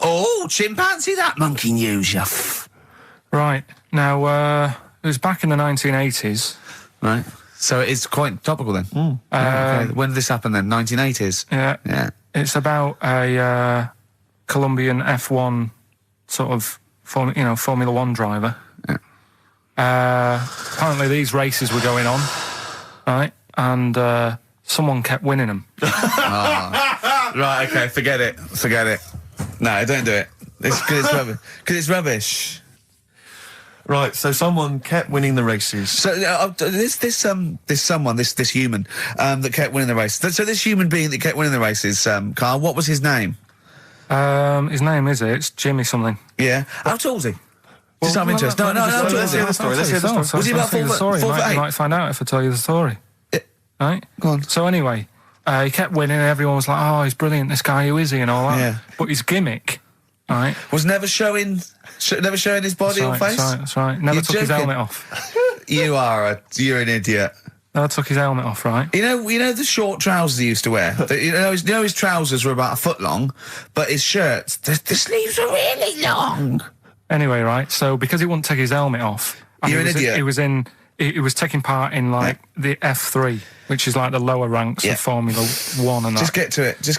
Oh, chimpanzee, that monkey news, you Right. Now, it was back in the 1980s. Right. So it's quite topical then. Okay. When did this happen then? 1980s? Yeah. Yeah. It's about a Colombian F1 sort of, Formula One driver. Yeah. Apparently these races were going on, right? And someone kept winning them. Right, okay, forget it. No, don't do it. It's because it's rubbish. Because it's rubbish. Right, so someone kept winning the races. So this human that kept winning the races. So this human being that kept winning the races, Karl, what was his name? His name it's Jimmy something. Yeah. How tall is he? Just out of interest. No, let's hear the story. Let's hear the story. Was he about 4 foot 8? You might find out if I tell you the story. Right? Go on. So anyway, he kept winning and everyone was like, oh, he's brilliant, this guy, who is he, and all that. Yeah. But his gimmick, right? Was never showing his body or face? That's right. Never took his helmet off. You're an idiot. Never took his helmet off, right? You know the short trousers he used to wear? His trousers were about a foot long, but his shirts, the sleeves were really long. Anyway, right, so because he wouldn't take his helmet off... You're an idiot. He was taking part in, the F3, which is like the lower ranks of Formula 1 and that. Just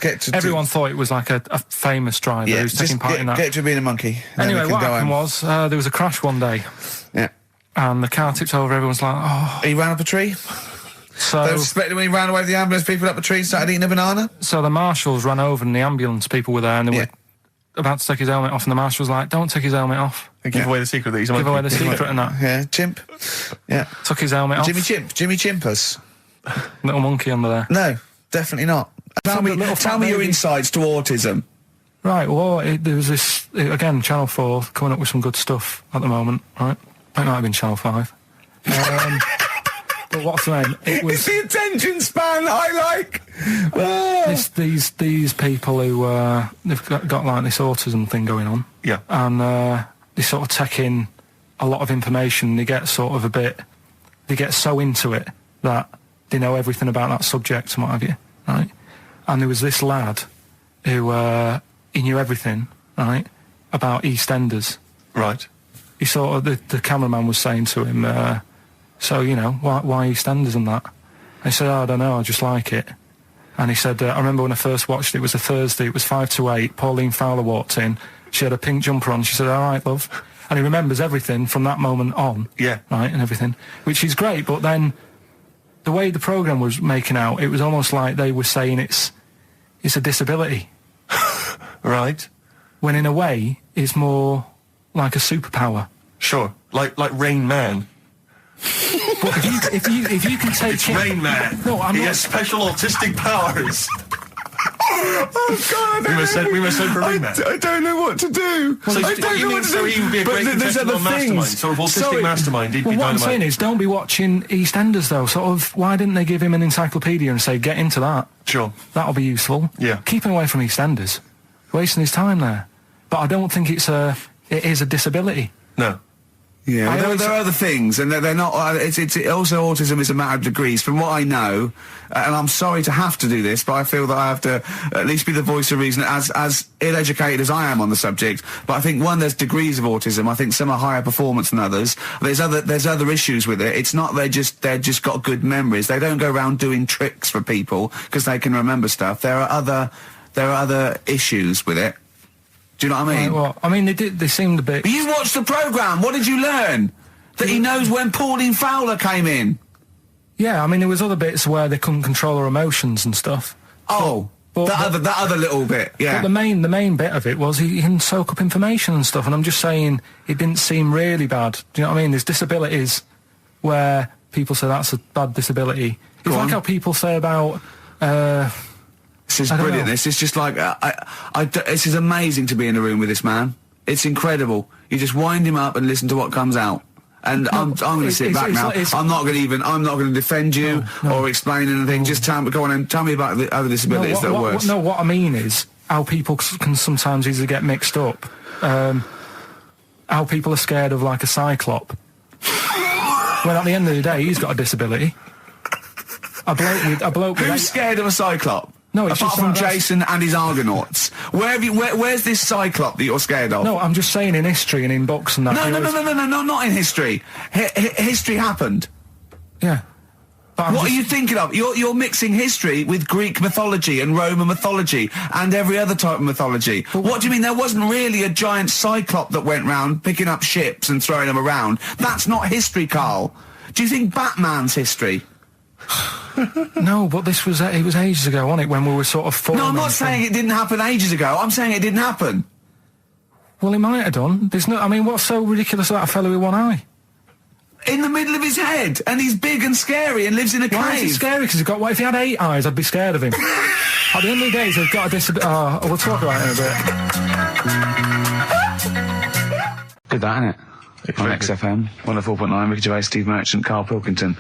get to... Everyone thought it was like a famous driver who's taking part in that. Get to being a monkey. Anyway, what happened was, there was a crash one day. Yeah. And the car tipped over, everyone's like, oh... He ran up a tree? So... They were suspecting when he ran away with the ambulance people up a tree and started eating a banana? So the marshals ran over and the ambulance people were there and they were about to take his helmet off, and the marshal was like, don't take his helmet off. Give away the secret that he's a monkey. Give away the secret and that. Yeah, chimp. Yeah. Took his helmet off. Jimmy Chimpus. Little monkey under there. No, definitely not. Tell me your insights to autism. Right, well, there was this, again, Channel 4 coming up with some good stuff at the moment, right? It might have been Channel 5. But what's the name? It's the attention span I like. These people who they've got like this autism thing going on. Yeah. And they sort of take in a lot of information. They get sort of they get so into it that they know everything about that subject and what have you, right? And there was this lad who he knew everything, right, about EastEnders. Right. He sort of the cameraman was saying to him. So, why EastEnders and that? And he said, I don't know, I just like it. And he said, I remember when I first watched it was a Thursday, it was 5 to 8, Pauline Fowler walked in, she had a pink jumper on, she said, all right, love. And he remembers everything from that moment on. Yeah. Right, and everything, which is great, but then the way the programme was making out, it was almost like they were saying it's a disability. Right. When in a way, it's more like a superpower. Sure, like Rain Man. But if you can take it's Rain Man. No, he has special autistic powers. Oh God! We must send for Rain Man. I don't know what to do. So I don't know what to do. So he would be a great contestant mastermind. Sort of autistic mastermind. He'd be what dynamite. I'm saying is, don't be watching EastEnders though. Sort of, why didn't they give him an encyclopedia and say, get into that? Sure. That'll be useful. Yeah. Keep him away from EastEnders. Wasting his time there. But I don't think it is a disability. No. Yeah, there are other things, and they're not. It's also autism is a matter of degrees. From what I know, and I'm sorry to have to do this, but I feel that I have to at least be the voice of reason, as ill-educated as I am on the subject. But I think there's degrees of autism. I think some are higher performance than others. There's other issues with it. It's not they're just got good memories. They don't go around doing tricks for people because they can remember stuff. There are other issues with it. Do you know what I mean? Well, I mean, they seemed a bit... But you watched the programme, what did you learn? That he knows when Pauline Fowler came in? Yeah, I mean, there was other bits where they couldn't control their emotions and stuff. Oh, that other little bit, yeah. But the main bit of it was he can soak up information and stuff, and I'm just saying, it didn't seem really bad. Do you know what I mean? There's disabilities where people say that's a bad disability. It's like how people say about... This is brilliant. This is just like this is amazing to be in a room with this man. It's incredible. You just wind him up and listen to what comes out. And I'm going to sit back now. I'm not going to defend you or explain anything. Just go on and tell me about the other disabilities that are worse. What I mean is how people can sometimes easily get mixed up. How people are scared of like a cyclop. When at the end of the day, he's got a disability. A bloke with Who's scared of a cyclop? No, it's apart from Jason and his Argonauts. Where's this Cyclop that you're scared of? No, I'm just saying in history and in books and that. No, not in history. History happened. Yeah. What are you thinking of? You're mixing history with Greek mythology and Roman mythology and every other type of mythology. What do you mean? There wasn't really a giant Cyclop that went round picking up ships and throwing them around. That's not history, Carl. Do you think Batman's history? No, but this was it was ages ago, wasn't it? When we were sort of No, I'm not saying it didn't happen ages ago. I'm saying it didn't happen. Well, it might have done. There's no. I mean, what's so ridiculous about a fellow with one eye? In the middle of his head, and he's big and scary and lives in a cave. Why is he scary? Because he's got. What if he had 8 eyes? I'd be scared of him. At the end of the day, he's got a disability. We'll talk about it in a bit. Good, that, isn't it? On XFM, 104.9, Ricky Gervais, Steve Merchant, Karl Pilkington.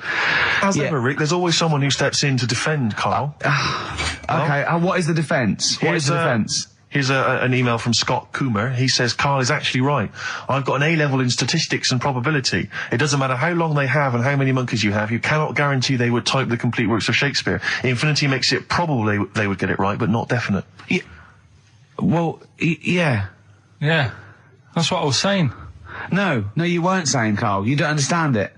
As ever, Rick, there's always someone who steps in to defend Karl. Okay, what is the defence? What is the defence? Here's an email from Scott Coomer. He says, Karl is actually right. I've got an A-level in statistics and probability. It doesn't matter how long they have and how many monkeys you have. You cannot guarantee they would type the complete works of Shakespeare. Infinity makes it probable they would get it right, but not definite. Yeah. Well, yeah. Yeah. That's what I was saying. No, you weren't saying, Karl. You don't understand it.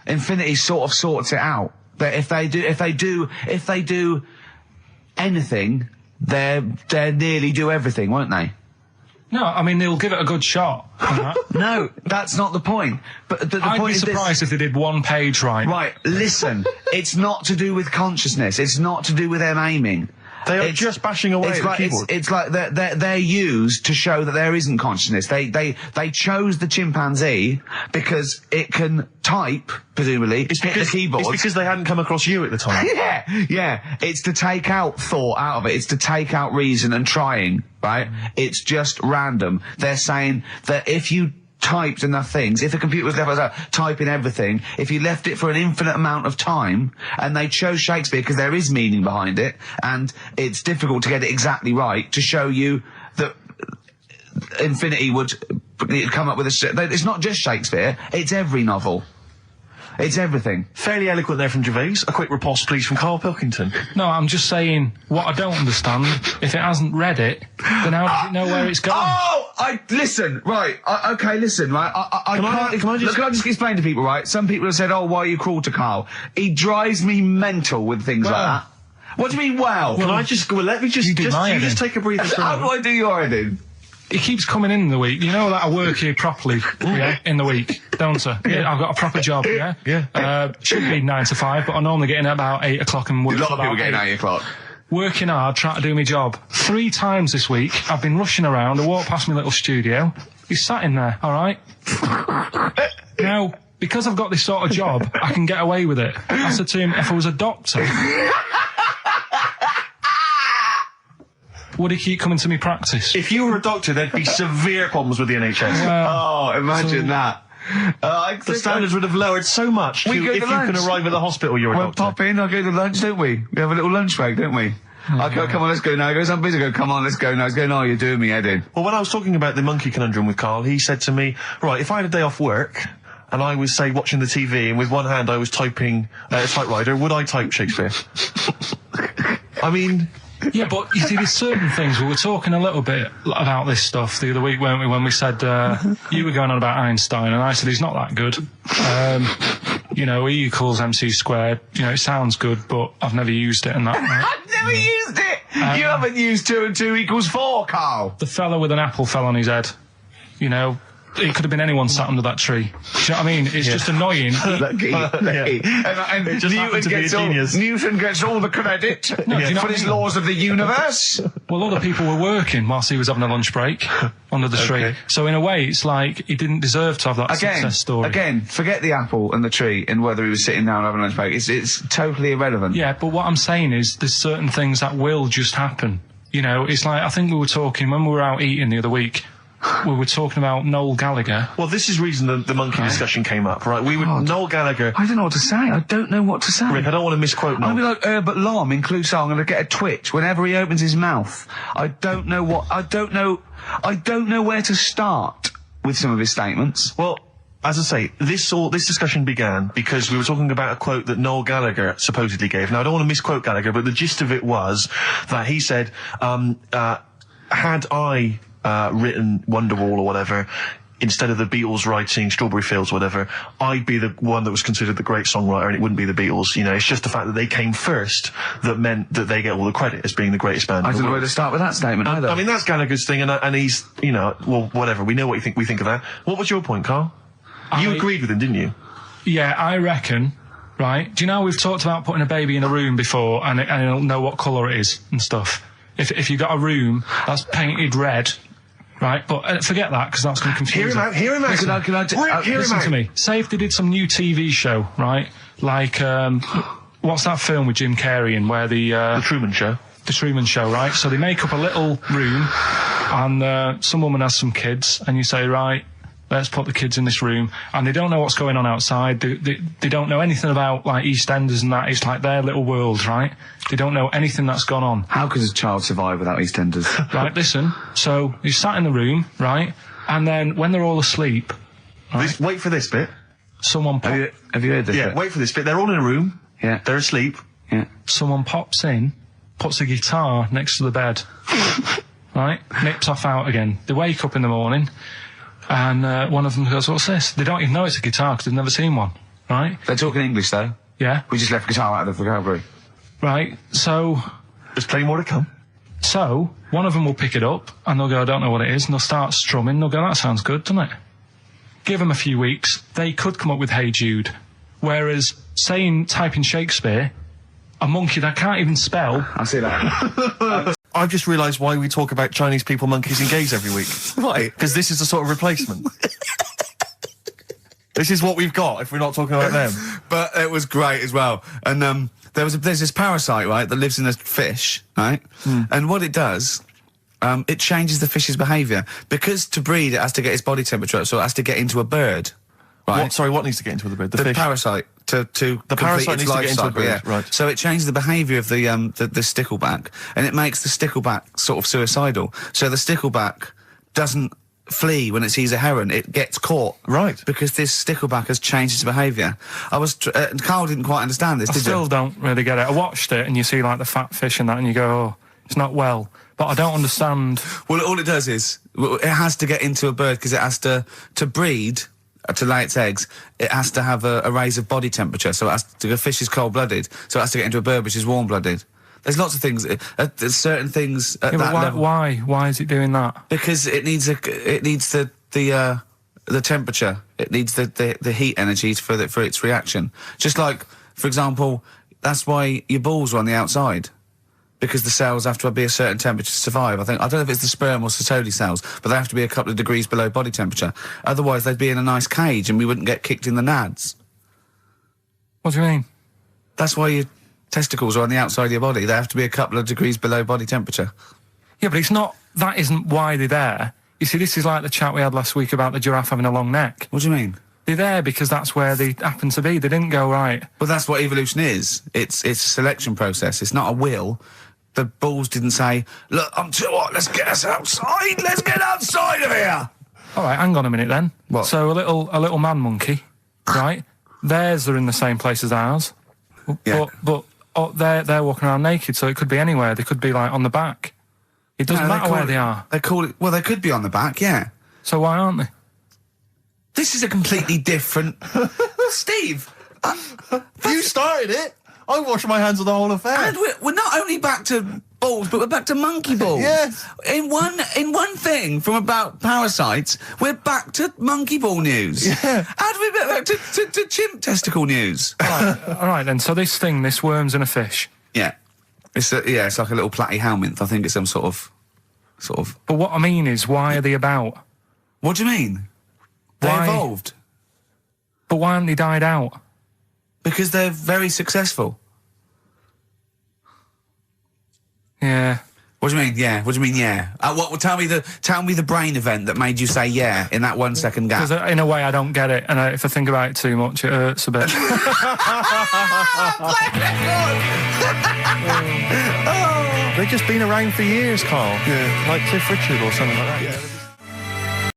Infinity sort of sorts it out. That if they do anything, they nearly do everything, won't they? No, I mean they'll give it a good shot. No, that's not the point. But the I'd point be is surprised if they did one page right. Right, listen. It's not to do with consciousness. It's not to do with them aiming. They are just bashing away at the keyboard. It's like they're used to show that there isn't consciousness. They chose the chimpanzee because it can type, presumably, hit the keyboard. It's because they hadn't come across you at the time. Yeah. It's to take out thought out of it. It's to take out reason and trying, right? It's just random. They're saying that if you typed enough things, if the computer was left typing everything, if you left it for an infinite amount of time, and they chose Shakespeare because there is meaning behind it, and it's difficult to get it exactly right, to show you that Infinity would come up with it's not just Shakespeare, it's every novel. It's everything. Fairly eloquent there from Gervais. A quick riposte, please, from Karl Pilkington. No, I'm just saying, what I don't understand, if it hasn't read it, then how does it know where it's going? Listen, right, listen, right, Can I just explain to people, right? Some people have said, why are you cruel to Karl? He drives me mental with things like that. What do you mean, well? Let me just take a breather for a How do I do your editing? He keeps coming in the week. You know that I work here properly, in the week, don't I? Yeah, I've got a proper job, yeah? Yeah. Should be 9 to 5, but I normally get in at about 8 o'clock and work A lot till of people about getting 8. 8 o'clock. Working hard, trying to do my job. 3 times this week, I've been rushing around. I walked past my little studio. He's sat in there, all right? Now, because I've got this sort of job, I can get away with it. I said to him, if I was a doctor, would he keep coming to me practice? If you were a doctor, there'd be severe problems with the NHS. Imagine that. The standards would have lowered so much if you can arrive at the hospital, you're a doctor. Pop in, I'll go to lunch, don't we? We have a little lunch break, don't we? I go, come on, let's go now. He goes, I'm busy. I go, come on, let's go now. He's going, you're doing me head in. Well, when I was talking about the monkey conundrum with Karl, he said to me, right, if I had a day off work, and I was, say, watching the TV, and with one hand I was typing a typewriter, would I type Shakespeare? I mean... Yeah, but you see, there's certain things. We were talking a little bit about this stuff the other week, weren't we, when we said, you were going on about Einstein, and I said he's not that good. E equals MC squared. It sounds good, but I've never used it and that. I've never used it! You haven't used 2 and 2 equals 4, Karl! The fella with an apple fell on his head. It could have been anyone sat under that tree. Do you know what I mean? It's just annoying. Lucky. And it just happened to be a genius. Newton gets all the credit for his laws of the universe. Well, other people were working whilst he was having a lunch break under the tree. So in a way, it's like he didn't deserve to have that success story. Again, forget the apple and the tree and whether he was sitting down having a lunch break. It's totally irrelevant. Yeah, but what I'm saying is there's certain things that will just happen. It's like, I think we were talking, when we were out eating the other week, we were talking about Noel Gallagher. Well, this is the reason the monkey discussion came up, right? Noel Gallagher... I don't know what to say. I don't know what to say. Rick, I don't want to misquote Noel. I'll be like Herbert Lom in Clouseau. I'm going to get a twitch whenever he opens his mouth. I don't know where to start with some of his statements. Well, as I say, this discussion began because we were talking about a quote that Noel Gallagher supposedly gave. Now, I don't want to misquote Gallagher, but the gist of it was that he said, had I written Wonderwall or whatever, instead of the Beatles writing Strawberry Fields or whatever, I'd be the one that was considered the great songwriter, and it wouldn't be the Beatles. You know, it's just the fact that they came first that meant that they get all the credit as being the greatest band. I don't know where to start with that statement either. I mean, that's Gallagher's thing, and he's, you know, well, whatever. We know what we think of that. What was your point, Carl? You agreed with him, didn't you? Yeah, I reckon. Right? Do you know we've talked about putting a baby in a room before, and it'll know what colour it is and stuff. If you got a room that's painted red. Right, but forget that, because that's going to confuse Hear him out. Listen to me. Say if they did some new TV show, right? Like, what's that film with Jim Carrey in where The Truman Show. The Truman Show, right? So they make up a little room, and some woman has some kids, and you say, right, let's put the kids in this room, and they don't know what's going on outside. They don't know anything about, like, EastEnders and that. It's like their little world, right? They don't know anything that's gone on. How could a child survive without EastEnders? Right, listen. So he's sat in the room, right? And then when they're all asleep, right, Wait for this bit. Someone Have you heard this? Yeah, bit? wait for this bit. They're all in a room. Yeah. They're asleep. Yeah. someone pops in, puts a guitar next to the bed, right? Nips off out again. They wake up in the morning, and one of them goes, "What's this?" They don't even know it's a guitar because they've never seen one, right? They're talking English, though. Yeah. We just left guitar out of the vocabulary. Right, so... There's plenty more to come. So, one of them will pick it up, and they'll go, "I don't know what it is," and they'll start strumming. They'll go, "That sounds good, doesn't it?" Give them a few weeks, they could come up with Hey Jude. Whereas, type in Shakespeare, a monkey that can't even spell... I see that. I've just realised why we talk about Chinese people, monkeys and gays every week. Why? Because this is a sort of replacement. This is what we've got if we're not talking about them. But it was great as well. And there's this parasite, right, that lives in a fish, right? And what it does, it changes the fish's behaviour. Because to breed, it has to get its body temperature up, so it has to get into a bird. Right? What needs to get into the bird? The fish? Parasite to The parasite complete its needs to life get into a cycle, bird, yeah. right. So it changes the behaviour of the stickleback, and it makes the stickleback sort of suicidal. So the stickleback doesn't flee when it sees a heron, it gets caught. Right. Because this stickleback has changed its behaviour. Carl didn't quite understand this, I did still you? don't really get it. I watched it, and you see, like, the fat fish and that, and you go, "Oh, it's not well." But I don't understand... Well, all it does is, it has to get into a bird, because it has to breed... to lay its eggs, it has to have a raise of body temperature. So the fish is cold-blooded, so it has to get into a bird which is warm-blooded. There's lots of things. There's certain things at that level. Why is it doing that? Because it needs the temperature. It needs the heat energies for its reaction. Just like, for example, that's why your balls are on the outside. Because the cells have to be a certain temperature to survive. I don't know if it's the sperm or Sertoli cells, but they have to be a couple of degrees below body temperature. Otherwise, they'd be in a nice cage and we wouldn't get kicked in the nads. What do you mean? That's why your testicles are on the outside of your body. They have to be a couple of degrees below body temperature. Yeah, but that isn't why they're there. You see, this is like the chat we had last week about the giraffe having a long neck. What do you mean? They're there because that's where they happen to be. They didn't go, right. Well, that's what evolution is. It's a selection process. It's not a will. The balls didn't say, "Look, I'm too hot, let's get us outside, let's get outside of here!" All right, hang on a minute then. What? So a little man monkey, right? Theirs are in the same place as ours. Yeah. But they're walking around naked, so it could be anywhere. They could be, like, on the back. It doesn't matter where they are. They call it... Well, they could be on the back, yeah. So why aren't they? This is a completely different... Steve! You started it! I wash my hands of the whole affair. And we're not only back to balls, but we're back to monkey balls. Yes. In one thing from about parasites, we're back to monkey ball news. Yeah. How do we get back to chimp testicle news? All right, then. So this worms in a fish. Yeah. It's like a little platy helminth. I think it's some sort of... But what I mean is, why are they about? What do you mean? They Why? evolved. But why haven't they died out? Because they're very successful. Yeah. What do you mean, yeah? What do you mean, yeah? Tell me the brain event that made you say yeah in that 1 second gap. Because in a way I don't get it, and if I think about it too much, it hurts a bit. They've just been around for years, Carl. Yeah. Like Cliff Richard or something like that. Yeah.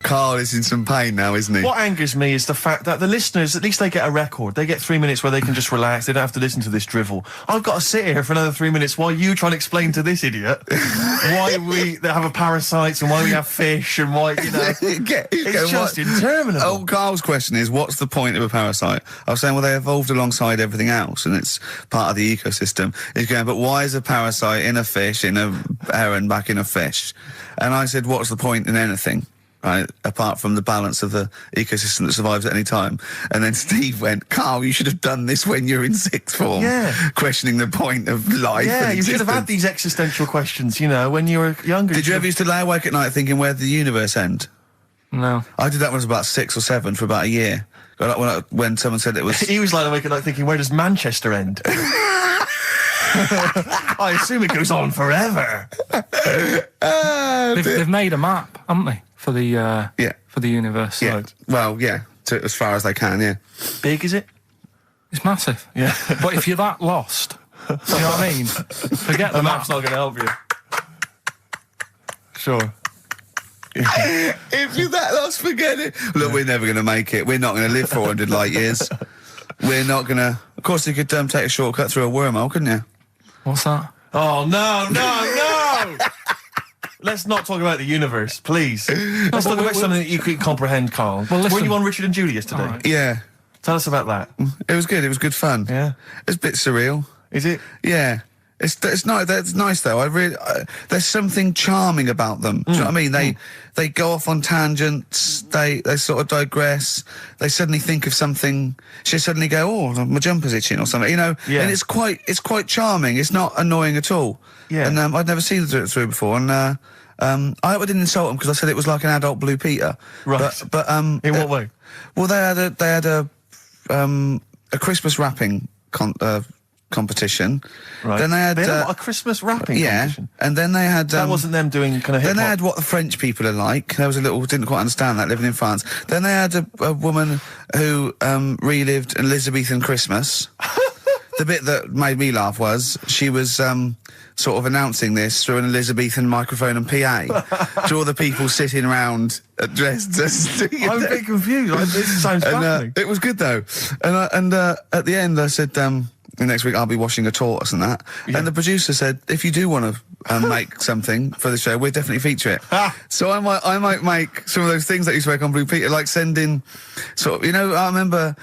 Carl is in some pain now, isn't he? What angers me is the fact that the listeners, at least they get a record. They get 3 minutes where they can just relax. They don't have to listen to this drivel. I've got to sit here for another 3 minutes while you try and explain to this idiot why we have a parasites and why we have fish and why, you know. It's just interminable. Oh, Carl's question is, what's the point of a parasite? I was saying, well, they evolved alongside everything else and it's part of the ecosystem. He's going, but why is a parasite in a fish, in a heron, back in a fish? And I said, what's the point in anything? Right, apart from the balance of the ecosystem that survives at any time. And then Steve went, Carl, you should have done this when you're in sixth form. Yeah. Questioning the point of life. Yeah, and you should have had existence. these existential questions, you know, when you were younger. Did you ever used to lay awake at night thinking, where did the universe end? No. I did that when I was about 6 or 7 for about a year. Got up when someone said it was... He was lying awake at night thinking, where does Manchester end? I assume it goes on forever. They've made a map, haven't they, for the for the universe? Yeah. Right. Well, yeah, as far as they can, yeah. Big, is it? It's massive. Yeah. But if you're that lost, you know what I mean? Forget the The map. map's not going to help you. Sure. If you're that lost, forget it. Look, we're never going to make it. We're not going to live 400 light years. We're not going to... Of course, you could take a shortcut through a wormhole, couldn't you? What's that? Oh, no! Let's not talk about the universe, please. Let's talk about something that you could comprehend, Carl. Well, listen. Were you on Richard and Julius today? Right. Yeah. Tell us about that. It was good. It was good fun. Yeah. It's a bit surreal. Is it? Yeah. It's nice. It's nice though. There's something charming about them. Do you know what I mean? They go off on tangents. They sort of digress. They suddenly think of something. She suddenly go, oh, my jumper's itching or something. You know. Yeah. And it's quite charming. It's not annoying at all. Yeah. And I'd never seen it through before. And I hope I didn't insult them because I said it was like an adult Blue Peter. Right. But In what way? Well, they had a Christmas wrapping competition. Right. Then they had a Christmas wrapping competition. and then they had That wasn't them doing kind of hip then they hop. had what the French people are like. There was a little didn't quite understand that living in France. Then they had a woman who relived an Elizabethan Christmas. The bit that made me laugh was she was sort of announcing this through an Elizabethan microphone and PA to all the people sitting around dressed as... I'm a bit confused. This sounds fascinating. It was good though. And at the end I said, next week I'll be washing a tortoise and that. Yeah. And the producer said, if you do want to make something for the show, we'll definitely feature it. So I might make some of those things that you spoke on Blue Peter, like send in sort of, you know, I remember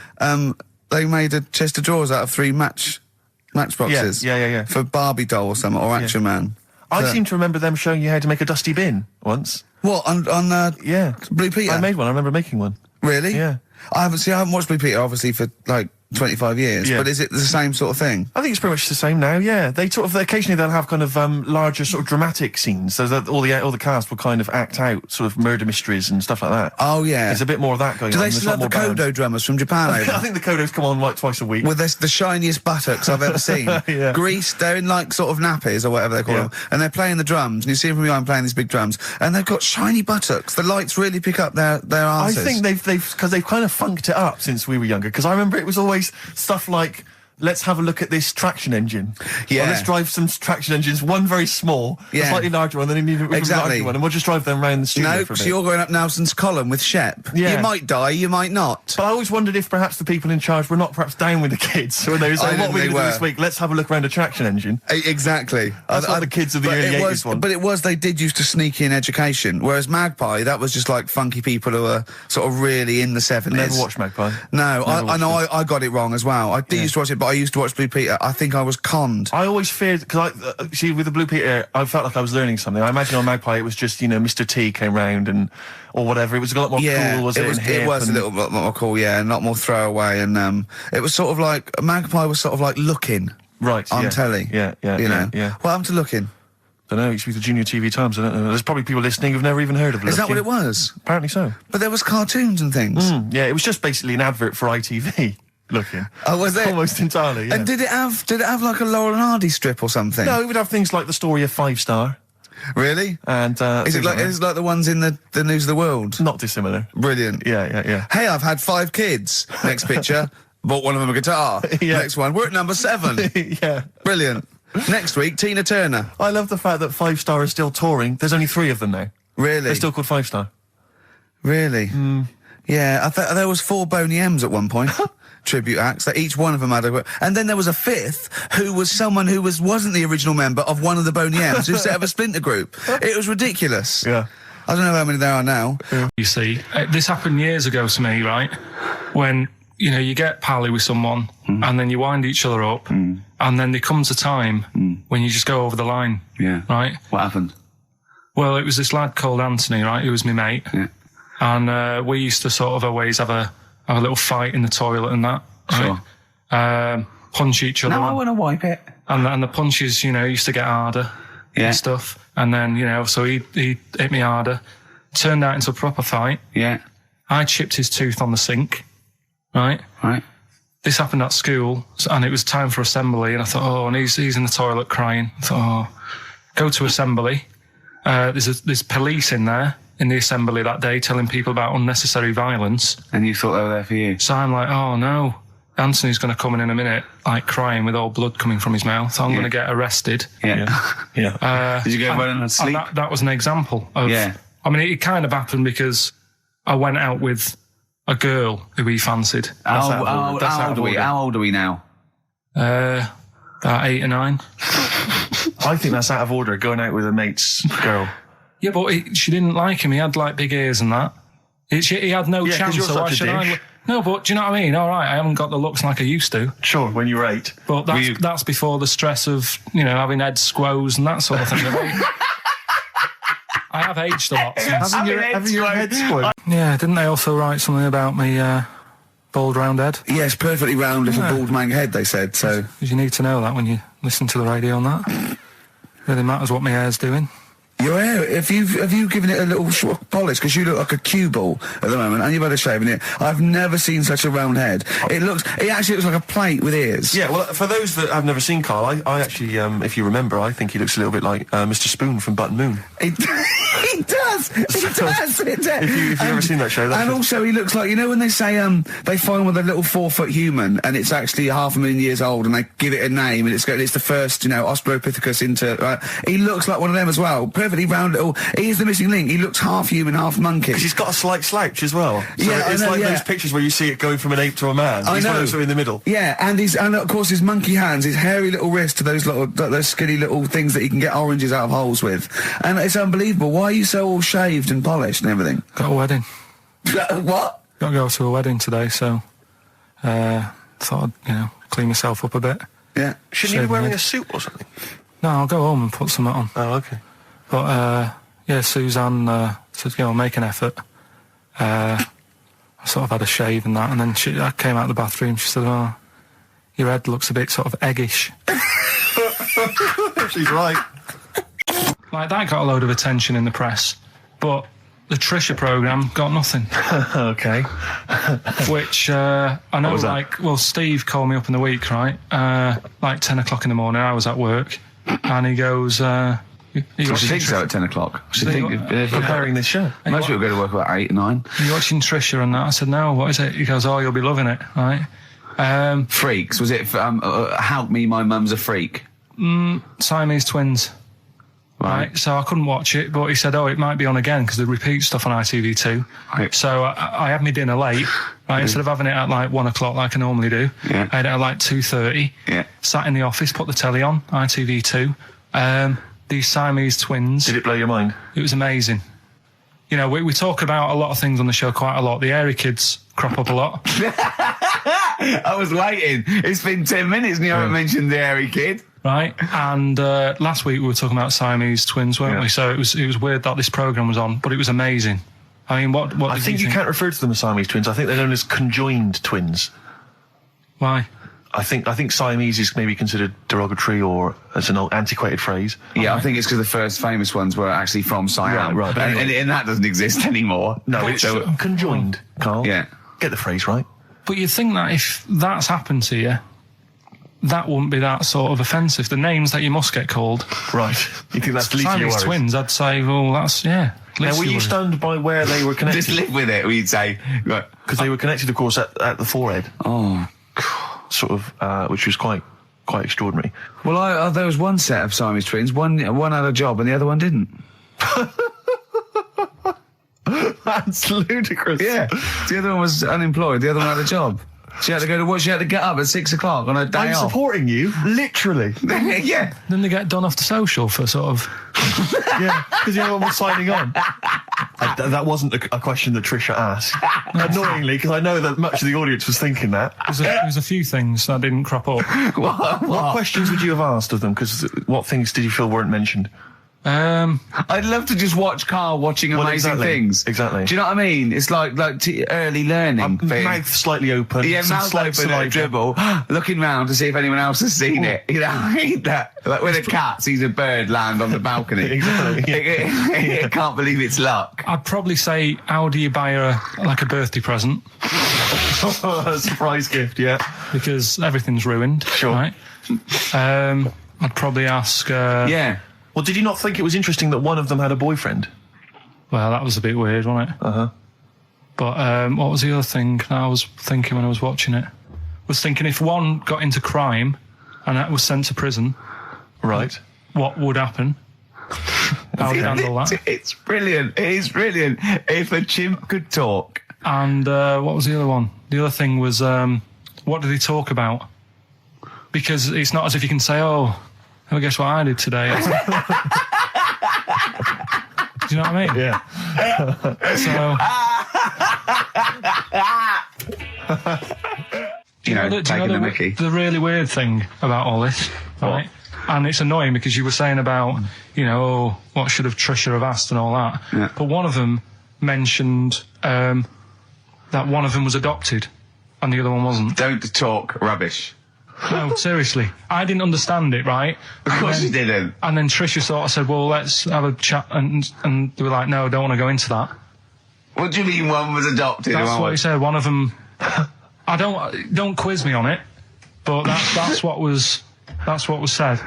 they made a chest of drawers out of 3 matchboxes. Yeah. For Barbie doll or something, or Action Man. I seem to remember them showing you how to make a dusty bin once. What, on Yeah. Blue Peter? I made one. I remember making one. Really? Yeah. I haven't watched Blue Peter, obviously, for like 25 years, Yeah. but is it the same sort of thing? I think it's pretty much the same now. Yeah, they sort of occasionally they'll have kind of larger sort of dramatic scenes, so that all the cast will kind of act out sort of murder mysteries and stuff like that. Oh yeah, There's a bit more of that going do on. they There's still a lot have the more Kodo drummers from Japan over? I think the Kodos come on like twice a week. With the shiniest buttocks I've ever seen. Yeah. Greased, they're in like sort of nappies or whatever they call Yeah. them, and they're playing the drums, and you see them from behind playing these big drums, and they've got shiny buttocks. The lights really pick up their I arses. think they've kind of funked it up since we were younger, because I remember it was always stuff like, let's have a look at this traction engine. Yeah. Or let's drive some traction engines, one very small, Yeah. a slightly larger one, then you need a Exactly. larger one, and we'll just drive them around the studio No, for a so bit. you're going up Nelson's column with Shep. Yeah. You might die, you might not. But I always wondered if perhaps the people in charge were not perhaps down with the kids. So when they were saying, what are we going to do this week? Let's have a look around a traction engine. Exactly. That's what the kids of the but early it 80s was, want. But they did used to sneak in education, whereas Magpie, that was just like funky people who were sort of really in the 70s. Never watched Magpie. No, I watched know it. I got it wrong as well. I did used to watch it, but I used to watch Blue Peter. I think I was conned. I always feared, because see, with the Blue Peter, I felt like I was learning something. I imagine on Magpie it was just, you know, Mr. T came round or whatever. It was a lot more cool, was it? It was a little bit more cool, yeah, and a lot more throwaway, and it was sort of like, Magpie was sort of like Looking. Right, on yeah. telly. Yeah, you know. yeah. What happened to Looking? I don't know, it used to be the Junior TV Times, I don't know. There's probably people listening who've never even heard of it. Is that what it was? Apparently so. But there was cartoons and things. Yeah, it was just basically an advert for ITV. Looking. Oh, was it? Almost entirely, yeah. And did it have like a Laurel and Hardy strip or something? No, it would have things like the story of 5 Star. Really? And Is it like the ones in the News of the World? not dissimilar. Brilliant. Yeah. Hey, I've had 5 kids. Next picture, bought one of them a guitar. Yeah. Next one, we're at number 7. Yeah. Brilliant. Next week, Tina Turner. I love the fact that 5 Star is still touring. There's only 3 of them now. Really? They're still called 5 Star. Really? Yeah, I thought there was 4 Boney M's at one point. Tribute acts, that each one of them had a... And then there was a 5th, who was someone who wasn't the original member of one of the Boney M's, who set up a splinter group. It was ridiculous. Yeah. I don't know how many there are now. You see, this happened years ago to me, right? When, you get pally with someone, and then you wind each other up, and then there comes a time when you just go over the line. Yeah. Right? What happened? Well, it was this lad called Anthony, right? Who was my mate. Yeah. And we used to sort of always have a little fight in the toilet and that. Sure. Right? Punch each other. No, I want to wipe it. And the punches, used to get harder. Yeah. And stuff. And then, so he hit me harder. Turned out into a proper fight. Yeah. I chipped his tooth on the sink. Right? Right. This happened at school, and it was time for assembly, and I thought, and he's in the toilet crying. I thought, go to assembly. There's police in there in the assembly that day telling people about unnecessary violence. And you thought they were there for you? So I'm like, oh no, Anthony's going to come in a minute, like crying with all blood coming from his mouth. I'm going to get arrested. Yeah. Did you go running and sleep? And that was an example of... Yeah. I mean, it kind of happened because I went out with a girl who he fancied. How old are we now? About 8 or 9. I think that's out of order, going out with a mate's girl. Yeah, but she didn't like him. He had like big ears and that. He had no chance. You're so such why a should dish. I? No, but do you know what I mean? All right, I haven't got the looks like I used to. Sure, when you were 8. But that's before the stress of having head squoze and that sort of thing. I have aged a lot since. Having your head squoze. Yeah, didn't they also write something about me bald round head? Yes, perfectly round little bald man head, they said, so... Because you need to know that when you listen to the radio and that. Really matters what my hair's doing. Your hair, have you given it a little polish? Because you look like a cue ball at the moment, and you've had a shave in it. I've never seen such a round head. It actually looks like a plate with ears. Yeah, well, for those that have never seen Karl, I actually, if you remember, I think he looks a little bit like Mr. Spoon from Button Moon. He does. If you've ever seen that show, and also he looks like, when they say they find with a little 4-foot human, and it's actually 500,000 years old, and they give it a name, and it's the first, Australopithecus into. He looks like one of them as well. Perfectly round little. He is the missing link. He looks half human, half monkey. Because he's got a slight slouch as well. So yeah, it's like those pictures where you see it going from an ape to a man. He's one of those in the middle. Yeah, and of course his monkey hands, his hairy little wrist to those skinny little things that you can get oranges out of holes with. And it's unbelievable. Why are you so all shaved and polished and everything? Got a wedding. What? Got to go to a wedding today, so thought I'd, clean myself up a bit. Yeah. Shouldn't you be wearing a suit or something? No, I'll go home and put something on. Oh, okay. But, Suzanne said, make an effort. I sort of had a shave and that, and then I came out of the bathroom, she said, oh, your head looks a bit sort of eggish. She's right. Like, that got a load of attention in the press, but the Trisha programme got nothing. Okay. Which, I know, Steve called me up in the week, right? 10 o'clock in the morning, I was at work, and he goes, She thinks so at 10 o'clock. She preparing this show. Most people go to work about 8 or 9. Are you watching Trisha and that? I said, no, what is it? He goes, oh, you'll be loving it, right? Freaks. Was it, Help Me, My Mum's a Freak? Siamese twins. Right. So I couldn't watch it, but he said, it might be on again, because they repeat stuff on ITV2. Right. So I had my dinner late, right? Instead of having it at 1 o'clock like I normally do, I had it at 2:30. Yeah. Sat in the office, put the telly on, ITV2. These Siamese twins. Did it blow your mind? It was amazing. We talk about a lot of things on the show quite a lot. The Airy kids crop up a lot. I was waiting. It's been 10 minutes and you haven't mentioned the Airy kid. Right, and last week we were talking about Siamese twins, weren't we? So it was weird that this programme was on, but it was amazing. I mean, what I think you can't refer to them as Siamese twins. I think they're known as conjoined twins. Why? I think Siamese is maybe considered derogatory or as an old antiquated phrase. Yeah, I think it's because the first famous ones were actually from Siam. Right. And that doesn't exist anymore. No, it's conjoined, Karl. Yeah. Get the phrase right. But you'd think that if that's happened to you, that wouldn't be that sort of offensive. The names that you must get called. Right. You think that's the least of your worries? Siamese twins, I'd say, well, that's, yeah. Now, were you stunned by where they were connected? Just live with it, we'd say. Because they were connected, of course, at the forehead. Oh. Sort of, which was quite extraordinary. Well, there was one set of Siamese twins. One had a job and the other one didn't. That's ludicrous. Yeah. The other one was unemployed. The other one had a job. She had to go to work. She had to get up at 6 o'clock on her day I'm off. supporting you, literally. Yeah. Then they get done off the social for sort of... Yeah, because the other one was signing on. That wasn't a question that Trisha asked. Annoyingly, because I know that much of the audience was thinking that. There's a few things that didn't crop up. What questions would you have asked of them? Because what things did you feel weren't mentioned? I'd love to just watch Karl watching amazing things. Exactly. Do you know what I mean? It's like early learning thing. Mouth slightly open. Yeah, mouth open, dribble, looking round to see if anyone else has seen it. You know, I hate that. Like when a cat sees a bird land on the balcony. Exactly. It can't believe it's luck. I'd probably say, how do you buy her like a birthday present? A surprise gift, yeah. Because everything's ruined. Sure. Right? I'd probably ask... Yeah. Well, did you not think it was interesting that one of them had a boyfriend? Well, that was a bit weird, wasn't it? Uh-huh. But what was the other thing I was thinking when I was watching it? I was thinking if one got into crime and that was sent to prison, right, what would happen? How would you handle that? It's brilliant. It is brilliant. If a chimp could talk. And what was the other one? The other thing was, what did he talk about? Because it's not as if you can say, oh, guess what I did today? Do you know what I mean? Yeah. So... taking the mickey. The really weird thing about all this, right? And it's annoying because you were saying about, what should have Trisha have asked and all that. Yeah. But one of them mentioned that one of them was adopted and the other one wasn't. Don't talk rubbish. No, seriously. I didn't understand it, right? Of course you didn't. And then Trisha sort of said, well, let's have a chat. And they were like, no, I don't want to go into that. What do you mean one was adopted? That's what he said. One of them... don't quiz me on it, but that's what was said.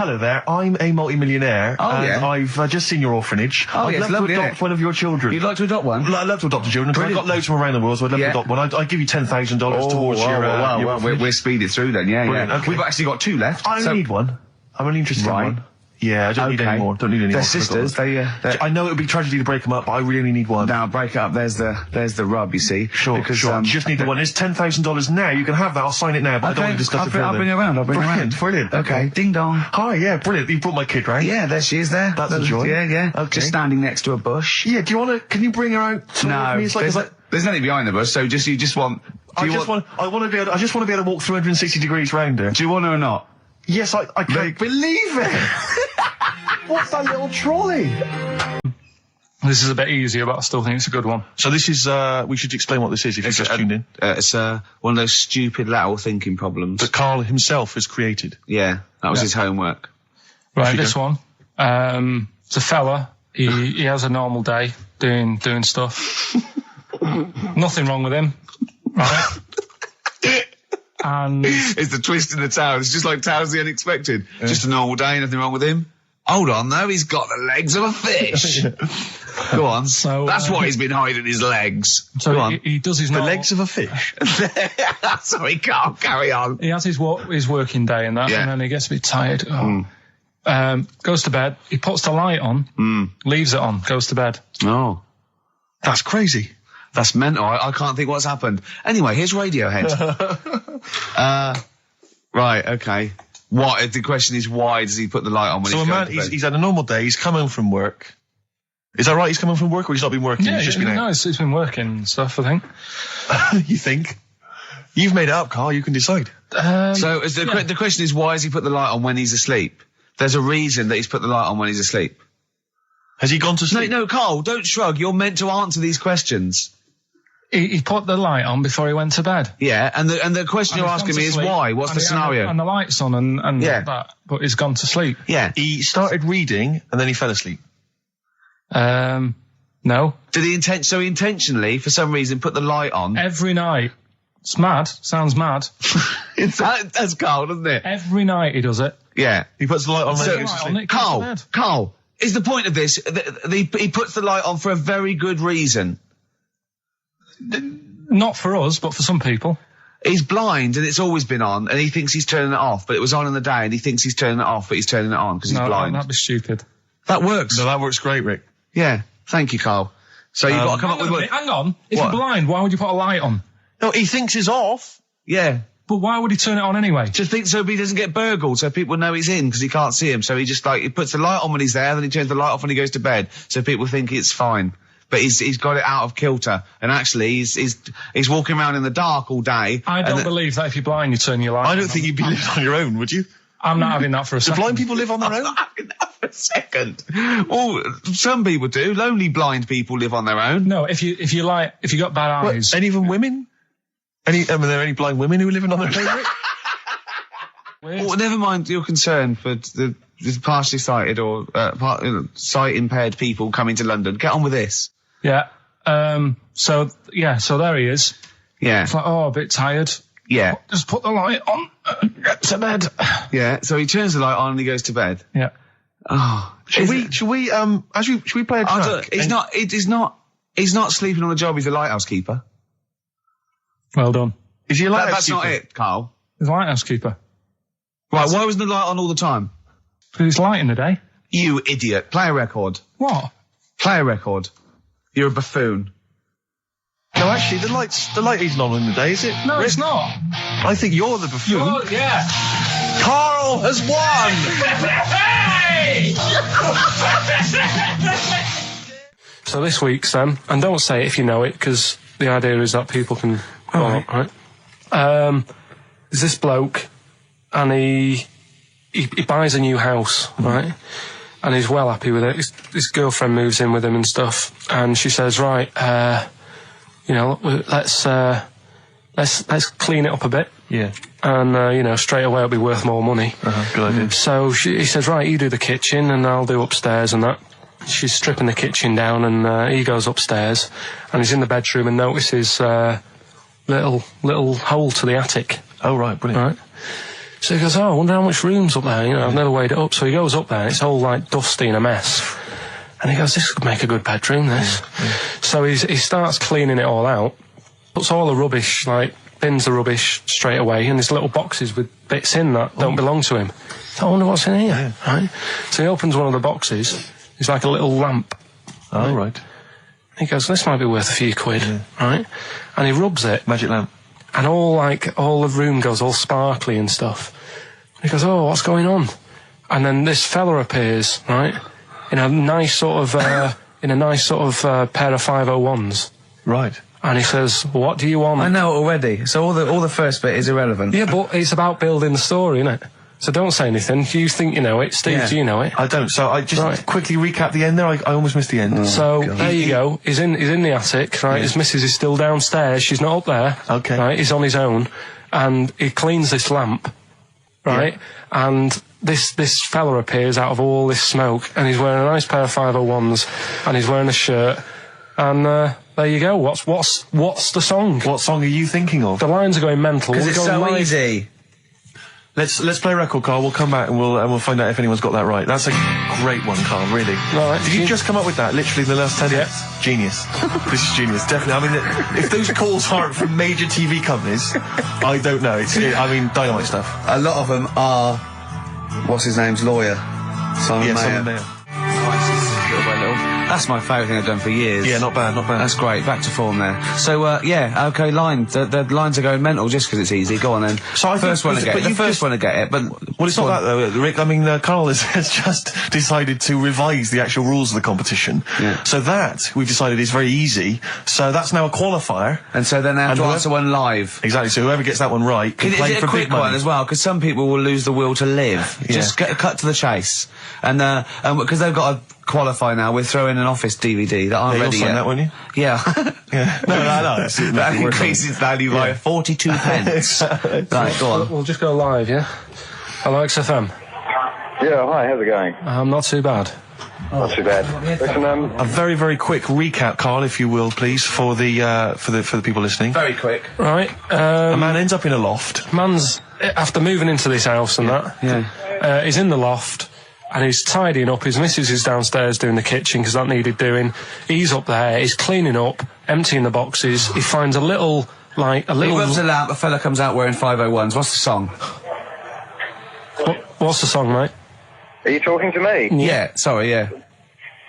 Hello there, I'm a multi-millionaire. And I've just seen your orphanage. I'd love to adopt one of your children. You'd like to adopt one? I'd love to adopt a children, because I've got loads from around the world, so I'd love to adopt one. I'd give you $10,000 towards your... We're speeding through then, yeah. Okay. We've actually got 2 left. I only need one. I'm only interested in one. Yeah, I don't need any more. Don't need any They're more. sisters. I know it would be tragedy to break them up, but I really only need one. Now break it up. There's the rub. You see. Sure. Because you just need the one. It's $10,000 now. You can have that. I'll sign it now. But I don't want to discuss it further. I'll bring it around. Brilliant. Okay. Ding dong. Hi. Yeah. Brilliant. You brought my kid round. Yeah. There she is. There. That's a joy. Yeah. Okay. Just standing next to a bush. Yeah. Do you want to? Can you bring her out? No. Me? There's nothing behind the bush. So you just want. I just want to be able to walk 360 degrees round her. Do you want her or not? Yes. I can't believe it. What's that little trolley? This is a bit easier, but I still think it's a good one. So this is, we should explain what this is if you've just tuned in. It's one of those stupid lateral thinking problems. That Karl himself has created. Yeah, that was his homework. Right, this one. It's a fella. He has a normal day doing stuff. Nothing wrong with him. Right? And it's the twist in the tale. It's just like Tales of the Unexpected. Yeah. Just a normal day, nothing wrong with him. Hold on, though, he's got the legs of a fish. Go on. So that's why he's been hiding his legs. So Go on. He does his the legs of a fish. Sorry, can't carry on. He has his working day and that, and then he gets a bit tired. Goes to bed. He puts the light on, leaves it on, goes to bed. Oh, that's crazy. That's mental. I can't think what's happened. Anyway, here's Radiohead. Right, okay. What? The question is, why does he put the light on when he's going to bed? He's had a normal day. He's come home from work. Is that right? He's come home from work, or he's not been working? Yeah, he's just been out? No, he's been working and stuff, I think. You think? You've made it up, Karl. You can decide. So the question is, why has he put the light on when he's asleep? There's a reason that he's put the light on when he's asleep. Has he gone to sleep? No, Karl, don't shrug. You're meant to answer these questions. He put the light on before he went to bed. Yeah, and the question you're asking me is why? What's the scenario? And the light's on and that, but he's gone to sleep. Yeah. He started reading and then he fell asleep. No. Did he intentionally, for some reason, put the light on? Every night. It's mad. Sounds mad. That's Karl, doesn't it? Every night he does it. Yeah. He puts the light on when he goes to sleep. Karl, is the point of this, he puts the light on for a very good reason. Not for us, but for some people. He's blind and it's always been on and he thinks he's turning it off, but it was on in the day and he thinks he's turning it off, but he's turning it on because he's blind. That'd be stupid. That works. No, that works great, Rick. Yeah. Thank you, Carl. So you've got to come up with what? Hang on. If you're blind, why would you put a light on? No, he thinks it's off. Yeah. But why would he turn it on anyway? Just think so he doesn't get burgled, so people know he's in because he can't see him. So he just he puts the light on when he's there, then he turns the light off when he goes to bed, so people think it's fine. But he's got it out of kilter, and actually he's walking around in the dark all day. I don't believe that if you're blind, you turn your light on. I don't think you'd be living on your own, would you? I'm not having that for a second. Do blind people live on their own? I'm not having that for a second. Well, some people do. Lonely blind people live on their own. No, if you got bad eyes. Any even women? Are there any blind women who are living on their own? Well, never mind your concern for the partially sighted or sight impaired people coming to London. Get on with this. Yeah. So there he is. Yeah. It's like, a bit tired. Yeah. Just put the light on. Get to bed. Yeah. So he turns the light on and he goes to bed. Yeah. Oh. Should we play a track? He's not sleeping on the job. He's a lighthouse keeper. Well done. Is he a lighthouse That's keeper? not it, Carl. He's a lighthouse keeper. Right. Why wasn't the light on all the time? Because it's light in the day. You idiot. Play a record. What? Play a record. You're a buffoon. No, actually, the light isn't on in the day, is it? No, it's not. I think you're the buffoon. Yeah. Carl has won! So this week, Sam, and don't say it if you know it, because the idea is that people can... Right. There's this bloke, and he buys a new house, right? And he's well happy with it. His girlfriend moves in with him and stuff, and she says, right, let's clean it up a bit. Yeah. And, straight away it'll be worth more money. Good idea. So he says, right, you do the kitchen and I'll do upstairs and that. She's stripping the kitchen down and he goes upstairs and he's in the bedroom and notices little hole to the attic. Oh, right, brilliant. Right. So he goes, I wonder how much room's up there. I've never weighed it up. So he goes up there and it's all like dusty and a mess. And he goes, this could make a good bedroom, this. Yeah. So he starts cleaning it all out, puts all the rubbish, bins the rubbish straight away, and there's little boxes with bits in that don't belong to him. So I wonder what's in here, right? So he opens one of the boxes, it's like a little lamp. Oh, right. He goes, this might be worth a few quid, right? And he rubs it. Magic lamp. And all the room goes all sparkly and stuff. He goes, oh, what's going on? And then this fella appears, right? In a nice sort of pair of 501s. Right. And he says, what do you want? I know already. So all the first bit is irrelevant. Yeah, but it's about building the story, isn't it? So don't say anything. You think you know it. Steve, do you know it? I don't. So I just quickly recap the end there. I almost missed the end. So there you go. He's in the attic, right? Yeah. His missus is still downstairs. She's not up there. Okay. Right? He's on his own. And he cleans this lamp, right? Yeah. And this fella appears out of all this smoke, and he's wearing a nice pair of 501s, and he's wearing a shirt, and there you go. What's the song? What song are you thinking of? The lines are going mental. Because it's so easy. Let's play a record, Carl. We'll come back and we'll find out if anyone's got that right. That's a great one, Carl. Really. Right. Did you just come up with that? Literally the last 10 minutes. Genius. This is genius. Definitely. I mean, if those calls aren't from major TV companies, I don't know. Dynamite stuff. A lot of them are. What's his name's lawyer? Simon Mayer. Simon Mayer. That's my favourite thing I've done for years. Yeah, not bad. That's great. Back to form there. So, okay, line. The lines are going mental just because it's easy. Go on then. So the first one to get it. But well, it's not that though, Rick. I mean, Carl has just decided to revise the actual rules of the competition. Yeah. So that we've decided is very easy. So that's now a qualifier. And so then they have to answer one live. Exactly. So whoever gets that one right can play for big money. Is it a quick one as well? Because some people will lose the will to live. Yeah. Just cut to the chase. And because they've got to qualify now, we're throwing an Office DVD that aren't ready yet. That, won't you? Yeah. Yeah. No. That increases value by 42 pence. Right, go on. We'll just go live, yeah? Hello, XFM. Yeah, hi, how's it going? Not too bad. Not too bad. Listen, a very, very quick recap, Carl, if you will, please, for the people listening. Very quick. Right. A man ends up in a loft. Man's, after moving into this house and he's in the loft. And he's tidying up. His missus is downstairs doing the kitchen because that needed doing. He's up there. He's cleaning up, emptying the boxes. He finds a little. He rubs a lamp. A fella comes out wearing 501s. What's the song? What's the song, mate? Are you talking to me? Yeah. Sorry. Yeah.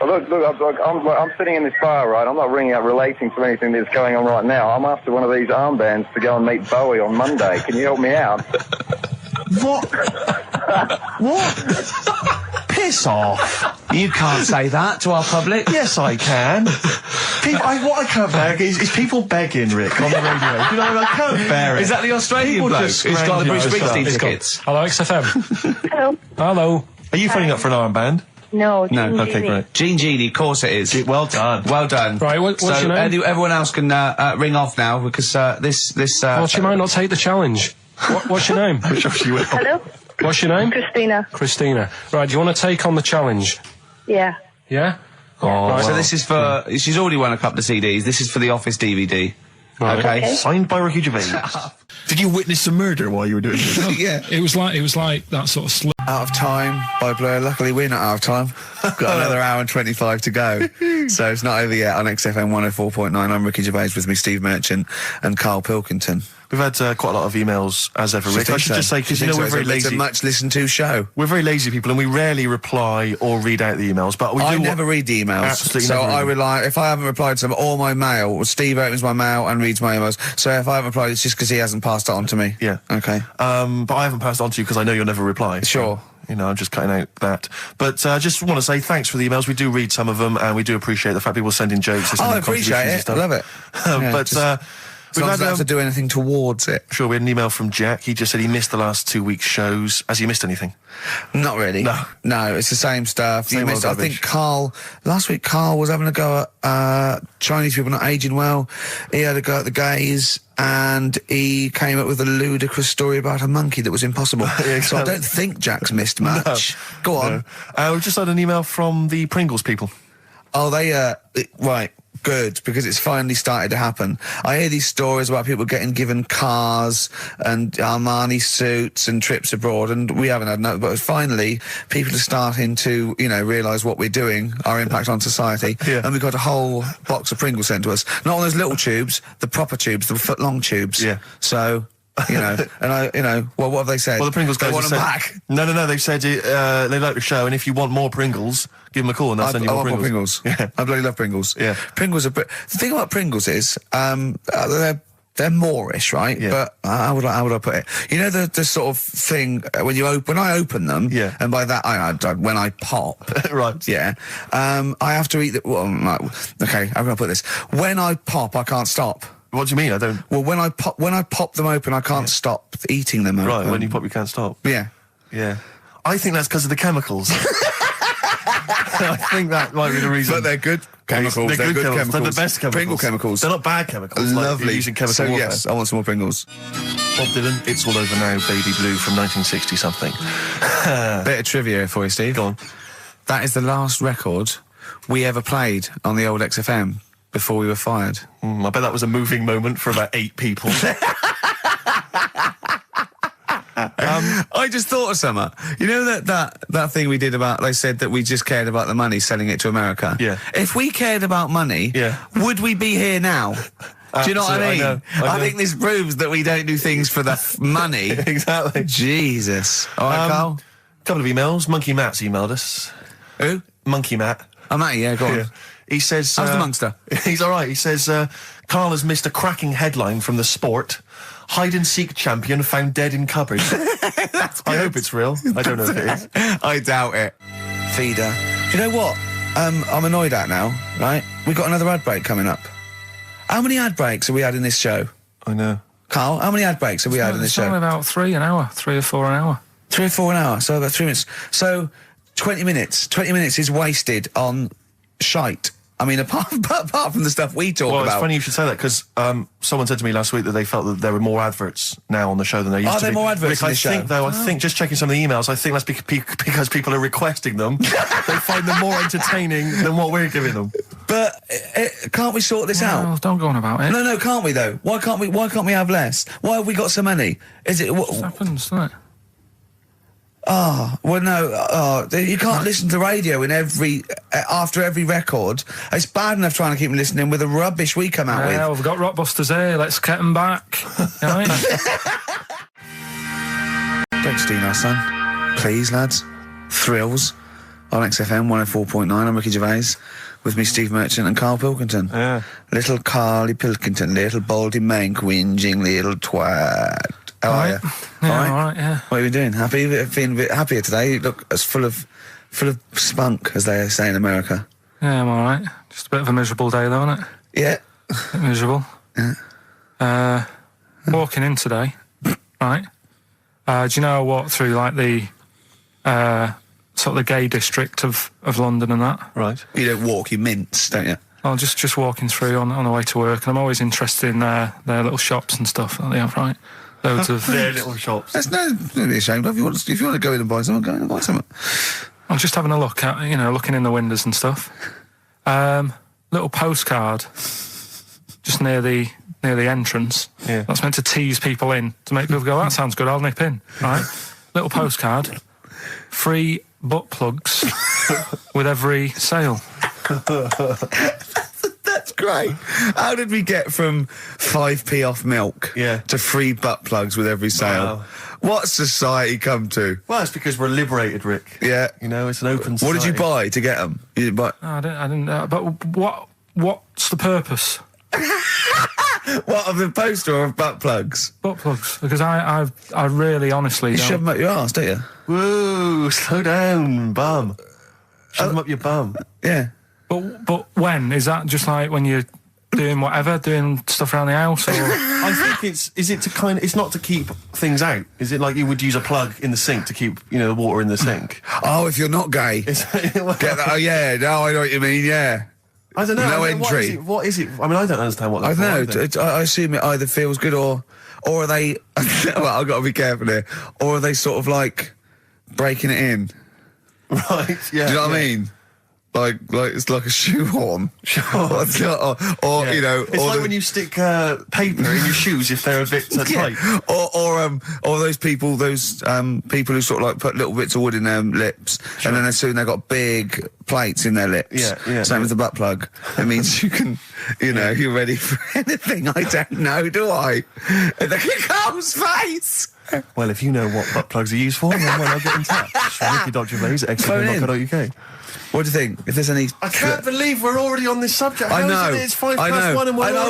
I'm sitting in this bar, right? I'm not ringing up relating to anything that's going on right now. I'm after one of these armbands to go and meet Bowie on Monday. Can you help me out? What? What? Piss off. You can't say that to our public. Yes, I can. What I can't bear is people begging, Rick, on the radio. You know, I can't bear it. Is that the Australian bloke who's got the Bruce Springsteen tickets? Hello, XFM. Hello. Hello. Are you phoning up for an armband? No. Okay, great. Gene Genie, of course it is. Well done. Well done. Right, what's your name? Everyone else can ring off now because this. Well, she might not take the challenge. What's your name? I'm sure she will. Hello. What's your name? Christina. Christina. Right, do you want to take on the challenge? Yeah. Yeah? Oh, right. So this is for. She's already won a couple of CDs. This is for the Office DVD. Right. Okay. Signed by Ricky Gervais. Did you witness a murder while you were doing this? Yeah. It was like that sort of slip. Out of time by Blur. Luckily, we're not out of time. Got another hour and 25 to go. So it's not over yet on XFM 104.9. I'm Ricky Gervais, with me Steve Merchant and Karl Pilkington. We've had quite a lot of emails, as ever, Rick. I should just say, because, you know, we're very lazy. It's a much listened to show. We're very lazy people, and we rarely reply or read out the emails, but we do. I never read the emails. Absolutely so never I read them. rely, if I haven't replied to them, or my mail, Steve opens my mail and reads my emails. So if I haven't replied, it's just because he hasn't passed it on to me. Yeah. Okay. But I haven't passed it on to you because I know you'll never reply. Sure. So, you know, I'm just cutting out that. But I just want to say thanks for the emails. We do read some of them, and we do appreciate the fact people send in jokes. I appreciate it. I love it. Yeah, but we don't have to do anything towards it. Sure, we had an email from Jack. He just said he missed the last 2 weeks' shows. Has he missed anything? Not really. No, it's the same stuff. Same old I rubbish. think last week Carl was having a go at Chinese people not aging well. He had a go at the gays, and he came up with a ludicrous story about a monkey that was impossible. Yeah, So I don't think Jack's missed much. Go on. No. We've just had an email from the Pringles people. Oh, right. Good, because it's finally started to happen. I hear these stories about people getting given cars and Armani suits and trips abroad, and we haven't had no. But finally, people are starting to, realise what we're doing, our impact on society. Yeah. And we've got a whole box of Pringles sent to us. Not on those little tubes, the proper tubes, the foot-long tubes. Yeah. So. And what have they said? Well, the Pringles guys they want have them said, back. No, they've said they like the show, and if you want more Pringles, give them a call and they'll send you more I want Pringles. more Pringles. Yeah. I bloody love Pringles. Yeah. Pringles are... The thing about Pringles is, they're Moorish, right? Yeah. But how would I put it? You know the sort of thing when I open them, Yeah. and by that when I pop, Right. yeah, I have to eat the. Well, okay, how can I put this? When I pop, I can't stop. What do you mean? I don't... Well, when I pop them open, I can't stop eating them. Right, open. when you pop, you can't stop. Yeah. Yeah. I think that's because of the chemicals. I think that might be the reason. But they're good chemicals. They're good chemicals. chemicals. They're the best chemicals. Pringle chemicals. They're not bad chemicals. Lovely. Like you're using chemical so warfare. yes, I want some more Pringles. Bob Dylan, It's All Over Now, Baby Blue from 1960-something. Bit of trivia for you, Steve. Go on. That is the last record we ever played on the old XFM before we were fired. I bet that was a moving moment for about 8 people. I just thought of something. You know that thing we did about, they said that we just cared about the money, selling it to America? Yeah. If we cared about money, Yeah. would we be here now? Do you know what I mean? Absolutely, I know. I think this proves that we don't do things for the money. Exactly. Jesus. All right, Carl? Couple of emails. Monkey Matt's emailed us. Who? Monkey Matt. I'm at you, yeah, go on. Yeah. He says... How's the Monster? He's all right. He says, Carl has missed a cracking headline from The Sport. Hide-and-seek champion found dead in cupboard. I hope it's real. I don't know if it is. I doubt it. Feeder. Do you know what? I'm annoyed at now, right? We've got another ad break coming up. How many ad breaks have we had in this show? I know. Carl, how many ad breaks have we had in this It's show? only about 3 an hour, 3 or 4 an hour. 3 or 4 an hour, so about 3 minutes. So, 20 minutes. 20 minutes is wasted on shite. I mean, apart from the stuff we talk Well, about. it's funny you should say that, because someone said to me last week that they felt that there were more adverts now on the show than there used to be. Are there more adverts Rick, in this I think, show? though, I think, just checking some of the emails, I think that's because people are requesting them. They find them more entertaining than what we're giving them. But can't we sort this out? Well, don't go on about it. No, can't we though? Why can't we have less? Why have we got so many? Is it? It happens, doesn't it? Well, no. You can't listen to radio in after every record. It's bad enough trying to keep them listening with the rubbish we come out Yeah, with. we've got Rockbusters here. Let's get them back. Right? Don't steal our son, please, lads. Thrills. on XFM 104.9. I'm Ricky Gervais, with me Steve Merchant and Karl Pilkington. Yeah. Little Karl Pilkington, little baldy mank, whinging little twat. How are you? Yeah, all right, yeah. What have you been doing? Happy? Feeling a bit happier today? You look as full of spunk, as they say in America. Yeah, I'm all right. Just a bit of a miserable day, though, isn't it? Yeah. A bit miserable. Yeah. Walking in today, right? Do you know I walked through, like, the sort of the gay district of London and that? Right. You don't walk, you mince, don't you? Well, just walking through on the way to work, and I'm always interested in their little shops and stuff that they have, right? Loads of... Their little shops. That's don't be ashamed of. If you want to go in and buy something, go in and buy something. I'm just having a look at, looking in the windows and stuff. Little postcard just near the entrance. Yeah. That's meant to tease people in, to make people go, that sounds good, I'll nip in, right? Little postcard. Free butt plugs with every sale. That's great. How did we get from 5p off milk to free butt plugs with every sale? Wow. What's society come to? Well, it's because we're liberated, Rick. Yeah. It's an open society. What did you buy to get them? You didn't buy... I didn't but what's the purpose? What, of the poster or of butt plugs? Butt plugs, because I really honestly You don't... shove them up your arse, don't you? Whoa, slow down, bum. Shove them up your bum. Yeah. But when? Is that just like when you're doing whatever, doing stuff around the house, or...? I think it's not to keep things out. Is it like you would use a plug in the sink to keep, the water in the sink? Oh, if you're not gay. Get that? Oh, yeah, no, I know what you mean, yeah. I don't know. No entry. What is it? I mean, I don't understand what that's I don't know. I assume it either feels good or are they... well, I've got to be careful here. Or are they sort of like breaking it in? Right, yeah. Do you know what I mean? Like it's like a shoehorn. Sure. or It's like when you stick paper in your shoes if they're a bit tight. Or those people who sort of like put little bits of wood in their lips, and then as soon they've got big plates in their lips. Yeah. Same with the butt plug. It means you can, you're ready for anything. I don't know, do I? Carl's face. Well, if you know what butt plugs are used for, then I'll get in touch. Ricky.Gervais at XFM.co.uk. What do you think? If there's any... I can't believe we're already on this subject. I know. It's 1:05 and we're I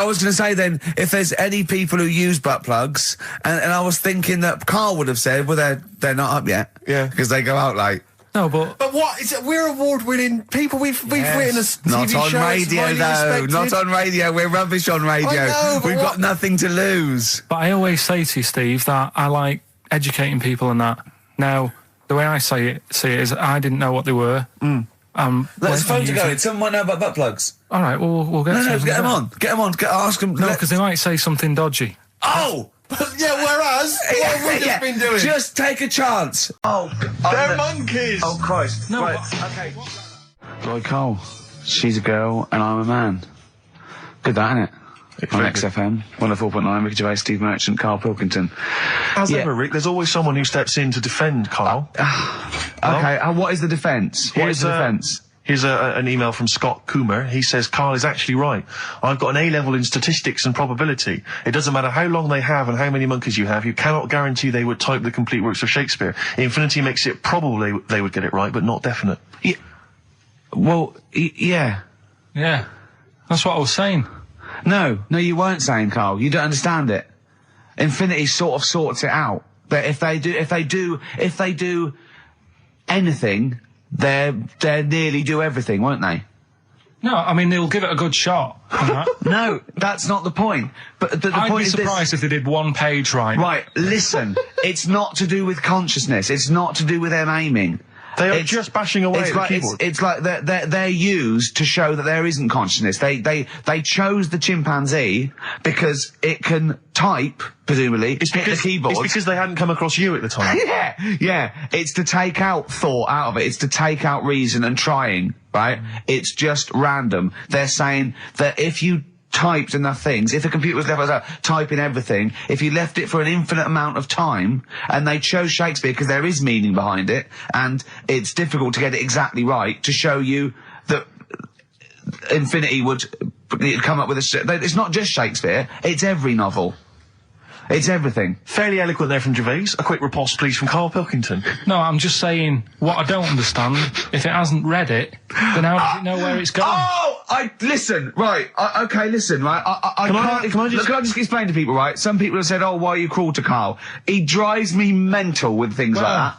was going to say then, if there's any people who use butt plugs, and I was thinking that Karl would have said, well, they're not up yet. Yeah. Because they go out late. No, but what is it? We're award-winning people. We've written a TV not on show. radio, though. Not on radio. We're rubbish on radio. I know, We've got nothing to lose. But I always say to you, Steve, that I like educating people and that. Now, the way I see it is I didn't know what they were. Let's phone to go. Someone might know about butt plugs. All right, we'll get. No, get them on. Get them on. Ask them. No, because they might say something dodgy. Oh. Yeah, whereas, what have we just been doing? Just take a chance. Oh, they're monkeys! Oh, Christ. No, right, okay. Roy Cole, she's a girl and I'm a man. Good that, innit? On XFM, 104.9, Ricky Gervais, Steve Merchant, Karl Pilkington. As ever, Rick, there's always someone who steps in to defend Karl. Okay, what is the defence? What is the defence? Here's an email from Scott Coomer. He says, Karl is actually right. I've got an A-level in statistics and probability. It doesn't matter how long they have and how many monkeys you have. You cannot guarantee they would type the complete works of Shakespeare. Infinity makes it probably they would get it right, but not definite. Yeah. Well, yeah. Yeah, that's what I was saying. No, you weren't saying, Karl. You don't understand it. Infinity sort of sorts it out. That if they do anything, they nearly do everything, won't they? No, I mean they'll give it a good shot. No, that's not the point. But the I'd point be is surprised if they did one page right. Right, listen. It's not to do with consciousness. It's not to do with them aiming. They are just bashing away at the keyboard. It's like they're used to show that there isn't consciousness. They chose the chimpanzee because it can type, presumably, hit the keyboard. It's because they hadn't come across you at the time. Yeah. It's to take out thought out of it. It's to take out reason and trying, right? It's just random. They're saying that if you typed enough things, if the computer was left typing everything, if you left it for an infinite amount of time, and they chose Shakespeare because there is meaning behind it, and it's difficult to get it exactly right, to show you that Infinity would come up with it's not just Shakespeare, it's every novel. It's everything. Fairly eloquent there from Gervais. A quick riposte, please, from Karl Pilkington. No, I'm just saying what I don't understand. If it hasn't read it, then how does it know where it's going? Listen, right, okay, listen, right, Can I just explain to people, right? Some people have said, oh, why are you cruel to Karl? He drives me mental with things like that.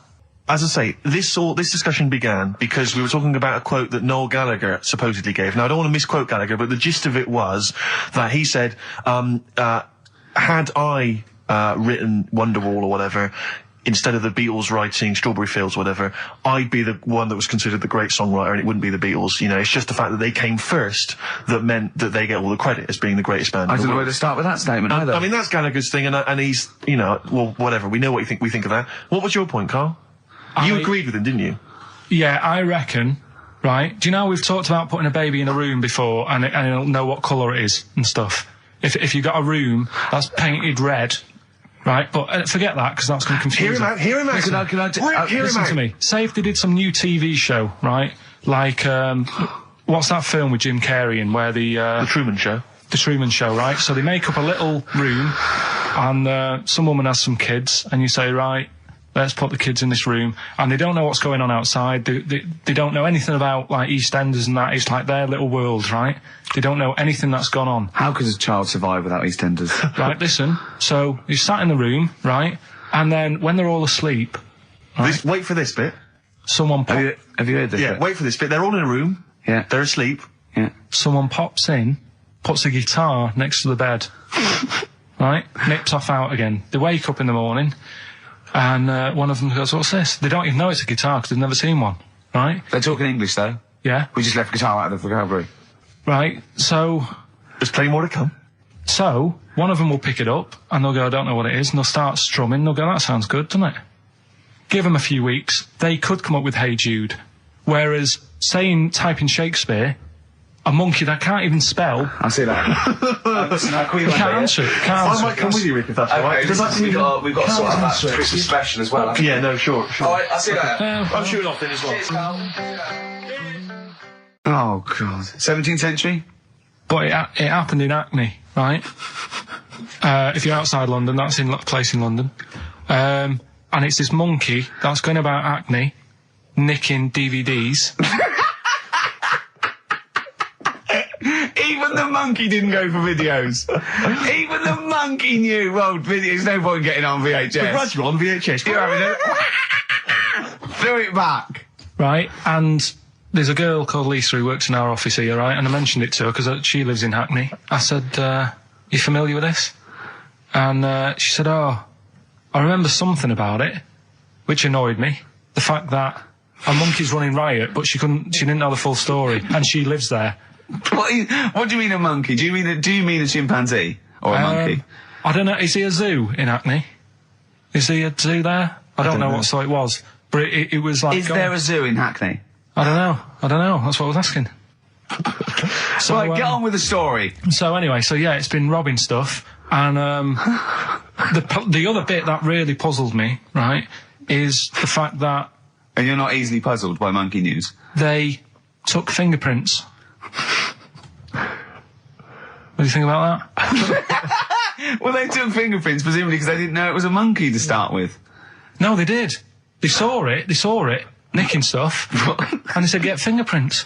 As I say, this discussion began because we were talking about a quote that Noel Gallagher supposedly gave. Now, I don't want to misquote Gallagher, but the gist of it was that he said, had I written Wonderwall or whatever, instead of the Beatles writing Strawberry Fields or whatever, I'd be the one that was considered the great songwriter and it wouldn't be the Beatles. You know, it's just the fact that they came first that meant that they get all the credit as being the greatest band. I don't know where to start with that statement either. I mean, that's Gallagher's thing and he's, you know, well, whatever. We know what we think of that. What was your point, Karl? You agreed with him, didn't you? Yeah, I reckon, right? Do you know we've talked about putting a baby in a room before and it'll know what colour it is and stuff? If you got a room that's painted red, right? But forget that, because that's going to confuse Hear him out. Listen to me. Say if they did some new TV show, right? Like, what's that film with Jim Carrey in where The Truman Show. The Truman Show, right? So they make up a little room and some woman has some kids and you say, right, let's put the kids in this room, and they don't know what's going on outside. They don't know anything about, like, EastEnders and that. It's like their little world, right? They don't know anything that's gone on. How could a child survive without EastEnders? Right, listen. So, you sat in the room, right? And then, when they're all asleep... Right, wait for this bit. Someone Have you heard this bit? Wait for this bit. They're all in a room. Yeah. They're asleep. Yeah. Someone pops in, puts a guitar next to the bed. Right? Nips off out again. They wake up in the morning... And one of them goes, what's this? They don't even know it's a guitar because they've never seen one, right? They're talking English, though. Yeah. We just left guitar out of the vocabulary. Right, so... There's plenty more to come. So, one of them will pick it up, and they'll go, I don't know what it is, and they'll start strumming, they'll go, that sounds good, doesn't it? Give them a few weeks, they could come up with Hey Jude. Whereas, type in Shakespeare, a monkey that can't even spell... I see that. Listen, can't answer it. I might come with you, Rick, if that's all right. We've got to sort out that Christmas special as well. Yeah, no, sure. Alright, I see that. I'm shooting off then as well. Cheers, Karl. Oh, God. 17th century? But it happened in Hackney, right? If you're outside London, that's in a place in London. And it's this monkey that's going about Hackney, nicking DVDs. Even the monkey didn't go for videos. Even the monkey knew, well, there's no point getting on VHS. But Brad, you're on VHS. You're having it. Threw it back. Right, and there's a girl called Lisa who works in our office here, right, and I mentioned it to her because she lives in Hackney. I said, you familiar with this? And she said, oh, I remember something about it, which annoyed me. The fact that a monkey's running riot, but she didn't know the full story, and she lives there. What do you mean a monkey? Do you mean a chimpanzee or a monkey? I don't know. Is he a zoo in Hackney? Is he a zoo there? I don't know what sort it was, but it was like. Is there a zoo in Hackney? I don't know. That's what I was asking. So right, get on with the story. So anyway, yeah, it's been robbing stuff, and the other bit that really puzzled me, right, is the fact that. And you're not easily puzzled by monkey news. They took fingerprints. What do you think about that? Well, they took fingerprints, presumably because they didn't know it was a monkey to start with. No, they did. They saw it, nicking stuff, and they said, get fingerprints.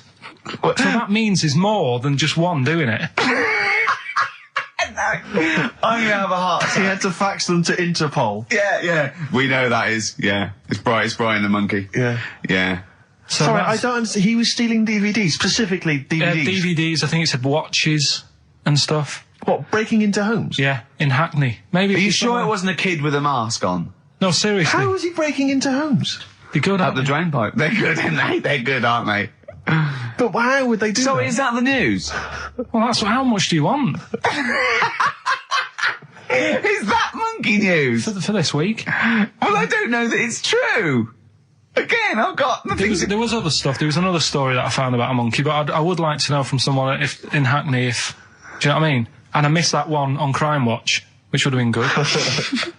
So that means there's more than just one doing it. I'm gonna have a heart attack. He had to fax them to Interpol. Yeah. We know that is, yeah. It's Brian the monkey. Yeah. So sorry, I don't understand. He was stealing DVDs, specifically DVDs. DVDs, I think it said watches and stuff. What, breaking into homes? Yeah, in Hackney. Maybe. Are you sure it wasn't a kid with a mask on? No, seriously. How was he breaking into homes? Be good up the drain pipe. They're good, aren't they? They're good, aren't they? But how would they do that? So is that the news? Well, how much do you want? Is that monkey news? For this week? Well, I don't know that it's true. Again, I've got nothing. There was other stuff. There was another story that I found about a monkey, but I would like to know from someone in Hackney do you know what I mean? And I missed that one on Crime Watch, which would have been good.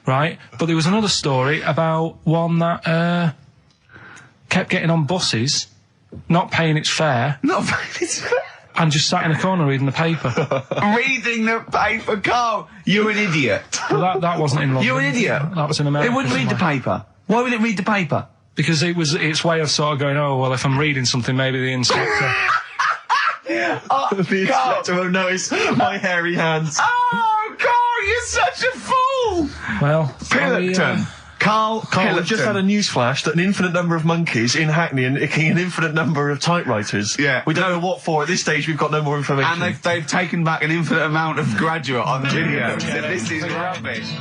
Right? But there was another story about one that kept getting on buses, not paying its fare. Not paying its fare? And just sat in a corner reading the paper. Reading the paper, Carl. You're an idiot. Well, that wasn't in London. You're an idiot. That was in America. It wouldn't read the paper. Why would it read the paper? Because its way of sort of going, oh, well, if I'm reading something, maybe the inspector... The inspector won't notice my hairy hands. Oh, Carl, you're such a fool! Well... Pilkington. Carl, we've just had a news flash that an infinite number of monkeys in Hackney are nicking an infinite number of typewriters. Yeah. We don't know what for. At this stage, we've got no more information. And they've taken back an infinite amount of graduate on video. This is rubbish.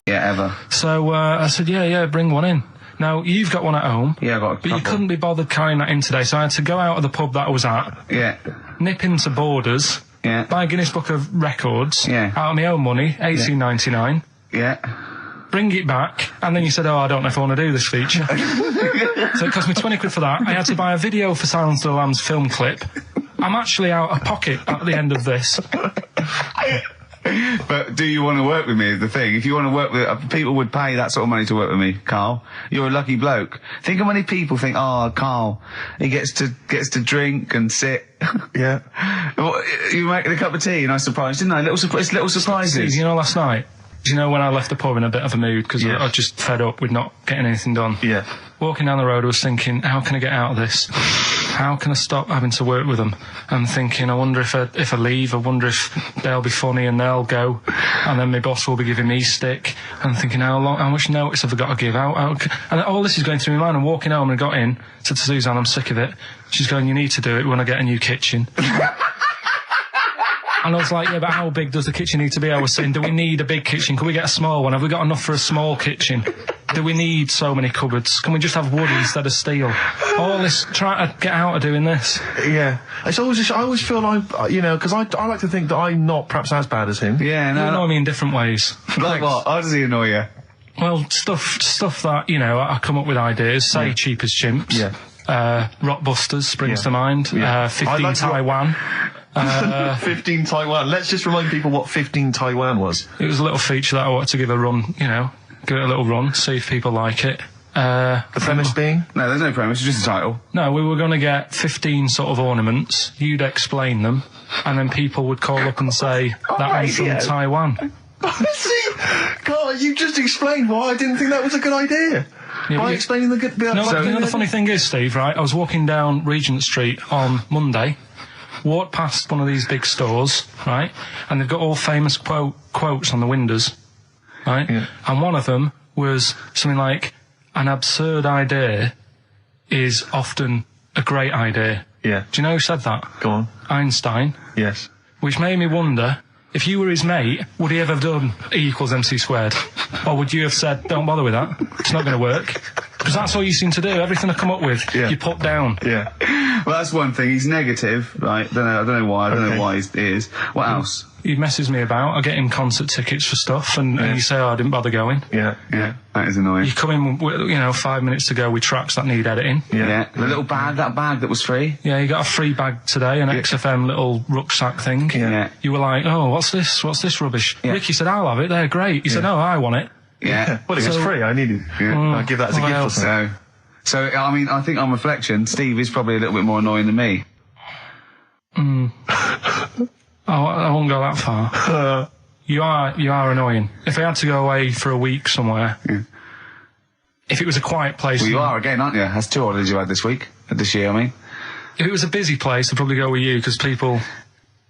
Yeah, ever. So I said, yeah, bring one in. Now, you've got one at home. Yeah, I got a But you couple. couldn't be bothered carrying that in today, so I had to go out of the pub that I was at, Yeah. nip into Borders, Yeah. buy a Guinness Book of Records, Yeah. out of my own money, $18.99. Yeah. Bring it back, and then you said, oh, I don't know if I want to do this feature. So it cost me 20 quid for that. I had to buy a video for Silence of the Lambs film clip. I'm actually out of pocket at the end of this. But do you want to work with me is the thing. If you want to work with... people would pay that sort of money to work with me, Carl. You're a lucky bloke. Think how many people think, oh, Carl, he gets to drink and sit. Yeah. Well, you making a cup of tea, nice surprise, didn't I? Little surprises. Steve, you know, last night, you know, when I left the pub in a bit of a mood, because Yeah. I was just fed up with not getting anything done. Yeah. Walking down the road, I was thinking, how can I get out of this? How can I stop having to work with them? And thinking, I wonder if I leave, I wonder if they'll be funny and they'll go, and then my boss will be giving me stick. And thinking, how much notice have I got to give out? And all this is going through my mind. I'm walking home and I got in, said to Suzanne, I'm sick of it. She's going, you need to do it when I get a new kitchen. And I was like, yeah, but how big does the kitchen need to be? I was saying, do we need a big kitchen? Can we get a small one? Have we got enough for a small kitchen? Do we need so many cupboards? Can we just have wood instead of steel? All this, trying to get out of doing this. Yeah. It's always just, I always feel like, you know, because I like to think that I'm not perhaps as bad as him. Yeah, You no. annoy me in different ways. Like what? How does he annoy you? Well, stuff that, you know, I come up with ideas, say Cheap as Chimps. Yeah. Rockbusters springs Yeah. to mind. Yeah. 15 I like Taiwan. 15 Taiwan. Let's just remind people what 15 Taiwan was. It was a little feature that I wanted to give a run, you know, give it a little run, see if people like it. The premise being? No, there's no premise, it's just a title. No, we were going to get 15 sort of ornaments, you'd explain them, and then people would call up and say, that one's from Taiwan. See? God, you just explained why I didn't think that was a good idea. Yeah, By explaining the good... No, you know the funny thing is, Steve, right, I was walking down Regent Street on Monday, walked past one of these big stores, right, and they've got all famous quotes on the windows, right, Yeah. and one of them was something like, an absurd idea is often a great idea. Yeah. Do you know who said that? Go on. Einstein. Yes. Which made me wonder, if you were his mate, would he ever have done E equals MC squared? Or would you have said, don't bother with that, it's not going to work? Because that's all you seem to do, everything I come up with, you put down. Yeah. Well, that's one thing. He's negative, right? I don't know why. I don't know why he is. What else? He messes me about, I get him concert tickets for stuff, and you say, oh, I didn't bother going. Yeah. Yeah, that is annoying. You come in, with, you know, 5 minutes to go with tracks that need editing. Yeah. The little bag, that bag that was free. Yeah, you got a free bag today, an XFM little rucksack thing. Yeah. You were like, oh, what's this? What's this rubbish? Yeah. Ricky said, I'll have it, they're great. He said, no, I want it. Yeah. Well, it was free. I needed it. Yeah. I'd give that as a gift or something. So, I mean, I think on reflection, Steve is probably a little bit more annoying than me. I won't go that far. You are annoying. If I had to go away for a week somewhere, if it was a quiet place... Well, you are again, aren't you? That's 2 holidays you had this year, I mean. If it was a busy place, I'd probably go with you, because people,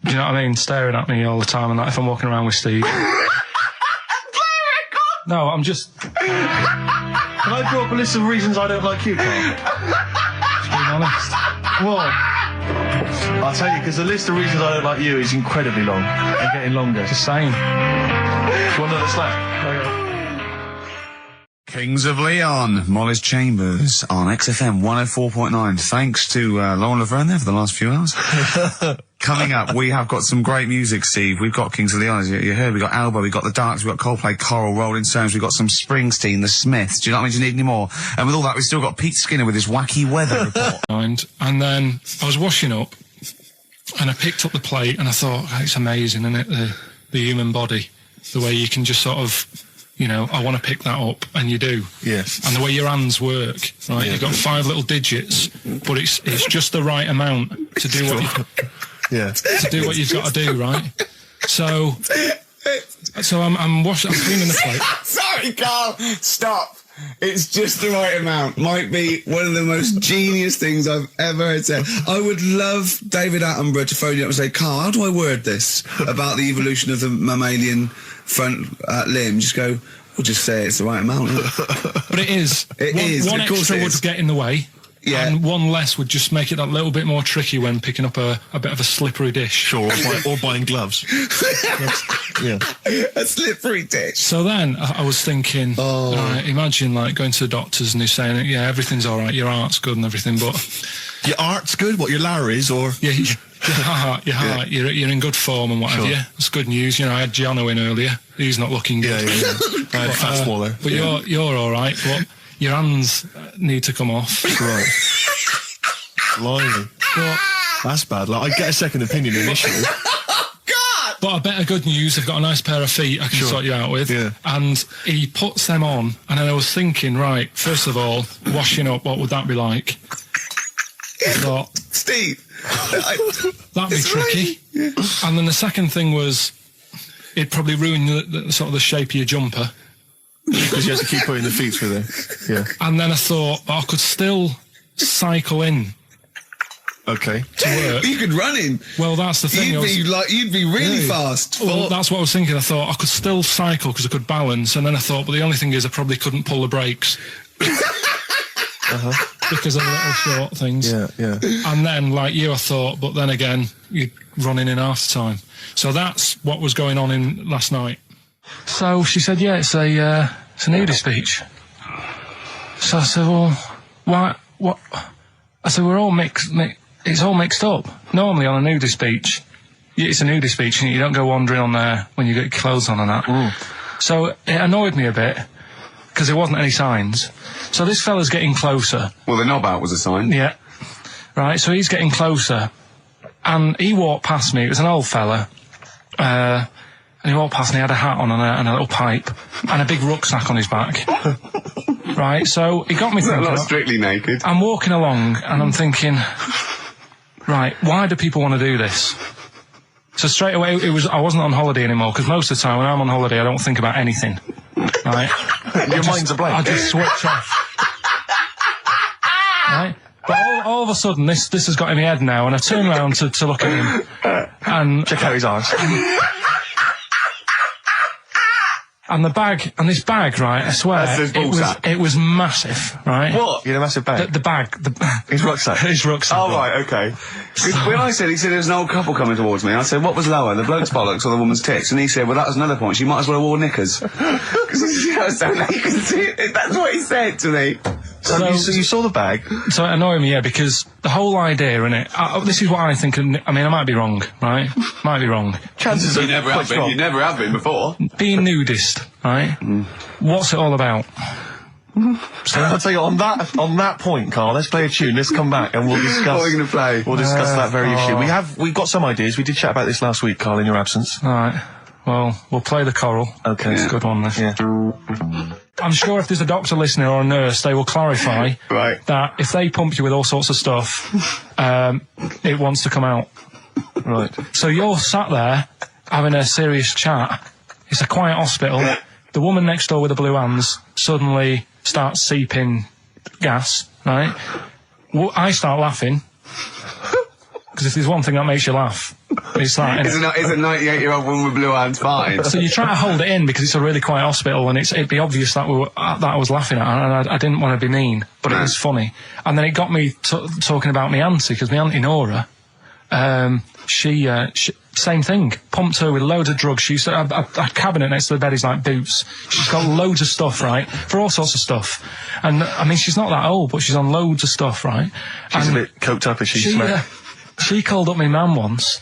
do you know what I mean, staring at me all the time and that if I'm walking around with Steve. No, I'm just... Can I draw up a list of reasons I don't like you, Carl? Just being honest. What? I'll tell you, because the list of reasons I don't like you is incredibly long and getting longer. Just saying. Do you want another slap? Kings of Leon, Molly's Chambers on XFM 104.9. Thanks to Lauren Laverne there for the last few hours. Coming up, we have got some great music, Steve. We've got Kings of Leon, as you heard. We've got Alba, we've got The Darks, we've got Coldplay, Coral, Rolling Stones, we've got some Springsteen, The Smiths. Do you know what I mean? Do you need any more? And with all that, we've still got Pete Skinner with his wacky weather report. And then I was washing up, and I picked up the plate, and I thought, oh, it's amazing, isn't it? The human body, the way you can just sort of you know, I want to pick that up, and you do. Yes. And the way your hands work, right? You've got 5 little digits, but it's just the right amount to do what to do what you've got to do, right? So I'm cleaning the plate. Sorry, Carl. Stop. It's just the right amount. Might be one of the most genius things I've ever heard said. I would love David Attenborough to phone you up and say, Carl, how do I word this about the evolution of the mammalian front limb? Just go, we'll just say it's the right amount. But it is. One extra would get in the way. Yeah. And one less would just make it that little bit more tricky when picking up a bit of a slippery dish. Sure, or buying gloves. Yeah. A slippery dish. So then I was thinking, imagine like going to the doctors and they're saying, yeah, everything's all right, your heart's good and everything, but... Your heart's good? What, your Larry's, or...? Yeah, your heart, you're in good form and what have you. It's good news. You know, I had Giano in earlier. He's not looking good. Yeah. I had fat smaller. But you're all right, but... Your hands need to come off. Right. Blimey. That's bad. Like, I'd get a second opinion initially. God! But I better good news, I've got a nice pair of feet I can sort you out with. Yeah. And he puts them on, and then I was thinking, right, first of all, washing up, what would that be like? I thought... Steve! That'd be tricky. Yeah. And then the second thing was, it'd probably ruin the sort of the shape of your jumper. Because you have to keep putting the feet through there. Yeah. And then I thought, I could still cycle in. Okay. To work. You could run in. Well, that's the thing. You'd be really fast. Well, that's what I was thinking. I thought I could still cycle because I could balance, and then I thought, but the only thing is I probably couldn't pull the brakes. Because of the little short things. Yeah. And then, like you, I thought, but then again, you're running in half the time. So that's what was going on in last night. So she said, yeah, it's a nudist beach. So I said, well, why, what? I said, we're all it's all mixed up. Normally on a nudist beach, it's a nudist beach and you don't go wandering on there when you get clothes on and that. So it annoyed me a bit, because there wasn't any signs. So this fella's getting closer. Well, the knob out was a sign. Yeah. Right, so he's getting closer, and he walked past me. It was an old fella. And he walked past and he had a hat on and a little pipe and a big rucksack on his back. Right, so he got me thinking... Not strictly naked. I'm walking along and I'm thinking, right, why do people want to do this? So straight away, I wasn't on holiday anymore, because most of the time when I'm on holiday, I don't think about anything. Right? Your mind's a blank. I just switch off. Right? But all of a sudden, this has got in my head now, and I turn around to look at him and... Check out his arse. And this bag, right, I swear, it was massive, right? What? You had a massive bag? The bag. His rucksack? His rucksack. Oh, right, okay. When he said there was an old couple coming towards me, I said, what was lower, the bloke's bollocks or the woman's tits? And he said, well, that was another point, she might as well have worn knickers. Because that's what he said to me. So you saw the bag? So it annoyed me, yeah, because the whole idea, innit, this is what I think, I mean, I might be wrong, right? Might be wrong. Chances are you never have been. You never have been before. Being nudist, right? What's it all about? So I'll tell you, on that point, Carl, let's play a tune, let's come back and we'll discuss... What are we going to play? We'll discuss that very issue. We've got some ideas, we did chat about this last week, Carl, in your absence. Alright, well, we'll play the choral. Okay. It's a good one, this. Yeah. I'm sure if there's a doctor listening or a nurse, they will clarify that if they pump you with all sorts of stuff, it wants to come out. Right. So you're sat there having a serious chat. It's a quiet hospital. The woman next door with the blue hands suddenly starts seeping gas, right? Well, I start laughing. Because if there's one thing that makes you laugh, it's that. Is a 98-year-old woman with blue hands fine? So you try to hold it in because it's a really quiet hospital, and it'd be obvious that I was laughing at, and I didn't want to be mean, but it was funny. And then it got me talking about my auntie, because my auntie Nora, she same thing, pumped her with loads of drugs. She used to have a cabinet next to the bed is like Boots. She's got loads of stuff, right, for all sorts of stuff. And I mean, she's not that old, but she's on loads of stuff, right? She's a bit coked up, is she? She called up my mum once.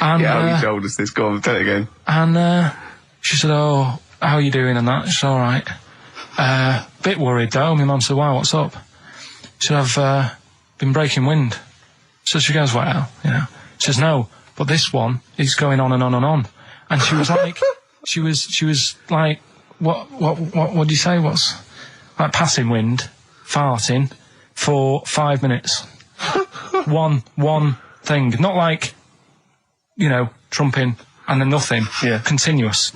And, yeah, you told us this. Go on, tell it again. And she said, oh, how are you doing and that? She said, all right. Bit worried though. My mum said, wow, what's up? She said, I've been breaking wind. So she goes, well, you know. She says, no, but this one is going on and on and on. And she was like, she was like what do you say? What's like passing wind, farting for 5 minutes? one thing, not like, you know, trumping and then nothing. Yeah. Continuous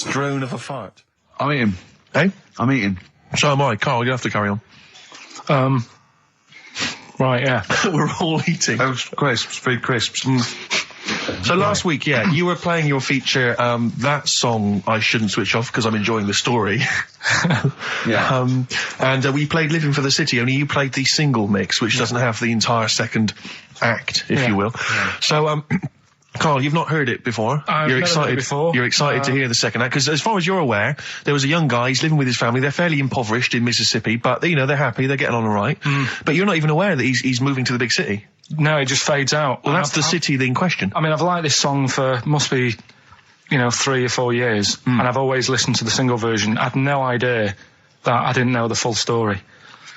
drone of a fart. I'm eating. Eh? I'm eating. So am I. Carl, you have to carry on. Right, yeah. We're all eating. Those crisps, food crisps. So last week, you were playing your feature, that song I shouldn't switch off because I'm enjoying the story. Yeah. And we played Living for the City, only you played the single mix, which doesn't have the entire second act, if you will. Yeah. So, Carl, you've not heard it before. You're excited. Heard it before. You're excited to hear the second act because, as far as you're aware, there was a young guy. He's living with his family. They're fairly impoverished in Mississippi, but you know they're happy. They're getting on all right. But you're not even aware that he's moving to the big city. No, it just fades out. Well, that's the city in question. I mean, I've liked this song for must be, 3 or 4 years, and I've always listened to the single version. I had no idea that I didn't know the full story.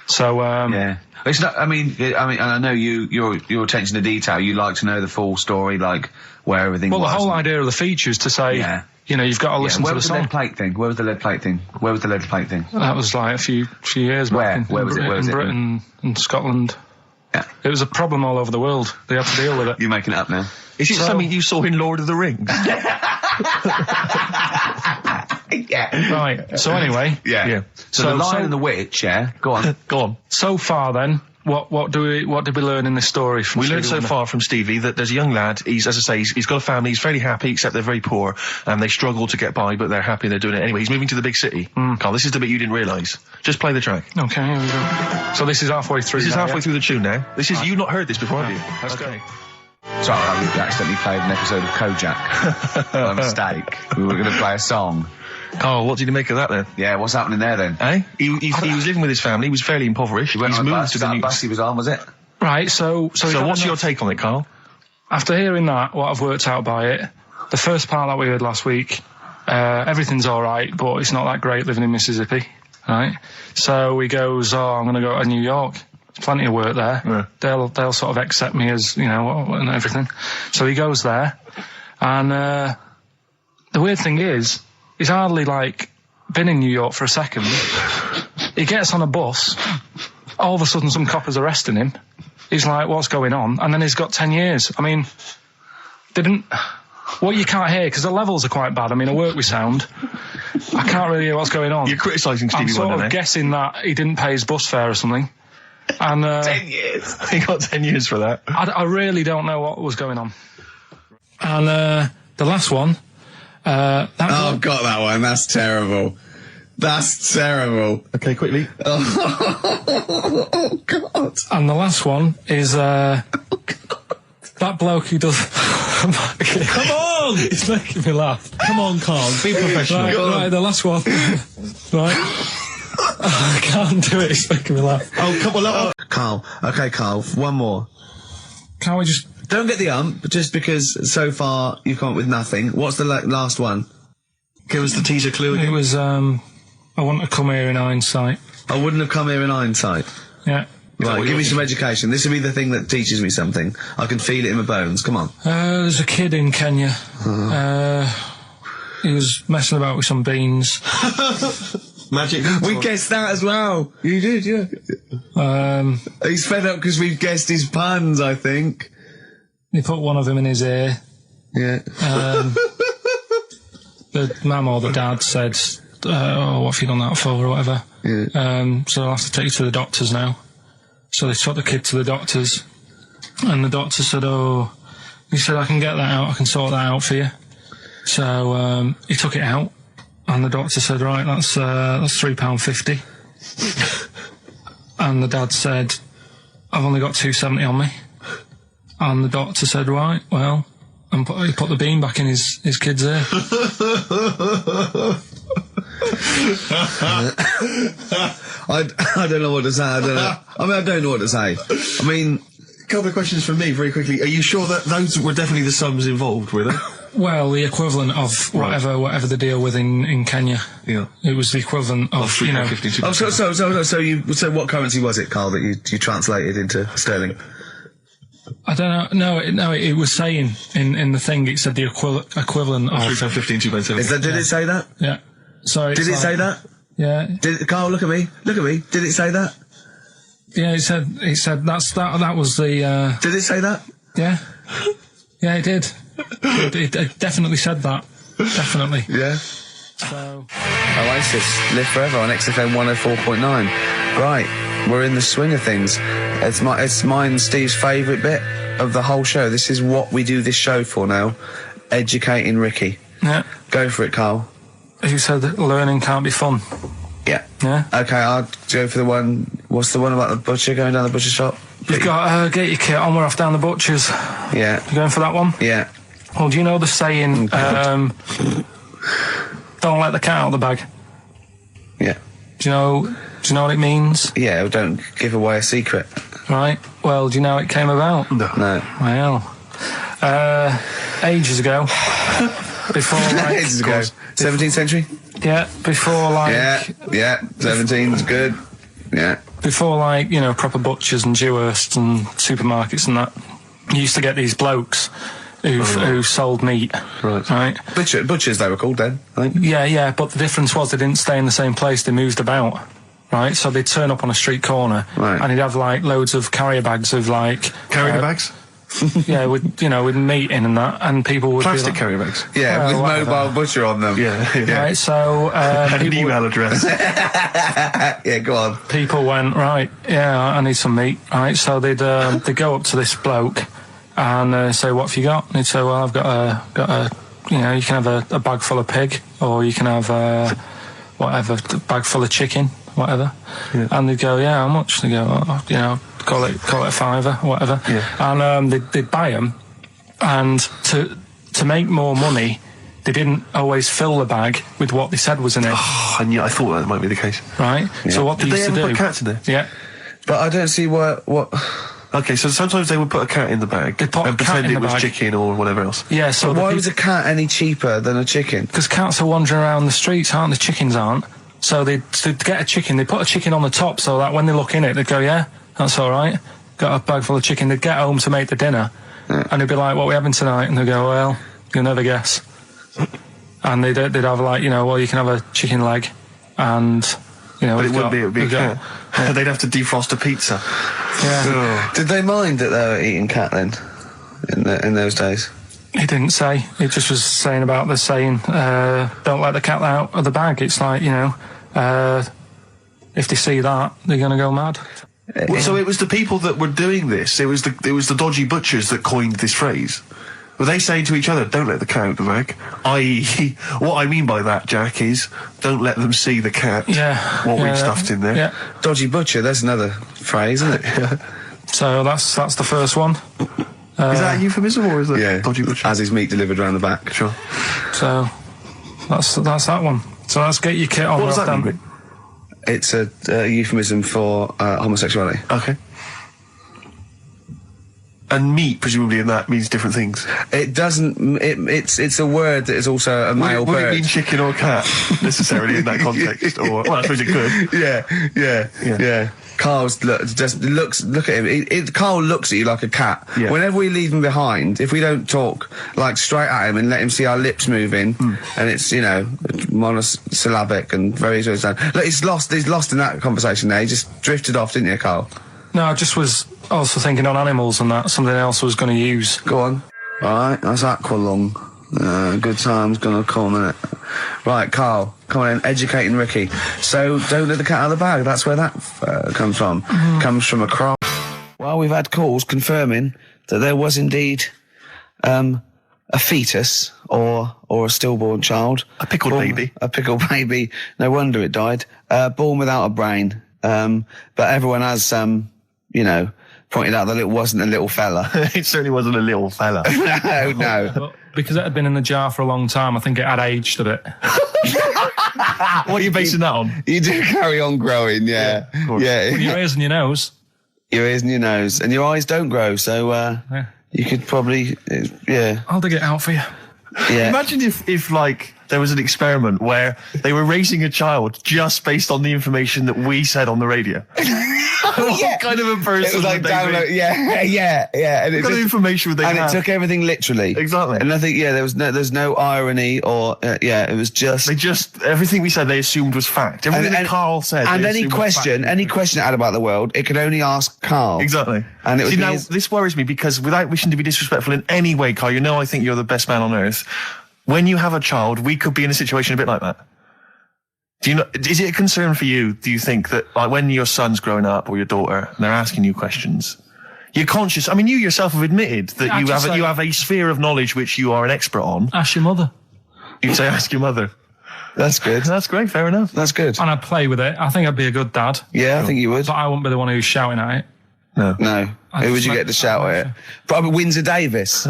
So yeah. It's not. I mean, and I know your attention to detail. You like to know the full story, like where everything. Well, was. the whole idea of the feature is to say, you've got to listen to the song. Where was the lead plate thing? That was like a few years back. Where was it? In Britain and Scotland. Yeah. It was a problem all over the world. They had to deal with it. You're making it up now. Is it something you saw in Lord of the Rings? Yeah. Right. So anyway. Yeah. So the Lion and the Witch. Yeah. Go on. Go on. So far, then, what did we learn in this story from? We learned so far from Stevie that there's a young lad. He's got a family. He's fairly happy, except they're very poor and they struggle to get by, but they're happy. They're doing it anyway. He's moving to the big city. Carl, this is the bit you didn't realise. Just play the track. Okay. Here we go. So this is halfway through. This is halfway through the tune now. This is you've not heard this before, have you? Let's go. Sorry, I accidentally played an episode of Kojak by mistake. We were going to play a song. Oh, what did you make of that then? Yeah, what's happening there then? Eh? He was living with his family. He was fairly impoverished. He's moved to the new bus he was on, was it? Right. So what's your take on it, Carl? After hearing that, what I've worked out by it, the first part that we heard last week, everything's all right, but it's not that great living in Mississippi, right? So he goes, I'm going to go to New York. There's plenty of work there. Yeah. They'll sort of accept me as, and everything. So he goes there, and the weird thing is, he's hardly, been in New York for a second. He gets on a bus, all of a sudden some cop is arresting him. He's like, what's going on? And then he's got 10 years. I mean, what you can't hear, because the levels are quite bad. I mean, I work with sound. I can't really hear what's going on. You're criticising Stevie Wonder, I'm sort of guessing that he didn't pay his bus fare or something. And 10 years. He got 10 years for that. I really don't know what was going on. And the last one. Got that one. That's terrible. That's terrible. Okay, quickly. Oh, God. And the last one is that bloke who does... Come on! It's making me laugh. Come on, Carl. Be professional. Right, the last one. Right. I can't do it. It's making me laugh. Oh, come on. Carl. Okay, Carl. One more. Can't we just... Don't get the ump, just because so far you've come up with nothing. What's the last one? Give us the teaser clue again. It was, I wouldn't have come here in hindsight. I wouldn't have come here in hindsight. Yeah. Right, give me some education. This will be the thing that teaches me something. I can feel it in my bones. Come on. There's a kid in Kenya. He was messing about with some beans. Magic. We guessed that as well. You did, yeah. He's fed up because we've guessed his puns, I think. He put one of them in his ear. Yeah. The mum or the dad said, what have you done that for, or whatever. Yeah. So I'll have to take you to the doctors now. So they took the kid to the doctors, and the doctor said, he said, I can get that out, I can sort that out for you. So he took it out, and the doctor said, right, that's £3.50. And the dad said, I've only got £2.70 on me. And the doctor said, right, well, and he put the bean back in his kid's ear. I don't know what to say. I don't know what to say. I mean, a couple of questions from me very quickly. Are you sure that those were definitely the sums involved, were they? Well, the equivalent of whatever the deal with in Kenya. Yeah. It was the equivalent of, So what currency was it, Carl, that you translated into sterling? I don't know. No, it was saying in the thing, it said the equivalent of... £3.15, £2.70. Did it say that? Yeah. So Did it say that? Yeah. Carl, look at me. Look at me. Did it say that? Yeah, he said that was the... Did it say that? Yeah. Yeah, it did. It definitely said that. Definitely. Yeah. So... Oasis, Live Forever on XFM 104.9. Right, we're in the swing of things. It's mine and Steve's favourite bit of the whole show. This is what we do this show for now. Educating Ricky. Yeah. Go for it, Carl. Who said that learning can't be fun? Yeah. Yeah. Okay, I'll go for the one... What's the one about the butcher, going down the butcher shop? You've got get your kit on, we're off down the butcher's. Yeah. You going for that one? Yeah. Well, do you know the saying, don't let the cat out of the bag? Yeah. Do you know what it means? Yeah, well, don't give away a secret. Right. Well, do you know how it came about? No. Well, ages ago. Before, like... Ages ago. 17th century? Yeah, before, like... Yeah, 17's good. Yeah. Before, like, you know, proper butchers and Dewhursts and supermarkets and that, you used to get these blokes who sold meat. Right. Butchers, they were called then, I think. Yeah, but the difference was they didn't stay in the same place, they moved about. Right, so they'd turn up on a street corner, right, and he'd have, like, loads of carrier bags of, like... Carrier bags? Yeah, with meat in and that, and people would Plastic be like, carrier bags. Yeah, well, with whatever. mobile butcher on them. Yeah. Right, so... And an email address. Yeah, go on. People went, right, yeah, I need some meat. Right, so they'd go up to this bloke and say, what have you got? And he'd say, well, I've got a you know, you can have a bag full of pig, or you can have whatever, a bag full of chicken, whatever. Yeah. And they'd go, yeah, how much? They go, oh, you know, call it a fiver, whatever. Yeah. And they'd buy them, and to make more money, they didn't always fill the bag with what they said was in it. Oh, and yeah, I thought that might be the case. Right? Yeah. So what they used to do... Did they ever put cats in there? Yeah. But I don't see what... Okay, so sometimes they would put a cat in the bag and pretend it was chicken or whatever else. Yeah, so... But why was a cat any cheaper than a chicken? Because cats are wandering around the streets, aren't they? Chickens aren't. So they'd get a chicken, they put a chicken on the top so that when they look in it, they'd go, yeah, that's all right. Got a bag full of chicken. They'd get home to make the dinner, and they'd be like, what are we having tonight? And they'd go, well, you'll never guess. And they'd have, like, you know, well, you can have a chicken leg, and, you know... But it would be a cat. Yeah. They'd have to defrost a pizza. Yeah. Did they mind that they were eating cat then, in those days? He didn't say. He just was saying about the saying, don't let the cat out of the bag. It's like, you know, if they see that, they're going to go mad. Well, so it was the people that were doing this, it was the dodgy butchers that coined this phrase. Were they saying to each other, don't let the cat out the bag? I.e., what I mean by that, Jack, is don't let them see the cat, what we've stuffed in there. Yeah. Dodgy butcher, there's another phrase, isn't it? So that's the first one. Is that a euphemism, or is it dodgy butcher? As his meat delivered around the back. Sure. So that's that one. So let's get your kit on. What does that mean? It's a euphemism for homosexuality. Okay. And meat, presumably, in that means different things. It doesn't. It's a word that is also a male bird. Would it mean chicken or cat necessarily in that context? Or well, I suppose it could. Yeah. Carl's look at him. Carl looks at you like a cat. Yeah. Whenever we leave him behind, if we don't talk like straight at him and let him see our lips moving, and it's, you know, monosyllabic and very easy to understand. Look, he's lost in that conversation there. He just drifted off, didn't you, Carl? No, I just was also thinking on animals and that, something else I was going to use. Go on. Alright, that's Aqualung. Good time's gonna come, innit? Right, Carl, come on in, educating Ricky. So, don't let the cat out of the bag, that's where that comes from. Comes from a cry. Well, we've had calls confirming that there was indeed a fetus or a stillborn child. A pickled baby. A pickled baby. No wonder it died. Born without a brain. But everyone has, you know, pointed out that it wasn't a little fella. It certainly wasn't a little fella. No. But because it had been in the jar for a long time, I think it had aged a bit. What are you basing that on? You do carry on growing, yeah. Well, your ears and your nose. Your ears and your nose. And your eyes don't grow, so you could probably, I'll dig it out for you. Yeah. Imagine if like, there was an experiment where they were raising a child just based on the information that we said on the radio. What kind of a person It was like would they be? download. Yeah. And What kind of information would they and have? it took everything literally. Exactly. And I think there's no irony or it was just. Everything we said they assumed was fact. Everything that Karl said. And they any assumed was question fact. it had about the world, it could only ask Karl. Exactly. And it would See, be now, his- this worries me because without wishing to be disrespectful in any way, Karl, you know I think you're the best man on earth. When you have a child, we could be in a situation a bit like that. Do you know, is it a concern for you, do you think, that like when your son's growing up or your daughter and they're asking you questions, you're conscious, I mean, you yourself have admitted that you have a sphere of knowledge which you are an expert on. Ask your mother. You say ask your mother. That's good. That's great, fair enough. That's good. And I'd play with it. I think I'd be a good dad. Yeah, I think you would. But I wouldn't be the one who's shouting at it. No. Who would you get to shout at it? Probably Windsor Davis.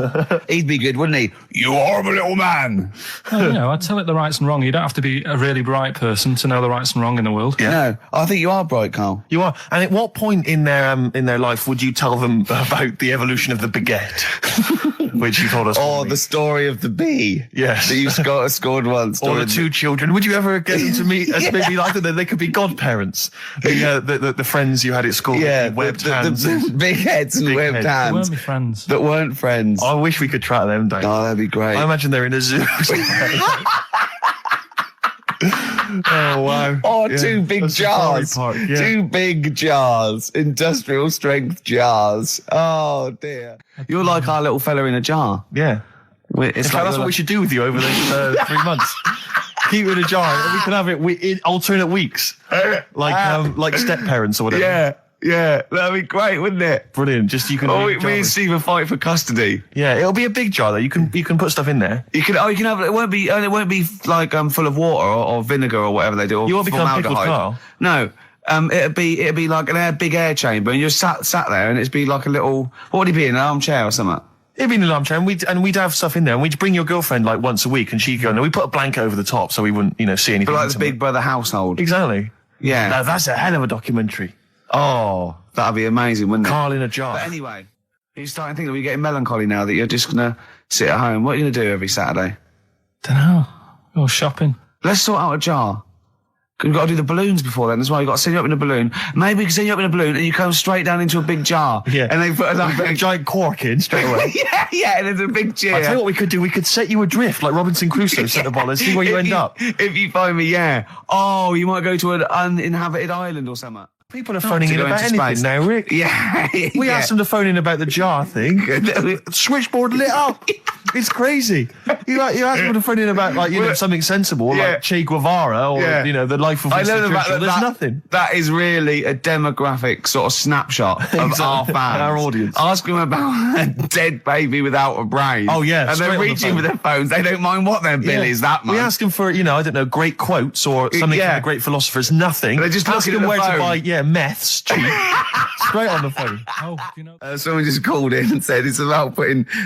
He'd be good, wouldn't he? You horrible little man. Well, I'd tell it the rights and wrong. You don't have to be a really bright person to know the rights and wrong in the world. Yeah. No, I think you are bright, Karl. You are. And at what point in their life would you tell them about the evolution of the baguette, which you told us? Or the story of the bee. Yes. That you scored once. Or the two children. Would you ever get them to meet as maybe like that? They could be godparents. The friends you had at school. Yeah, webbed the hands. big heads and Big webbed heads. They hands. weren't my friends. That weren't friends. I wish we could track them down. Oh, that'd be great. I imagine they're in a zoo. Oh, wow. Or Yeah. two big A safari jars. park, yeah. Two big jars. Industrial strength jars. Oh, dear. You're like our little fella in a jar. Yeah. It's That's what we should do with you over the 3 months. Keep it in a jar. And we can have it in alternate weeks. Like step parents or whatever. Yeah. That'd be great, wouldn't it? Brilliant. Just you can. Oh, me and Steve will fight for custody. Yeah, it'll be a big jar though. You can put stuff in there. You can have it. Won't be like full of water or vinegar or whatever they do. Or You won't become formaldehyde. Pickled Karl. No. It'd be like big air chamber, and you're sat there, and it'd be like a little. What would he be in, an armchair or something? It'd be in an armchair, and we'd have stuff in there, and we'd bring your girlfriend like once a week, and she'd go. No, we put a blanket over the top so we wouldn't, see anything. But like the intimate. Big Brother household. Exactly. Yeah. Now that's a hell of a documentary. Oh, that'd be amazing, wouldn't it? Karl in a jar. But anyway, you're starting to think that we're getting melancholy now that you're just gonna sit at home. What are you gonna do every Saturday? Dunno. Go shopping. Let's sort out a jar. We've got to do the balloons before then as well. You've got to send you up in a balloon. Maybe we can send you up in a balloon and you come straight down into a big jar. Yeah. And they put a giant cork in straight away. yeah, and there's a big chair. I'll tell you what we could do. We could set you adrift like Robinson Crusoe, set the ball and see where you end up. If you find me, yeah. Oh, you might go to an uninhabited island or something. People are phoning in to go about into anything space. now, Rick. Yeah. We asked them to phone in about the jar thing. Switchboard lit up. It's crazy. You asked them to phone in about something sensible, Yeah. like Che Guevara or the life of I Winston know the fact Churchill. that There's nothing. That is really a demographic sort of snapshot of Exactly. our fans. Our audience. Ask them about a dead baby without a brain. Oh, yeah, And straight they're on the reaching phone. with their phones. They don't mind what their bill is that much. We ask them for, I don't know, great quotes or something Yeah. from the great philosophers. Nothing. They're just ask looking them at the where phone. to buy, meths cheap. Straight on the phone. Oh, do you know? Someone just called in and said it's about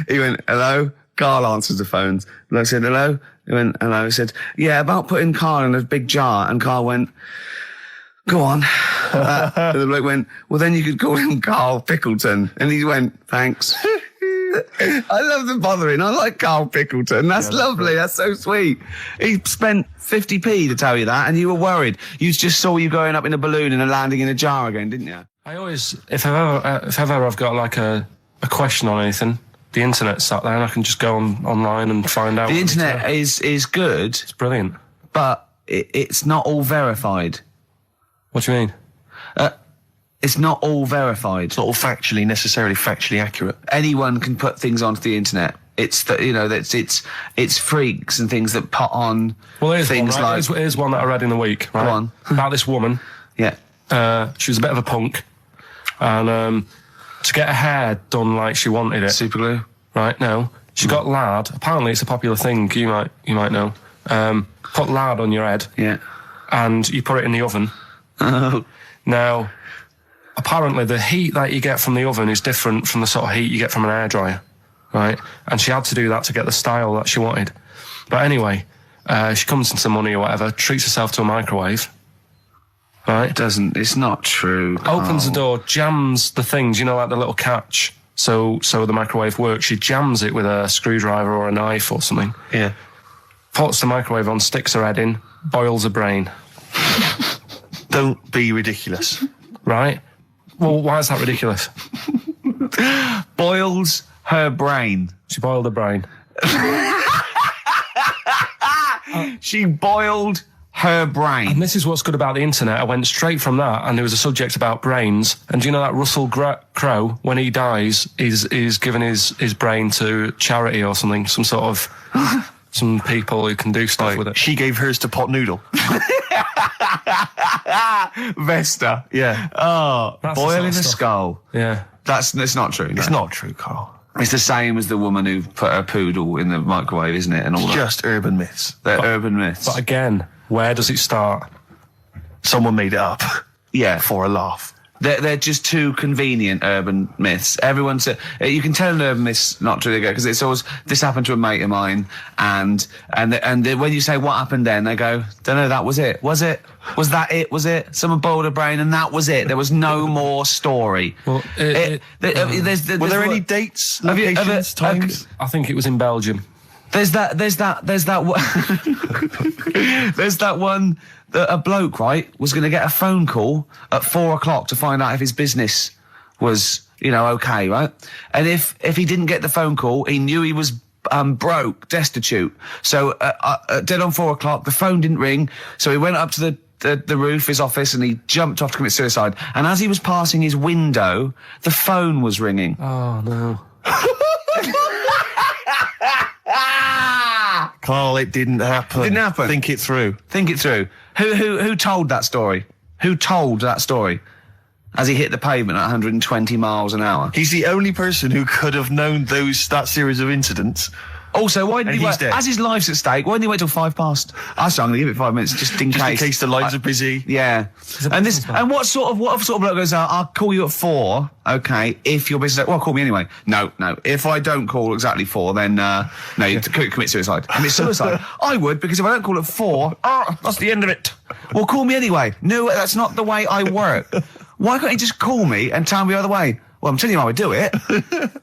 he went, hello? Karl answers the phones. And I said, hello? He went, hello. He said, yeah, about putting Karl in a big jar. And Karl went, go on. And the bloke went, well, then you could call him Karl Pilkington. And he went, thanks. I love the bothering. I like Karl Pilkington. That's lovely. That's so sweet. He spent 50p to tell you that, and you were worried. You just saw you going up in a balloon and landing in a jar again, didn't you? I always, if ever I've got like a question on anything, the internet's sat there and I can just go online and find out. The internet is good, It's brilliant. but it's not all verified. What do you mean? It's not all verified. It's not all necessarily factually accurate. Anyone can put things onto the internet. It's it's freaks and things that put on Well, here's things one, right? like Here's one that I read in the week, right? Go on. About this woman. yeah. She was a bit of a punk. And to get her hair done like she wanted it. Super glue. Right, no. She got lard. Apparently it's a popular thing, you might know. Put lard on your head. Yeah. And you put it in the oven. Oh. Now, apparently the heat that you get from the oven is different from the sort of heat you get from an hairdryer, right? And she had to do that to get the style that she wanted. But anyway, she comes into money or whatever, treats herself to a microwave, right? It's not true. Opens the door, jams the things, like the little catch, so the microwave works. She jams it with a screwdriver or a knife or something. Yeah. Puts the microwave on, sticks her head in, boils her brain. Don't be ridiculous. Right? Well, why is that ridiculous? Boils her brain. She boiled her brain. She boiled her brain. And this is what's good about the internet. I went straight from that, and there was a subject about brains. And do you know that Russell Crowe, when he dies, is given his brain to charity or something, some sort of some people who can do stuff with it. She gave hers to Pot Noodle. Vesta. Yeah. Oh, That's the boiling sort of a stuff. skull. Yeah. It's not true. It's no. not true, Carl. It's the same as the woman who put her poodle in the microwave, isn't it? And all It's that. just urban myths. They're urban myths. But again, where does it start? Someone made it up Yeah. for a laugh. They're just too convenient urban myths. Everyone's you can tell an urban myth's not true because it's always this happened to a mate of mine, and when you say what happened then, they go, don't know, that was it. Was it? Was that it? Was it? Someone boiled a brain and that was it. There was no more story. Well, Were there any dates, Have you ever- locations, times? I think it was in Belgium. There's that one that a bloke, right, was going to get a phone call at 4 o'clock to find out if his business was, okay, right? And if he didn't get the phone call, he knew he was broke, destitute. So dead on 4 o'clock, the phone didn't ring. So he went up to the roof, his office, and he jumped off to commit suicide. And as he was passing his window, the phone was ringing. Oh, no. Carl, it didn't happen. Didn't happen. Think it through. Think it through. Who told that story? Who told that story? As he hit the pavement at 120 miles an hour. He's the only person who could have known that series of incidents. Also, why didn't And he he's wait? dead. As his life's at stake, why didn't he wait till 5 past? I'm going to give it 5 minutes just in Just case. in case the lines are busy. Yeah. And what sort of bloke goes, I'll call you at 4, okay, if your business, well, call me anyway. No. If I don't call exactly 4, then, no, you commit suicide. Commit suicide. I would, because if I don't call at 4, that's the end of it. Well, call me anyway. No, that's not the way I work. Why can't you just call me and tell me the other way? Well, I'm telling you how I do it.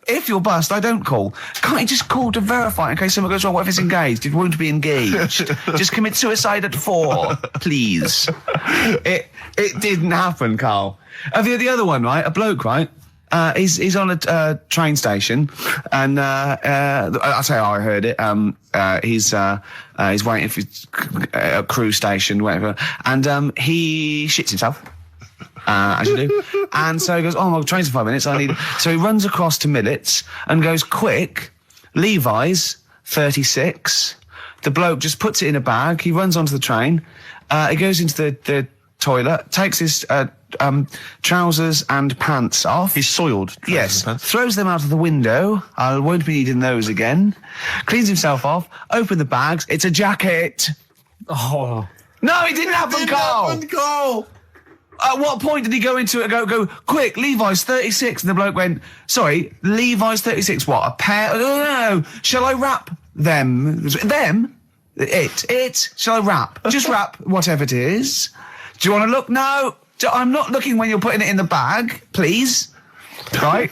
If you're bust, I don't call. Can't you just call to verify in case something goes wrong? What if it's engaged? It won't be engaged. Just commit suicide at 4, please. It didn't happen, Carl. The other one, right? A bloke, right? He's on a train station, and I'll tell you how I heard it. He's waiting for a cruise station, whatever, and he shits himself. As you do. And so he goes, my train's in 5 minutes, so he runs across to Millets and goes, quick, Levi's 36. The bloke just puts it in a bag, he runs onto the train, he goes into the toilet, takes his trousers and pants off. He's soiled. Yes, throws them out of the window. I won't be needing those again. Cleans himself off, open the bags, it's a jacket. Oh. No, it didn't happen, Carl. At what point did he go into it and go, quick, Levi's 36? And the bloke went, sorry, Levi's 36, what, a pair? No. Shall I wrap them? Them? It? Shall I wrap? Just wrap whatever it is. Do you want to look? No. I'm not looking when you're putting it in the bag, please. Right?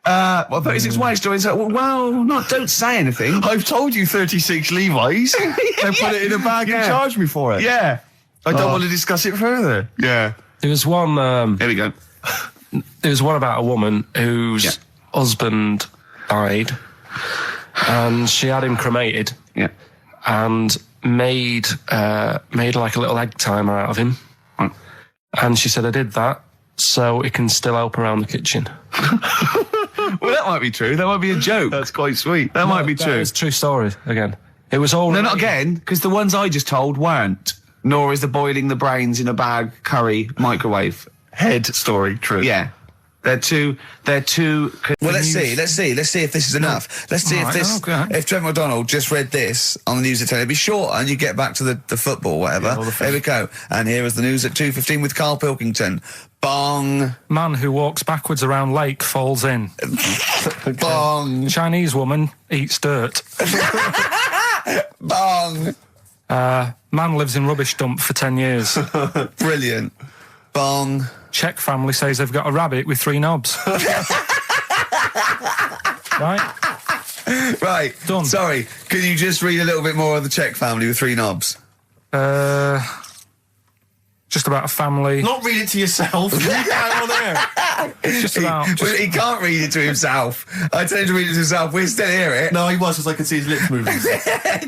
36 waist, or is that, don't say anything. I've told you 36 Levi's. They put it in a bag and charged me for it. Yeah. I don't want to discuss it further. Yeah. There was one... Here we go. There was one about a woman whose husband died, and she had him cremated. Yeah. And made like a little egg timer out of him. Mm. And she said, I did that so it can still help around the kitchen. Well, that might be true. That might be a joke. That's quite sweet. That might be true. It's a true story, again. It was all... No, not again, because the ones I just told weren't. Nor is the boiling the brains in a bag curry microwave. Head story, true. Yeah. They're too... Well, let's see if this is enough. Let's see if Trevor McDonald just read this on the news at 10, it'd be short and you get back to the football, whatever. Here we go. And here is the news at 2:15 with Karl Pilkington. Bong. Man who walks backwards around lake falls in. Bong. Chinese woman eats dirt. Bong. Man lives in rubbish dump for 10 years. Brilliant. Bong. Czech family says they've got a rabbit with 3 knobs. Right? Right. Done. Sorry, can you just read a little bit more of the Czech family with 3 knobs? just about a family. Not read it to yourself. Read it out on air. It's just about. Well, he can't read it to himself. I tell him to read it to himself. We still hear it. No, he was, because I could see his lips moving.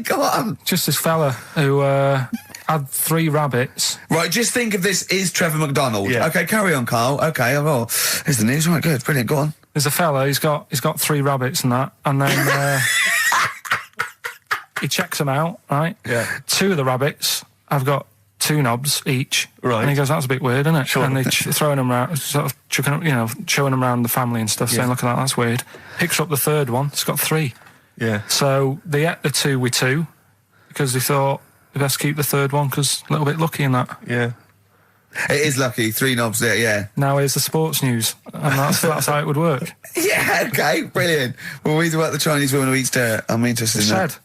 Go on. Just this fella who had 3 rabbits. Right, just think of this is Trevor McDonald. Yeah. Okay, carry on, Carl. Okay, well, here's the news. Right, good, brilliant. Go on. There's a fella. He's got 3 rabbits and that, and then he checks them out. Right. Yeah. 2 of the rabbits have got 2 knobs each. Right. And he goes, that's a bit weird, isn't it? Sure. And they're throwing them around, sort of chucking, showing them around the family and stuff, saying, look at that, that's weird. Picks up the 3rd one, it's got 3. Yeah. So they ate the 2 with 2 because they thought they best keep the 3rd one because a little bit lucky in that. Yeah. It is lucky. 3 knobs there, yeah. Now here's the sports news, and that's how it would work. Yeah, okay, brilliant. Well, we about the Chinese woman who eats dirt. I'm interested in that. Said.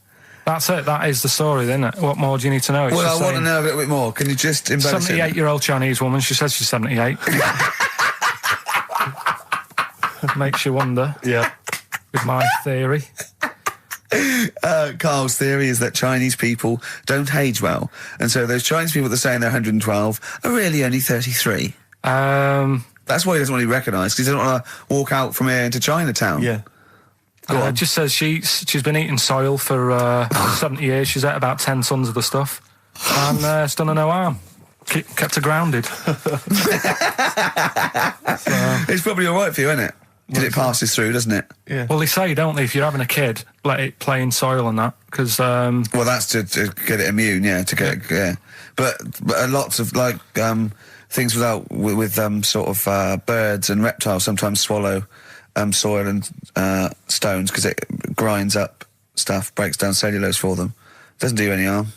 That's it. That is the story, isn't it? What more do you need to know? It's Well, just I want to saying, know a little bit more. Can you just embellish it? 78-year-old Chinese woman. She says she's 78. Makes you wonder. Yeah. With my theory. Carl's theory is that Chinese people don't age well, and so those Chinese people that are saying they're 112 are really only 33. That's why he doesn't want to be recognised, because he doesn't want to walk out from here into Chinatown. Yeah. It just says she's been eating soil for 70 years. She's ate about 10 tons of the stuff, and it's done her no harm. Kept her grounded. It's probably all right for you, isn't it? Because it passes through, doesn't it? Yeah. Well, they say, don't they, if you're having a kid, let it play in soil and that, because... Well, that's to get it immune, yeah, to get it, yeah. But lots of, like, things with sort of birds and reptiles sometimes swallow soil and stones because it grinds up stuff, breaks down cellulose for them. Doesn't do you any harm.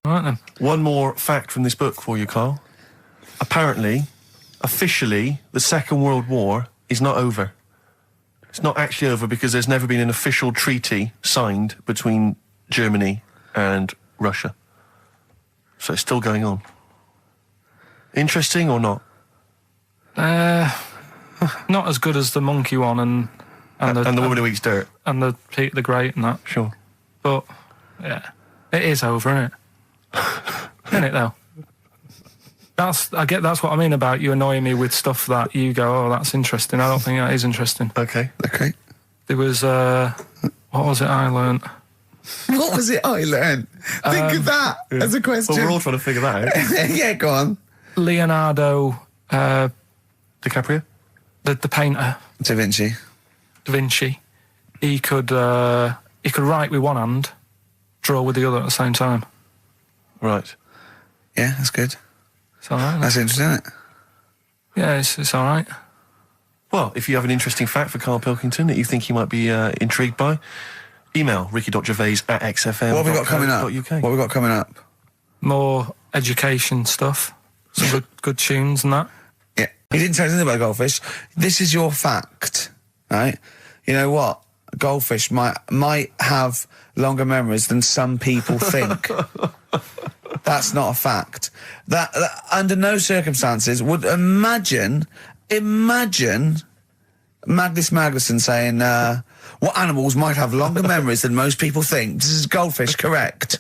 All right, then. One more fact from this book for you, Carl. Apparently, officially, the Second World War is not over. It's not actually over because there's never been an official treaty signed between Germany and Russia. So it's still going on. Interesting or not? Not as good as the monkey one and the woman who eats dirt. And the Peter the Great and that. Sure. But, yeah, it is over, isn't it? Isn't it, though? That's what I mean about you annoying me with stuff that you go, oh, that's interesting. I don't think that is interesting. Okay. There was, what was it I learnt? What was it I learned? Think of that as a question. Well, we're all trying to figure that out. Yeah, go on. Leonardo... DiCaprio? The painter. Da Vinci. Da Vinci. He could write with one hand, draw with the other at the same time. Right. Yeah, that's good. It's all right. That's interesting, isn't it? Yeah, it's all right. Well, if you have an interesting fact for Karl Pilkington that you think he might be intrigued by, email ricky.gervais@xfm.co.uk. What have we got coming up? What have we got coming up? More education stuff. Some good tunes and that. Yeah. You didn't tell us anything about goldfish. This is your fact, right? You know what? Goldfish might have longer memories than some people think. That's not a fact. That under no circumstances would imagine Magnus Magnusson saying, what animals might have longer memories than most people think? This is goldfish correct.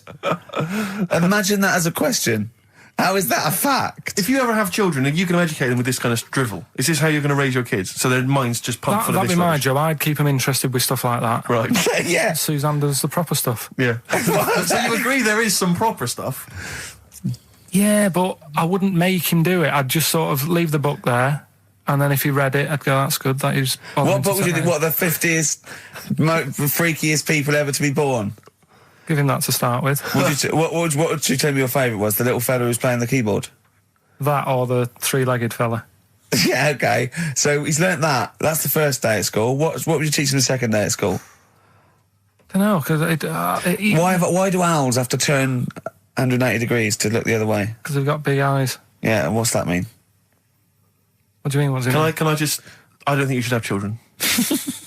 Imagine that as a question. How is that a fact? If you ever have children and you can educate them with this kind of drivel, is this how you're going to raise your kids? So their minds just pumped full of this That'd be my rubbish? job. I'd keep them interested with stuff like that. Right. Yeah. Suzanne does the proper stuff. Yeah. So you agree there is some proper stuff? Yeah, but I wouldn't make him do it. I'd just sort of leave the book there, and then if he read it, I'd go, that's good. That is. What book would you think? What, the 50th freakiest people ever to be born? Give him that to start with. What would you tell me your favourite was? The little fella who was playing the keyboard? That or the three-legged fella. Yeah, okay. So he's learnt that. That's the first day at school. What would you teach him the second day at school? I don't know, because Why do owls have to turn 180 degrees to look the other way? Because they've got big eyes. Yeah, and what's that mean? What do you mean? What's it mean? Can I just... I don't think you should have children.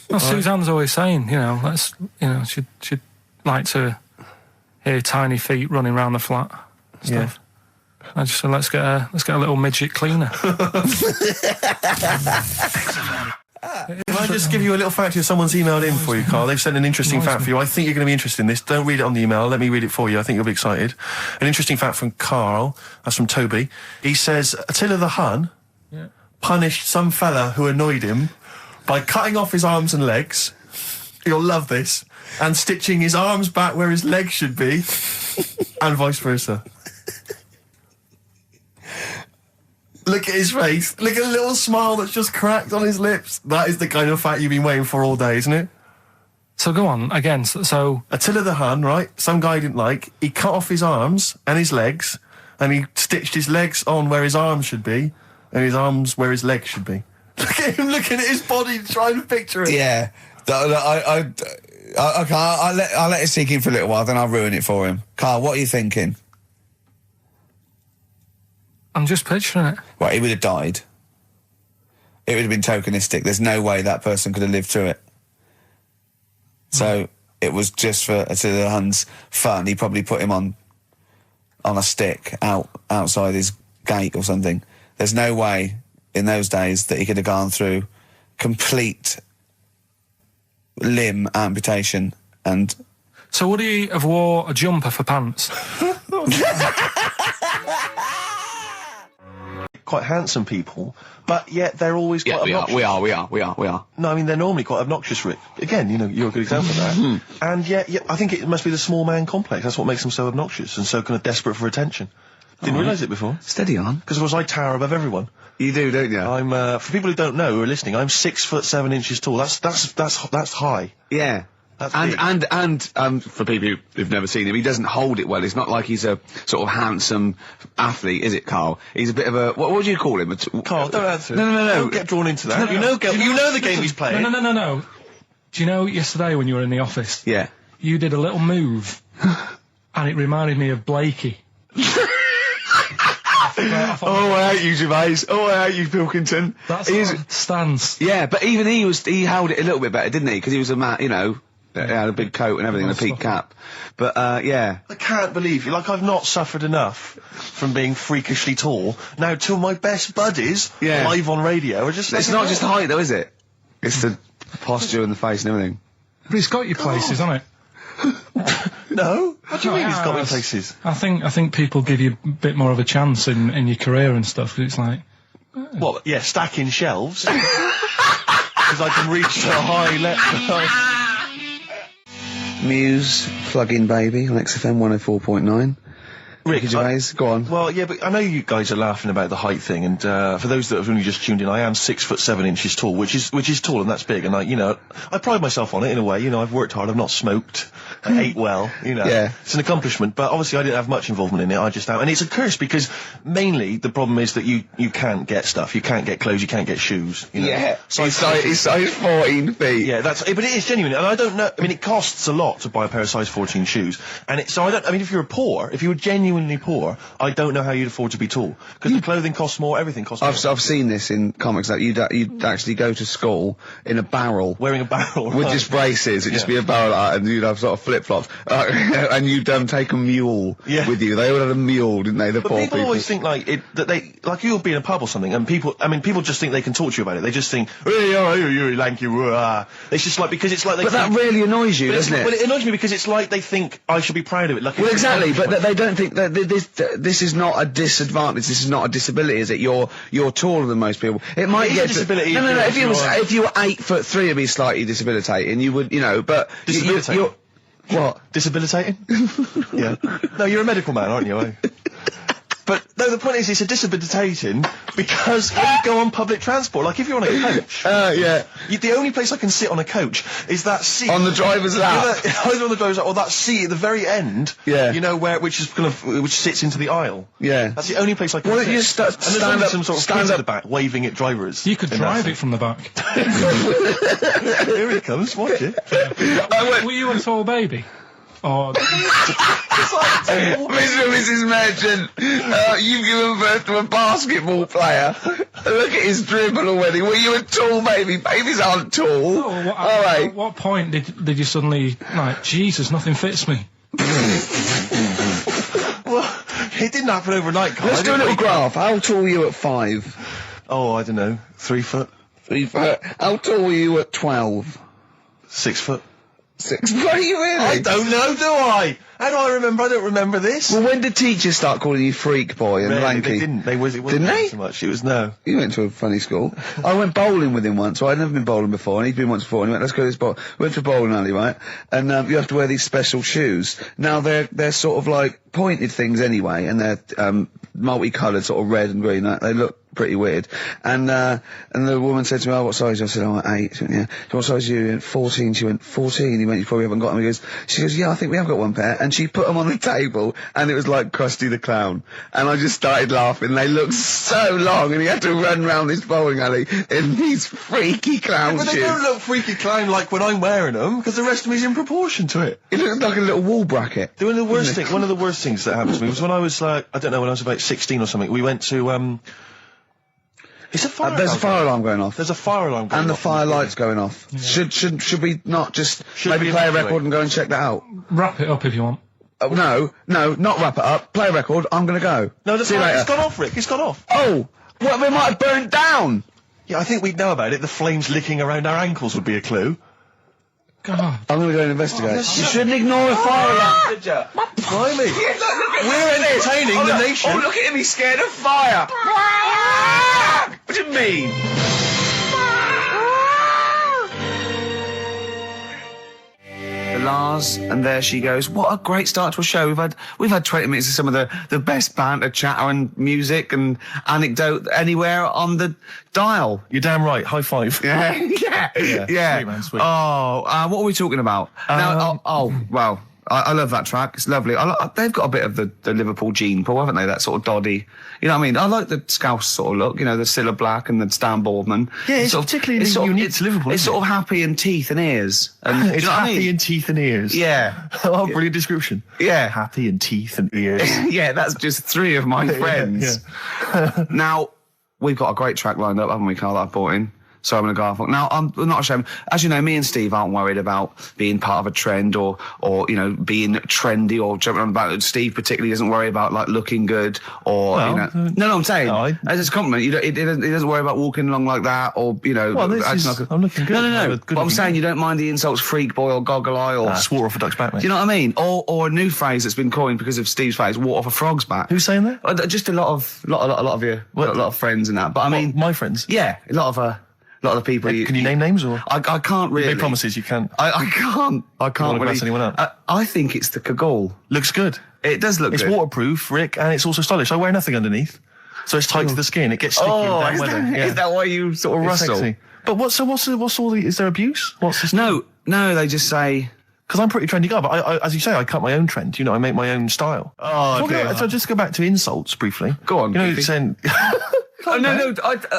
Well, Suzanne's always saying, she'd like to hear tiny feet running around the flat. Stuff. Yeah. I just said, let's get a little midget cleaner. Can I I just give you a little fact here? Someone's emailed in for you, Carl. They've sent an interesting fact for you. I think you're going to be interested in this. Don't read it on the email. Let me read it for you. I think you'll be excited. An interesting fact from Carl. That's from Toby. He says, Attila the Hun punished some fella who annoyed him by cutting off his arms and legs. You'll love this. And stitching his arms back where his legs should be. And vice versa. Look at his face. Look at the little smile that's just cracked on his lips. That is the kind of fact you've been waiting for all day, isn't it? So go on, again, so... Attila the Hun, right? Some guy he didn't like. He cut off his arms and his legs, and he stitched his legs on where his arms should be, and his arms where his legs should be. Look at him looking at his body, trying to picture it. Yeah. I'll let it sink in for a little while, then I'll ruin it for him. Carl, what are you thinking? I'm just picturing it. Right, he would have died. It would have been tokenistic. There's no way that person could have lived through it. So it was just for Attila the Hun's fun. He probably put him on a stick outside his gate or something. There's no way in those days that he could have gone through complete limb amputation and... So would he have wore a jumper for pants? Quite handsome people, but yet they're always quite obnoxious. We are. No, I mean, they're normally quite obnoxious, Rick. Again, you know, you're a good example of that. And yet, I think it must be the small man complex. That's what makes them so obnoxious and so kind of desperate for attention. Didn't realise it before. Steady on. Because, of course, I tower above everyone. You do, don't you? I'm, for people who don't know, who are listening, I'm 6'7" tall. That's high. Yeah. And for people who've never seen him, he doesn't hold it well. It's not like he's a sort of handsome athlete, is it, Carl? He's a bit of a... What do you call him? Carl, don't answer. No. Don't get drawn into that. You know the game he's playing. No. Do you know yesterday when you were in the office? Yeah. You did a little move, and it reminded me of Blakey. I hate you, Gervais. I hate you, Pilkington. That's his stance. Yeah, but even he held it a little bit better, didn't he? Because he was a man, you know, he had a big coat and everything, and a peak cap. But, yeah. I can't believe you. Like, I've not suffered enough from being freakishly tall. Now, two of my best buddies, live on radio, are just... It's not just the height, though, is it? It's the posture and the face and everything. But it's got your places, hasn't it? No? What do you mean it's got me places? I think people give you a bit more of a chance in your career and stuff, 'cause it's like... What, yeah, stacking shelves? Because I can reach so high level. Muse, Plug-in Baby on XFM 104.9. Rick, Gervais, go on. Well, yeah, but I know you guys are laughing about the height thing, and for those that have only just tuned in, I am 6'7" tall, which is tall, and that's big, and I pride myself on it in a way. You know, I've worked hard, I've not smoked, I ate well, you know. Yeah. It's an accomplishment, but obviously I didn't have much involvement in it. I just am, and it's a curse because mainly the problem is that you can't get stuff, you can't get clothes, you can't get shoes. You know? Yeah. He's size 14 feet. Yeah, but it is genuine, and I don't know. I mean, it costs a lot to buy a pair of size 14 shoes, and if you were genuinely poor, I don't know how you'd afford to be tall, because the clothing costs more, everything costs more. I've seen this in comics that you'd actually go to school in a barrel, wearing a barrel with just braces. It'd just be a barrel, and you'd have sort of flip flops, and you'd take a mule with you. They all had a mule, didn't they? The poor people. People always think like you'll be in a pub or something, and people just think they can talk to you about it. They just think, hey, oh, you lanky, it's just like, because it's like they. But that really annoys you, doesn't it? Well, it annoys me because it's like they think I should be proud of it. Like, well, exactly, but they don't think that this is not a disadvantage. This is not a disability, is it? You're taller than most people. It might get a disability. No. If you were 8'3", it'd be slightly disabilitating. You would, but disabilitating. What? Disabilitating? Yeah. No, you're a medical man, aren't you? But no, the point is, it's a disabilitating because when you go on public transport, like if you're on a coach, the only place I can sit on a coach is that seat on the driver's lap. Either on the driver's lap or that seat at the very end. Yeah. You know which sits into the aisle. Yeah. That's the only place I can. Well, sit. you stand up, some sort of kids at the back waving at drivers. You could drive it from the back. Here he comes. Watch it. Were you a tall baby? Oh, Mr. and Mrs. Merchant, you've given birth to a basketball player. Look at his dribble already. Were you a tall baby? Babies aren't tall. At what point did you suddenly, like, Jesus, nothing fits me? Well, it didn't happen overnight, Carl. Let's do a little graph. How tall are you at 5? Oh, I don't know, 3 foot. 3 foot. How tall were you at 12? 6 foot. 6 foot? Are you really? I don't know, do I? How do I remember? I don't remember this. Well, when did teachers start calling you freak boy and Really, lanky? they didn't. It wasn't Didn't they? so much. It was no. You went to a funny school. I went bowling with him once. So I'd never been bowling before, and he'd been once before. And he went, "Let's go to this bowl." We went to a bowling alley, right? And you have to wear these special shoes. Now they're sort of like pointed things anyway, and they're multicoloured, sort of red and green. They look pretty weird. And the woman said to me, "Oh, what size?" I said, "Oh, 8. She went, "Yeah." "So what size are you?" He went, 14. She went, 14. He went, "You probably haven't got them." She goes, "Yeah, I think we have got one pair." And she put them on the table, and it was like Krusty the Clown. And I just started laughing. They looked so long, and he had to run round this bowling alley in these freaky clown shoes. But they don't look freaky clown like when I'm wearing them, because the rest of me is in proportion to it. It looked like a little wall bracket. One of the worst things that happened to me was when I was like, I don't know, when I was about 16 or something, we went to, it's a fire there's alarm a fire alarm going off. There's a fire alarm going off. And the fire light's going off. Yeah. Should we not just maybe we play a evacuate? record and go and check that out? Wrap it up if you want. No, not wrap it up. Play a record. I'm gonna go. No, the See you fire, later. it's gone off, Rick. It's gone off. Oh, well, they might have burnt down. Yeah, I think we'd know about it. The flames licking around our ankles would be a clue. God. I'm gonna go and investigate. You shouldn't ignore a fire alarm, did you? Blimey. We're entertaining the nation. Oh, look at him. He's scared of fire. What do you mean? Lars, and there she goes. What a great start to a show. We've had 20 minutes of some of the best banter, chatter and music and anecdote anywhere on the dial. You're damn right. High five. Yeah. Sweet, man, sweet. Oh, what are we talking about? Well, I love that track. It's lovely. They've got a bit of the Liverpool gene pool, haven't they? That sort of doddy. You know what I mean? I like the Scouse sort of look. You know, the Cilla Black and the Stan Boardman. Yeah, it's particularly unique to Liverpool. It's sort of happy in teeth and ears. And, It's do you know what I happy mean? in teeth and ears. Yeah. Oh, brilliant description. Yeah. Happy in teeth and ears. Yeah, that's just 3 of my friends. Yeah. Now, we've got a great track lined up, haven't we, Carl, that I've brought in? So I'm going to go off. Now, I'm not ashamed. As you know, me and Steve aren't worried about being part of a trend or you know, being trendy or jumping on the back. Steve particularly doesn't worry about, like, looking good or, Well, you know. No, I'm saying, as a compliment, he doesn't worry about walking along like that or, you know. Well, I'm looking good. No. But I'm saying you don't mind the insults freak boy or goggle eye or... swore off a duck's back, mate. Do you know what I mean? Or a new phrase that's been coined because of Steve's face, walk off a frog's back. Who's saying that? Just a lot of you, a lot of friends and that. But I mean... my friends? Yeah, a lot of the people. Can you name names or? I can't really. You made promises, you can't. I can't really really. mess anyone up. I think it's the Kagul. Looks good. It does look It's good. waterproof, Rick, and it's also stylish. I wear nothing underneath, so it's tight to the skin. It gets sticky in damn weather. Is that why you sort of It's rustle? sexy. But what's all the? Is there abuse? What's this? No, they just say. Because I'm a pretty trendy guy, but I, as you say, I cut my own trend. You know, I make my own style. Oh, dear. So just go back to insults briefly. Go on, You know, Goofy. saying. Oh, no,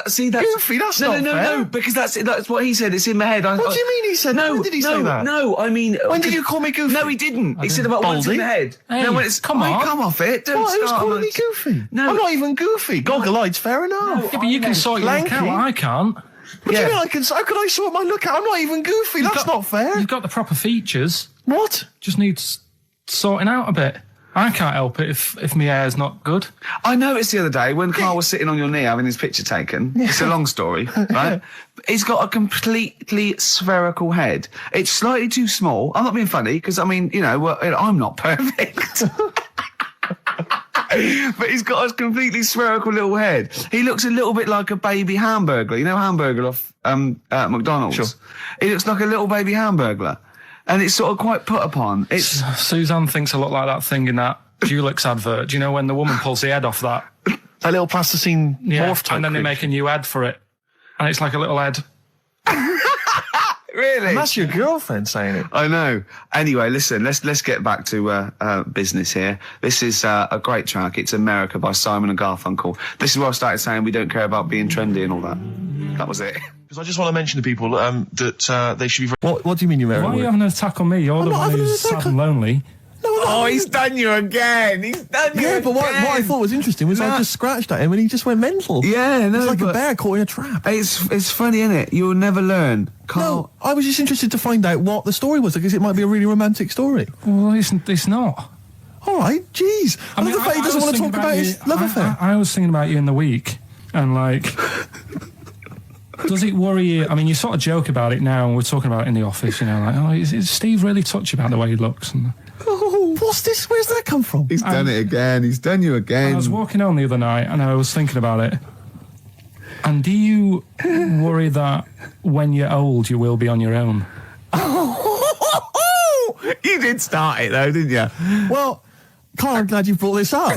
see that's... Goofy, that's not fair. No, because that's what he said, it's in my head. What do you mean he said? No, When did he say that? No, I mean... When did you call me Goofy? No, he didn't. He said about what's in Baldy? my head. Hey, no, when it's... come on. Come off it. Don't What? Who's start calling on me it. Goofy? No. I'm not even goofy. Goggle-eyed's fair enough. Yeah, but you can sort your look out. I can't. What do you mean I can? How could I sort my look out? I'm not even goofy. That's not fair. You've got the proper features. What? Just needs sorting out a bit. I can't help it if my hair's not good. I noticed the other day when Carl was sitting on your knee having his picture taken. It's a long story, right? He's got a completely spherical head. It's slightly too small. I'm not being funny because, I mean, you know, I'm not perfect. But he's got a completely spherical little head. He looks a little bit like a baby Hamburglar. You know Hamburglar off McDonald's? Sure. He looks like a little baby Hamburglar. And it's sort of quite put upon. It's Suzanne thinks I look like that thing in that Dulux advert. Do you know when the woman pulls the head off that? A little plasticine morph type. And then they make a new ad for it. And it's like a little head. really. And that's your girlfriend saying it. I know. Anyway, listen, let's get back to business here. This is a great track. It's America by Simon and Garfunkel. This is where I started saying we don't care about being trendy and all that. That was it. Because I just want to mention to people that they should be very... What do you mean you're Why are you having an attack on me? You're the one who's sad and lonely. Oh, he's done you again. He's done you again. but what I thought was interesting was I just scratched at him and he just went mental. Yeah, no, it's like a but bear caught in a trap. It's funny, isn't it? You'll never learn. No, I was just interested to find out what the story was, because it might be a really romantic story. Well, it's not. All right, jeez. I love the fact he doesn't want to talk about his love affair. I was thinking about you in the week, and like... Does it worry you? I mean, you sort of joke about it now, and we're talking about it in the office, you know, like, oh, is Steve really touchy about the way he looks? And Oh, what's this? Where's that come from? He's done it again. He's done you again. I was walking home the other night, and I was thinking about it. And do you worry that when you're old, you will be on your own? You did start it though, didn't you? Well, Carl, I'm glad you brought this up.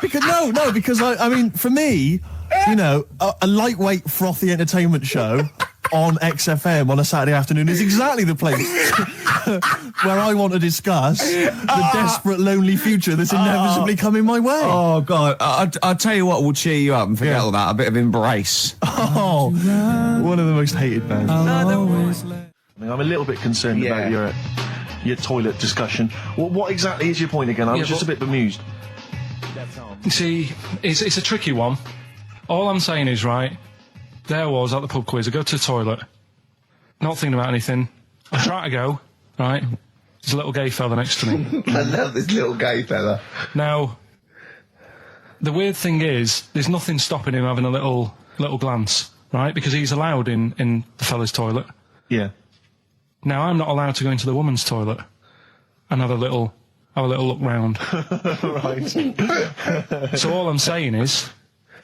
because I mean, for me, you know, a lightweight, frothy entertainment show on XFM on a Saturday afternoon is exactly the place where I want to discuss the desperate, lonely future that's inevitably coming my way. Oh, God. I'll tell you what will cheer you up and forget all that. A bit of Embrace. Oh, one of the most hated bands. I'm a little bit concerned about your toilet discussion. What exactly is your point again? I was just a bit bemused. You see, it's a tricky one. All I'm saying is, right, there I was at the pub quiz. I go to the toilet, not thinking about anything. I try to go, right? There's a little gay fella next to me. I love this little gay fella. Now, the weird thing is, there's nothing stopping him having a little glance, right? Because he's allowed in the fella's toilet. Yeah. Now, I'm not allowed to go into the woman's toilet and have a little look round. Right. So all I'm saying is,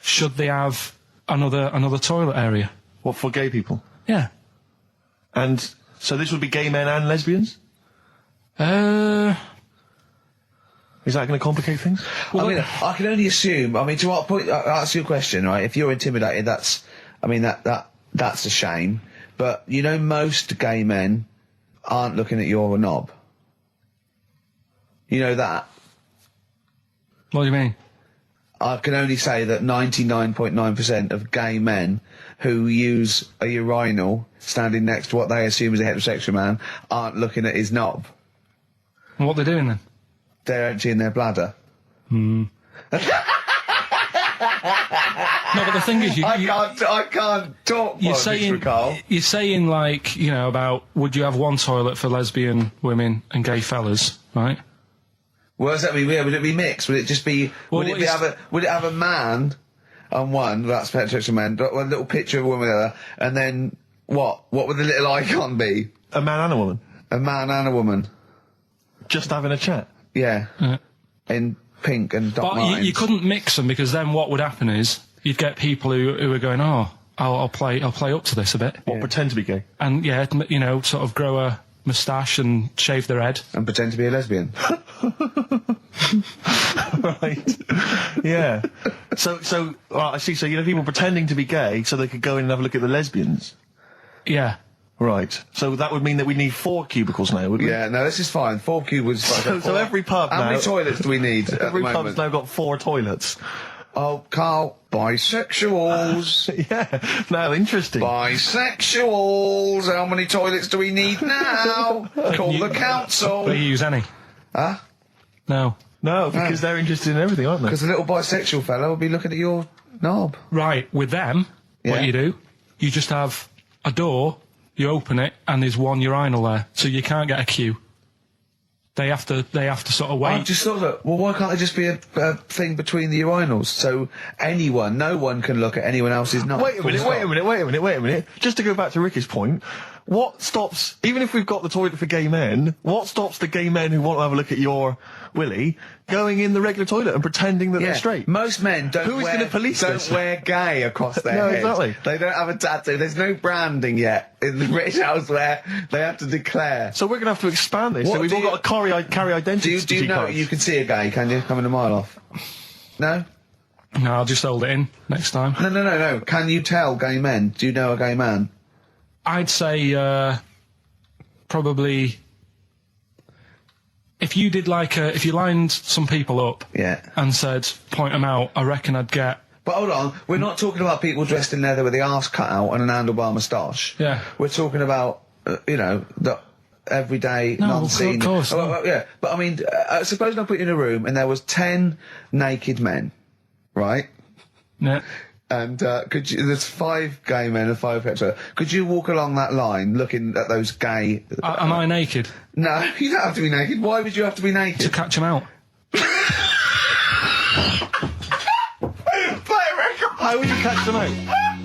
should they have another toilet area? What, for gay people? Yeah. And so this would be gay men and lesbians? Well, Is that going to complicate things? I mean, I can only assume. I mean, to what point? I'll ask you a question, right? If you're intimidated, that's a shame. But you know, most gay men aren't looking at your knob. You know that. what do you mean? I can only say that 99.9% of gay men who use a urinal standing next to what they assume is a heterosexual man aren't looking at his knob. And what they're doing then? They're emptying their bladder. No, but the thing is, I can't talk. You're saying like, you know, about would you have one toilet for lesbian women and gay fellas, right? What does that mean? Would it be mixed? Would it just be? Would it have a man on one? That's heterosexual man. One little picture of a woman, the other, and then what? What would the little icon be? A man and a woman? A man and a woman. Just having a chat? Yeah. In pink and dot But lines. you couldn't mix them, because then what would happen is you'd get people who are going, oh, I'll play up to this a bit. What, pretend to be gay? And yeah, you know, sort of grow a moustache and shave their head. And pretend to be a lesbian. Right. Yeah. So, I see. So, you know, people pretending to be gay so they could go in and have a look at the lesbians. Yeah. Right. So that would mean that we need 4 cubicles now, wouldn't we? Yeah, no, this is fine. 4 cubicles. So every pub How now... many toilets do we need at Every the pub's moment? now got 4 toilets. Oh, Carl, bisexuals. Yeah. Now, interesting. Bisexuals. How many toilets do we need now? Call the council. Do you use any? Huh? No. No, because they're interested in everything, aren't they? Because the little bisexual fella will be looking at your knob. Right, with them, what you do, you just have a door, you open it, and there's one urinal there, so you can't get a queue. They have to sort of wait. I just thought that, well, why can't there just be a thing between the urinals, so no one can look at anyone else's knob? Wait a minute. Just to go back to Ricky's point, what stops, even if we've got the toilet for gay men, what stops the gay men who want to have a look at your willy going in the regular toilet and pretending that they're straight? Most men don't wear gay across their No, head. exactly. They don't have a tattoo. There's no branding yet in the British House where they have to declare. So we're going to have to expand this. What So we've do all you- got to carry identity Do you know cards. you can see a gay, can you? Coming a mile off. No? No, I'll just hold it in next time. No. Can you tell gay men? Do you know a gay man? I'd say probably if you did if you lined some people up and said point them out, I reckon I'd get. But hold on, we're not talking about people dressed in leather with the arse cut out and an handlebar moustache. Yeah. We're talking about the everyday, No, non-seen. of course. Yeah, but I mean, suppose I put you in a room and there was 10 naked men, right? Yeah. And there's 5 gay men and 5 hetero. Could you walk along that line looking at those gay... Am I naked? No, you don't have to be naked. Why would you have to be naked? To catch them out. How would you catch them out?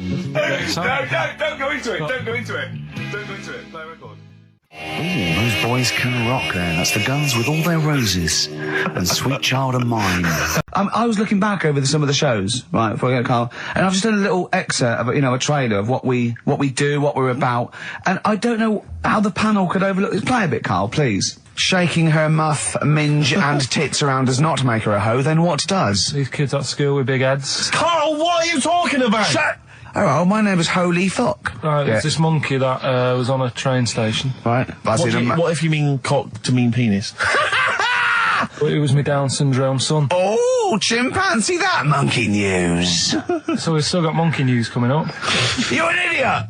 Don't go into it. Don't go into it. Don't go into it. Play a record. Ooh, those boys can rock there. That's the Guns with All Their Roses and Sweet Child of Mine. I was looking back over some of the shows, right, before I go to Carl, and I've just done a little excerpt of, a trailer of what we do, what we're about, and I don't know how the panel could overlook this. Play a bit, Carl, please. Shaking her muff, minge and tits around does not make her a hoe, then what does? These kids at school with big heads. Carl, what are you talking about? Shut... Oh, my name is Holy Fuck. Right, there's this monkey that was on a train station. Right. What if you mean cock to mean penis? It was my Down syndrome son. Oh, chimpanzee, that monkey news. So we've still got monkey news coming up. You're an idiot!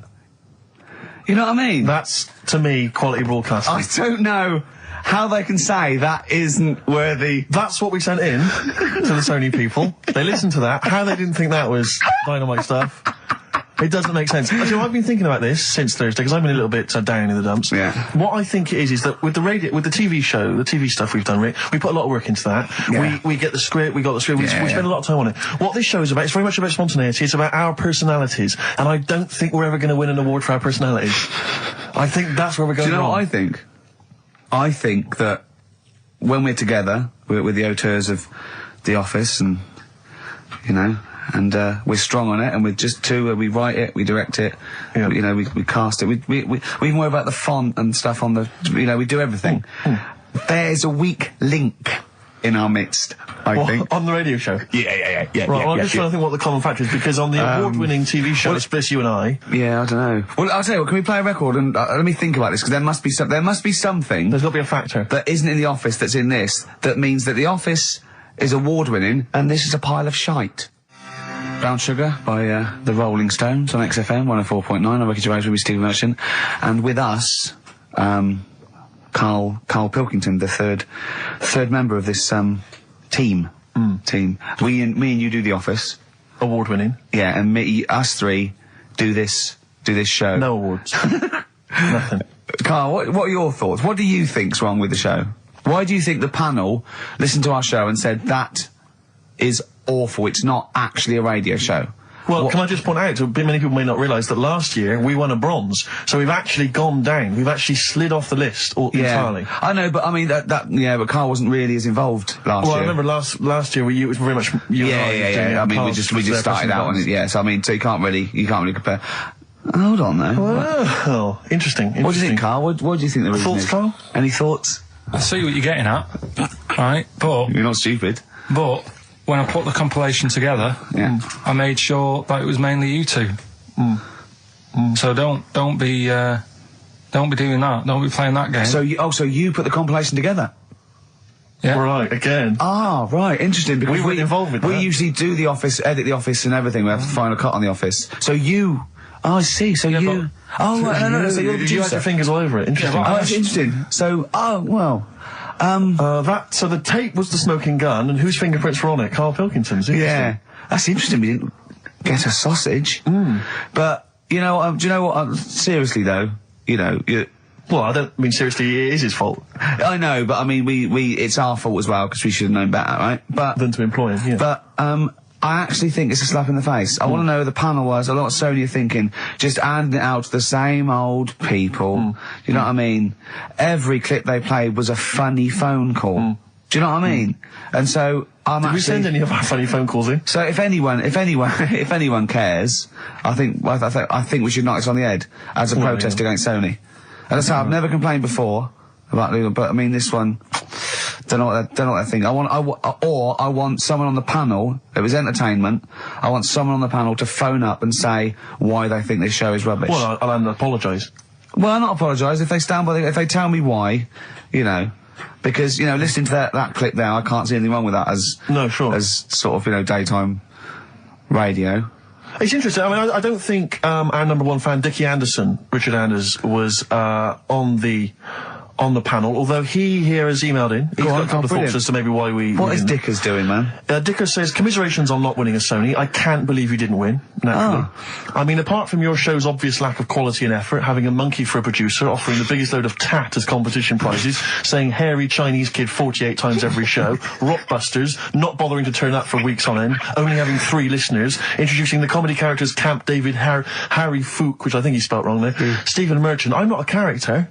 You know what I mean? That's, to me, quality broadcasting. I don't know how they can say that isn't worthy. That's what we sent in to the Sony people. They listened to that. How they didn't think that was dynamite stuff. It doesn't make sense. Actually, I've been thinking about this since Thursday because I've been a little bit down in the dumps. Yeah. What I think it is that with the TV show, the TV stuff we've done, Rick, we put a lot of work into that. Yeah. We get the script, we got the script, we spend a lot of time on it. What this show is about, it's very much about spontaneity, it's about our personalities, and I don't think we're ever going to win an award for our personalities. I think that's where we're going. Do you know wrong. what I think? I think that when we're together, we're the auteurs of The Office, and, and we're strong on it, and we're just two, we write it, we direct it, we cast it, we even worry about the font and stuff on the, we do everything. There's a weak link in our midst, I think. On the radio show? Yeah. Right, well, I'm just trying to think what the common factor is, because on the award-winning TV show, it's Bliss You and I. Yeah, I don't know. Well, I'll tell you what, can we play a record and let me think about this, because there must be something. There's got to be a factor. That isn't in The Office that's in this, that means that The Office is award-winning, and this is a pile of shite. Brown Sugar by the Rolling Stones on XFM 104.9. I'm Ricky Gervais with Steve Merchant, and with us, Karl Pilkington, the third member of this team. Me and you do The Office, Award-winning. Yeah, and us three do this show. No awards. Nothing. Karl, what are your thoughts? What do you think's wrong with the show? Why do you think the panel listened to our show and said that is awful, it's not actually a radio show? Well, can I just point out, many people may not realise that last year we won a bronze, so we've actually gone down. We've actually slid off the list entirely. I know, but I mean but Karl wasn't really as involved last year. Well, I remember last year it was very much you and I. Yeah. I mean, we just started out on it. Yeah, so I mean, so you can't really compare. Hold on, though. Well, interesting. What do you think, Karl? What do you think the reason thoughts, is? Karl? Any thoughts? I see what you're getting at, right? But you're not stupid. But when I put the compilation together, I made sure that it was mainly you two. So don't be doing that. Don't be playing that game. So you put the compilation together? Yeah. Right, again. Ah, right, interesting, because we weren't involved with that. We usually do The Office, edit The Office and everything. We have the final cut on The Office. So you... Oh, I see, so you... Oh, right, no, so you're the producer. You had your fingers all over it. Interesting. Oh, that's interesting. So, so the tape was the smoking gun, and whose fingerprints were on it? Karl Pilkington's. Yeah. That's interesting, we didn't get a sausage. But, do you know what, seriously though, well, I don't mean seriously, it is his fault. I know, but I mean, it's our fault as well, because we should have known better, right? But... Than to employ him, yeah. But, I actually think it's a slap in the face. I want to know who the panel was. A lot of Sony are thinking, just handing it out to the same old people. Do you know what I mean? Every clip they played was a funny phone call. Do you know what I mean? And so Did we send any of our funny phone calls in? So if anyone cares, I think we should knock this on the head as a protest against Sony. And that's how I've never complained before about Ludo, but I mean this one. Don't know what they're thinking. I want someone on the panel. It was entertainment. I want someone on the panel to phone up and say why they think this show is rubbish. Well, I'll apologise. Well, I'll not apologise if they stand by. If they tell me why, because listening to that clip there, I can't see anything wrong with that as sort of daytime radio. It's interesting. I mean, I don't think our number one fan, Dickie Anderson, Richard Anders, was on the on the panel, although he here has emailed in. He's got a couple of thoughts as to maybe why we... What is Dickers doing, man? Dickers says, commiserations on not winning a Sony. I can't believe you didn't win, naturally. I mean, apart from your show's obvious lack of quality and effort, having a monkey for a producer, offering the biggest load of tat as competition prizes, saying hairy Chinese kid 48 times every show, Rockbusters, not bothering to turn up for weeks on end, only having 3 listeners, introducing the comedy characters Camp David, Harry Fook, which I think he spelt wrong there, Stephen Merchant. I'm not a character.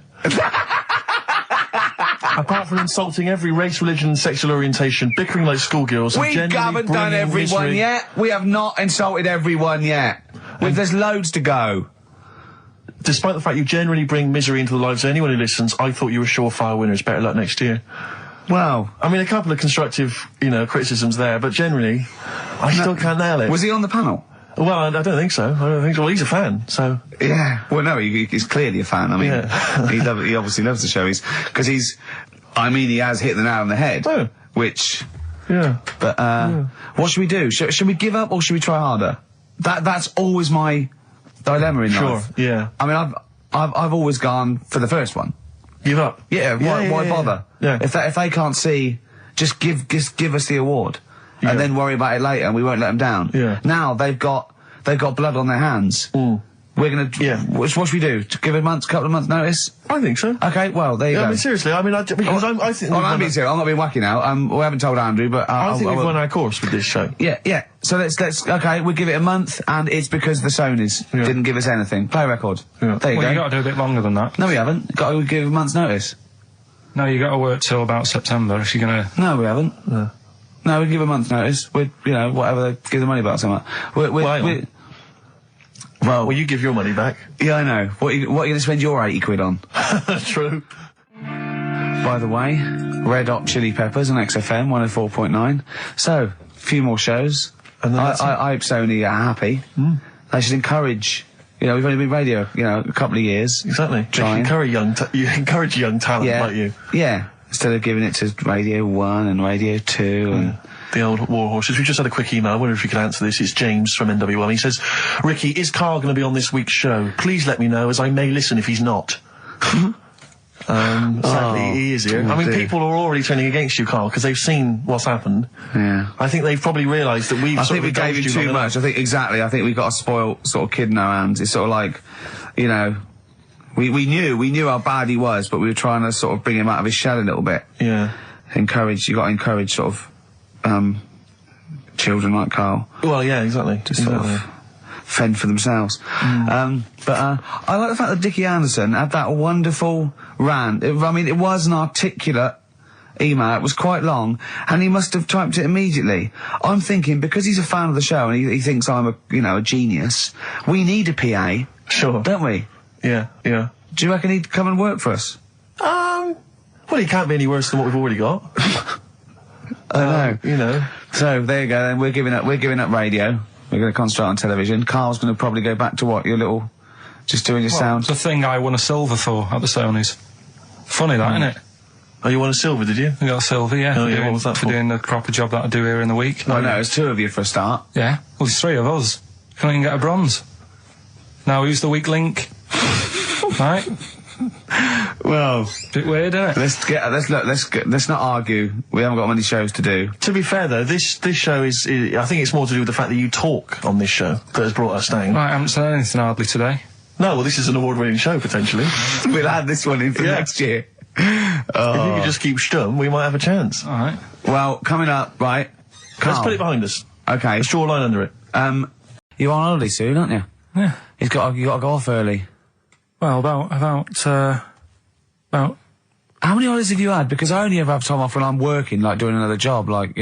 Apart from insulting every race, religion and sexual orientation, bickering like schoolgirls... We haven't done everyone yet. We have not insulted everyone yet. There's loads to go. Despite the fact you generally bring misery into the lives of anyone who listens, I thought you were surefire winners. Better luck next year. Well... I mean, a couple of constructive, criticisms there, but generally, I still can't nail it. Was he on the panel? Well, I don't think so. Well, he's a fan, so... Yeah. Well, no, he's clearly a fan. I mean, he obviously loves the show. He has hit the nail on the head. Oh. Which... Yeah. But, what should we do? Should we give up or should we try harder? That's always my dilemma in life. Sure, yeah. I mean, I've always gone for the first one. Give up? Yeah, why bother? Yeah. If they can't see, just give us the award. Yeah. And then worry about it later, and we won't let them down. Yeah. Now they've got blood on their hands. We're gonna. Yeah. What should we do? To give a couple of months notice? I think so. Okay. Well, there you go. I mean, seriously. I mean, I think. I'm being serious. I'm not being wacky now. We haven't told Andrew, but I think we've won our course with this show. Yeah. So let's. Okay, we'll give it a month, and it's because the Sonys didn't give us anything. Play record. Yeah. There you go. You got to do a bit longer than that. No, we haven't. Got to give a month's notice. No, you got to work till about September if you're gonna. No, we haven't. No, we give a month's notice. We'd, whatever they give the money back, something. Well, you give your money back. Yeah, I know. What are you going to spend your 80 quid on? True. By the way, Red Hot Chili Peppers on XFM 104.9. So, a few more shows. And I hope Sony are happy. They should encourage. We've only been radio, a couple of years. Exactly. You encourage young talent like you. Yeah. Instead of giving it to Radio 1 and Radio 2 and... The old war horses. We just had a quick email. I wonder if you could answer this. It's James from NW1. He says, Ricky, is Karl going to be on this week's show? Please let me know, as I may listen if he's not. Sadly, he is here. I mean, people are already turning against you, Karl, because they've seen what's happened. Yeah. I think they've probably realised that we gave him too much. I think we've got a spoiled sort of kid in our hands. It's sort of like, we knew how bad he was, but we were trying to sort of bring him out of his shell a little bit. Yeah. You got to encourage sort of, children like Karl. Well, yeah, exactly. Just sort of fend for themselves. But I like the fact that Dickie Anderson had that wonderful rant. It was an articulate email. It was quite long, and he must have typed it immediately. I'm thinking, because he's a fan of the show and he thinks I'm a genius, we need a PA. Sure. Don't we? Yeah. Do you reckon he'd come and work for us? Well, he can't be any worse than what we've already got. I know. So there you go. Then we're giving up radio. We're going to concentrate on television. Karl's going to probably go back to what, your little, just doing your sound. The thing I won a silver for at the Sonys. Funny that, isn't it? Oh, you won a silver, did you? I got a silver, yeah. Oh, yeah. What was that for? Doing the proper job that I do here in the week. No, there's 2 of you for a start. Yeah. Well, there's 3 of us. Can't even get a bronze. Now, who's the weak link? Right? Well, bit weird, isn't it? Let's not argue. We haven't got many shows to do. To be fair though, this show is I think it's more to do with the fact that you talk on this show that has brought us down. Right, I haven't said anything hardly today. No, well, this is an award-winning show potentially. We'll add this one in for next year. If you could just keep stum, we might have a chance. All right. Well, coming up, right? Let's put it behind us. Okay. Let's draw a line under it. You're on holiday soon, aren't you? Yeah. You got to go off early. Well, about how many holidays have you had? Because I only ever have time off when I'm working, like doing another job, like,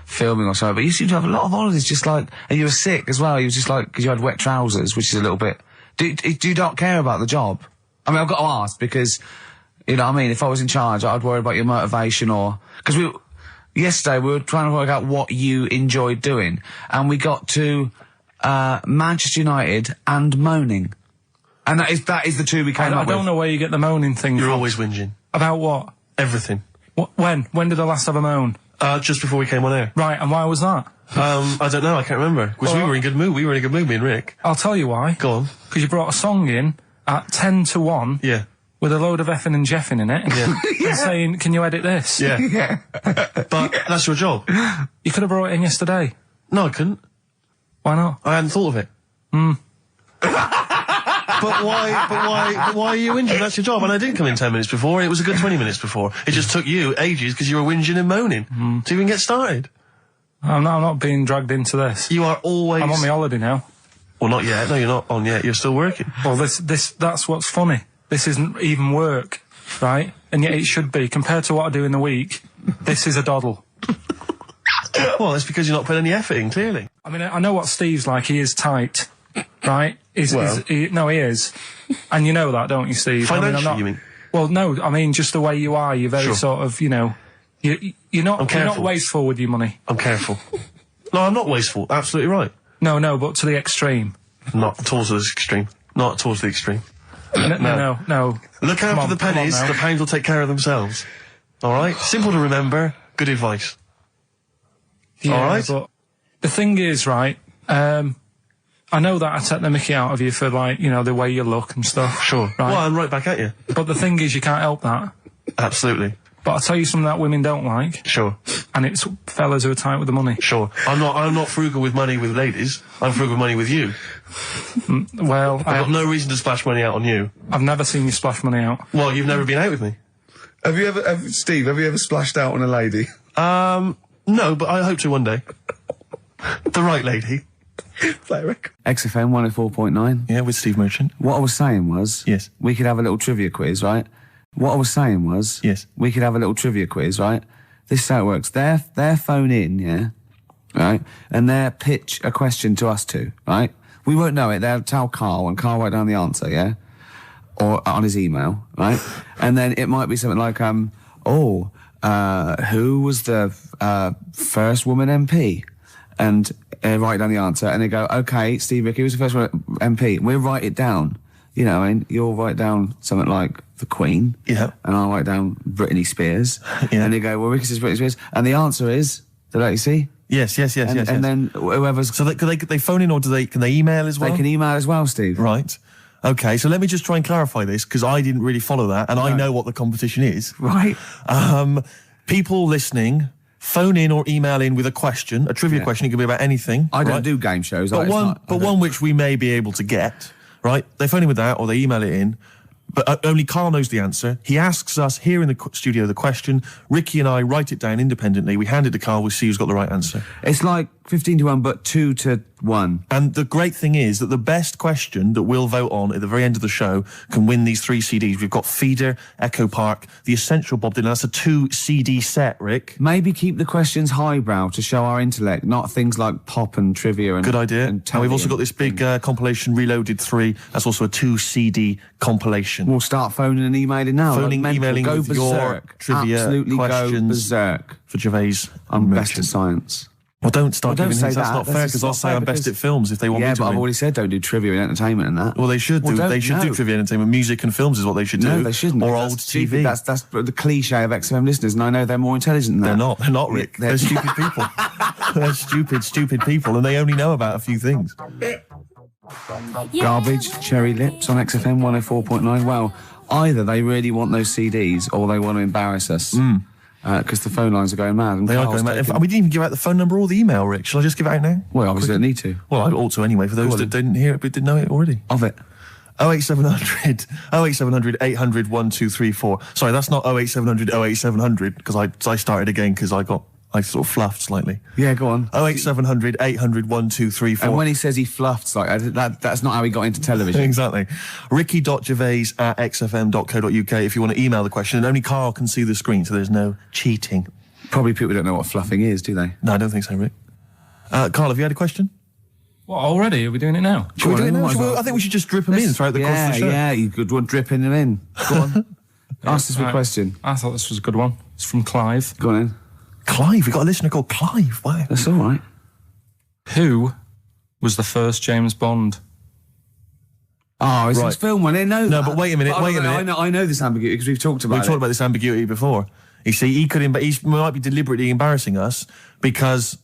filming or something. But you seem to have a lot of holidays, just like, and you were sick as well. You was just like, because you had wet trousers, which is a little bit... Do you not care about the job? I mean, I've got to ask, because, if I was in charge, I'd worry about your motivation or... Because yesterday we were trying to work out what you enjoyed doing, and we got to, Manchester United and moaning. And that is the 2 we came up with. I don't know where you get the moaning thing from. You're always whinging. About what? Everything. When? When did I last have a moan? Just before we came on air. Right, and why was that? I don't know, I can't remember. Because we were in good mood. We were in a good mood, me and Rick. I'll tell you why. Go on. Because you brought a song in at 10 to 1. Yeah. with a load of effing and jeffing in it, and saying, "Can you edit this?" Yeah. But that's your job. You could have brought it in yesterday. No, I couldn't. Why not? I hadn't thought of it. But why are you whinging? That's your job. And I didn't come in 10 minutes before. It was a good 20 minutes before. It just took you ages because you were whinging and moaning to even get started. I'm not being dragged into this. You are always... I'm on my holiday now. Well, not yet. No, you're not on yet. You're still working. Well, that's what's funny. This isn't even work, right? And yet it should be. Compared to what I do in the week, this is a doddle. Well, it's because you're not putting any effort in, clearly. I mean, I know what Steve's like. He is tight, right? He is. And you know that, don't you, Steve? Financially, you mean? Well, no, I mean, just the way you are. You're very sort of, you're not wasteful with your money. I'm careful. No, I'm not wasteful. Absolutely right. No, but to the extreme. Not towards the extreme. Not towards the extreme. No. Look after the pennies. The pounds will take care of themselves. All right? Simple to remember. Good advice. Yeah, all right? But the thing is, right, I know that I take the mickey out of you for, like, the way you look and stuff. Sure. Right? Well, I'm right back at you. But the thing is, you can't help that. Absolutely. But I'll tell you something that women don't like. Sure. And it's fellas who are tight with the money. Sure. I'm not frugal with money with ladies. I'm frugal with money with you. Well, I've got no reason to splash money out on you. I've never seen you splash money out. Well, you've never been out with me. Steve, have you ever splashed out on a lady? No, but I hope to one day. The right lady. Play Rick. XFM 104.9. Yeah, with Steve Merchant. What I was saying was... Yes. We could have a little trivia quiz, right? What I was saying was... Yes. We could have a little trivia quiz, right? This is how it works. Their phone in, yeah? Right? And they'll pitch a question to us two, right? We won't know it. They'll tell Carl, and Carl write down the answer, yeah? Or on his email, right? And then it might be something like, who was the first woman MP? And write down the answer, and they go, okay, Steve Ricky was the first woman MP. We'll write it down. You'll write down something like the Queen. Yeah. And I'll write down Britney Spears. Yeah. And they go, well, Ricky says Britney Spears. And the answer is, did you see? Yes. And then whoever's... So they phone in, or can they email as well? They can email as well, Steve. Right. Okay, so let me just try and clarify this, because I didn't really follow that, and I know what the competition is. Right. People listening, phone in or email in with a question, a trivia question. It could be about anything. I don't do game shows. But one which we may be able to get, right? They phone in with that, or they email it in. But only Carl knows the answer. He asks us here in the studio the question. Ricky and I write it down independently. We hand it to Carl. We see who's got the right answer. It's like 15-1, but 2-1. And the great thing is that the best question that we'll vote on at the very end of the show can win these 3 CDs. We've got Feeder, Echo Park, The Essential Bob Dylan. That's a 2 CD set, Rick. Maybe keep the questions highbrow to show our intellect, not things like pop and trivia. And good idea. And we've also got this big compilation, Reloaded 3. That's also a 2 CD compilation. We'll start phoning and emailing now. Emailing go with berserk. your trivia Absolutely questions go berserk. For Gervais. I'm best at science. Well, don't start giving hints. That's not fair, because I'll not say fair I'm best at films if they want me to. Yeah, but I've win. already said don't do trivia and entertainment and that. Well, they should do. They should do trivia and entertainment. Music and films is what they should do. No, they shouldn't. Or That's old stupid. TV. That's the cliche of XFM listeners, and I know they're more intelligent than that. They're not. They're not, Rick. They're stupid people. They're stupid people, and they only know about a few things. Garbage, Cherry Lips on XFM 104.9. Well, either they really want those CDs, or they want to embarrass us. Because the phone lines are going mad. And they are going mad. We didn't even give out the phone number or the email, Rick. Shall I just give it out now? Well, obviously don't need to. Well, I ought to anyway, for those that didn't hear it but didn't know it already. Of it. 08700 800 1234. Sorry, that's not 08700 08700, because I started again because I sort of fluffed slightly. Yeah, go on. 08700 800 1234. And when he says he fluffed slightly, that's not how he got into television. Exactly. Ricky.gervais@xfm.co.uk if you want to email the question, and only Carl can see the screen, so there's no cheating. Probably people don't know what fluffing is, do they? No, I don't think so, Rick. Carl, have you had a question? What, already? Are we doing it now? Should we do it now? I think we should just drip them in throughout the course of the show. Yeah, you could dripping them in. Go on. Ask us a question. I thought this was a good one. It's from Clive. Go on in. Clive? We've got a listener called Clive. Wow. That's all right. Who was the first James Bond? Oh, it's this film one. No, but wait a minute. I know this ambiguity because we've talked about it. We've talked about this ambiguity before. You see, he might be deliberately embarrassing us because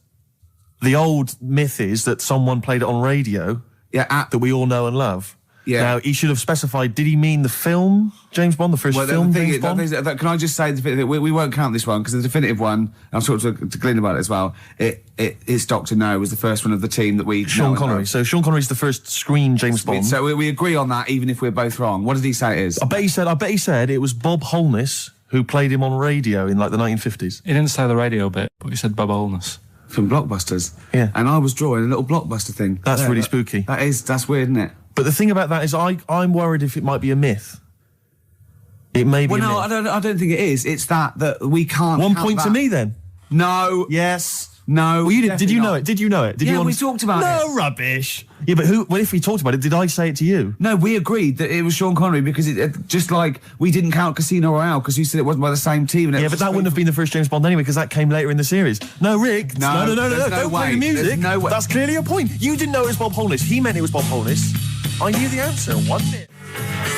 the old myth is that someone played it on radio that we all know and love. Yeah. Now, he should have specified, did he mean the film James Bond, the first film James Bond? Can I just say, we won't count this one, because the definitive one, and I've talked to Glyn about it as well, it is Dr. No was the first one of the team that we... Sean Connery. So Sean Connery's the first screen James Bond. So we agree on that, even if we're both wrong. What did he say it is? I bet he said it was Bob Holness who played him on radio in, like, the 1950s. He didn't say the radio bit, but he said Bob Holness. From Blockbusters. Yeah. And I was drawing a little Blockbuster thing. That's really spooky. That's weird, isn't it? But the thing about that is I'm worried if it might be a myth. It may be a myth. I don't think it is. It's that we can't... 1 point to me, then. No. Yes. No. Well, you did you know it? Did you know it? We talked about it. No rubbish. Yeah, but if we talked about it, did I say it to you? No, we agreed that it was Sean Connery because it just like we didn't count Casino Royale because you said it wasn't by the same team. Yeah, but that wouldn't have been the first James Bond anyway because that came later in the series. No, Rick. No. Don't play the music. There's no way. That's clearly a point. You didn't know it was Bob Holness. He meant it was Bob Holness. I knew the answer, wasn't it?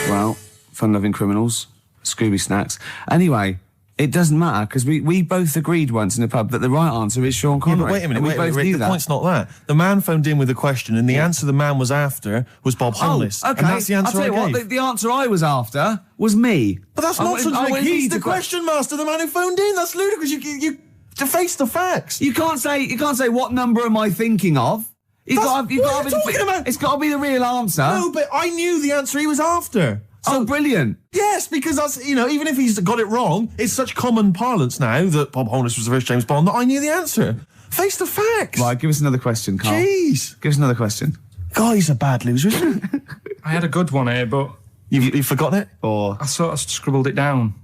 Well, fun-loving criminals, Scooby snacks. Anyway, it doesn't matter because we both agreed once in a pub that the right answer is Sean Connery. Yeah, but wait a minute, Rick, the point's not that. The man phoned in with a question and the answer the man was after was Bob Holness. Oh, okay. And that's the answer I'll tell you what, the answer I was after was me. But that's nonsense, Rick. He's the question master, the man who phoned in. That's ludicrous. You to face the facts. You can't say what number am I thinking of? It's got to be the real answer. No, but I knew the answer he was after. So brilliant. Yes, because that's, even if he's got it wrong, it's such common parlance now that Bob Holness was the first James Bond that I knew the answer. Face the facts. Right, give us another question, Carl. Jeez. Give us another question. God, he's a bad loser, isn't he? I had a good one here, but... You've forgotten it? Or I sort of scribbled it down.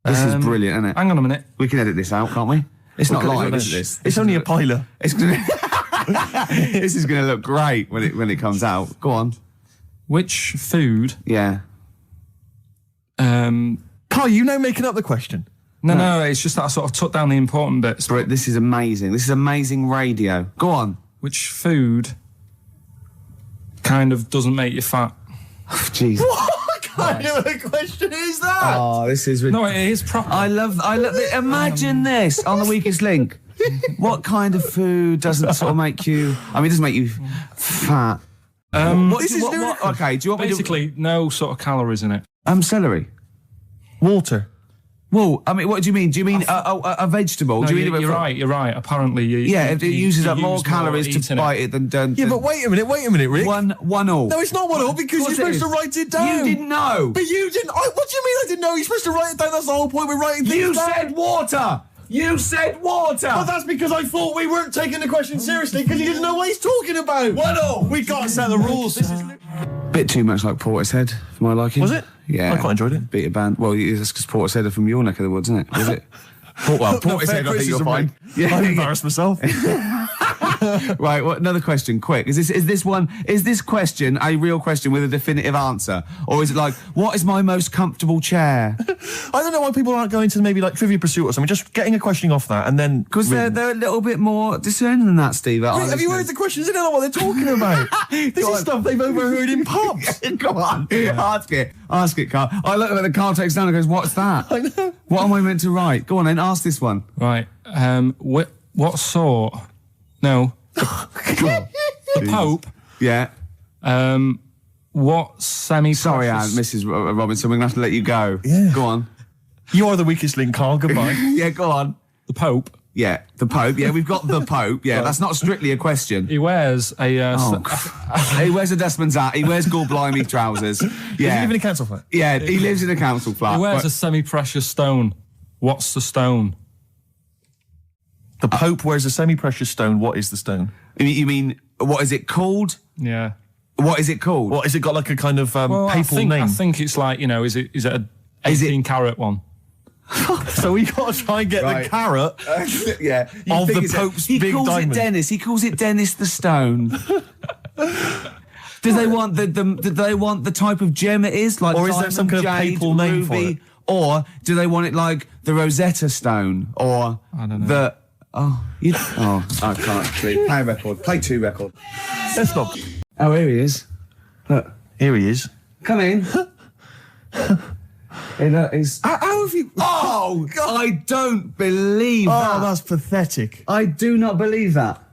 This is brilliant, isn't it? Hang on a minute. We can edit this out, can't we? It's not live, is this? It's only a piler. It's gonna... This is going to look great when it comes out. Go on. Which food... Yeah. Carl, you know making up the question. No, it's just that I sort of took down the important bits. But this is amazing. This is amazing radio. Go on. Which food kind of doesn't make you fat? Jesus. What kind of a question is that? Oh, this is ridiculous. No, it is proper. I love imagine this on the Weakest Link. What kind of food doesn't sort of make you... I mean, it doesn't make you fat. Okay, do you want basically me to... no sort of calories in it. Celery. Water. Well, I mean, what do you mean? Do you mean a vegetable? No, do you mean you're right. Apparently, it uses up more calories to bite it than... Yeah, but wait a minute, Rick. One all. No, it's not 1 all because you're supposed to write it down. You didn't know. But you didn't... what do you mean I didn't know? You're supposed to write it down. That's the whole point. We're writing things down. You said water. You said water! But that's because I thought we weren't taking the question seriously because he didn't know what he's talking about. 1 all. We got to set the rules. This is bit too much like Portishead for my liking. Was it? Yeah. I quite enjoyed it. Beat a band. Well, that's because Portishead are from your neck of the woods, isn't it? Was it? Portishead, I think you're fine. Yeah, I'm embarrassed myself. Right, another question, quick. Is this question a real question with a definitive answer? Or is it like, what is my most comfortable chair? I don't know why people aren't going to maybe like Trivia Pursuit or something, just getting a question off that and then... Because they're a little bit more discerning than that, Steve. Have you heard the questions? They don't know what they're talking about. This is stuff they've overheard in pubs. Come on, ask it, Carl. I look at the Carl takes down and goes, what's that? I know. What am I meant to write? Go on then, ask this one. Right, what sort... No. The Pope. Yeah. What semi-precious... Sorry, Mrs. Robinson, we're going to have to let you go. Yeah. Go on. You are the weakest link, Carl. Goodbye. Yeah, go on. The Pope. Yeah, the Pope. Yeah, we've got the Pope. Yeah, that's not strictly a question. He wears a... He wears a Dustman's hat. He wears Gall-Blimey trousers. Yeah. Does he live in a council flat? Yeah, he lives in a council flat. He wears a semi-precious stone. What's the stone? The Pope wears a semi-precious stone. What is the stone? You mean, what is it called? Yeah. What is it called? What, has it got like a kind of papal name? I think it's like, is it a 18-carat one? So we got to try and get the carrot yeah, of the Pope's big diamond. He calls it Dennis. He calls it Dennis the Stone. Do they want the type of gem it is? Like, or is there some kind of papal name for it? Or do they want it like the Rosetta Stone? Or I don't know. I can't see. Play a record. Play 2 record. Let's stop. Oh, here he is. Look. Here he is. Come in. How have you... Oh, I don't believe that. Oh, that's pathetic. I do not believe that.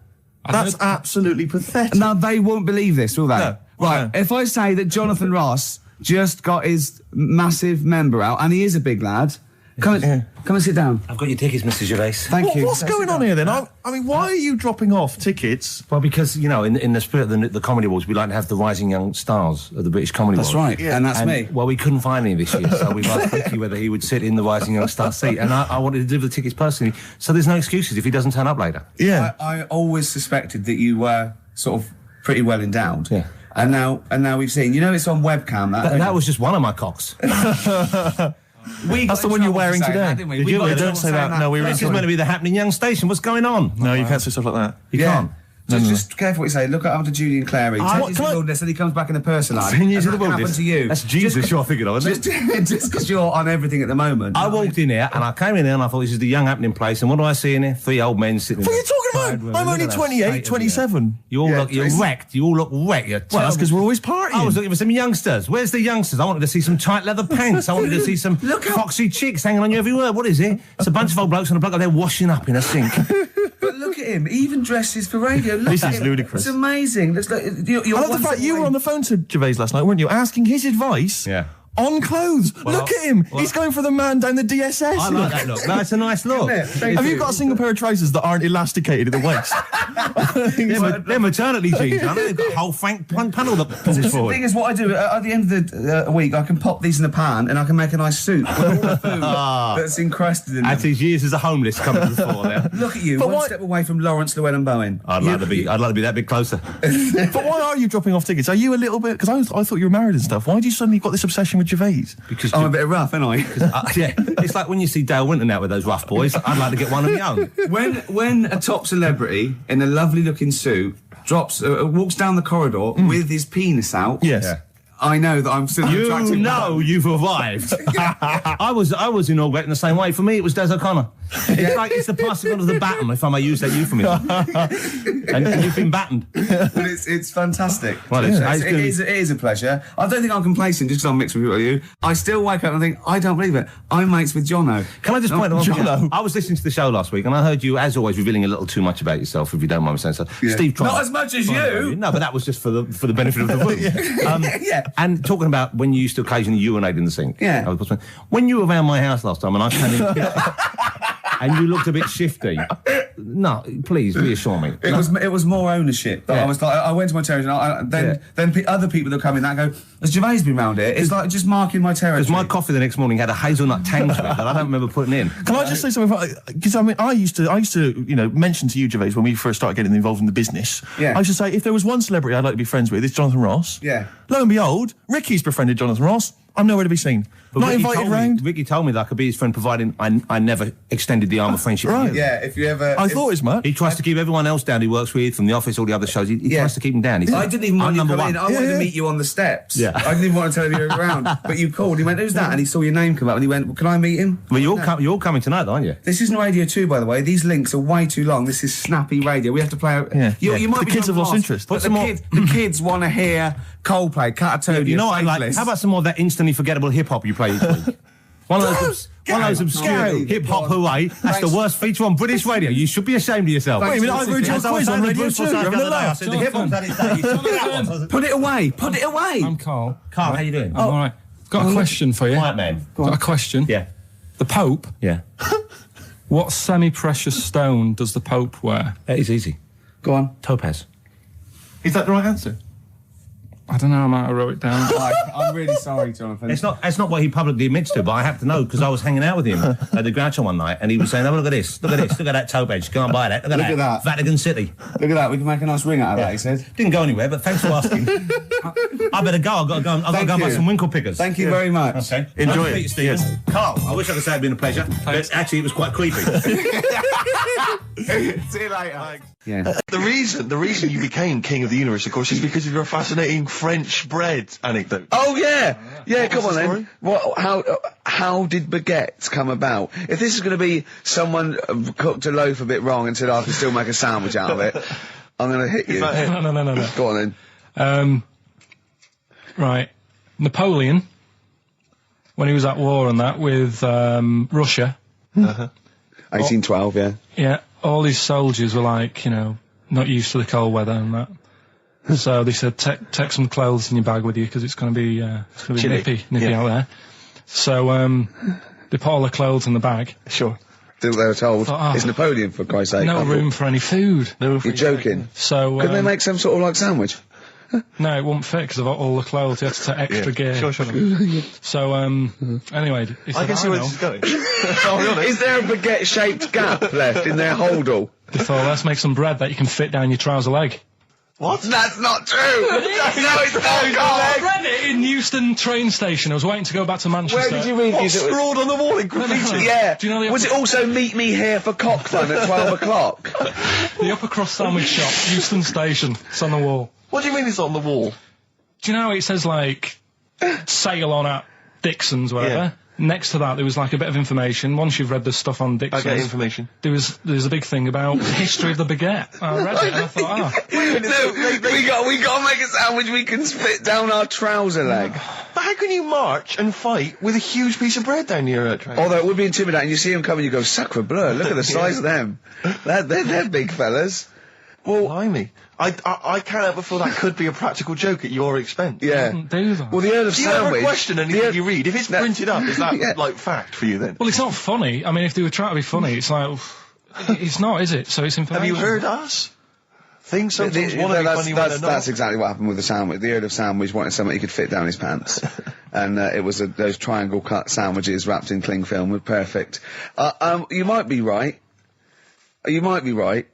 That's absolutely pathetic. Now, they won't believe this, will they? No. Right, if I say that Jonathan Ross just got his massive member out, and he is a big lad, come and sit down. I've got your tickets, Mr. Gervais. Thank you. What's going on here then? I mean, why are you dropping off tickets? Well, because, you know, in the spirit of the Comedy Awards, we like to have the rising young stars of the British Comedy Awards. That's right, and that's me. Well, we couldn't find any this year, so we've asked Quirky whether he would sit in the rising young star seat, and I wanted to deliver the tickets personally, so there's no excuses if he doesn't turn up later. Yeah. I always suspected that you were sort of pretty well endowed. Yeah. And now we've seen. You know, it's on webcam. That was just one of my cocks. That's the one you're wearing today. Don't say that. No, This is meant to be the happening young station. What's going on? No, you can't say stuff like that. You can't. Just careful what you say. Look after Judy and Clary. 10 years in the wilderness, and he comes back in a person line. 10 years in the What wilderness. happened to you? That's Jesus you're thinking of, isn't it? Just because you're on everything at the moment. I walked in here and I came in there and I thought this is the young happening place, and what do I see in here? 3 old men sitting. What are you talking about? I'm only 28, 27. You're wrecked. You all look wrecked. Well, that's because we're always partying. I was looking for some youngsters. Where's the youngsters? I wanted to see some tight leather pants. I wanted to see some foxy chicks hanging on you every word. What is it? It's a bunch of old blokes and a bloke up there washing up in a sink. But look at him. He even dresses for radio. Look This at is him. ludicrous. It's amazing. Looks like you're I love the fact you were on the phone to Gervais last night, weren't you? Asking his advice on clothes. Look at him. He's going for the man down the DSS. I like that look. That's a nice look. Have you got a single pair of trousers that aren't elasticated at the waist? They're maternity jeans, aren't they? They've got a whole frank panel that pushes The forward. thing is, what I do at the end of the week, I can pop these in the pan and I can make a nice soup with all the food that's encrusted in them. At his years as a homeless coming to the fore there. Look at you, But one why- step away from Lawrence Llewellyn Bowen. I'd like to be that bit closer. But why are you dropping off tickets? Are you a little bit... Because I thought you were married and stuff. Why do you suddenly got this obsession with Gervais? Because I'm a bit rough, ain't I? yeah, it's like when you see Dale Winton out with those rough boys. I'd like to get one of my own. When a top celebrity in a lovely looking suit walks down the corridor with his penis out, Yes. I know that I'm still an You attractive know man. you've arrived. I was inaugurated in the same way. For me, it was Des O'Connor. It's like it's the passing on of the baton, if I may use that euphemism. and you've been battened. But it's fantastic. Well, it good. is a pleasure. I don't think I'm complacent just because I'm mixed with people like you. I still wake up and think, I don't believe it. I'm mates with Jono. Can I just point out one thing? Jono. I was listening to the show last week and I heard you, as always, revealing a little too much about yourself, if you don't mind me saying so. Yeah. Steve tried. Not as much as you. No, but that was just for the benefit of the room. Yeah. And talking about when you used to occasionally urinate in the sink. Yeah. When you were around my house last time and I came in and you looked a bit shifty. No, please reassure me. It was more ownership. Yeah. I was like, I went to my territory, and then other people that come in that go, has Gervais been round here? It's like just marking my territory. Because my coffee the next morning had a hazelnut tang to it that I don't remember putting in. Can I just say something? Because I mean, I used to, mention to you, Gervais, when we first started getting involved in the business. Yeah. I should say, if there was one celebrity I'd like to be friends with, it's Jonathan Ross. Yeah. Lo and behold, Ricky's befriended Jonathan Ross. I'm nowhere to be seen. But Not Ricky invited round. Ricky told me that I could be his friend, providing I never extended the arm of friendship. Right. to you. Yeah, if you ever... I thought as much. He tries to keep everyone else down he works with, from The Office, all the other shows. He tries to keep them down. I didn't even want you to number come one. in. I wanted to meet you on the steps. Yeah. I didn't even want to tell you you were around. But you called. He went, who's that? And he saw your name come up and he went, well, can I meet him? Well, you're all coming tonight, aren't you? This isn't Radio 2, by the way. These links are way too long. This is snappy radio. We have to play out... Yeah. You might The be kids have lost lost, interest. But the kids want to hear Coldplay, Catatonia, You know what I like? Faithless. How about some more of that instantly forgettable hip-hop you play each week? One of those obscure Gary. hip-hop hooray. That's the worst feature on British radio. You should be ashamed of yourself. Wait a minute, I've heard your As I was quiz on saying to Radio Bruce 2. Wilson You're the having a other day, I laugh. said the hip-hop's had its day. You should be that one. Put it away. Put it away. I'm Carl. Carl, how you doing? I'm all right. Got a question for you. Quiet man. Got a question. Yeah. The Pope. Yeah. What semi-precious stone does the Pope wear? That is easy. Go on. Topaz. Is that the right answer? I don't know. I might have wrote it down. I'm really sorry, Jonathan. It's not what he publicly admits to, but I have to know because I was hanging out with him at the Groucho one night and he was saying, oh, look at this, look at that topaz, go and buy that, look at that. Vatican City. Look at that. We can make a nice ring out of that, he said. Didn't go anywhere, but thanks for asking. I better go, I've got to go and buy some winkle pickers. Thank you very much. Okay. Enjoy Nice to it. meet you, Stephen. Yes. Carl, I wish I could say it'd been a pleasure, but actually it was quite creepy. See you later. Yeah. The reason you became king of the universe, of course, is because of your fascinating French bread anecdote. Oh yeah, yeah. Come What's on the then. How did baguettes come about? If this is going to be someone cooked a loaf a bit wrong and said I can still make a sandwich out of it, I'm going to hit you. No. Go on then. Right. Napoleon, when he was at war and that with Russia. 1812. Yeah. Yeah. All his soldiers were like, not used to the cold weather and that. So they said, take some clothes in your bag with you because it's going to be Chilly. nippy out there. So they put all the clothes in the bag. Sure. They were told, Thought, it's Napoleon, for Christ's sake. No room for any food. You're joking. So Couldn't they make some sort of, like, sandwich? No, it wouldn't fit because of all the clothes. You had to take extra gear. Sure. So, anyway, he said, I can see where this is going. I'll be honest. Is there a baguette-shaped gap left in their holdall? They thought, let's make some bread that you can fit down your trouser leg. What? That's not true! No, it's not, I Carl! read it in Euston train station. I was waiting to go back to Manchester. Where did you read this? Scrawled on the wall in graffiti. Yeah. Do you know the Was it also meet me here for cock fun at 12 o'clock? The upper crust sandwich shop, Euston station. It's on the wall. What do you mean it's on the wall? Do you know it says, like, sail on at Dixon's, whatever? Yeah. Next to that, there was, like, a bit of information. Once you've read the stuff on I Dixon's... get information. There's a big thing about the history of the baguette. I read it and I thought, No, we got to make a sandwich we can split down our trouser leg. But how can you march and fight with a huge piece of bread down your train? Although it would be intimidating. You see them coming, you go, sacre bleu, look at the size of them. They're big fellas. Well, Blimey. I can't help but feel that could be a practical joke at your expense. yeah. didn't do that. Well, the Earl of Do you ever Sandwich... question anything you read? If it's printed up, is that, Yeah. like, fact for you then? Well, it's not funny. I mean, if they were trying to be funny, it's like... it's not, is it? So it's information. Have you heard us? Things sometimes want to be funny when they're not. That's exactly what happened with the sandwich. The Earl of Sandwich wanted something he could fit down his pants. And it was those triangle cut sandwiches wrapped in cling film were perfect. You might be right. You might be right.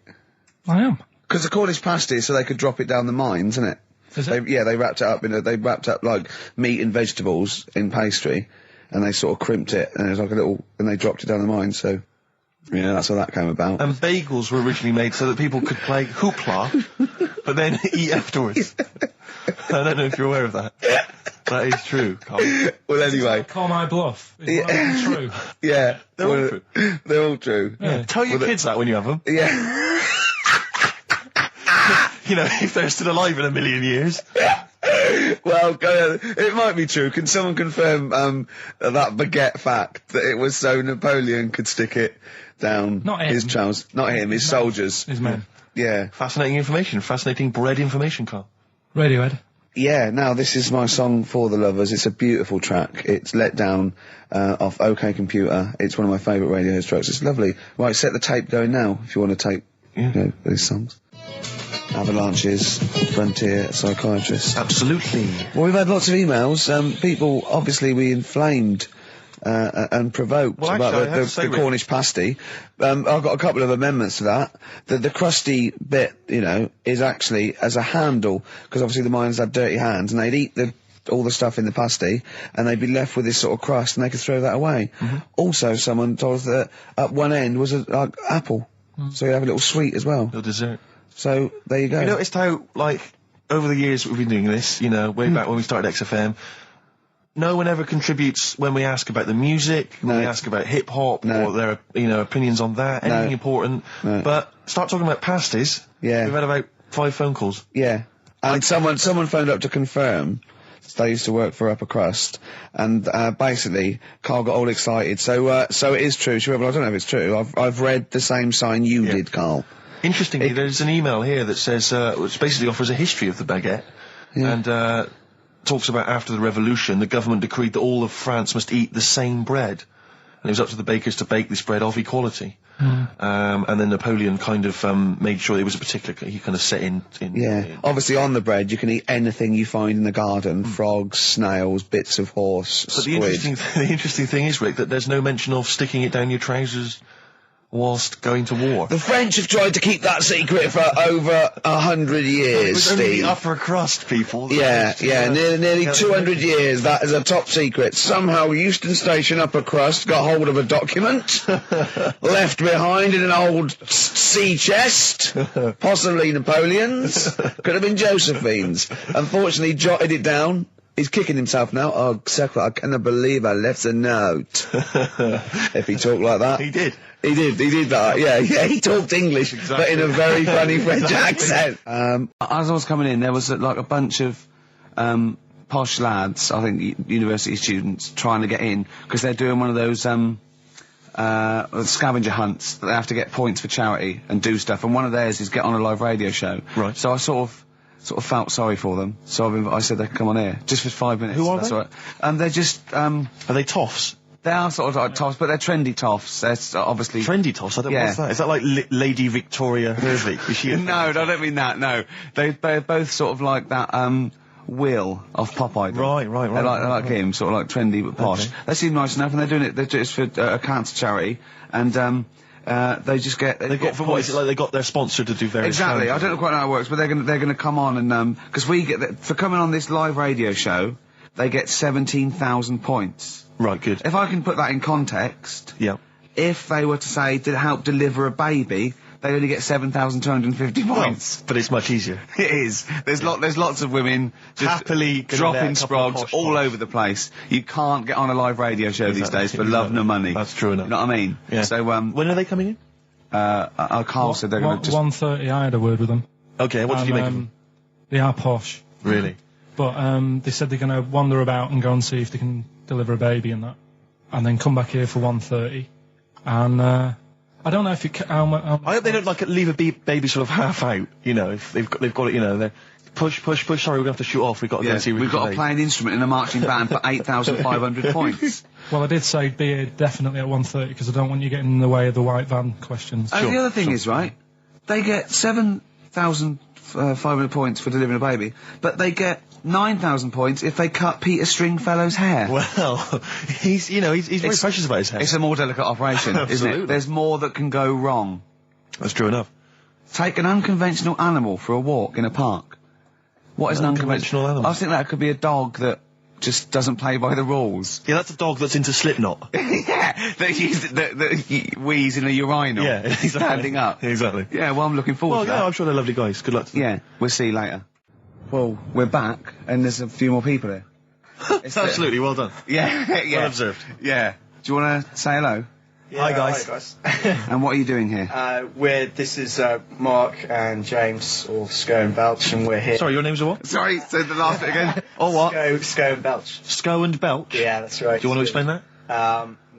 I am. Because the Cornish pasty, so they could drop it down the mines, isn't it? Is it? They wrapped it up they wrapped up like meat and vegetables in pastry, and they sort of crimped it, and it was like and they dropped it down the mine. So, yeah, that's how that came about. And bagels were originally made so that people could play hoopla, but then eat afterwards. I don't know if you're aware of that. That is true, Carl. Well, anyway, Call my bluff. Is one of them true? yeah, They're all true. They're all true. Yeah. Tell your kids that when you have them. Yeah. You know, if they're still alive in a million years. Well, it might be true. Can someone confirm that baguette fact that it was so Napoleon could stick it down Not him. his trousers? Not him, his soldiers. His men. Yeah. Fascinating information. Fascinating bread information, Carl. Radiohead. Yeah, now this is my song for the lovers. It's a beautiful track. It's Let Down off OK Computer. It's one of my favourite Radiohead tracks. It's lovely. Right, set the tape going now if you want to tape these songs. Avalanches, Frontier, Psychiatrist. Absolutely. Well, we've had lots of emails. People, obviously, we inflamed and provoked Well, about actually, I have to say, the Rick- Cornish pasty. I've got a couple of amendments to that. The crusty bit, is actually as a handle, because obviously the miners had dirty hands, and they'd eat all the stuff in the pasty, and they'd be left with this sort of crust, and they could throw that away. Mm-hmm. Also, someone told us that at one end was an apple, so you have a little sweet as well. Your dessert. So, there you go. You noticed how, like, over the years we've been doing this, way back when we started XFM, no one ever contributes when we ask about the music, when we ask about hip-hop, or their, opinions on that, anything important. No. But start talking about pasties. Yeah. We've had about 5 phone calls. Yeah. And someone phoned up to confirm. They used to work for Upper Crust, and basically, Carl got all excited. So it is true. She went, well, I don't know if it's true. I've read the same sign you did, Carl. Interestingly, there's an email here that says, which basically offers a history of the baguette, and talks about after the revolution, the government decreed that all of France must eat the same bread, and it was up to the bakers to bake this bread of equality. And then Napoleon kind of made sure it was a particular, he kind of set in. Obviously on the bread you can eat anything you find in the garden, frogs, snails, bits of horse, But squid. the interesting thing is, Rick, that there's no mention of sticking it down your trousers whilst going to war. The French have tried to keep that secret for over 100 years, It was only Steve. the upper crust people. Nearly 200 years, that is a top secret. Somehow Euston Station Upper Crust got hold of a document, left behind in an old sea chest, possibly Napoleon's, could have been Josephine's. Unfortunately, jotted it down. He's kicking himself now. Oh, Secretary, I cannot believe I left a note. If he talked like that. He did. He did that, yeah, he talked English, but in a very funny French accent. As I was coming in, there was like a bunch of posh lads, I think university students, trying to get in, because they're doing one of those scavenger hunts, that they have to get points for charity and do stuff, and one of theirs is get on a live radio show. Right. So I sort of sort of felt sorry for them. So I said they could come on here just for 5 minutes. Who are that's they? all right. They're just Are they toffs? they are sort of like toffs, but they're trendy toffs. They're obviously Trendy toffs? I don't Yeah. What's that? Is that like Lady Victoria Gervais? Is she a No, I don't mean that. No, they're both sort of like that. Will of Pop Idol. Right. They're like him, sort of like trendy but posh. Okay. They seem nice enough, and they're doing it. They're doing it for a cancer charity, and they just get. They got for what is it like? They got their sponsor to do various. Exactly. I challenges. don't know quite how it works, but they're gonna come on and because we get for coming on this live radio show, they get 17,000 points. Right. Good. If I can put that in context, Yeah. if they were to say to help deliver a baby, they only get 7,250 points. But it's much easier. It is. There's lots of women just Happily dropping getting there, a couple of sprogs posh all posh. over the place. You can't get on a live radio show these days for love nor money. That's true enough. You know what I mean? Yeah. So When are they coming in? Carl said they're going to just. 1:30. I had a word with them. Okay. What did you make of them? They are posh, Really? but they said they're going to wander about and go and see if they can deliver a baby and that, and then come back here for 1:30. And I don't know if you. How I hope they don't like leave a baby sort of half out. You know, if they've got it. You know, they're push. Sorry, we're going to have to shoot off. We've got to go Yeah, and see. we've got to play. play an instrument in a marching band for 8,500 points. Well, I did say be here definitely at 1:30 because I don't want you getting in the way of the white van questions. And the other thing is, right, they get 7,500 points for delivering a baby, but they get 9,000 points if they cut Peter Stringfellow's hair. Well, he's very precious about his hair. It's a more delicate operation, isn't Absolutely. it? There's more that can go wrong. That's true enough. Take an unconventional animal for a walk in a park. What is an Unconventional animal? I think that could be a dog that just doesn't play by the rules. Yeah, that's a dog that's into Slipknot. Yeah, that wheeze in a urinal. Yeah, exactly. Standing up. Exactly. Yeah, well, I'm looking forward Well, to yeah, that. I'm sure they're lovely guys. Good luck to them. Yeah, we'll see you later. Well, we're back, and there's a few more people here. It's Absolutely, well done. Yeah, yeah. Well observed. Yeah. Do you want to say hello? Hi guys. And what are you doing here? This is Mark and James, or Sco and Belch, and we're here. Sorry, your name's a what? Sorry, say the last bit again. Or what? Sco and Belch. Sco and Belch? Yeah, that's right. Do you want to explain that?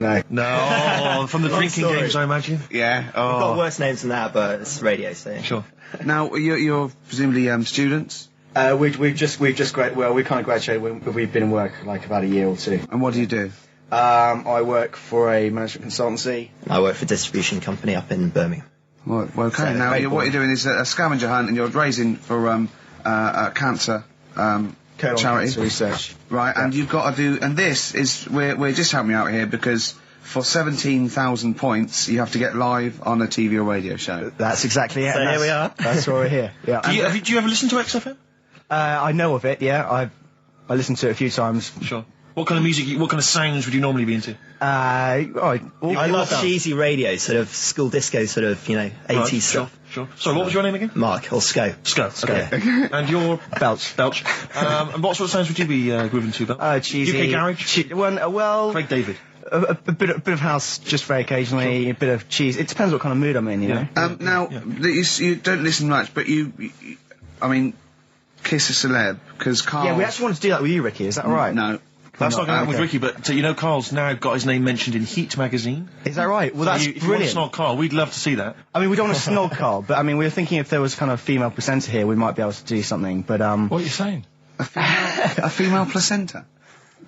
No. No, from the drinking story. games, I imagine. Yeah. Got Oh. worse names than that, but it's radio, so. Sure. Now, you're presumably students, We've just graduated. Well, we kind of graduated. We've been in work like about a year or two. and what do you do? I work for a management consultancy. I work for a distribution company up in Birmingham. Well, okay. So, Now, very what you're doing is a scavenger hunt, and you're raising for cancer Colon charity, cancer research. right? And you've got to do. And this is we're just helping you out here because for 17,000 points, you have to get live on a TV or radio show. That's exactly it. So here we are. That's why we're here. Yeah. Do you ever listen to XFM? I know of it. Yeah. I listened to it a few times. Sure. What kind of music, what kind of sounds would you normally be into? I love cheesy radio, sort of school disco, sort of, 80s stuff. Sure. Sorry, what was your name again? Mark, or Sco. Sco. Okay. And you're Belch. Belch. And what sort of sounds would you be grooving to, Belch? Cheesy. UK garage? Well, Craig David. a bit of house, just very occasionally. A bit of cheese. It depends what kind of mood I'm in, you know. Now, you don't listen much, but I mean, kiss a celeb, because Carl... Yeah, we actually wanted to do that with you, Ricky. Is that right? No. That's not going to happen with okay. Ricky, but Carl's now got his name mentioned in Heat magazine. Is that right? Well, So that's if you want to brilliant. snog Carl, we'd love to see that. I mean, we don't want to snog Carl, but I mean, we were thinking if there was kind of female presenter here, we might be able to do something. But What are you saying? A female placenta?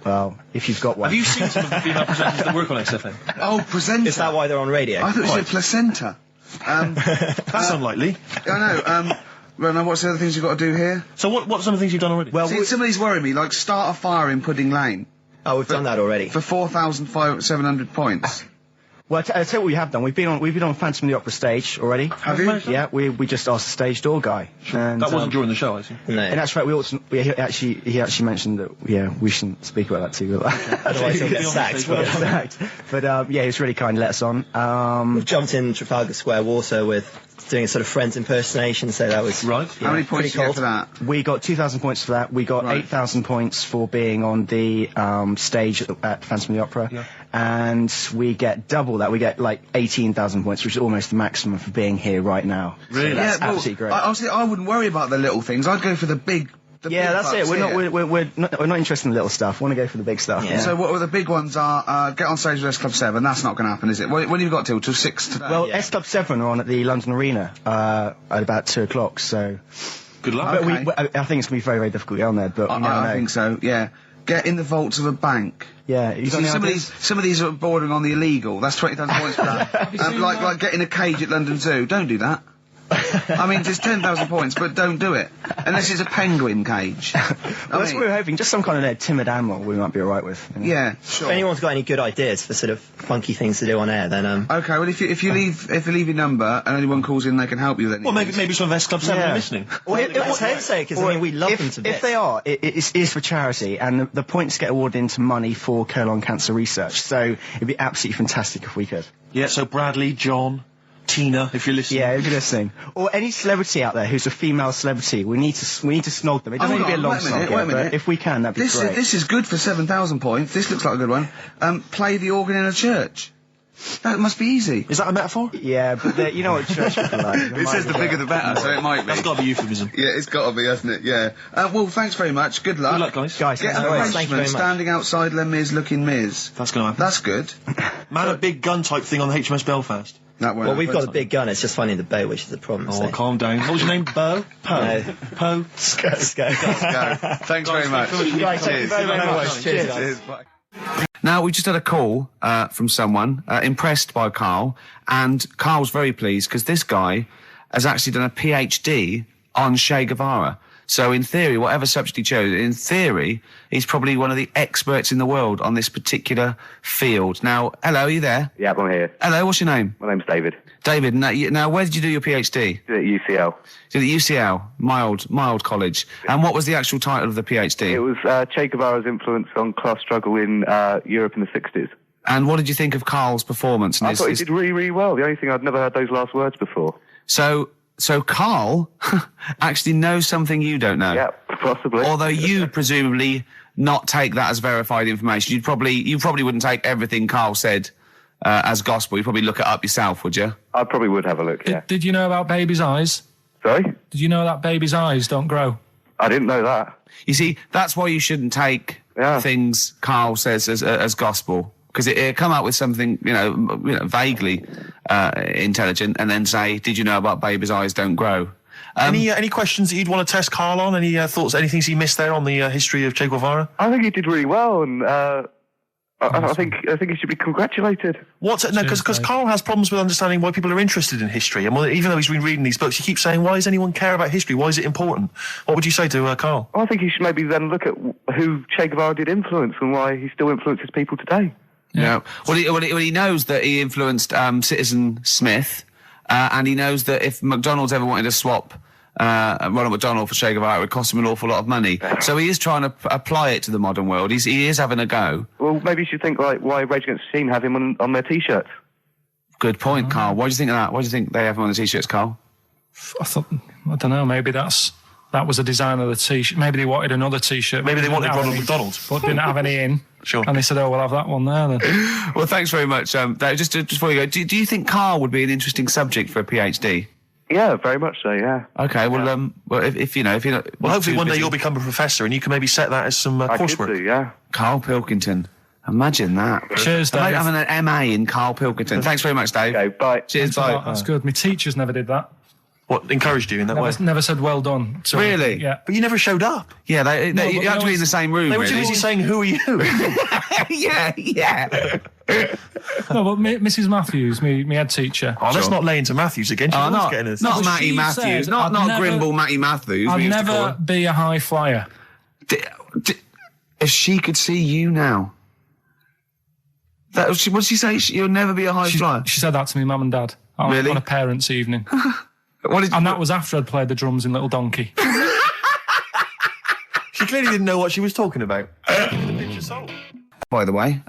well, if you've got one. Have you seen some of the female presenters that work on XFM? Oh, presenter. Is that why they're on radio? I thought you said placenta. That's unlikely. I know. Well, now, what's the other things you've got to do here? So what are some of the things you've done already? Well, See, some of these worry me, like start a fire in Pudding Lane Oh, we've done that already. for 4,700 points. Well, I'll tell you what we have done. We've been on Phantom of the Opera stage already. Have you? Yeah, we just asked the stage door guy. And, That wasn't during the show, I see. No. And that's right. He actually mentioned that we shouldn't speak about that too. Otherwise he'll get sacked. Exact. But he was really kind to let us on. We've jumped in Trafalgar Square Water with doing a sort of Friends impersonation, so that was... Right. How many points pretty do you get cold. for that? We got 2,000 points for that. We got Right. 8,000 points for being on the stage at Phantom of the Opera. Yeah. And we get double that. We get like 18,000 points, which is almost the maximum for being here right now. Really? So that's well, absolutely great. Honestly, I wouldn't worry about the little things. I'd go for the big... Yeah, that's it. We're not interested in the little stuff. We want to go for the big stuff. Yeah. So what the big ones are, get on stage with S Club 7, that's not going to happen, is it? When have you got till 6 today? Well, Yeah. S Club 7 are on at the London Arena at about 2 o'clock, so... Good luck. But I think it's going to be very, very difficult to get on there, but we never know. I think so, yeah. Get in the vaults of a bank. Yeah, You see, some of these are bordering on the illegal. That's 20,000 points for that. Like getting a cage at London Zoo. Don't do that. I mean, just 10,000 points, but don't do it. Unless it's a penguin cage. Well, that's what we were hoping. Just some kind of timid animal we might be alright with. You know? Yeah, sure. If anyone's got any good ideas for sort of funky things to do on air, then Okay, well, if you leave your number and anyone calls in, they can help you. Then Well, maybe some of S Club 7 are listening. Well, let's hope so, because I mean, we love them to bits. If they are, it is for charity, and the points get awarded into money for colon cancer research. So it'd be absolutely fantastic if we could. Yeah, so Bradley, John, Tina, if you're listening. Yeah, if you're listening. Or any celebrity out there who's a female celebrity, we need to snog them. It doesn't need to be a long snog, but if we can, that'd be great. This is good for 7,000 points. This looks like a good one. Play the organ in a church. That must be easy. Is that a metaphor? Yeah, but you know what church people are like. It says the bigger the better, so it might be. That's got to be euphemism. Yeah, it's got to be, hasn't it? Yeah. Well, thanks very much. Good luck. Good luck, guys. Get a thank you very Frenchman much. standing outside Les Mis looking Miz. That's going to happen. That's good. Man, a big gun type thing on the HMS Belfast. That won't Well, we've got a happen. big gun, it's just finding the boat, which is the problem. Oh, calm down. What was your name? Bo? No. Po? Go. Go. Thanks very much. Guys, thank you very much. Cheers. Cheers. Bye. Now, we just had a call from someone impressed by Karl, and Karl's very pleased because this guy has actually done a PhD on Che Guevara. So, in theory, whatever subject he chose, in theory, he's probably one of the experts in the world on this particular field. Now, hello, are you there? Yeah, I'm here. Hello, what's your name? My name's David. David, now where did you do your PhD? At UCL. Did at UCL, mild college. And what was the actual title of the PhD? It was Che Guevara's influence on class struggle in Europe in the 60s. And what did you think of Karl's performance? I thought he did really, really well. The only thing, I'd never heard those last words before. So Karl actually knows something you don't know. Yeah, possibly. Although you presumably not take that as verified information. You probably wouldn't take everything Karl said as gospel. You'd probably look it up yourself, would you? I probably would have a look, yeah. Did you know about babies' eyes? Sorry? Did you know that babies' eyes don't grow? I didn't know that. You see, that's why you shouldn't take things Karl says as gospel. Because it come out with something, vaguely intelligent, and then say, "Did you know about babies' eyes don't grow?" Any questions that you'd want to test Karl on? Any thoughts? Any things he missed there on the history of Che Guevara? I think he did really well, and I think he should be congratulated. Because Karl has problems with understanding why people are interested in history, and even though he's been reading these books, he keeps saying, "Why does anyone care about history? Why is it important?" What would you say to Karl? I think he should maybe then look at who Che Guevara did influence and why he still influences people today. Yeah. Well, he knows that he influenced Citizen Smith, and he knows that if McDonald's ever wanted to swap Ronald McDonald for Che Guevara, it would cost him an awful lot of money. So he is trying to apply it to the modern world. He is having a go. Well, maybe you should think like why Rage Against the Machine have him on their T-shirts. Good point, Karl. Why do you think of that? Why do you think they have him on the T-shirts, Karl? I don't know, maybe that was the design of the T-shirt. Maybe they wanted another T-shirt. Maybe they wanted Ronald McDonald. But didn't have any in. Sure. And they said, "Oh, we'll have that one there then." Well, thanks very much. Just before you go, do you think Karl would be an interesting subject for a PhD? Yeah, very much so, yeah. Okay, well, if you're not... Well, hopefully one day you'll become a professor and you can maybe set that as some coursework. I could do, yeah. Karl Pilkington. Imagine that. Cheers, Dave. I'm having an MA in Karl Pilkington. Thanks very much, Dave. Okay, bye. Cheers, bye. That's good. My teachers never did that. What, encouraged you in that way? Never said well done. So, Really? Yeah. But you never showed up. Yeah, you had to be in the same room, They were too really. busy saying, "Who are you?" Yeah. No, but Mrs. Matthews, me head teacher. Oh, let's not lay into Matthews again. She's always getting us. Not Well, Matty she Matthews. said Not I'd never- Grimble Matty Matthews. I'd we used to call never her. be a high flyer. If she could see you now. What did she say? You'll never be a high flyer? She said that to me, mum and dad. Really? On a parents' evening. And that was after I'd played the drums in Little Donkey. She clearly didn't know what she was talking about. By the way,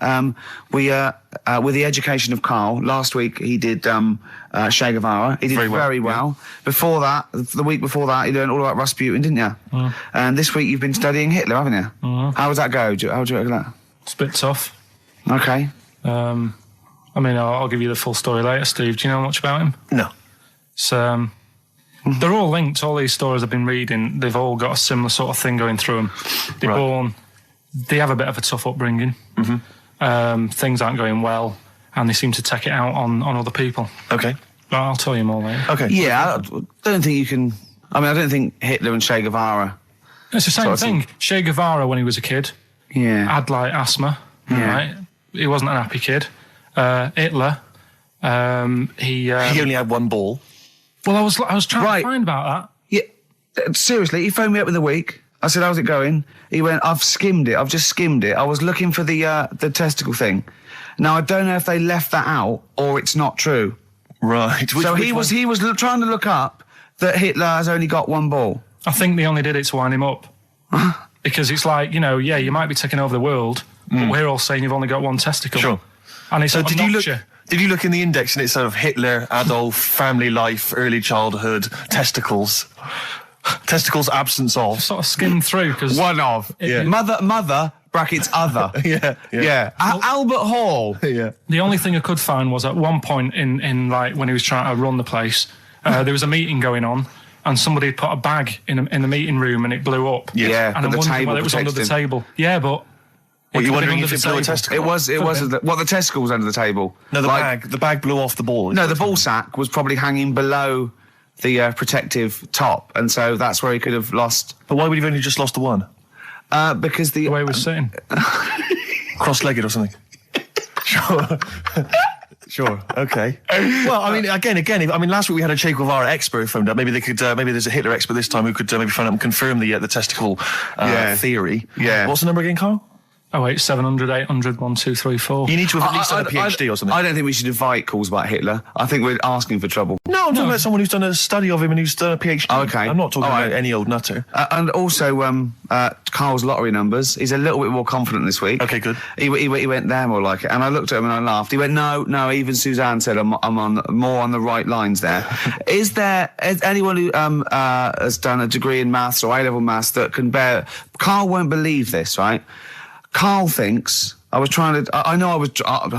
with the education of Karl, last week he did Che Guevara. He did very well. Before that, the week before that, he learned all about Rasputin, didn't you? And this week you've been studying Hitler, haven't you? How does that go? How do you reckon that? It's a bit tough. Okay. I'll give you the full story later, Steve. Do you know much about him? No. So, they're all linked. All these stories I've been reading, they've all got a similar sort of thing going through them. They have a bit of a tough upbringing. Things aren't going well, and they seem to take it out on other people. Okay. But I'll tell you more later. Okay. Yeah, I don't think you can I mean, I don't think Hitler and Che Guevara... It's the same thing. Che Guevara, when he was a kid, had, like, asthma, right? He wasn't an happy kid. Hitler, he only had one ball. Well, I was trying to find about that. Yeah, seriously, he phoned me up in the week. I said, how's it going? He went, I've skimmed it. I've just skimmed it. I was looking for the testicle thing. Now, I don't know if they left that out or it's not true. Right. He was trying to look up that Hitler has only got one ball. I think they only did it to wind him up. Because it's like, you know, you might be taking over the world, but we're all saying you've only got one testicle. Sure. And it's so did you look in the index and it's sort of Hitler, Adolf, family life, early childhood, testicles absence of? Sort of skimmed through because one of mother brackets other. Albert Hall. Yeah. The only thing I could find was at one point in like when he was trying to run the place, there was a meeting going on. And somebody had put a bag in the meeting room and it blew up. Yeah, and I'm wondering whether it was under the table. Yeah, but... What, you're wondering if it blew a testicle? It was the testicle was under the table. No, the bag blew off the ball. No, the ball sack was probably hanging below the protective top, and so that's where he could have lost... But why would he have only just lost the one? Because the way he was sitting. Cross-legged or something. Sure. Sure. Okay. Well, I mean, again. Last week we had a Che Guevara expert phoned up. Maybe they could. Maybe there's a Hitler expert this time who could maybe phone up and confirm the testicle theory. Yeah. What's the number again, Carl? 08700 800 1234. You need to have at least done a PhD or something. I don't think we should invite calls about Hitler. I think we're asking for trouble. No, I'm talking about someone who's done a study of him and who's done a PhD. Oh, okay. I'm not talking about any old nutter. And also, Carl's lottery numbers. He's a little bit more confident this week. Okay, good. He went there more like it. And I looked at him and I laughed. He went, no, even Suzanne said I'm on more on the right lines there. Is anyone who has done a degree in maths or A-level maths that can bear... Carl won't believe this, right? Carl thinks... I know I was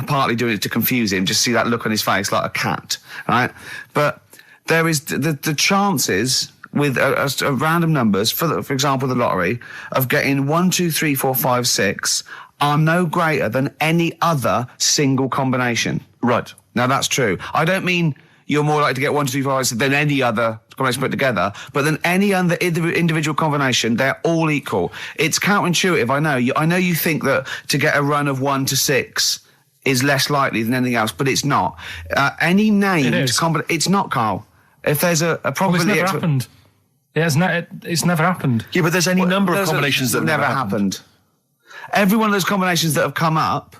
partly doing it to confuse him, just see that look on his face like a cat, right? But there is the chances with a random numbers, for example, the lottery, of getting 1, 2, 3, 4, 5, 6 are no greater than any other single combination. Right. Now, that's true. I don't mean you're more likely to get 1, 2, 3, 4, 5, 6 than any other combination put together, but than any other individual combination, they're all equal. It's counterintuitive, I know. I know you think that to get a run of 1 to 6 is less likely than anything else, but it's not. Any named combination... It's not, Carl. If there's a probability... Well, it's never happened. It's never happened. Yeah, but there's any number of combinations that never happened. Every one of those combinations that have come up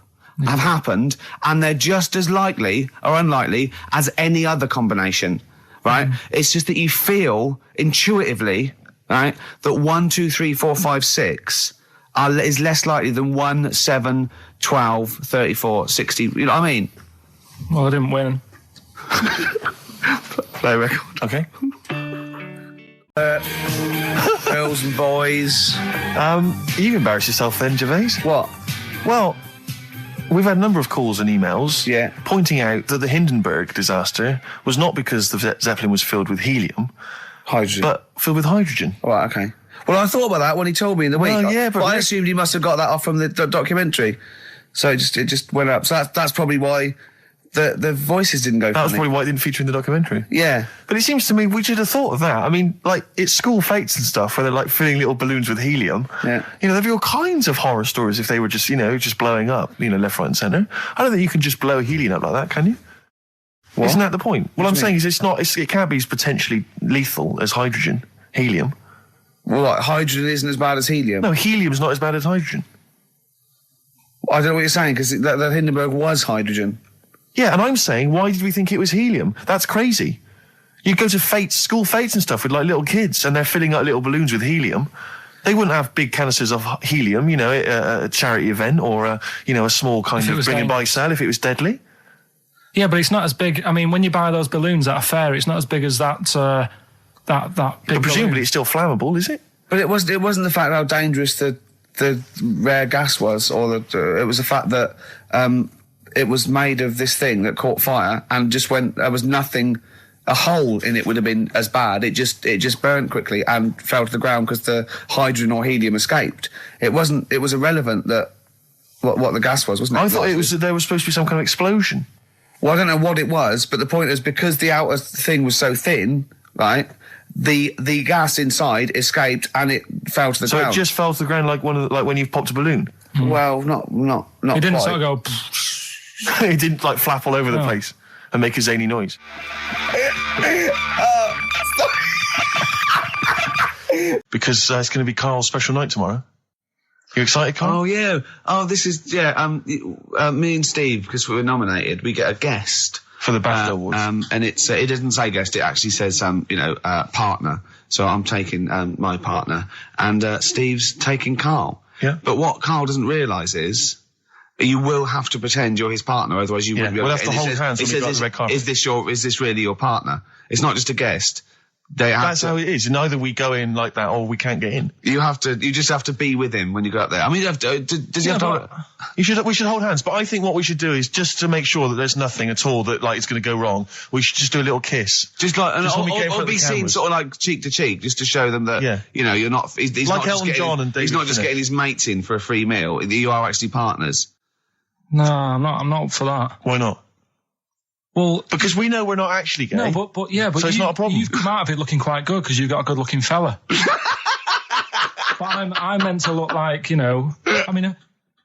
have happened, and they're just as likely or unlikely as any other combination, right? It's just that you feel intuitively, right, that 1, 2, 3, 4, 5, 6 is less likely than 1, 7, 12, 34, 60. You know what I mean? Well, I didn't win. Play record. Okay. Girls and boys. You've embarrassed yourself then, Gervais. What? Well, we've had a number of calls and emails pointing out that the Hindenburg disaster was not because the Zeppelin was filled with helium. Hydrogen. But filled with hydrogen. Right, okay. Well, I thought about that when he told me in the week. Yeah, but I assumed he must have got that off from the documentary. So it just went up. So that's probably why the voices didn't go. That was probably why it didn't feature in the documentary. Yeah. But it seems to me we should have thought of that. I mean, like, it's school fates and stuff where they're like filling little balloons with helium. Yeah. You know, there'd be all kinds of horror stories if they were just, just blowing up, left, right and centre. I don't think you can just blow helium up like that, can you? What? Isn't that the point? What I'm saying is it can't be as potentially lethal as hydrogen, helium. Well, like, hydrogen isn't as bad as helium? No, helium's not as bad as hydrogen. I don't know what you're saying, because the Hindenburg was hydrogen. Yeah, and I'm saying, why did we think it was helium? That's crazy. You go to school fates and stuff with, like, little kids, and they're filling up little balloons with helium. They wouldn't have big canisters of helium, a charity event, or, a small kind of bring and buy sale if it was deadly. Yeah, but it's not as big. I mean, when you buy those balloons at a fair, it's not as big as that big But presumably balloon. It's still flammable, is it? But it wasn't the fact how dangerous the rare gas was, or it was the fact that it was made of this thing that caught fire and just there was nothing, a hole in it would have been as bad. It just burnt quickly and fell to the ground because the hydrogen or helium escaped. It was irrelevant that what the gas was, wasn't it? I thought there was supposed to be some kind of explosion. Well, I don't know what it was, but the point is, because the outer thing was so thin, right, the gas inside escaped and it fell to the ground. So it just fell to the ground like when you've popped a balloon? Well, not It didn't quite. sort of go... It didn't like flap all over the place and make a zany noise. Because it's going to be Karl's special night tomorrow. You excited, Karl? Oh, yeah. Oh, this is, me and Steve, because we were nominated, we get a guest. For the BAFTA Awards. And it doesn't say guest, it actually says, partner. So I'm taking, my partner. And, Steve's taking Karl. Yeah. But what Karl doesn't realise is, you will have to pretend you're his partner, otherwise you wouldn't be able we'll have to hold hands when we go on the red carpet. Is this really your partner? It's not just a guest. That's how it is. And either we go in like that or we can't get in. You just have to be with him when you go up there. I mean, does he have to... We should hold hands, but I think what we should do is just to make sure that there's nothing at all that, like, it's going to go wrong, we should just do a little kiss. Just like, or be seen sort of like cheek to cheek, just to show them that, you're not... He's like not Elton John and David He's not just Finnick. getting his mates in for a free meal. You are actually partners. No, I'm not up for that. Why not? Well, because we know we're not actually gay. No, but so it's not a problem. You've come out of it looking quite good because you've got a good-looking fella. But I'm meant to look like, I mean,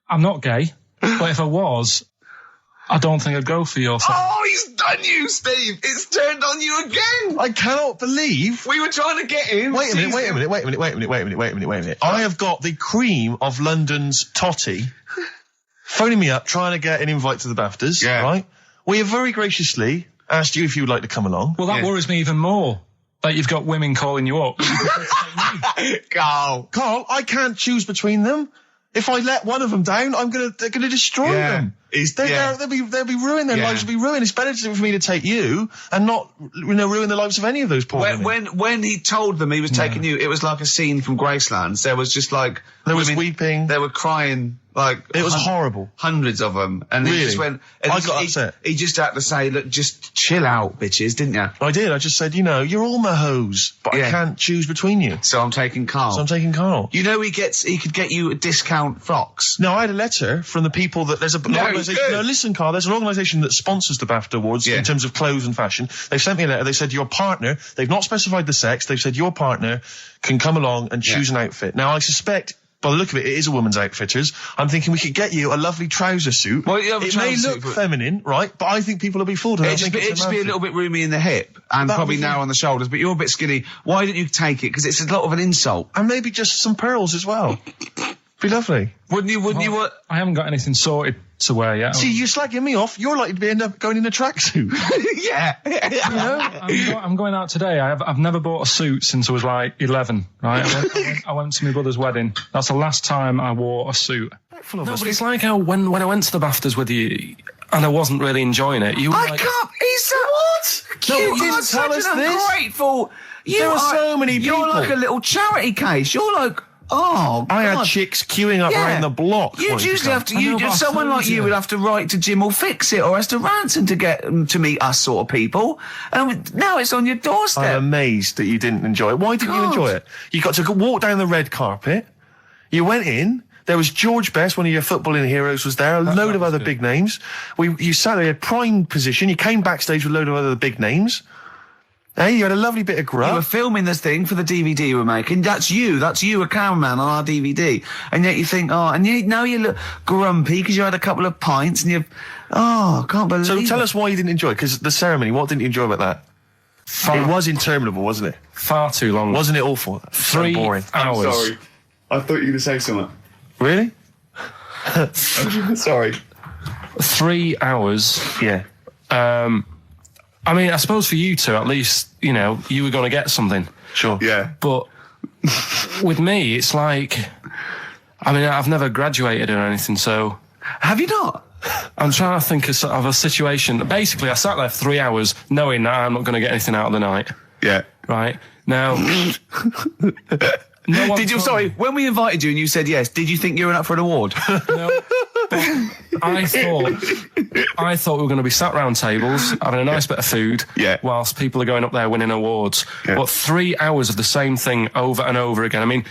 I'm not gay, but if I was, I don't think I'd go for your thing. Oh, he's done you, Steve! It's turned on you again! I cannot believe... We were trying to get him. Wait a minute. I have got the cream of London's totty phoning me up, trying to get an invite to the BAFTAs, right? We have very graciously asked you if you would like to come along. Well, that worries me even more, that you've got women calling you up. Carl, I can't choose between them. If I let one of them down, they're gonna destroy them. They'll be ruined. Their lives will be ruined. It's better for me to take you and not, ruin the lives of any of those poor women. When he told them he was taking you, it was like a scene from Graceland. There was just like there was weeping. They were crying. Like it was horrible. Hundreds of them, and really? He just went. And I got upset. He just had to say, "Look, just chill out, bitches," didn't you? I did. I just said, you're all my hoes, but I can't choose between you. So I'm taking Karl. He could get you a discount frocks. No, I had a letter from the people that there's organisation. No, listen, Karl. There's an organisation that sponsors the BAFTA Awards in terms of clothes and fashion. They sent me a letter. They said your partner. They've not specified the sex. They've said your partner can come along and choose an outfit. Now I suspect, by the look of it, it is a woman's outfitters. I'm thinking we could get you a lovely trouser suit. Well, it may look feminine, right? But I think people will be fooled. It'd just be a little bit roomy in the hip and probably narrow on the shoulders, but you're a bit skinny. Why didn't you take it? Because it's a lot of an insult. And maybe just some pearls as well. Be lovely. Wouldn't you? I haven't got anything sorted to wear yet. See, you're slagging me off. You're likely to end up going in a tracksuit. Yeah. I'm going out today. I've never bought a suit since I was like 11, right? I went to my brother's wedding. That's the last time I wore a suit. No, but it's like how when I went to the BAFTAs with you and I wasn't really enjoying it, you were like... What? No, you didn't tell us this. Ungrateful. There were so many people. You're like a little charity case. You're like... Oh, I had chicks queuing up around the block. You'd usually have to. Someone like you would have to write to Jim or Fix It or Esther Ranson to get to meet us sort of people. And now it's on your doorstep. I'm amazed that you didn't enjoy it. Why didn't you enjoy it? You got to walk down the red carpet. You went in. There was George Best, one of your footballing heroes, was there. A load of other big names. You sat there, prime position. You came backstage with a load of other big names. Hey, you had a lovely bit of grub. You were filming this thing for the DVD you were making. That's you, a cameraman on our DVD. And yet you think, now you look grumpy because you had a couple of pints and I can't believe it. So tell us why you didn't enjoy it, because the ceremony, what didn't you enjoy about that? It was interminable, wasn't it? Far too long. Wasn't it awful? 3 boring. hours. I'm sorry. I thought you were going to say something. Really? Sorry. 3 hours. Yeah. I mean, I suppose for you two, at least, you were going to get something. Sure. Yeah. But with me, it's like, I've never graduated or anything, so... Have you not? I'm trying to think of a situation. Basically, I sat there for 3 hours knowing that I'm not going to get anything out of the night. Yeah. Right? Now... when we invited you and you said yes, did you think you were up for an award? No. I thought we were going to be sat round tables, having a nice bit of food, whilst people are going up there winning awards. Yeah. But 3 hours of the same thing over and over again. I mean,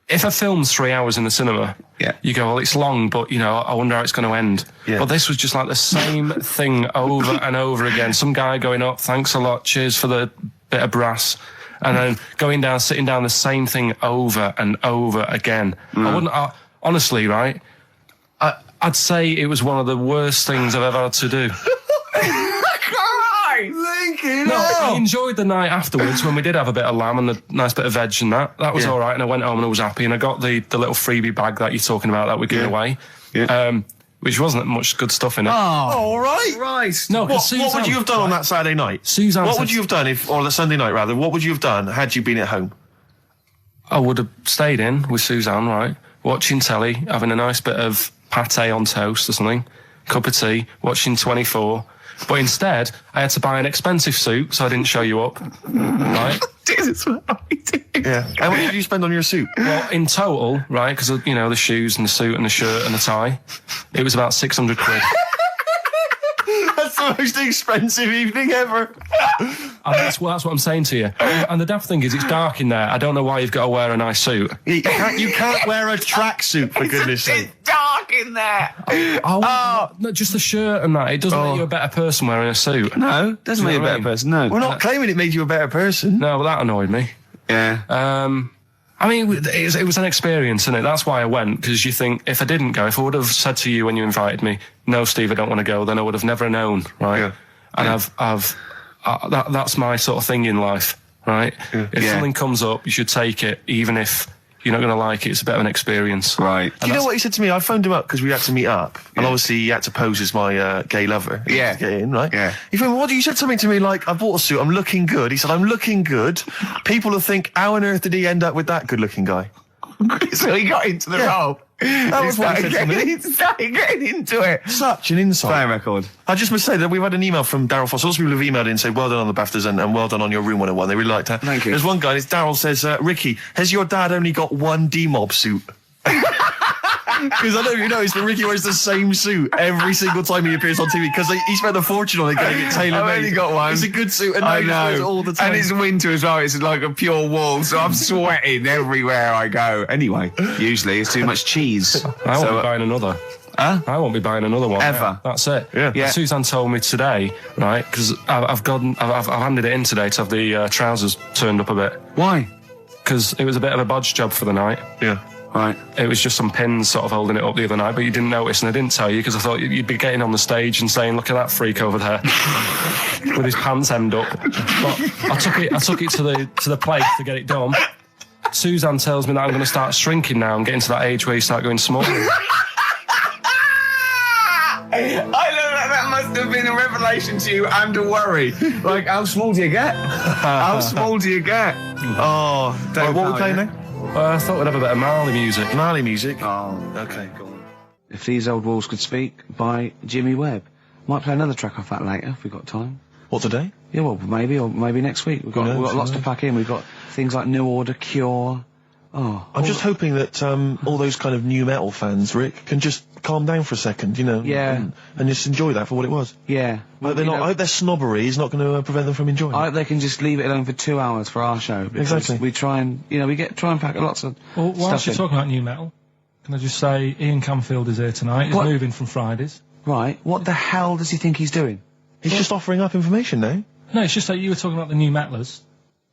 if a film's 3 hours in the cinema, you go, well, it's long, but, I wonder how it's going to end. Yeah. But this was just like the same thing over and over again. Some guy going up, thanks a lot, cheers for the bit of brass. And then sitting down the same thing over and over again. Honestly, right, I'd say it was one of the worst things I've ever had to do. I enjoyed the night afterwards when we did have a bit of lamb and a nice bit of veg and that. That was all right, and I went home and I was happy, and I got the little freebie bag that you're talking about that we're giving away. Yeah. Which wasn't much good stuff in it. Oh, all right. Right. No, what would you have done on that Saturday night? Suzanne what would you have done or the Sunday night rather, what would you have done had you been at home? I would have stayed in with Suzanne, right, watching telly, having a nice bit of pate on toast or something, cup of tea, watching 24. But instead, I had to buy an expensive suit, so I didn't show you up. Right? Yeah. How much did you spend on your suit? Well, in total, right, because, the shoes and the suit and the shirt and the tie, it was about 600 quid. That's the most expensive evening ever. And that's what I'm saying to you. And the daft thing is, it's dark in there. I don't know why you've got to wear a nice suit. You can't wear a tracksuit, for goodness sake. It's dark in there. No, just the shirt and that. It doesn't make you a better person wearing a suit. No, doesn't make you a better person, no. We're not claiming it made you a better person. No, but that annoyed me. Yeah. I mean, it was an experience, isn't it? That's why I went, because you think, if I didn't go, if I would have said to you when you invited me, no, Steve, I don't want to go, then I would have never known, right? Yeah. And that's my sort of thing in life, right? Yeah. If something comes up, you should take it, even if you're not going to like it. It's a bit of an experience. Right. Do you know what he said to me? I phoned him up because we had to meet up, and obviously he had to pose as my gay lover. Yeah. To get in, right? Yeah. He phoned, you said something to me like, I bought a suit, I'm looking good. He said, I'm looking good. People will think, how on earth did he end up with that good-looking guy? So he got into the role. That was what he said to me. He started getting into it. Such an insight. Play a record. I just must say that we've had an email from Daryl Foss. Lots of people have emailed in and said, well done on the BAFTAs and well done on your Room 101. They really liked that. Thank you. There's one guy, it's Daryl, says, Ricky, has your dad only got one D-Mob suit? Because I don't know if you noticed, but Ricky wears the same suit every single time he appears on TV, because he spent a fortune on it getting it tailor-made. I've only got one. It's a good suit, and I he wears it all the time. And it's winter as well. It's like a pure wool, so I'm sweating everywhere I go. Anyway, usually it's too much cheese. I won't be buying another. Huh? I won't be buying another one. Ever. Yeah, that's it. Yeah. Suzanne told me today, right, because I've handed it in today to have the trousers turned up a bit. Why? Because it was a bit of a bodge job for the night. Yeah. Right. It was just some pins sort of holding it up the other night, but you didn't notice, and I didn't tell you because I thought you'd be getting on the stage and saying, "Look at that freak over there with his pants hemmed up." But I took it to the place to get it done. Suzanne tells me that I'm going to start shrinking now and getting to that age where you start going small. I know that must have been a revelation to you and a worry. Like, how small do you get? How small do you get? Oh, Don't what are we playing now? I thought we'd have a bit of Marley music. Marley music? Oh, okay, go on. If These Old Walls Could Speak by Jimmy Webb. Might play another track off that later if we've got time. What, today? Yeah, well, maybe, or maybe next week. We've got lots to pack in. We've got things like New Order, Cure. I'm just hoping that all those kind of new metal fans, Rick, can just calm down for a second, Yeah. and just enjoy that for what it was. Yeah. But I hope their snobbery is not going to prevent them from enjoying I it. hope they can just leave it alone for 2 hours for our show. Exactly. We try and, try and pack lots of Well, whilst stuff you're in. talking about new metal, can I just say Ian Camfield is here tonight. He's What? moving from Fridays. Right. What the hell does he think he's doing? He's just offering up information now. No, it's just that you were talking about the new metalers,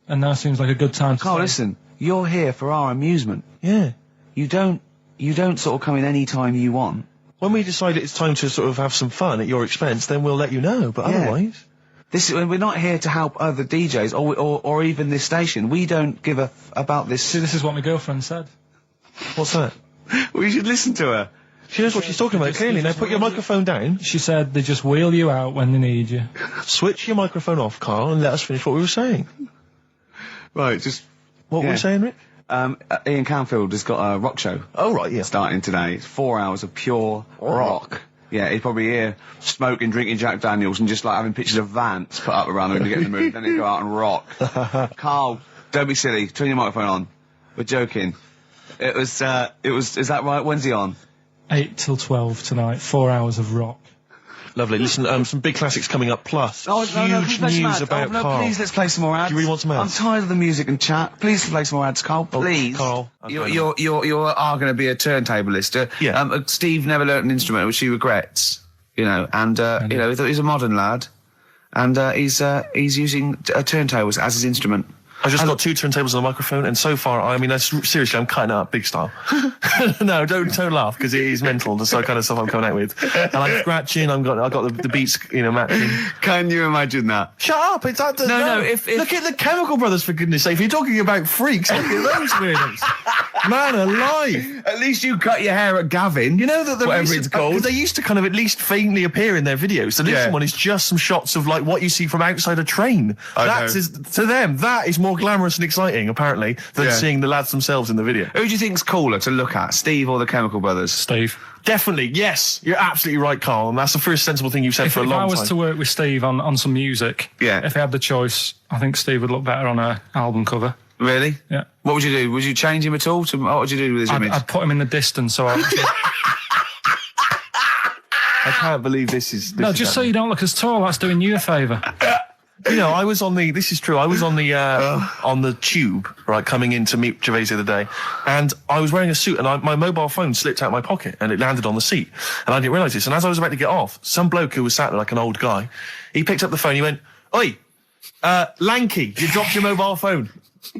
and now seems like a good time to Carl, say- listen. You're here for our amusement. Yeah. You don't sort of come in any time you want. When we decide it's time to sort of have some fun at your expense, then we'll let you know, but Yeah. otherwise... We're not here to help other DJs or even this station. We don't give a about this. See, this is what my girlfriend said. What's that? We should listen to her. She knows what she's talking about, clearly. Now put your microphone down. She said they just wheel you out when they need you. Switch your microphone off, Carl, and let us finish what we were saying. Right, just... What were we saying, Rick? Ian Canfield has got a rock show. Oh, right, yeah. Starting today. It's 4 hours of pure rock. Yeah, he's probably here smoking, drinking Jack Daniels and just like having pictures of Vance put up around him to get in the mood. Then he'd go out and rock. Carl, don't be silly. Turn your microphone on. We're joking. Is that right? When's he on? 8 till 12 tonight, 4 hours of rock. Lovely. Listen, some big classics coming up, plus huge please play some news ads. about Carl. Please, let's play some more ads. Do you really want some ads? I'm tired of the music and chat. Please play some more ads, Carl. Please. Carl. You are going to be a turntablist. Yeah. Steve never learnt an instrument, which he regrets. And he thought he's a modern lad, and he's using a turntable as his instrument. I just got 2 turntables and a microphone, and so far, I mean, seriously, I'm cutting it up big style. No, don't laugh, because it is mental, the kind of stuff I'm coming out with. And I'm scratching, I got the beats, matching. Can you imagine that? Shut up! It's that. No. Look at the Chemical Brothers, for goodness sake. If you're talking about freaks, look at those weirdos. Man alive! At least you cut your hair at Gavin. You know that whatever it's called. They used to kind of at least faintly appear in their videos. So this one is just some shots of like what you see from outside a train. To them, that is more glamorous and exciting, apparently, than seeing the lads themselves in the video. Who do you think's cooler to look at, Steve or the Chemical Brothers? Steve. Definitely, yes. You're absolutely right, Carl, and that's the first sensible thing you've said for a long time. If I was to work with Steve on some music, if I had the choice, I think Steve would look better on an album cover. Really? Yeah. What would you do? Would you change him at all? What would you do with his image? I'd put him in the distance, so I can't believe this is... so you don't look as tall, that's doing you a favour. I was on this is true, I was on the tube, right, coming in to meet Gervais the other day, and I was wearing a suit, and my mobile phone slipped out my pocket, and it landed on the seat, and I didn't realise this, and as I was about to get off, some bloke who was sat there like an old guy, he picked up the phone, he went, "Oi, Lanky, you dropped your mobile phone."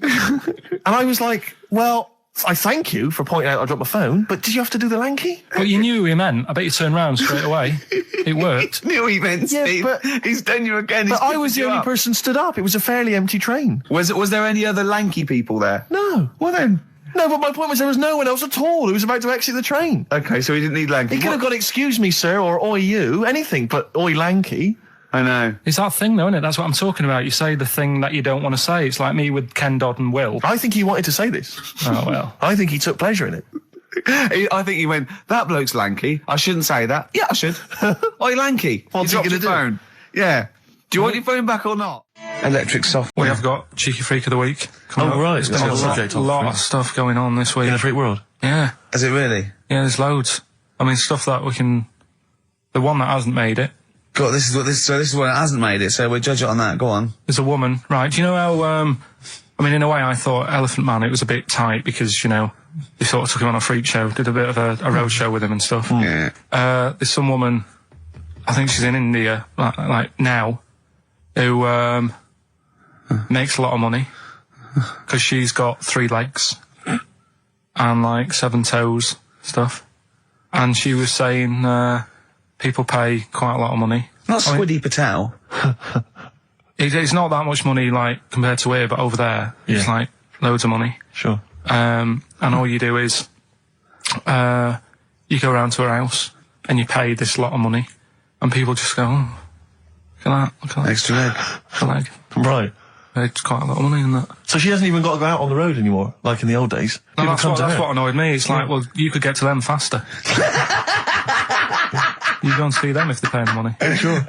And I was like, well, I thank you for pointing out I dropped my phone, but did you have to do the Lanky? But you knew who he meant. I bet you turned round straight away. It worked. Knew he meant, Steve. But he's done you again. But I was the only person stood up. It was a fairly empty train. Was there any other lanky people there? No. Well then. No, but my point was there was no one else at all who was about to exit the train. Okay, so he didn't need lanky. He could have gone, "Excuse me, sir," or "Oi, you," anything, but "Oi, Lanky." I know. It's that thing, though, isn't it? That's what I'm talking about. You say the thing that you don't want to say. It's like me with Ken Dodd and Will. I think he wanted to say this. Oh, well. I think he took pleasure in it. I think he went, "That bloke's lanky. I shouldn't say that." Yeah, I should. Oi, Lanky. What's he going to do? Phone. Yeah. Do you want your phone back or not? Electric soft. We have got Cheeky Freak of the Week. Right. There's been a lot of stuff going on this week. In the freak world? Yeah. Is it really? Yeah, there's loads. I mean, stuff that we can... The one that hasn't made it. God, this is what it hasn't made it, so we'll judge it on that. Go on. There's a woman. Right, do you know how... I mean, in a way, I thought Elephant Man, it was a bit tight because, they sort of took him on a freak show, did a bit of a road show with him and stuff. Yeah. There's some woman, I think she's in India, like now, who makes a lot of money because she's got 3 legs and 7 toes stuff. And she was saying people pay quite a lot of money. Not Squiddy Patel. It's not that much money compared to here, but over there it's loads of money. Sure. And all you do is you go around to her house and you pay this lot of money, and people just go, "Oh, look at that. Extra leg. Leg." Right. It's quite a lot of money in that. So she hasn't even got to go out on the road anymore, like in the old days. No, that's what annoyed me. It's like, well, you could get to them faster. You go and see them if they're paying the money. Sure.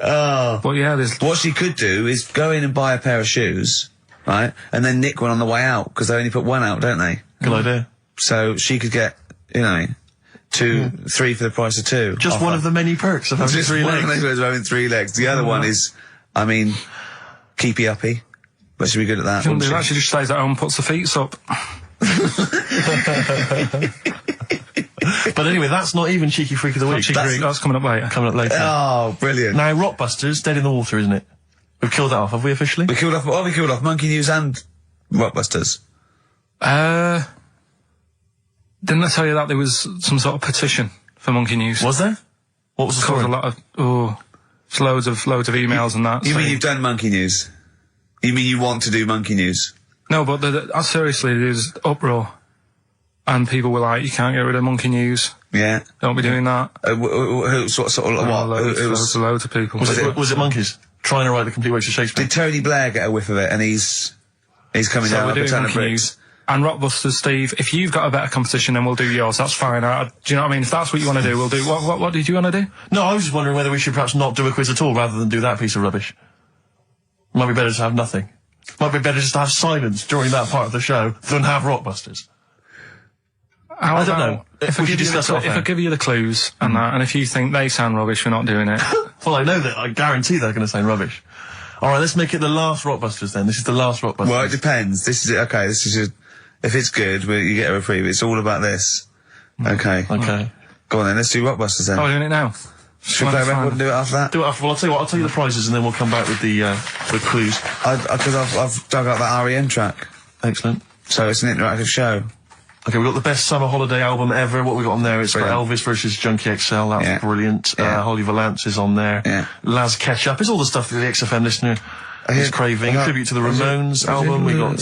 But yeah, there's... What she could do is go in and buy a pair of shoes, right, and then nick one on the way out, because they only put one out, don't they? Good idea. So she could get, 2, 3 for the price of 2. Just one of the many perks of having 3 legs. One of those having 3 legs. The other one is, keepy uppy. But she'd be good at that. Shouldn't do that. She just stays at home and puts the feet up. But anyway, that's not even Cheeky Freak of the Week. That's coming up later. Oh, brilliant. Now, Rockbusters, dead in the water, isn't it? We've killed that off, have we officially? We killed off Monkey News and Rockbusters. Didn't I tell you that there was some sort of petition for Monkey News? Was there? What was the story? A lot of, it's loads of emails and that. You mean you've done Monkey News? You mean you want to do Monkey News? No, but seriously, there's uproar. And people were like, "You can't get rid of Monkey News. Yeah. Don't be doing that." Loads of people. Was it monkeys trying to write the complete works of Shakespeare? Did Tony Blair get a whiff of it, and he's coming down with a ton of bricks? And Rockbusters, Steve, if you've got a better competition, then we'll do yours. That's fine. Do you know what I mean? If that's what you want to do, we'll do. What did you want to do? No, I was just wondering whether we should perhaps not do a quiz at all rather than do that piece of rubbish. Might be better to have nothing. Might be better just to have silence during that part of the show than have Rockbusters. I don't know. If I give you the clues and that, and if you think they sound rubbish, we're not doing it. Well, I know that. I guarantee they're going to sound rubbish. All right, let's make it the last Rockbusters then. This is the last Rockbusters. Well, it depends. This is it. Okay, this is if it's good, you get a reprieve. It's all about this. Okay. Okay. Go on then. Let's do Rockbusters then. Oh, we're doing it now. Should we play a record and do it after that? Do it after. Well, I'll tell you what. I'll tell you the prizes, and then we'll come back with the clues. Because I've dug up that REM track. Excellent. So it's an interactive show. Okay, we've got the best summer holiday album ever. What we got on there? It's got Elvis versus Junkie XL. That's brilliant. Holly Valance is on there. Yeah. Laz Ketchup. It's all the stuff that the XFM listener is craving. Tribute to the Ramones album. We got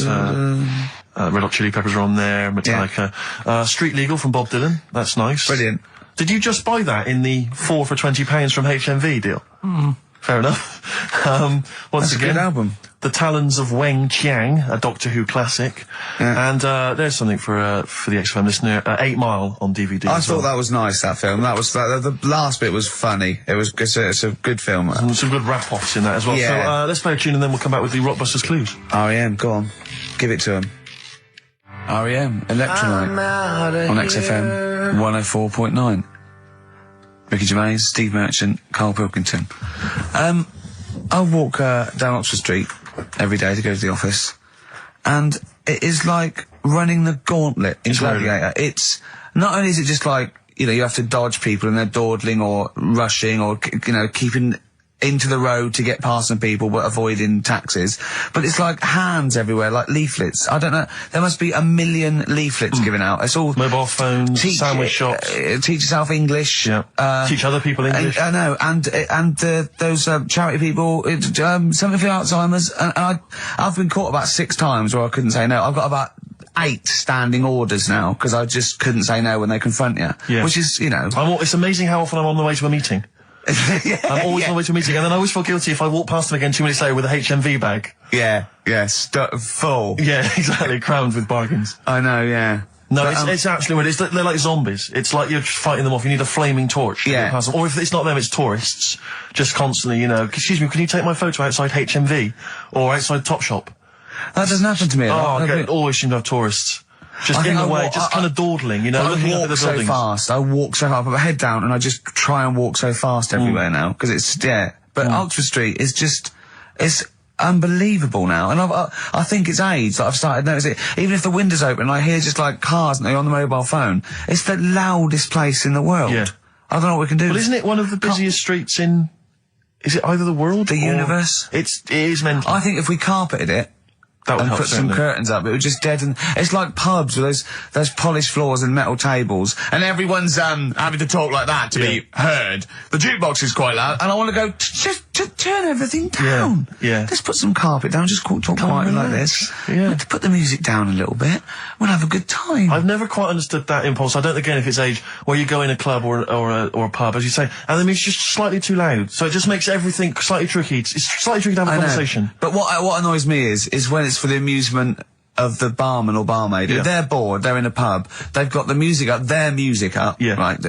Red Hot Chili Peppers are on there. Metallica. Street Legal from Bob Dylan. That's nice. Brilliant. Did you just buy that in the 4 for £20 from HMV deal? Fair enough. Once That's again, a good album. The Talons of Weng Chiang, a Doctor Who classic. And there's something for the XFM listener, 8 Mile on DVD. I thought that was nice, that film. That was the last bit was funny. It's a good film. Some good rap-offs in that as well. Yeah. So let's play a tune and then we'll come back with the Rockbusters clues. REM, go on. Give it to him. REM, Electrolyte, on XFM 104.9. Ricky Gervais, Steve Merchant, Karl Pilkington. I walk down Oxford Street every day to go to the office, and it is like running the gauntlet in Gladiator. It's not only is it just like, you know, you have to dodge people and they're dawdling or rushing or, you know, keeping into the road to get past some people but avoiding taxis, but it's like hands everywhere, like leaflets. I don't know, there must be 1 million leaflets given out. It's all mobile phones, sandwich shops. Teach yourself English. Teach other people English. I know, and those charity people, something for Alzheimer's, and I've been caught about 6 times where I couldn't say no. I've got about 8 standing orders now because I just couldn't say no when they confront you. Yeah. Which is, you know, it's amazing how often I'm on the way to a meeting. I'm always on the way to a meeting, and then I always feel guilty if I walk past them again 2 minutes later with a HMV bag. Full. Yeah, exactly, crammed with bargains. I know, yeah. No, but, it's absolutely weird. They're like zombies. It's like you're just fighting them off. You need a flaming torch. Yeah. Or if it's not them, it's tourists. Just constantly, you know, excuse me, can you take my photo outside HMV? Or outside Topshop? That doesn't happen to me. It always seems to have tourists. Just in the way, just kind of dawdling, you know, looking up at the buildings. I walk so fast. I put my head down and I just try and walk so fast everywhere now, because it's, But Oxford Street is just, it's unbelievable now. And I think it's age that I've started noticing it. Even if the window's open and I hear just like cars and they're on the mobile phone, it's the loudest place in the world. Yeah. I don't know what we can do. Well, isn't it one of the busiest streets in, is it either the world? The universe? It is mental. I think if we carpeted it, that would and help, put some curtains up, it would just deaden. It's like pubs with those polished floors and metal tables, and everyone's having to talk like that to be heard. The jukebox is quite loud, and I want to go, just turn everything down. Yeah. Just put some carpet down, just talk quietly like this. Yeah. Put the music down a little bit. We'll have a good time. I've never quite understood that impulse. I don't, again, if it's age, where you go in a club or a pub, as you say, and the music's just slightly too loud. So it just makes everything slightly tricky. It's slightly tricky to have a conversation. But what annoys me is when it's for the amusement of the barman or barmaid. If they're bored, they're in a pub, they've got the music up, their music up, right,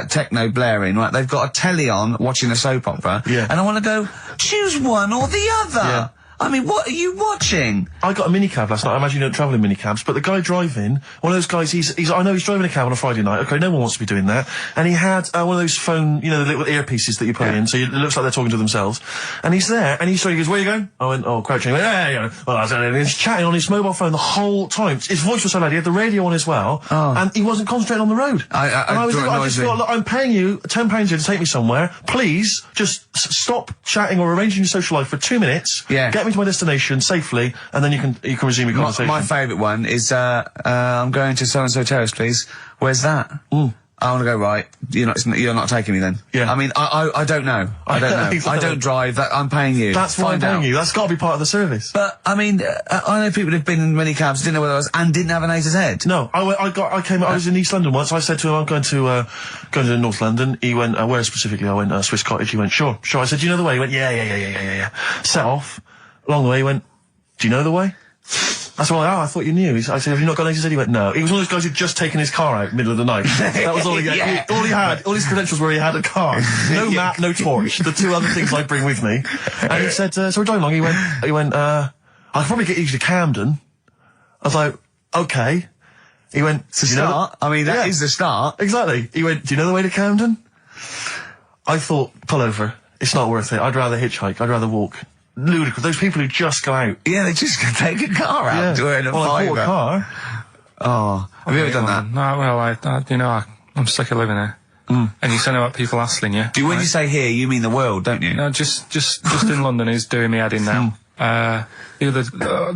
techno blaring, right, they've got a telly on watching a soap opera, and I want to go, choose one or the other. I mean, what are you watching? I got a minicab last night. I imagine you don't travel in minicabs, but the guy driving, one of those guys, I know he's driving a cab on a Friday night. Okay, no one wants to be doing that. And he had one of those phone, you know, the little earpieces that you put in, so it looks like they're talking to themselves. And he's there, and he goes, where are you going? I went, crouching. He went, yeah. Well, and he's chatting on his mobile phone the whole time. His voice was so loud. He had the radio on as well, and he wasn't concentrating on the road. I just thought, look, I'm paying you £10 here to take me somewhere. Please, just stop chatting or arranging your social life for 2 minutes. Get me to my destination safely, and then you can resume your conversation. My favourite one is I'm going to so-and-so terrace, please. Where's that? I want to go, right, you're not taking me then. I mean, I don't know. I don't know. Exactly. I don't drive. I'm paying you. That's why I'm paying you. That's got to be part of the service. But I mean, I know people who've been in many cabs, didn't know where I was, and didn't have an A to Z. No, I was in East London once. I said to him, I'm going to North London. He went, where specifically? I went, Swiss Cottage. He went, sure. I said, do you know the way? He went, yeah. Set off. Along the way, he went, do you know the way? That's why, I thought you knew. I said, have you not got an A to Z? He went, no. He was one of those guys who'd just taken his car out middle of the night. That was all he had. All he had, all his credentials were he had a car. No map, no torch. The 2 other things I bring with me. And he said, so we're driving along. He went, I could probably get you to Camden. I was like, okay. He went, it's a start. I mean, that is the start. Exactly. He went, do you know the way to Camden? I thought, pull over. It's not worth it. I'd rather hitchhike. I'd rather walk. Ludicrous. Those people who just go out. Yeah, they just take a car out to earn a I bought a car. Oh, have you ever done that? No, well, I'm sick of living here. and you're saying about people hassling you. When you say here, you mean the world, don't you? No, just in London is doing me head in now. The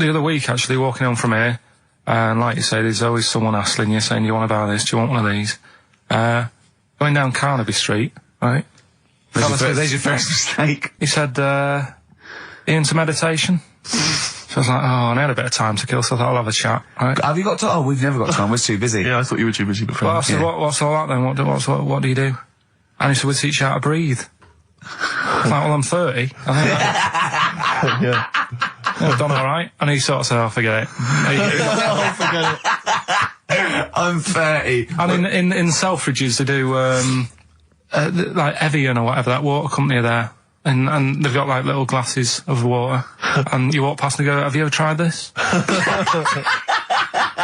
other week, actually, walking home from here, and like you say, there's always someone hassling you, saying, do you want to buy this, do you want one of these? Going down Carnaby Street, right? There's your first mistake. He said, into meditation? So I was like, and I had a bit of time to kill, so I thought I'll have a chat, right? Have you got time? Oh, we've never got time, we're too busy. Yeah, I thought you were too busy before. Well, I said, what's all that then? What do you do? And he said, we teach you how to breathe. I was like, well, I'm 30. I think I've done alright. And he sort of said, forget it. Forget it. I'm 30. And in Selfridges, they do, like Evian or whatever, that water company there. And they've got like little glasses of water. And you walk past and go, have you ever tried this?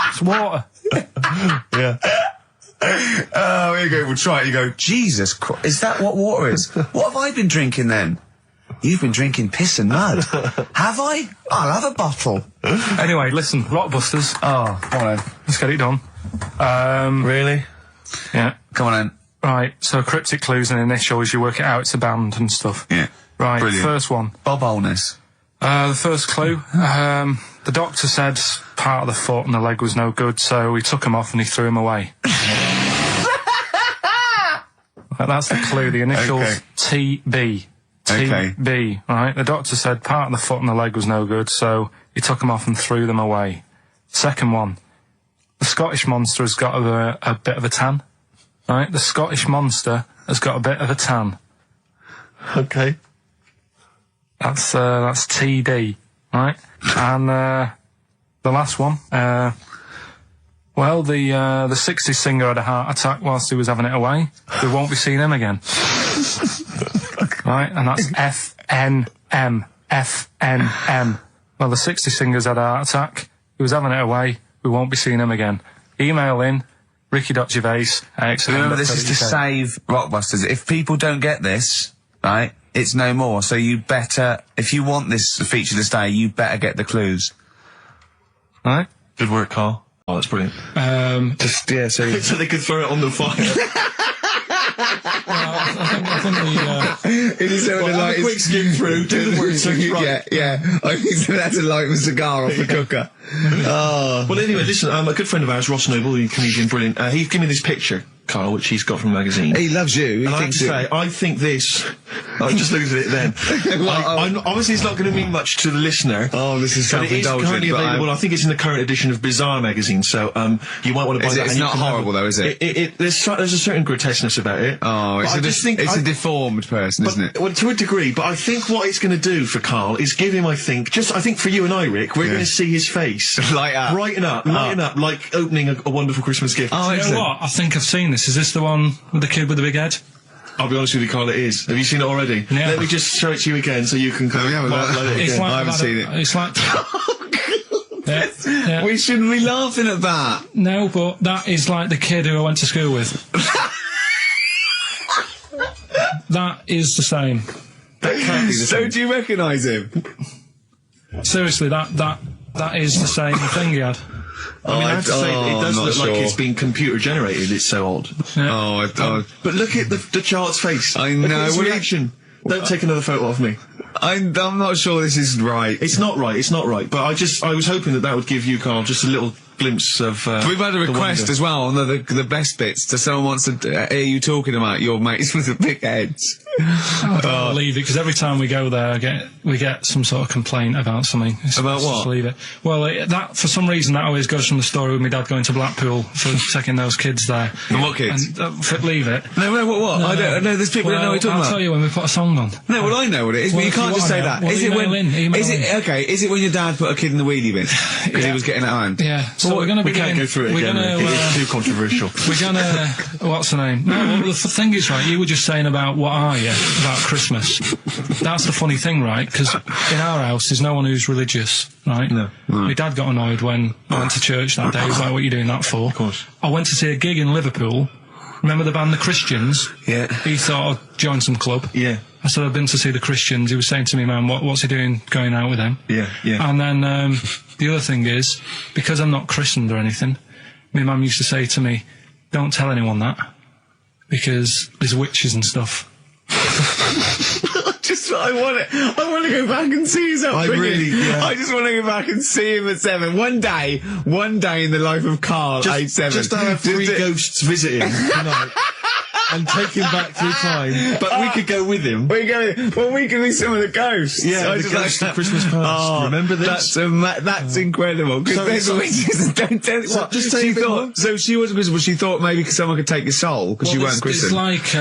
It's water. Yeah. Oh, here you go, we'll try it. You go, Jesus Christ, is that what water is? What have I been drinking then? You've been drinking piss and mud. Have I? I'll have a bottle. Anyway, listen, Rockbusters. Oh, come on then. Let's get it done. Really? Yeah. Come on then. Right, so cryptic clues and initials, you work it out, it's a band and stuff. Yeah. Right, Brilliant. First one. Bob Holness. The first clue, the doctor said part of the foot and the leg was no good, so he took him off and he threw him away. That's the clue, the initials TB. TB, right? The doctor said part of the foot and the leg was no good, so he took them off and threw them away. Second one, the Scottish Monster has got a bit of a tan, right? The Scottish Monster has got a bit of a tan. Okay. That's TD, right? And the last one, well, the 60s singer had a heart attack whilst he was having it away. We won't be seeing him again. Right, and that's FNM. FNM. Well, the 60s singer's had a heart attack. He was having it away. We won't be seeing him again. Email in ricky.gervais@xfm.co.uk. Remember, this is to save Rockbusters. If people don't get this, right, it's no more. So you better, if you want this feature to stay, you better get the clues. Right? Good work, Carl. Oh, that's brilliant. So they could throw it on the fire. I think it is sort of like quick skim through, do the words right. Yeah. I think that's like a cigar off the cooker. Oh. Well, anyway, listen, a good friend of ours, Ross Noble, the comedian, brilliant, he gave me this picture, Carl, which he's got from a magazine. He loves you. He and thinks I think this... I was just looking at it then. Obviously, it's not going to mean much to the listener. Oh, this is self-indulgent. It is currently available. I think it's in the current edition of Bizarre magazine, so you might want to buy that. It's not horrible, though, is it? There's a certain grotesqueness about it. Oh, it's a deformed person, isn't it? Well, to a degree, but I think what it's going to do for Carl is give him, I think for you and I, Rick, we're going to see his face. Light up. Lighten up, like opening a wonderful Christmas gift. Oh, you know what? I think I've seen this. Is this the one with the kid with the big head? I'll be honest with you, Carl, it is. Have you seen it already? Yeah. Let me just show it to you again so you can I haven't seen it. It's like... yeah. We shouldn't be laughing at that. No, but that is like the kid who I went to school with. That is the same. That can't be the same. So do you recognise him? Seriously, that is the same thing he had. I mean, I have to say, it does look like it's been computer generated. It's so odd. Yeah. But look at the child's face. I know. Look at his reaction. Don't take another photo of me. I'm not sure this is right. It's not right. But I was hoping that would give you, Carl, just a little glimpse of. We've had a request as well on the best bits. So someone wants to hear you talking about your mates with the big heads. I don't believe it, because every time we go there, we get some sort of complaint about something. About what? Just leave it. Well, that for some reason that always goes from the story with my dad going to Blackpool for taking those kids there. And what kids? And, leave it. No, what? No, I don't know. There's people who don't know what you're talking about. I'll tell you when we put a song on. No, well, I know what it is, but you can't just say that. Is it when? Is it when your dad put a kid in the wheelie bin because he was getting out of hand? Yeah. So we're going to be. We can't go through it again. It's too controversial. We're going to. What's the name? No, well, the thing is, right. You were just saying about what are you about Christmas. That's the funny thing, right? Because in our house, there's no one who's religious, right? No. My dad got annoyed when I went to church that day. He was like, what are you doing that for? Of course. I went to see a gig in Liverpool. Remember the band The Christians? Yeah. He thought I'd join some club. Yeah. I said, I've been to see The Christians. He was saying to me, man, what's he doing going out with them? Yeah. And then the other thing is, because I'm not christened or anything, my mum used to say to me, don't tell anyone that. because there's witches and stuff. I want to go back and see his upbringing. I just want to go back and see him at 7. One day in the life of Karl, age 7. Just to have 3 ghosts visiting tonight. And take him back through time. But we could go with him. We could be some of the ghosts. Yeah, the ghosts of Christmas past. Oh, remember this? That's incredible. Because there's witches. Don't tell what. Just tell she thought. So she wasn't Christian, but she thought maybe someone could take your soul because you weren't christened. It's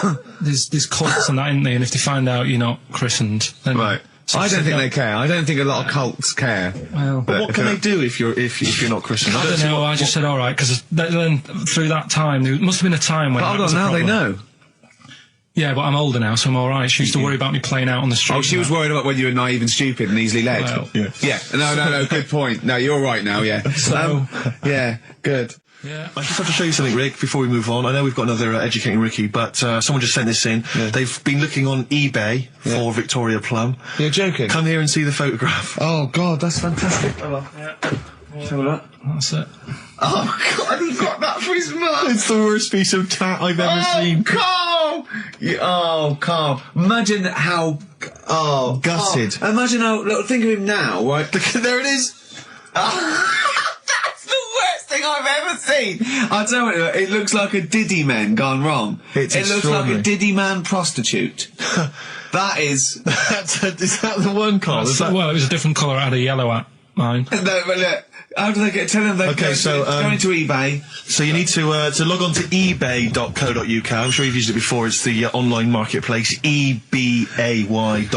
like there's cults and that, isn't there? And if they find out you're not christened, then right. I don't think they care. I don't think a lot of cults care. Well, but what can they do if you're not Christian? I don't know. I just said all right because then through that time there must have been a time when. But hold on, now they know. Yeah, but I'm older now, so I'm all right. She used to worry about me playing out on the street. Oh, she was worried about when you were naive and stupid and easily led. Well, yeah. No. Good point. No, you're right now. Yeah. So yeah, good. Yeah. I just have to show you something, Rick, before we move on. I know we've got another Educating Ricky, but someone just sent this in. Yeah. They've been looking on eBay for Victoria Plum. You're joking? Come here and see the photograph. Oh, God, that's fantastic. So that's it. Oh, God, he got that for his mum. It's the worst piece of tat I've ever seen. Carl! Carl. Imagine how... Oh, gutted. Oh, imagine how... Look, think of him now, right? There it is. I've ever seen. I'll tell you, it looks like a Diddy man gone wrong. It looks like a Diddy man prostitute. That is. Is that the one, Carl? Well, it was a different colour. I had a yellow at mine. No, but look. How do they get? Tell them they go into eBay. So you need to log on to ebay.co.uk. I'm sure you've used it before. It's the online marketplace, ebay.co.uk.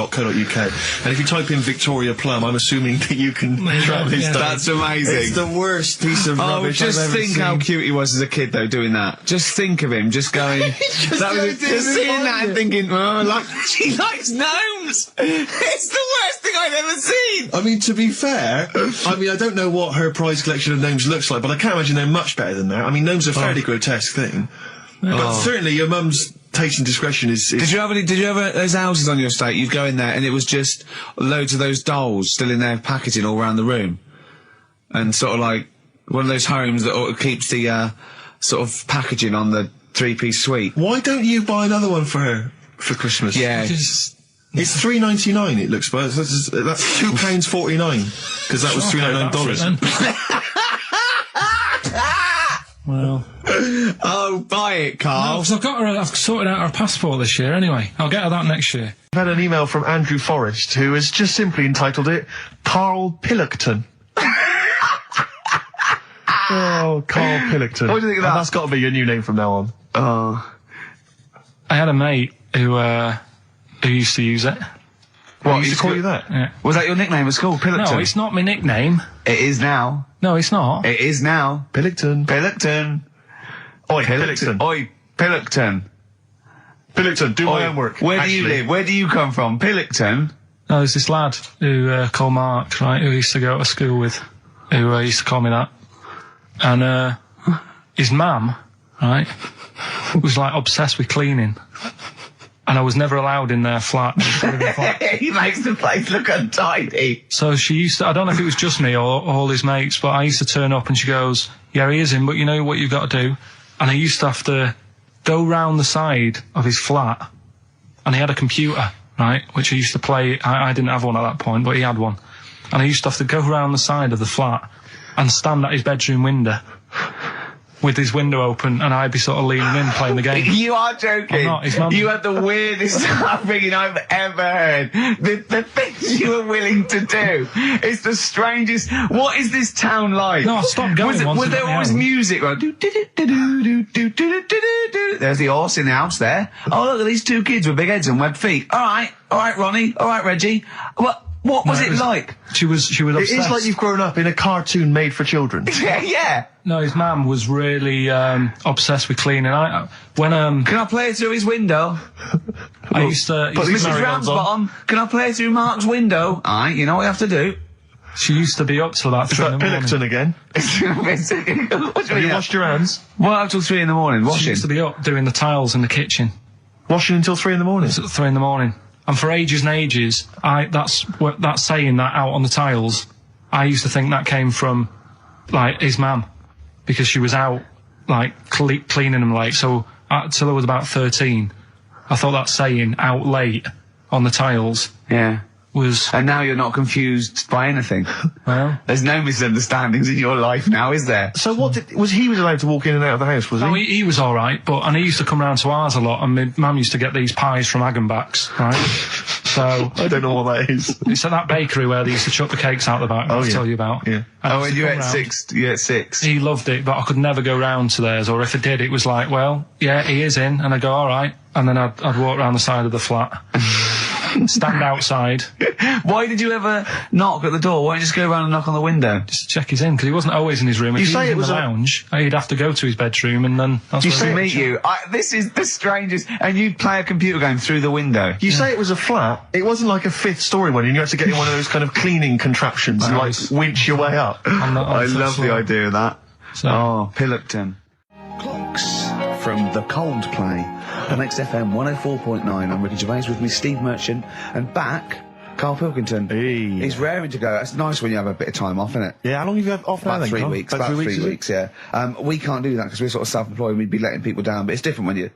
And if you type in Victoria Plum, I'm assuming that you can track this down. That's amazing. It's the worst piece of rubbish I've ever seen. Just think how cute he was as a kid, though, doing that. Just think of him, just going... just seeing that and thinking, she likes gnomes! It's the worst thing I've ever seen! I mean, to be fair, I don't know what her prize collection of gnomes looks like, but I can't imagine they're much better than that. I mean, gnomes are a fairly grotesque thing. But certainly your mum's taste and discretion is... Did you ever those houses on your estate, you'd go in there and it was just loads of those dolls still in their packaging all around the room? And sort of like one of those homes that keeps the sort of packaging on the 3-piece suite. Why don't you buy another one for her for Christmas? Yeah. It's $3.99. It looks, but that's £2.49 because that was $3.99. Well, oh, buy it, Carl. No, I've sorted out her passport this year. Anyway, I'll get her that next year. I've had an email from Andrew Forrest who has just simply entitled it Karl Pilkington. Oh, Karl Pilkington. What do you think of that? That's got to be your new name from now on. Oh, I had a mate who used to use it. What, used to call you that? Yeah. Was that your nickname at school, Pilkington? No, it's not my nickname. It is now. No, it's not. It is now. Pilkington. Oi, Pilkington. Oi, Pilkington. Pilkington, do my homework. Where do you live? Where do you come from? Pilkington? No, there's this lad who called Mark, right, who used to go to school with, who used to call me that. And his mum, right, was like obsessed with cleaning. And I was never allowed in their flat. He makes the place look untidy. So she used to, I don't know if it was just me or all his mates, but I used to turn up and she goes, yeah, he is in, but you know what you've got to do? And I used to have to go round the side of his flat, and he had a computer, right, which I used to play. I didn't have one at that point, but he had one. And I used to have to go round the side of the flat and stand at his bedroom window with his window open, and I'd be sort of leaning in playing the game. You are joking. I'm not. His mum. You had the weirdest upbringing I've ever heard. The things you were willing to do. It's the strangest. What is this town like? No, I stopped going. Was there always music? Right? There's the horse in the house there. Oh, look at these two kids with big heads and webbed feet. All right, Ronnie. All right, Reggie. What was it like? She was obsessed. It's like you've grown up in a cartoon made for children. Yeah. No, his mum was really obsessed with cleaning. Can I play it through his window? I used to. Mrs. Ramsbottom, can I play it through Mark's window? Aye, you know what you have to do. She used to be up till about 3 in the morning. Pilkington again? Have you washed your hands? Well, up till 3 in the morning, washing. She used to be up doing the tiles in the kitchen. Washing until 3 in the morning? 3 in the morning. And for ages and ages, that's saying that out on the tiles, I used to think that came from, like, his mum. Because she was out, like, cleaning them late. So till I was about 13. I thought that saying "out late" on the tiles was... And now you're not confused by anything. Well, there's no misunderstandings in your life now, is there? So he was allowed to walk in and out of the house, was he? No, he was all right, and he used to come round to ours a lot, and my mum used to get these pies from Hagenbach's, right? So I don't know what that is. It's at that bakery where they used to chuck the cakes out the back. I'll tell you about. Yeah. And you ate six. He loved it, but I could never go round to theirs, or if I did, it was like, well, yeah, he is in, and I'd go, all right, and then I'd walk round the side of the flat. Stand outside. Why did you ever knock at the door? Why don't you just go around and knock on the window? Just to check he's in, because he wasn't always in his room. If he was in the lounge, he'd have to go to his bedroom, and then... You say meet you. This is the strangest... And you'd play a computer game through the window. You say it was a flat. It wasn't like a 5th story one, and you had to get in one of those kind of cleaning contraptions and, like, winch your way up. I love the idea of that. So. Pilkington. Clocks from The Coldplay. On XFM 104.9, I'm Ricky Gervais, with me Steve Merchant, and back, Karl Pilkington. Hey. He's raring to go. It's nice when you have a bit of time off, isn't it? Yeah, how long have you had off now? About 3 weeks. About 3 weeks, yeah. We can't do that because we're sort of self-employed and we'd be letting people down, but it's different when you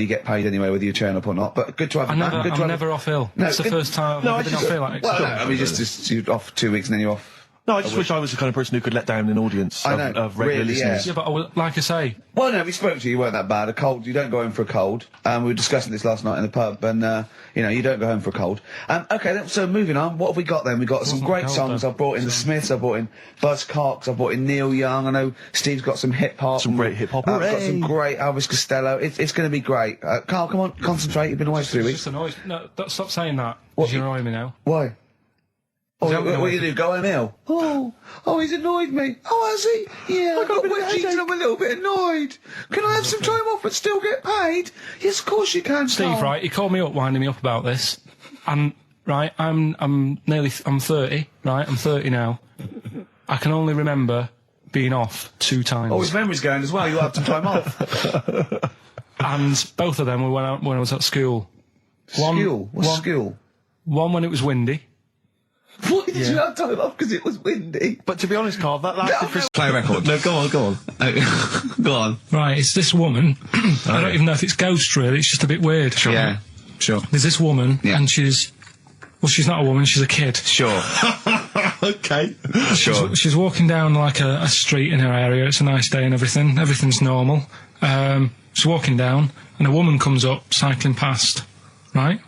get paid anyway, whether you turn up or not. But good to have you back. I'm never off ill. No, it's the first time I've ever been off ill. Like, well, no, I mean, just you're off 2 weeks and then you're off. No, I just wish I was the kind of person who could let down an audience of regular listeners. Yeah, but like I say... Well, no, we spoke to you, weren't that bad. A cold, you don't go home for a cold. We were discussing this last night in the pub, and, you don't go home for a cold. Okay, so moving on, what have we got then? We've got some great songs. I've brought in the Smiths, I've brought in Buzz Cox, I've brought in Neil Young. I know Steve's got some hip-hop. Some great hip-hop. I've got some great Elvis Costello. It's going to be great. Karl, come on, concentrate. You've been away for 3 weeks. Just annoyed. No, stop saying that. Because you're annoying me now. Why? What you do? Go home ill? Oh, he's annoyed me. Oh, has he? Yeah, I got wedgies and I'm a little bit annoyed. Can I have some time off but still get paid? Yes, of course you can, Steve, right, he called me up, winding me up about this. And, right, I'm 30, right? I'm 30 now. I can only remember being off 2 times. Oh, his memory's going as well. You have some time off. And both of them were when I was at school. What's school? One when it was windy. Why did you have time off? Because it was windy. But to be honest, Karl, that lasted for... Play a record. No, go on. Go on. Right, it's this woman. I don't even know if it's ghost, really. It's just a bit weird. Sure. Yeah, sure. There's this woman, and she's not a woman, she's a kid. Sure. Okay. Sure. She's walking down, like, a street in her area. It's a nice day and everything. Everything's normal. She's walking down, and a woman comes up, cycling past, right?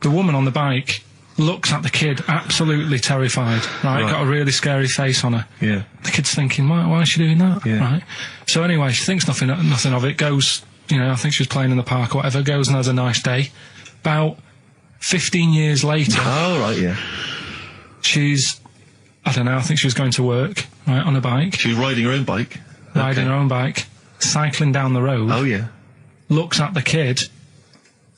The woman on the bike looks at the kid, absolutely terrified, right? Got a really scary face on her. Yeah. The kid's thinking, why is she doing that? Yeah. Right? So anyway, she thinks nothing of it, goes, I think she was playing in the park or whatever, goes and has a nice day. About 15 years later... Oh, right, yeah. She's, I don't know, I think she was going to work, right, on a bike. She was riding her own bike? Riding her own bike, cycling down the road. Oh, yeah. Looks at the kid.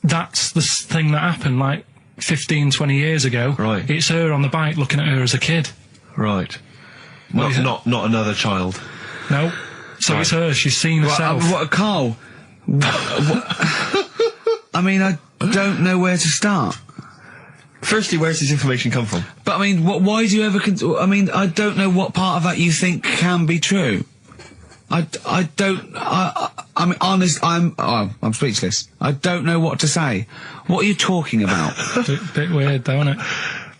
That's the thing that happened, like, 15, 20 years ago. Right. It's her on the bike looking at her as a kid. Right. Not another child. No. So it's her. She's seen herself. Karl? I mean, I don't know where to start. Firstly, where's this information come from? But I mean, why do you ever... I don't know what part of that you think can be true. I mean, honest, I'm speechless. I don't know what to say. What are you talking about? Bit weird, though, isn't it?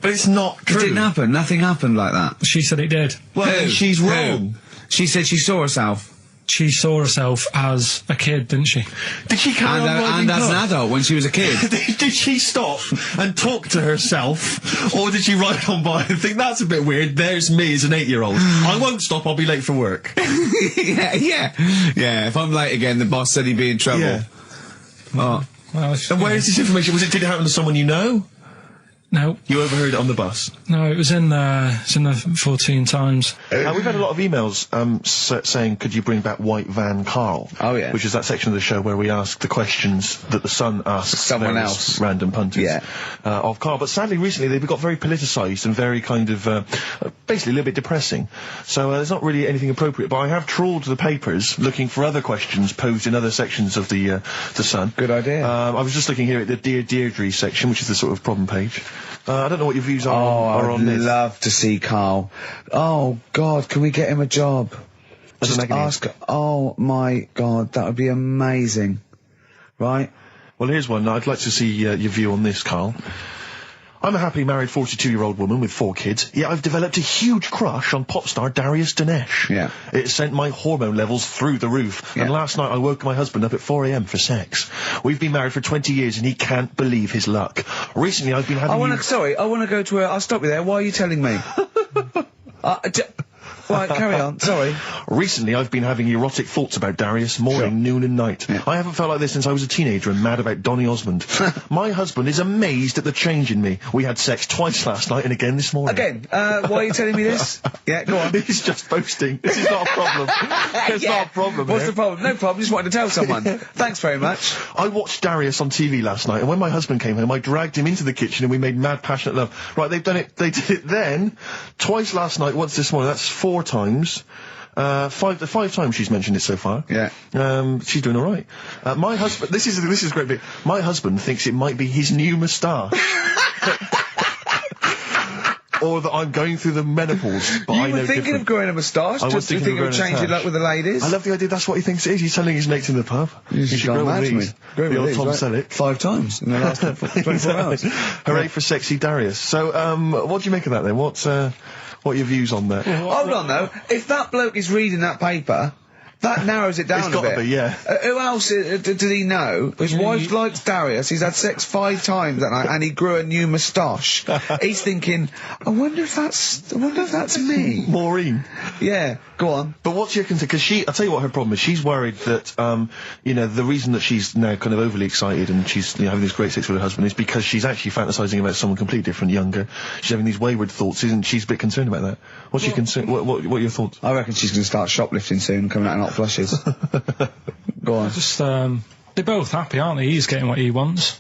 But it's not true. It didn't happen. Nothing happened like that. She said it did. Well, then she's wrong. She said she saw herself. She saw herself as a kid, didn't she? Did she carry on riding and as an adult when she was a kid. Did she stop and talk to herself, or did she ride on by and think, that's a bit weird, there's me as an 8-year-old. I won't stop, I'll be late for work. Yeah, if I'm late again, the boss said he'd be in trouble. Yeah. Oh. Well, and where is this information? Did it happen to someone you know? No. You overheard it on the bus? No, it was in the 14 Times. We've had a lot of emails saying, could you bring back White Van Karl? Oh, yeah. Which is that section of the show where we ask the questions that the Sun asks someone else, random punters of Karl. But sadly, recently, they've got very politicised and very kind of, basically a little bit depressing. So there's not really anything appropriate. But I have trawled the papers looking for other questions posed in other sections of the Sun. Good idea. I was just looking here at the Dear Deirdre section, which is the sort of problem page. I don't know what your views are on this. I'd love to see Karl. Oh, God, can we get him a job? as Just an agony. ask her, oh my God, that would be amazing. Right? Well, here's one. I'd like to see your view on this, Carl. I'm a happy married 42-year-old woman with 4 kids, yet I've developed a huge crush on pop star Darius Dinesh. Yeah. It sent my hormone levels through the roof, Yeah. and last night I woke my husband up at 4 a.m. for sex. We've been married for 20 years and he can't believe his luck. Recently I've been having... I want to go to I'll stop you there. Why are you telling me? Right, carry on. Sorry. Recently, I've been having erotic thoughts about Darius morning, noon and night. Yeah. I haven't felt like this since I was a teenager and mad about Donny Osmond. My husband is amazed at the change in me. We had sex twice last night and again this morning. Again, why are you telling me this? Yeah, go on. He's just boasting. This is not a problem. It's not a problem. What's here. the problem? No problem, just wanted to tell someone. Thanks very much. I watched Darius on TV last night, and when my husband came home, I dragged him into the kitchen and we made mad, passionate love. Right, they did it then, twice last night, once this morning. That's 4 times. 5 times she's mentioned it so far. Yeah. She's doing all right. My husband. This is a great bit. My husband thinks it might be his new moustache. Or that I'm going through the menopause, but I know You were thinking of growing a moustache? I was Just thinking think of it would growing a change your luck moustache. with the ladies? I love the idea that's what he thinks it is. He's telling his mates in the pub. You should gone grow mad with to me. these. Grow The with old these, Tom right? Selleck. 5 times in the last 24 hours. Hooray for sexy Darius. So, what do you make of that then? What are your views on that? Hold on though, if that bloke is reading that paper, that narrows it down It's a gotta bit. be, yeah. Who else did he know? His wife likes Darius, he's had sex 5 times that night, and he grew a new moustache. He's thinking, I wonder if that's me. Maureen. Yeah, go on. But what's your concern? Because I'll tell you what her problem is. She's worried that, the reason that she's now kind of overly excited and she's having this great sex with her husband is because she's actually fantasizing about someone completely different, younger. She's having these wayward thoughts, isn't she? She's a bit concerned about that. What's your concern? What are your thoughts? I reckon she's going to start shoplifting soon, coming out in hot flushes. Go on. Just, they're both happy, aren't they? He's getting what he wants.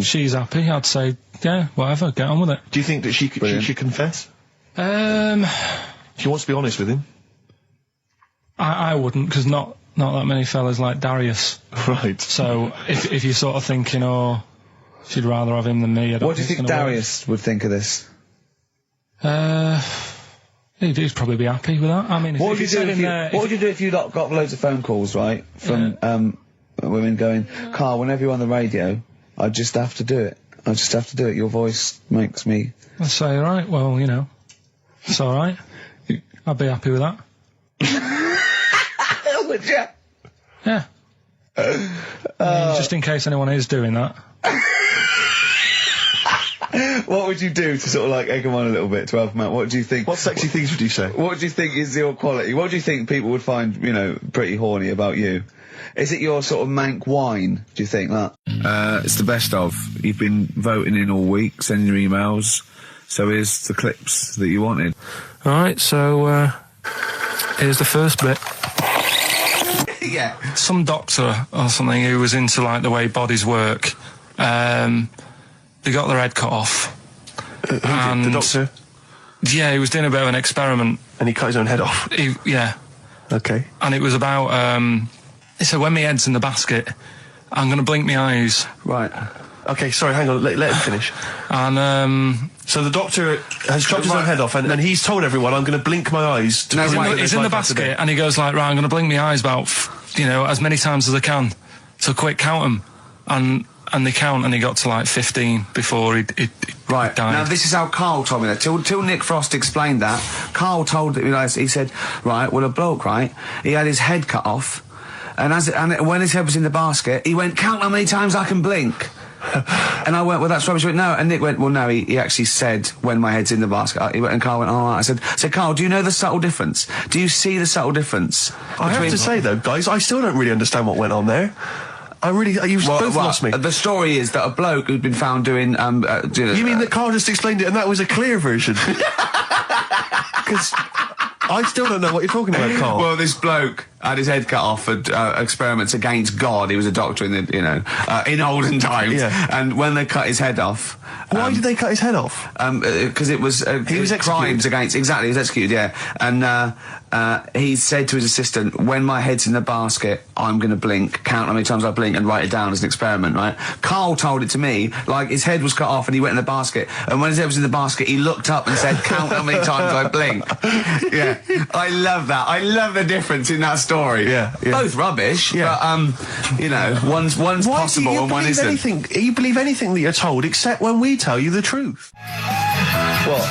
She's happy. I'd say, yeah, whatever, get on with it. Do you think that she should confess? She wants to be honest with him. I wouldn't, because not that many fellas like Darius. Right. So if you're sort of thinking, oh, she'd rather have him than me, I don't What do you think Darius would think of this? He'd probably be happy with that. I mean, What would you do if you got loads of phone calls, right, from women going, Carl, whenever you're on the radio, I just have to do it. I just have to do it. Your voice makes me... I'd say, right, well, it's all right. I'd be happy with that. Would you? Yeah. I mean, just in case anyone is doing that. What would you do to sort of like egg them on a little bit to help them out? What do you think? What sexy things would you say? What do you think is your quality? What do you think people would find, pretty horny about you? Is it your sort of mank wine? Do you think that? It's the best of. You've been voting in all week, sending your emails. So here's the clips that you wanted. Alright, so, here's the first bit. Yeah. Some doctor or something who was into, like, the way bodies work, they got their head cut off. And the doctor? Yeah, he was doing a bit of an experiment. And he cut his own head off? Yeah. Okay. And it was about, he said, when my head's in the basket, I'm going to blink my eyes. Right. Okay, sorry, hang on, let him finish. And, so the doctor has chopped his own head off, and he's told everyone, I'm going to blink my eyes to prove that he's in the basket, and he goes like, right, I'm going to blink my eyes about, as many times as I can. So quick, count them. And they count, and he got to like 15 before he Right, died. now this is how Carl told me that. Till Nick Frost explained that, Carl told he said, right, well, a bloke, right, he had his head cut off, and when his head was in the basket, he went, count how many times I can blink. And I went, well, that's rubbish. He went, no. And Nick went, well, no, he actually said, when my head's in the basket. He went, and Carl went, all right. I said, Carl, do you know the subtle difference? Do you see the subtle difference? I have to say, though, guys, I still don't really understand what went on there. You've both lost me. The story is that a bloke who'd been found doing, You mean that Carl just explained it and that was a clear version? Because I still don't know what you're talking about, Carl. Well, this bloke had his head cut off for experiments against God. He was a doctor in the, in olden times. Yeah. And when they cut his head off, why did they cut his head off? Because it was he was executed. Crimes against he was executed. Yeah, and he said to his assistant, "When my head's in the basket, I'm going to blink. Count how many times I blink and write it down as an experiment." Right? Karl told it to me like his head was cut off and he went in the basket, and when his head was in the basket, he looked up and said, "Count how many times I blink." Yeah, I love that. I love the difference in that story. Yeah. Both rubbish. Yeah. But one's possible and one isn't. You believe anything that you're told except when we tell you the truth. What?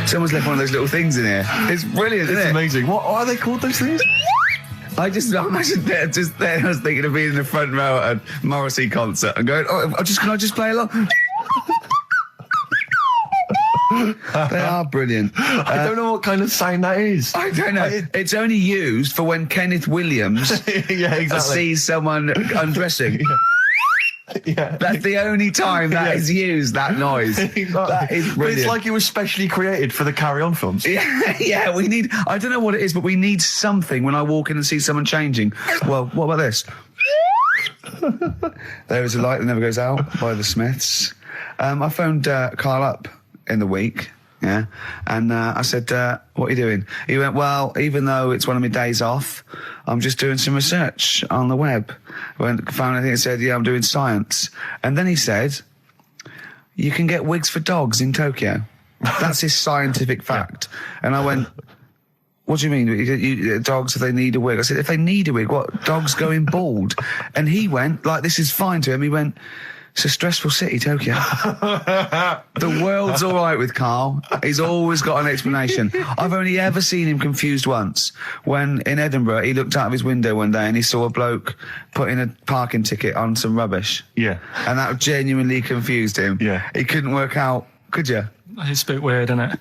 Someone's left one of those little things in here. It's brilliant, isn't it? It's amazing. What are they called, those things? I imagine just there. I was thinking of being in the front row at a Morrissey concert and going, can I just play along? They are brilliant. I don't know what kind of sound that is. I don't know. It's only used for when Kenneth Williams yeah, exactly. sees someone undressing. Yeah. That's the only time that is used, that noise. Exactly. That is brilliant. But it's like it was specially created for the Carry On films. Yeah, we need, I don't know what it is, but we need something when I walk in and see someone changing. Well, what about this? There is a light that never goes out by the Smiths. I phoned Karl up in the week, yeah, and I said, what are you doing? He went, well, even though it's one of my days off, I'm just doing some research on the web. Found anything that said, yeah, I'm doing science. And then he said, you can get wigs for dogs in Tokyo. That's his scientific fact. And I went, what do you mean? Dogs, if they need a wig? I said, if they need a wig, what? Dogs going bald? And he went, like, this is fine to him. He went, it's a stressful city, Tokyo. The world's all right with Karl. He's always got an explanation. I've only ever seen him confused once. When in Edinburgh, he looked out of his window one day and he saw a bloke putting a parking ticket on some rubbish. Yeah. And that genuinely confused him. Yeah. He couldn't work out, could you? It's a bit weird, isn't it?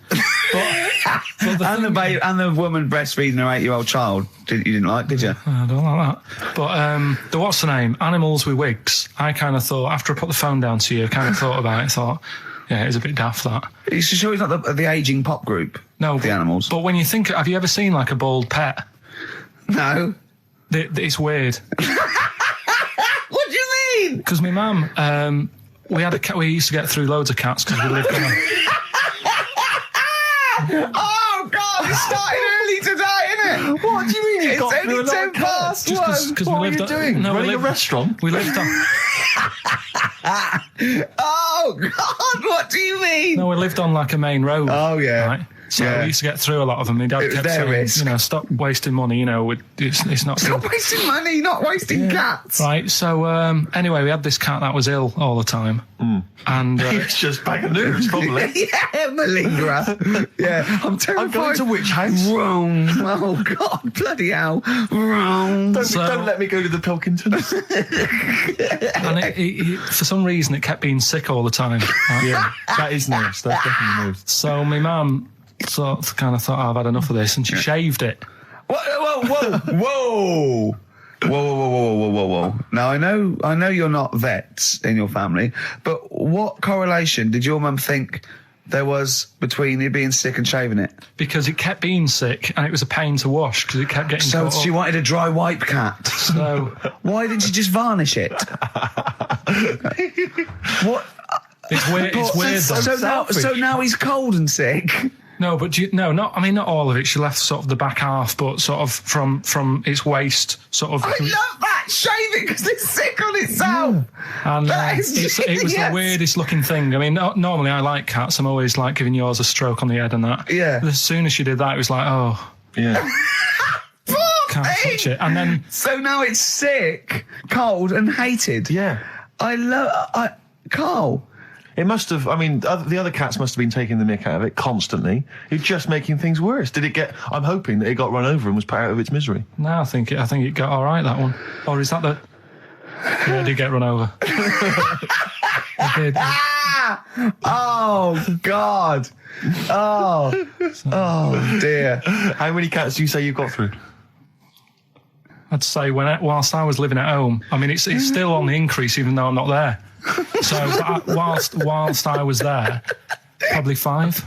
And the woman breastfeeding her 8-year-old child, you didn't like, did you? I don't like that. But the what's the name? Animals with wigs. I kind of thought, after I put the phone down to you, I kind of thought about it, thought, yeah, it's a bit daft, that. Are you sure he's not the ageing pop group? No. The Animals? But when you think, have you ever seen like a bald pet? No. It's weird. What do you mean? Because my mum, we had a cat, we used to get through loads of cats because we lived on a... Oh, God, it started early today, isn't it? What do you mean? It's only 10 past 1. What are you doing? Running a restaurant? We lived on... Oh, God, what do you mean? No, we lived on like a main road. Oh, yeah. Right? So we used to get through a lot of them. My dad kept saying, risk. Stop wasting money, it's not Stop good. wasting money, not wasting cats. Right, so anyway, we had this cat that was ill all the time. And it's just bag of news, probably. Yeah, malingerer. Yeah, I'm terrified. I'm going to which house? Wrong. Oh, God, bloody hell. Wrong. Don't let me go to the Pilkingtons. And it, for some reason, it kept being sick all the time. Right? Yeah, that is news. That's definitely news. So my mum kind of thought, I've had enough of this, and she shaved it. Whoa. Whoa. Now, I know you're not vets in your family, but what correlation did your mum think there was between you being sick and shaving it? Because it kept being sick, and it was a pain to wash, because it kept getting So caught she up. wanted a dry wipe cat. So... Why didn't she just varnish it? What? It's weird, So now he's cold and sick. No, but not all of it. She left sort of the back half, but sort of from its waist, sort of. I love that. Shave it because it's sick on itself. And that is it was the weirdest looking thing. I mean, normally I like cats. I'm always like giving yours a stroke on the head and that. Yeah. But as soon as she did that, it was like, oh. Yeah. Can't touch it. And then. So now it's sick, cold, and hated. Yeah. Karl. It must have, I mean, the other cats must have been taking the mick out of it constantly. It's just making things worse. I'm hoping that it got run over and was put out of its misery. No, I think it got all right, that one. Or is that yeah, it did get run over. It did. Oh, God. Oh, dear. How many cats do you say you've got through? I'd say whilst I was living at home, I mean, it's still on the increase even though I'm not there. So whilst I was there, probably 5.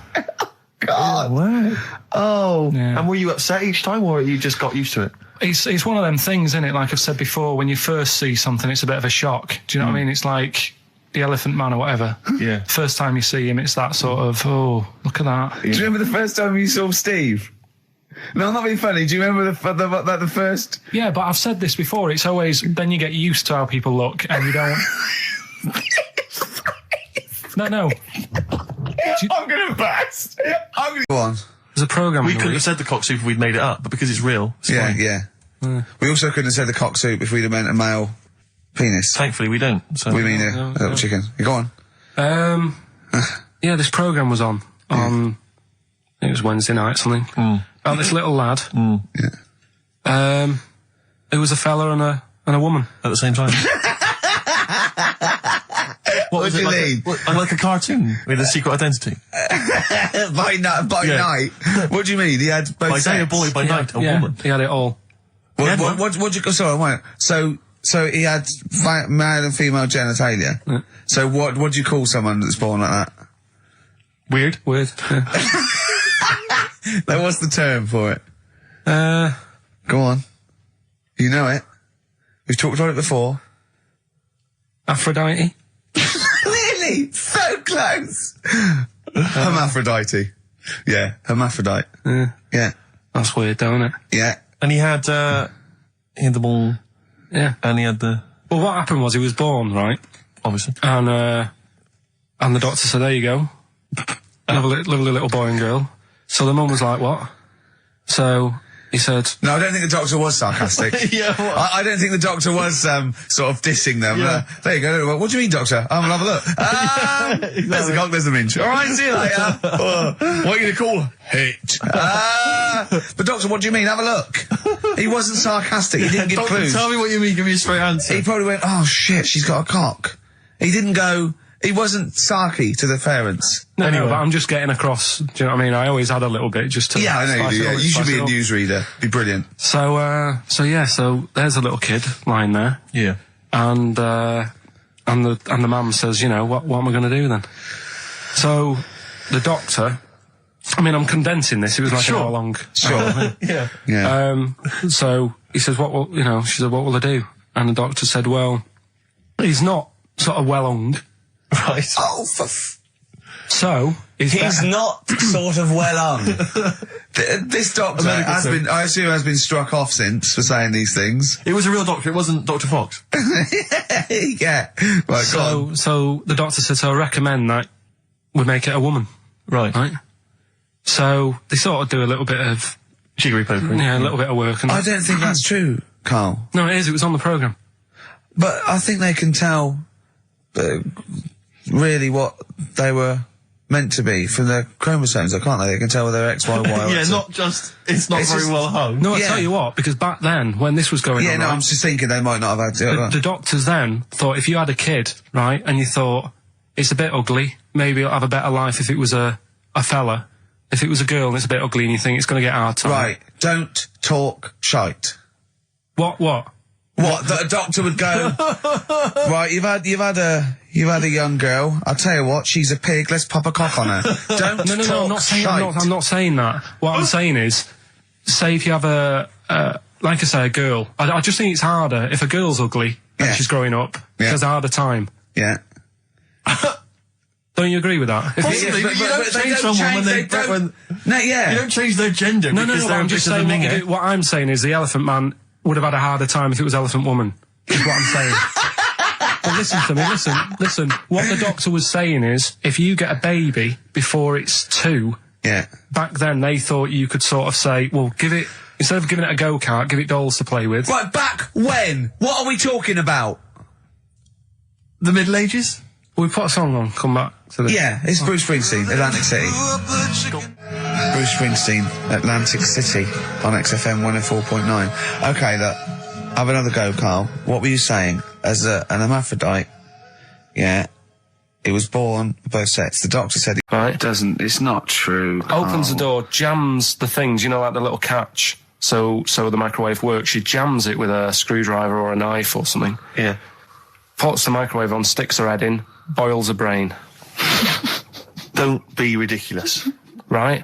God. Wow. Oh. Yeah. And were you upset each time, or you just got used to it? It's one of them things, isn't it? Like I've said before, when you first see something, it's a bit of a shock. Do you know what I mean? It's like the Elephant Man or whatever. Yeah. First time you see him, it's that sort of, oh, look at that. Do you remember the first time you saw Steve? No, I'm not being funny. Do you remember the first? Yeah, but I've said this before. It's always, then you get used to how people look and you don't... No. I'm going to burst. Go on. There's a programme. We couldn't have said the cock soup if we'd made it up, but because it's real, it's fine. Yeah. We also couldn't have said the cock soup if we'd have meant a male penis. Thankfully, we don't. So. We mean a little chicken. You go on. Yeah, this programme was on. It was Wednesday night, something. About this little lad. Yeah. It was a fella and a woman At the same time. What was do it you like? mean? Like a cartoon with a secret identity. By night. What do you mean? He had both By day a sets? boy, by night a woman. He had it all. What you? Sorry, wait. So he had male and female genitalia. Yeah. So what do you call someone that's born like that? Weird. Yeah. Like, what's the term for it? Go on. You know it. We've talked about it before. Aphrodite. Really? So close. Hermaphrodite. Yeah, hermaphrodite. Yeah. That's weird, don't it? Yeah. And he had the ball. Yeah. And he had the... Well, what happened was he was born, right? Obviously. And the doctor said, there you go. Lovely little boy and girl. So the mum was like, what? So he said... No, I don't think the doctor was sarcastic. Yeah, what? I don't think the doctor was sort of dissing them. Yeah. There you go. What do you mean, doctor? I'm gonna have a look. There's the cock, there's the minge. All right, see you later. What are you going to call it? But doctor, what do you mean? Have a look. He wasn't sarcastic. He didn't give Doctor, clues. tell me what you mean. Give me a straight answer. He probably went, oh shit, she's got a cock. He didn't go... He wasn't sarky to the parents. No, but I'm just getting across. Do you know what I mean? I always had a little bit just to... Yeah, I know you do. Yeah. You should be a newsreader. Be brilliant. So there's a little kid lying there. Yeah. And the mum says, you know, what am I going to do then? So the doctor... I mean, I'm condensing this. It was like an hour long. Sure. Yeah. So he says, she said, what will I do? And the doctor said, well, he's not sort of well hung. Right. Oh, so he's not sort of well hung. This doctor has been struck off since for saying these things. It was a real doctor. It wasn't Dr. Fox. Yeah. Right, so the doctor said, so I recommend that we make it a woman. Right. So they sort of do a little bit of jiggery pokery. Yeah, a little bit of work. And I don't think that's true, Carl. No, it is. It was on the programme. But I think they can tell really what they were meant to be from their chromosomes, can't they? They can tell whether they're X, Y, Y, or yeah, X. It's not very well hung. No, I'll tell you what, because back then, when this was going on... Yeah, no, I'm just thinking they might not have had... The doctors then thought if you had a kid, right, and you thought, it's a bit ugly, maybe it'll have a better life if it was a fella. If it was a girl and it's a bit ugly and you think it's going to get hard time. Right, don't talk shite. What? What? That a doctor would go, right, you've had a young girl, I'll tell you what, she's a pig, let's pop a cock on her. Don't No, I'm not saying, I'm not saying that. What I'm saying is, say if you have like I say, a girl, I just think it's harder if a girl's ugly and she's growing up, she has a harder time. Yeah. Don't you agree with that? Possibly, but you don't change someone when they... You don't change their gender because they're I'm just saying what I'm saying is the Elephant Man would have had a harder time if it was Elephant Woman, is what I'm saying. But listen to me, listen. What the doctor was saying is, if you get a baby before it's 2, back then they thought you could sort of say, well, instead of giving it a go-kart, give it dolls to play with. Right, back when? What are we talking about? The Middle Ages? We put a song on, come back to this. Yeah, it's Bruce Springsteen, Atlantic City. Bruce Springsteen, Atlantic City, on XFM 104.9. Okay, look, have another go, Carl. What were you saying? As an hermaphrodite, it was born both sets. The doctor said it's not true, Carl. Opens the door, jams the things, you know, like the little catch, so the microwave works. She jams it with a screwdriver or a knife or something. Yeah. Puts the microwave on, sticks her head in, boils her brain. Don't be ridiculous. Right?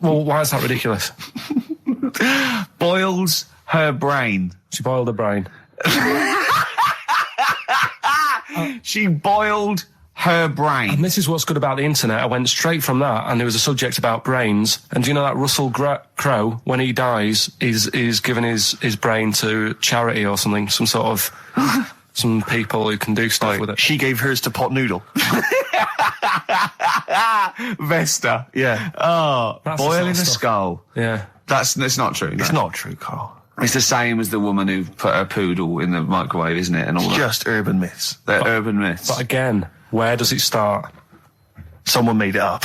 Well, why is that ridiculous? Boils her brain. She boiled her brain. She boiled her brain. And this is what's good about the internet. I went straight from that, and there was a subject about brains. And do you know that Russell Crowe, when he dies, is giving his brain to charity or something, some sort of some people who can do stuff with it. She gave hers to Pot Noodle. Vesta. Yeah. Oh, That's boiling the a sort of skull. Yeah. It's not true. It's not true, Carl. It's the same as the woman who put her poodle in the microwave, isn't it? And all It's that. just urban myths. They're urban myths. But again, where does it start? Someone made it up.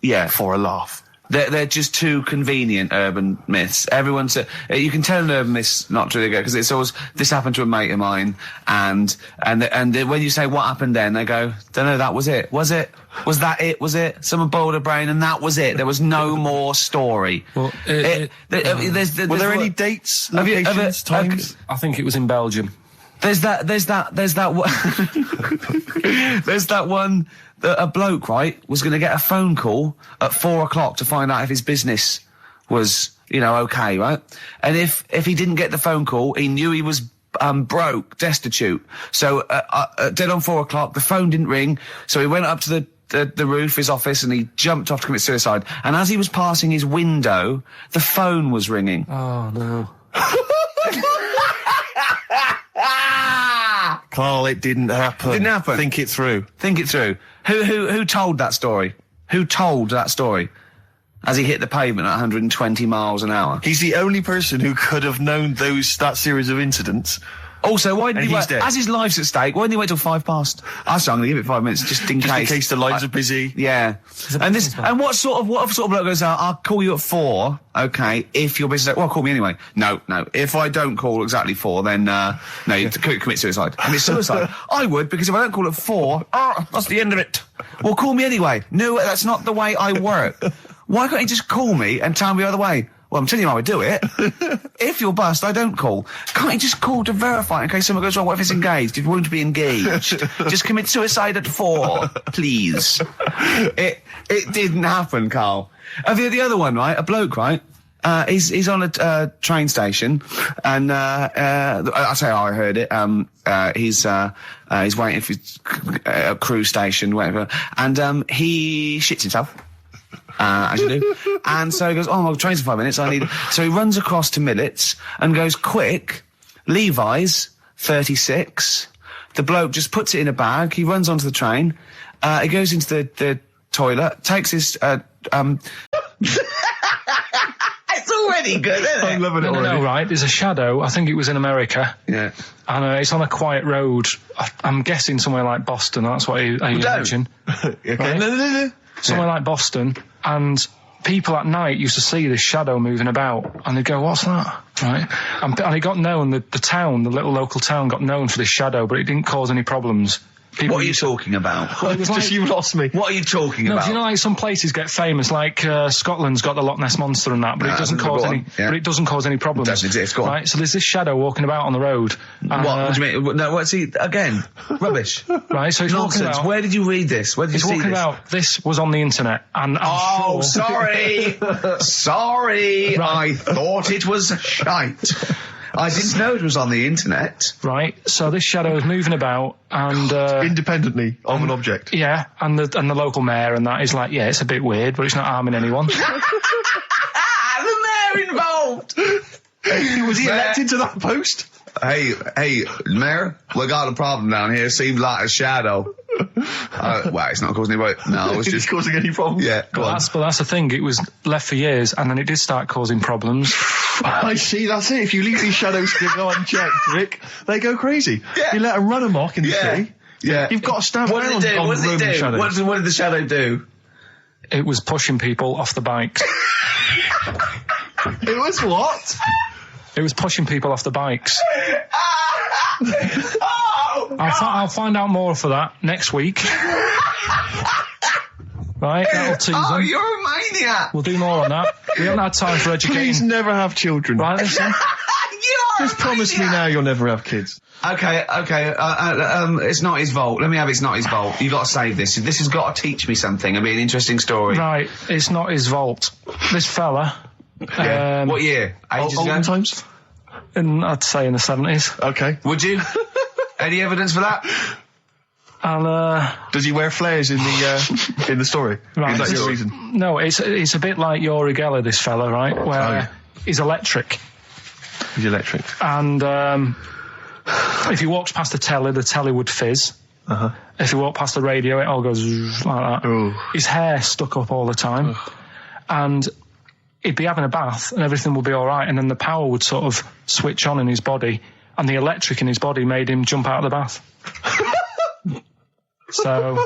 Yeah. For a laugh. They're just too convenient urban myths. Everyone's you can tell an urban myth's not true because it's always this happened to a mate of mine, and when you say what happened then, they go, don't know, that was it. Was it? Was that it? Was it? Someone boiled a brain and that was it. There was no more story. Well, Were there any dates, locations, times? I think it was in Belgium. There's that one that a bloke, right, was going to get a phone call at 4 o'clock to find out if his business was, okay, right? And if he didn't get the phone call, he knew he was broke, destitute. So dead on 4 o'clock, the phone didn't ring, so he went up to the roof, his office, and he jumped off to commit suicide. And as he was passing his window, the phone was ringing. Oh, no. Carl, it didn't happen. Didn't happen. Think it through. Think it through. Who told that story? Who told that story? As he hit the pavement at 120 miles an hour. He's the only person who could have known that series of incidents. Also, why didn't he wait? Dead. As his life's at stake, why didn't he wait till 5 past? I'm going to give it 5 minutes just in case. In case the lines are busy. Yeah. And what sort of bloke goes out, I'll call you at 4, okay, if your business, well, call me anyway. No. If I don't call exactly 4, then, no, you commit suicide. Commit suicide. I would, because if I don't call at 4, that's the end of it. Well, call me anyway. No, that's not the way I work. Why can't you just call me and tell me the other way? Well, I'm telling you how I do it. If you're bust, I don't call. Can't you just call to verify in case something goes wrong? What if it's engaged? It won't be engaged. Just commit suicide at 4, please. It didn't happen, Carl. The other one, right? A bloke, right? He's on a train station, and I say I heard it. He's waiting for a cruise station, whatever, and he shits himself. As you do. And so he goes, oh, my train's in 5 minutes, So he runs across to Millets and goes, quick, Levi's, 36. The bloke just puts it in a bag, he runs onto the train, he goes into the toilet, takes his, It's already good, isn't it? I'm loving it already. No, right, there's a shadow, I think it was in America. Yeah. And it's on a quiet road, I'm guessing somewhere like Boston, that's what you mentioned. Okay. Right? No. Somewhere like Boston, and people at night used to see this shadow moving about, and they'd go, what's that? Right? And it got known, the town, the little local town got known for this shadow, but it didn't cause any problems. What are you talking about? Well, it was like, you lost me. What are you talking about? Do you know, like some places get famous, like Scotland's got the Loch Ness Monster and that, but it doesn't cause any. Yeah. But it doesn't cause any problems. It doesn't exist. Go on. Right. So there's this shadow walking about on the road. What do you mean? No, what's he again? Rubbish. Right. So he's walking Nonsense. about. Where did you read this? Where did you see walking this? about. This was on the internet, and I'm sure. Sorry, sorry. Right. I thought it was shite. I didn't know it was on the internet. Right. So this shadow is moving about, and independently of an object. Yeah, and the local mayor and that is like, yeah, it's a bit weird, but it's not harming anyone. The mayor involved. Was he elected to that post? Hey, mayor, we got a problem down here. Seems like a shadow. Well, it's not causing any. No, it's just causing any problems. Yeah, but that's the thing. It was left for years, and then it did start causing problems. I see. That's it. If you leave these shadows to go unchecked, Rick, they go crazy. Yeah. You let them run amok in the city. Yeah, you've got to stand What did it do? on What did it do? shadows. What did the shadow do? It was pushing people off the bikes. It was what? It was pushing people off the bikes. Oh, I'll find out more for that next week. Right, that'll tease them. Oh, you're a maniac. We'll do more on that. We haven't had time for educating. Please never have children. Right, listen. You are Just promise me now you'll never have kids. Okay. It's not his fault. Let me have it's not his fault. You've got to save this. This has got to teach me something. It'll be an interesting story. Right, it's not his fault. This fella... Yeah. What year? Ages ago? Olden times? I'd say in the 70s. Okay. Would you? Any evidence for that? And, does he wear flares in the story? Right, Is that your reason? No, it's a bit like Yuri Geller, this fella, right? Where he's electric. He's electric. And if he walks past the telly would fizz. Uh-huh. If he walked past the radio, it all goes like that. Ooh. His hair stuck up all the time. And he'd be having a bath and everything would be all right, and then the power would sort of switch on in his body, and the electric in his body made him jump out of the bath. So...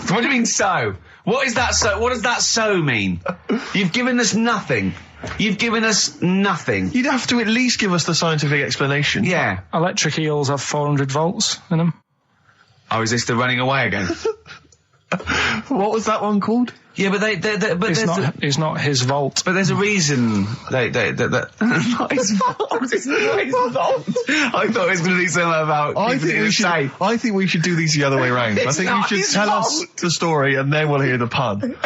What do you mean so? What is that so? What does that so mean? You've given us nothing. You've given us nothing. You'd have to at least give us the scientific explanation. Yeah. Electric eels have 400 volts in them. Oh, is this the running away again? What was that one called? Yeah, but it's not his fault. But there's a reason not his fault. It's not his fault. I thought it was going to be something about. I think we should do these the other way round. I think you should tell us the story and then we'll hear the pun.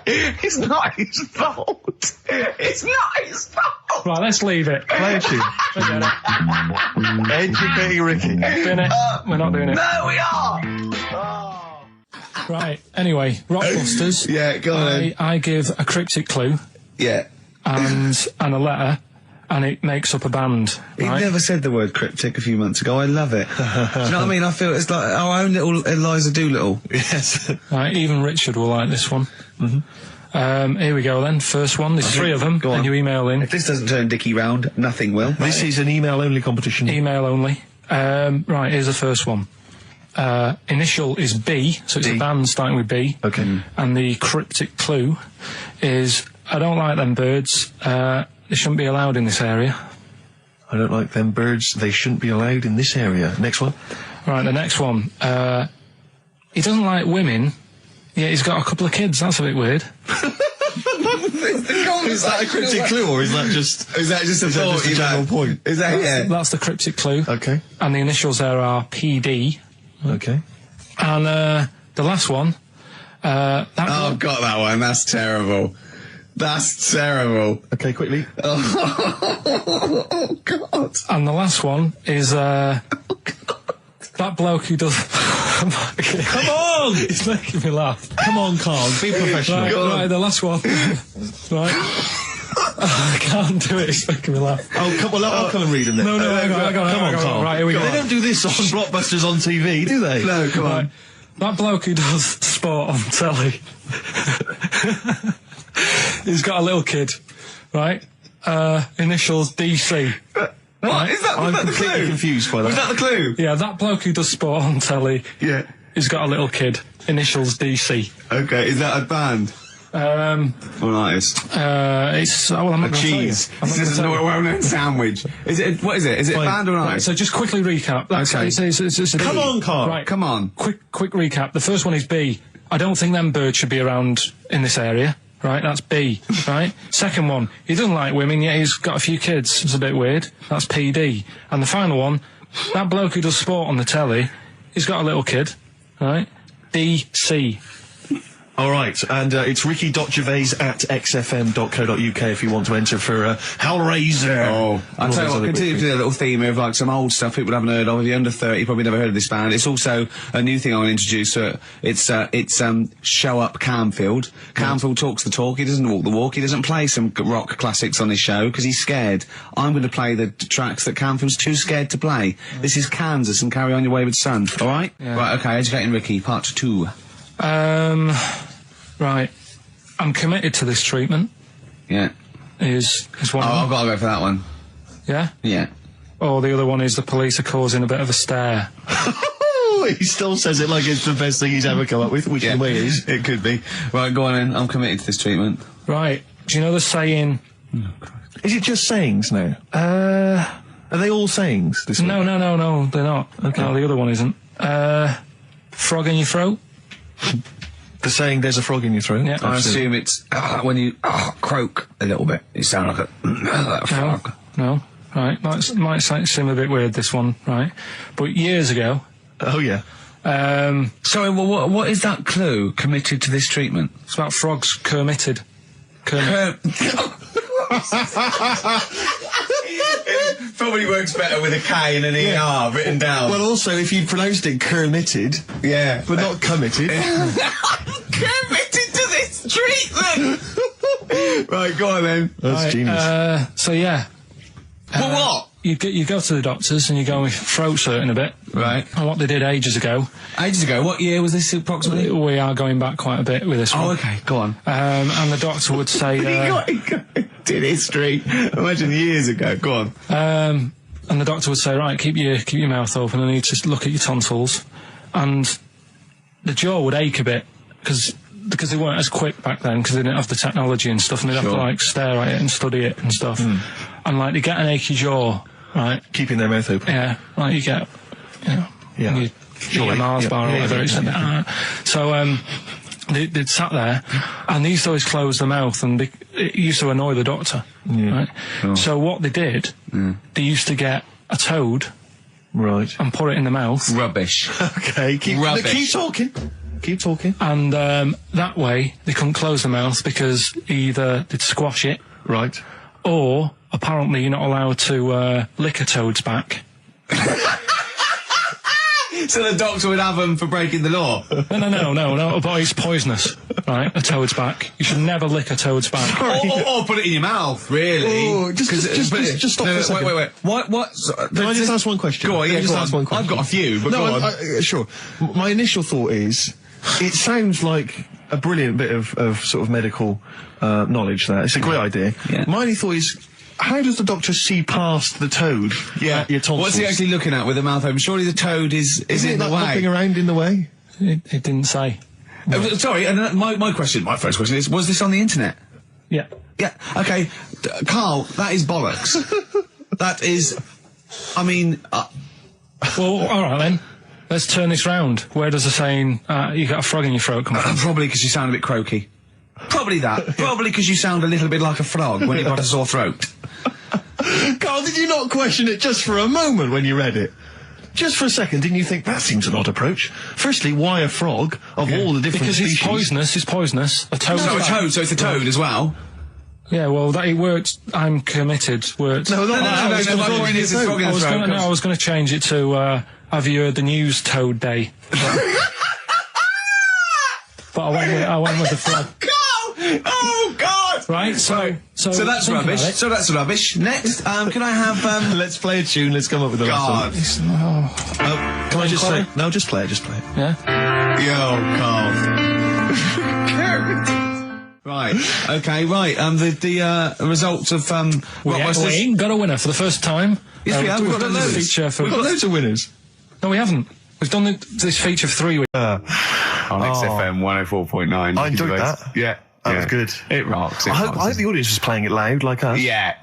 It's not his fault. It's not his fault. Right, let's leave it. Play a tune. Educating Ricky. We're not doing it. No, we are. Right, anyway, Rockbusters. Yeah, go on. I give a cryptic clue. Yeah. And a letter, and it makes up a band. He right? never said the word cryptic a few months ago. I love it. Do you know what I mean? I feel it's like our own little Eliza Doolittle. Yes. Right, even Richard will like this one. Here we go then. First one. There's three of them, and you email in. If this doesn't turn Dickie round, nothing will. This is an email-only competition. Email only. Right, here's the first one. Initial is B, so it's a band starting with B. Okay. And the cryptic clue is, I don't like them birds. They shouldn't be allowed in this area. I don't like them birds. They shouldn't be allowed in this area. Next one. Right, the next one. He doesn't like women, yet he's got a couple of kids. That's a bit weird. Is that a cryptic clue, or is that just a general point? Is that That's the cryptic clue. Okay. And the initials there are PD. Okay. And the last one. I've got that one. That's terrible. That's terrible. Okay, quickly. Oh, God. And the last one is that bloke who does. Come on! It's making me laugh. Come on, Carl. Be professional. Right, the last one. Right. I can't do it. It's making me laugh. Oh, come on. I'll come and read them then. No, hang on. Come on, Carl. Right, here we go. They don't do this on Blockbusters on TV, do they? No, come on. That bloke who does sport on telly. He's got a little kid, right? Initials DC. What? Right? Is that I'm the completely clue? confused by that. Was that the clue? Yeah, that bloke who does sport on telly. Yeah. He's got a little kid. Initials DC. Okay, is that a band? Or an artist? It's I'm not a cheese. This is a well-known sandwich. Is it? What is it? Is it a band or an artist? So just quickly recap. Okay. It's Come on, Carl. Right, come on. Quick recap. The first one is B. I don't think them birds should be around in this area. Right, that's B. Right. Second one, he doesn't like women, yet he's got a few kids. It's a bit weird. That's PD. And the final one, that bloke who does sport on the telly, he's got a little kid. Right. DC. All right, and it's ricky.gervais@xfm.co.uk if you want to enter for Hellraiser. Oh, I'll tell you what, continue to do a little theme of like some old stuff people haven't heard of. If you're under 30, you probably never heard of this band. It's also a new thing I want to introduce. It's Show Up Camfield. Camfield talks the talk, he doesn't walk the walk. He doesn't play some rock classics on his show because he's scared. I'm going to play the tracks that Camfield's too scared to play. This is Kansas and Carry On Your Wayward Son, alright? Yeah. Right, okay, Educating Ricky, part 2. Right. I'm committed to this treatment. Yeah. Is one. I've got to go for that one. Yeah? Yeah. Or the other one is the police are causing a bit of a stir. He still says it like it's the best thing he's ever come up with, which in a way is. It could be. Right, go on in. I'm committed to this treatment. Right. Do you know the saying... Is it just sayings now? Are they all sayings? This no, they're not. Okay. No, the other one isn't. Frog in your throat? The saying, there's a frog in your throat? Yeah. I assume it's when you croak a little bit. You sound like a frog. No. right? Might seem a bit weird, this one, right? But years ago... Oh, yeah. Sorry, well, what is that clue? Committed to this treatment? It's about frogs. Kermitted. Probably works better with a K and an ER written down. Well, also, if you pronounced it Kermitted, but not committed. Committed to this treatment! Right, go on then. That's genius. So, yeah. What? You go to the doctors and you go with throat hurting a bit. Right. And what they did ages ago. What year was this approximately? We are going back quite a bit with this one. Oh, okay, go on. And the doctor would say... did history. Imagine years ago. Go on. And the doctor would say, right, keep your mouth open and you need to look at your tonsils. And the jaw would ache a bit because they weren't as quick back then because they didn't have the technology and stuff, and they'd have to, like, stare at it and study it and stuff. And, like, they get an achy jaw, right? Keeping their mouth open. Yeah, like you get, Yeah. you eat a Mars bar or whatever. So, they'd sat there, and they used to always close their mouth, and it used to annoy the doctor, right? Oh. So what they did, they used to get a toad, right, and put it in the mouth. Rubbish. Okay, keep talking. Keep talking. And that way they couldn't close the mouth because either they'd squash it, right, or apparently you're not allowed to lick a toad's back. So the doctor would have them for breaking the law? No, but it's poisonous, right? A toad's back. You should never lick a toad's back. Or put it in your mouth, really. Oh, just stop for a second. Wait. What? Can I just ask one question? Go on, I've got a few, but go on. Sure. My initial thought is, it sounds like a brilliant bit of sort of medical knowledge there. It's a great idea. Yeah. My only thought is, how does the doctor see past the toad? Yeah. Your tonsils? What's he actually looking at with the mouth open? Surely the toad is in the way. Hopping around in the way? It didn't say. Sorry, and my first question is, was this on the internet? Yeah. Yeah, okay. Carl, that is bollocks. That is... I mean... Well, alright then. Let's turn this round. Where does the saying, you got a frog in your throat come from? Probably because you sound a bit croaky. Probably that. Probably because you sound a little bit like a frog when you've got a sore throat. Carl, did you not question it just for a moment when you read it? Just for a second, didn't you think that seems an odd approach? Firstly, why a frog of all the different species? Because it's poisonous. A toad. No, a toad, so it's a toad as well. Yeah, well, that it worked. I'm committed. Worked. No, my point is it's frog in the throat. I was going to change it to, have you heard the news Toad Day? But I went with the frog. Oh, God! Right, so that's rubbish. So that's rubbish. Next, can I have, Let's play a tune, let's come up with the last one. Can I just say... No, just play it. Yeah? Yo, Carl. Right, okay, right, the results of, we ain't got a winner for the first time. Yes, we have. We've got loads. We've got loads of winners. No, we haven't. We've done this feature for 3 weeks. On XFM 104.9. I enjoyed that. Yeah. That was good. It rocks. I hope the audience was playing it loud like us. Yeah.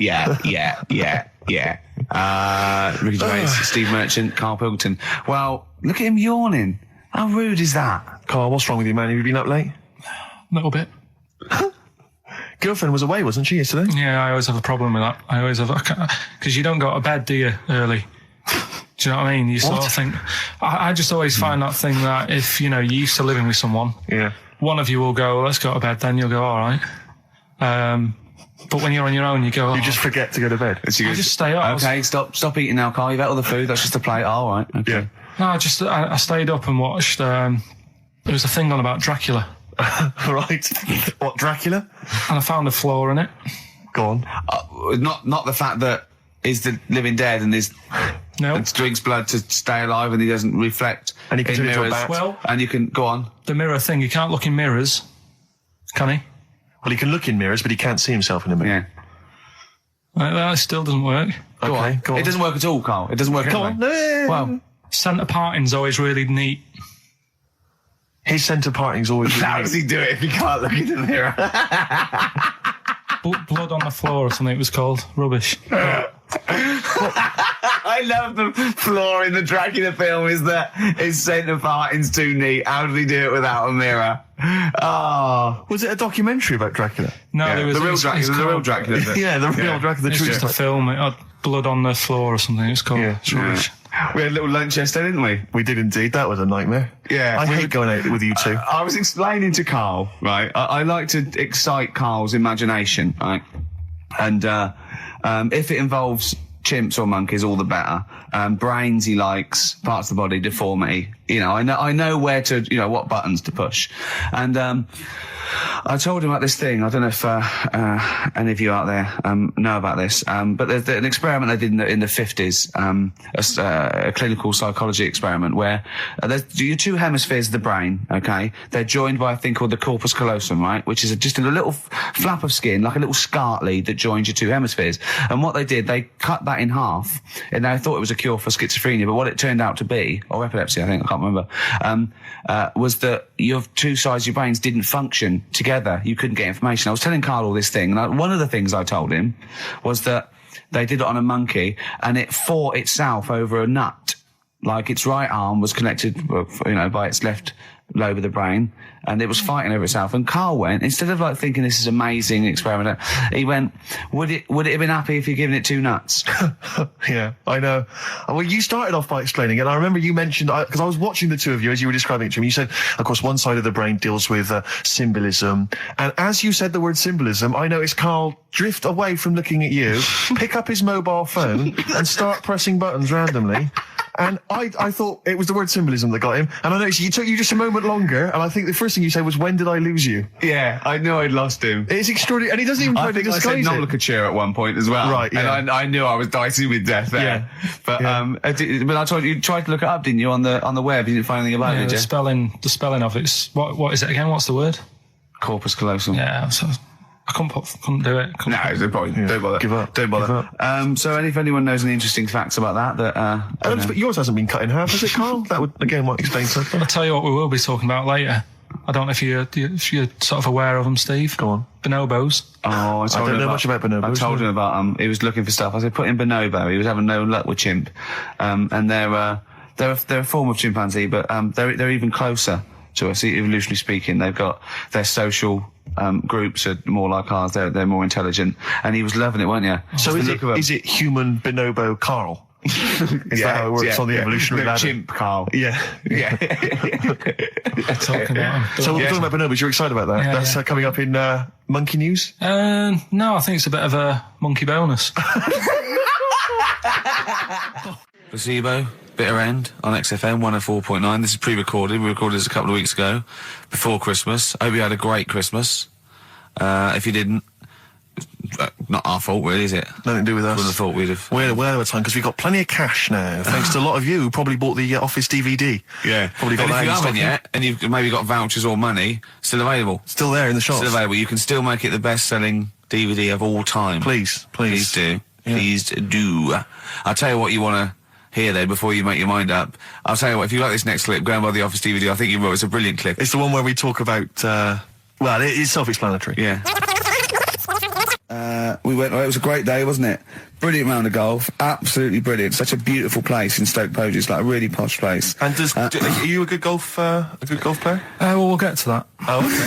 Ricky Gervais, Steve Merchant, Karl Pilkington. Well, look at him yawning. How rude is that? Carl, what's wrong with you, man? Have you been up late? A little bit. Girlfriend was away, wasn't she, yesterday? Yeah, I always have a problem with that. I always have... Because you don't go to bed, do you, early? Do you know what I mean? You sort of think... I just always find that thing that if, you're used to living with someone... Yeah. One of you will go, let's go to bed, then you'll go, all right. But when you're on your own, you go... You just forget to go to bed. I just stay up. Okay, stop eating now, Carl. You've ate all the food. That's just a plate. All right. Okay. Yeah. No, I stayed up and watched... there was a thing on about Dracula. Right. What, Dracula? And I found a flaw in it. Go on. Not the fact that he's the living dead and and drinks blood to stay alive and he doesn't reflect and he can in turn into a mirrors. bat. Well, and you can go on. The mirror thing, you can't look in mirrors, can he? Well, he can look in mirrors, but he can't see himself in a mirror. Yeah. That still doesn't work. Go on. It doesn't work at all, Carl. It doesn't work at all. Go on. Well, centre parting's always really neat. His centre parting's always really how does he do it if he can't look in the mirror? Blood on the floor or something it was called. Rubbish. I I love the flaw in the Dracula film is that his centre parting's too neat. How did he do it without a mirror? Oh. Was it a documentary about Dracula? No, Yeah, there was the real it's Dracula. The real Dracula. Yeah, the real Dracula. The It's true just a film. It had blood on the floor or something. It's called. Yeah. It's rubbish. We had a little lunch yesterday, didn't we? We did indeed. That was a nightmare. Yeah. I hate going out with you two. I was explaining to Karl, right? I like to excite Karl's imagination, right? And if it involves chimps or monkeys, all the better. Brains he likes, parts of the body, deformity. You know, I know where to, you know, what buttons to push. And I told him about this thing. I don't know if any of you out there know about this, but there's an experiment they did in the 50s, a clinical psychology experiment where there's your two hemispheres of the brain, okay? They're joined by a thing called the corpus callosum, right? Which is just a little flap of skin, like a little scarlet lead that joins your two hemispheres. And what they did, they cut that in half, and they thought it was a cure for schizophrenia, but what it turned out to be, or epilepsy, I think, I can't remember, was that your two sides of your brains didn't function together. You couldn't get information. I was telling Karl all this thing, and one of the things I told him was that they did it on a monkey, and it fought itself over a nut. Like its right arm was connected, you know, by its left lobe of the brain, and it was fighting over itself. And Karl went, instead of like thinking this is amazing experiment, he went, would it have been happy if you'd given it two nuts? Yeah, I know. Well, you started off by explaining it. I remember you mentioned, because I was watching the two of you as you were describing it to me, you said, of course, one side of the brain deals with symbolism. And as you said the word symbolism, I noticed Karl drift away from looking at you, pick up his mobile phone and start pressing buttons randomly. And I thought it was the word symbolism that got him. And I noticed it took you just a moment longer. And I think the first thing you said was, when did I lose you? Yeah, I knew I'd lost him. It's extraordinary. And he doesn't even try to disguise I said it. nomenclature at one point as well. Right, yeah. And I knew I was dicey with death there. Yeah. But, but I told you, you tried to look it up, didn't you, on the web? You didn't find anything about it, did you? The spelling of it's, what is it again? What's the word? Corpus callosum. Yeah, so I couldn't do it. No, it's no point. Yeah. Don't bother. Give up. Don't bother. Give up. So if anyone knows any interesting facts about that, but yours hasn't been cut in half, has it, Karl? That would, again, might explain something. I'll tell you what we will be talking about later. I don't know if you're sort of aware of them, Steve. Go on. Bonobos. Oh, I don't know much about bonobos. I told him about he was looking for stuff. I said, put in bonobo. He was having no luck with chimp. And they're a form of chimpanzee, but they're even closer to us, evolutionarily speaking. They've got their social groups are more like ours. They're more intelligent. And he was loving it, weren't you? So is it human bonobo Karl? Is that how it works on the evolutionary ladder? Chimp Karl. Yeah. Yeah. Talking about him. So we're talking about bonobos. You're excited about that? Yeah, That's coming up in monkey news? No, I think it's a bit of a monkey bonus. Placebo, Bitter End on XFM 104.9. This is pre-recorded. We recorded this a couple of weeks ago, before Christmas. I hope you had a great Christmas. If you didn't, not our fault, really, is it? Nothing to do with us. Wouldn't have thought we'd have. We're aware of time because we've got plenty of cash now, thanks to a lot of you who probably bought the Office DVD. Yeah. Probably got and that if you in stock haven't yet, and you've maybe got vouchers or money, still available. Still there in the shops. Still available. You can still make it the best-selling DVD of all time. Please. Please do. Yeah. Please do. I'll tell you what you want to hear though before you make your mind up. I'll tell you what, if you like this next clip, go and buy the Office DVD. I think you will. It's a brilliant clip. It's the one where we talk about, well, it's self-explanatory. Yeah. We went. It was a great day, wasn't it? Brilliant round of golf, absolutely brilliant. Such a beautiful place in Stoke Poges, like a really posh place. And are you a good golf player? Well, we'll get to that. Oh, okay.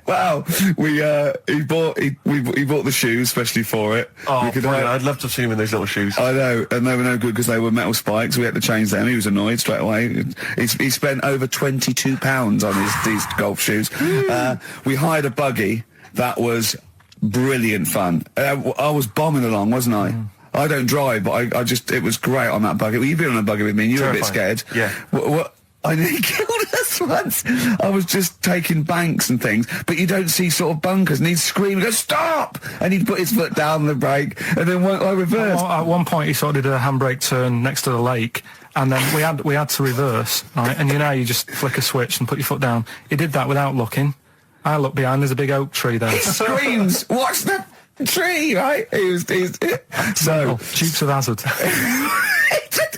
Wow, he bought the shoes especially for it. Oh, I'd love to have seen him in those little shoes. I know, and they were no good because they were metal spikes. We had to change them. He was annoyed straight away. He spent over £22 on these golf shoes. We hired a buggy that was brilliant fun. I was bombing along, wasn't I? I don't drive, but it was great on that buggy. Well, you've been on a buggy with me, and you were a bit scared. Yeah. What? I nearly killed us once. I was just taking banks and things, but you don't see sort of bunkers, and he'd scream and go, stop! And he'd put his foot down on the brake, and then I reversed. At one point, he sort of did a handbrake turn next to the lake, and then we had to reverse, right? And you just flick a switch and put your foot down. He did that without looking. I looked behind, there's a big oak tree there. He screams, watch the tree, right? So Dukes of Hazzard.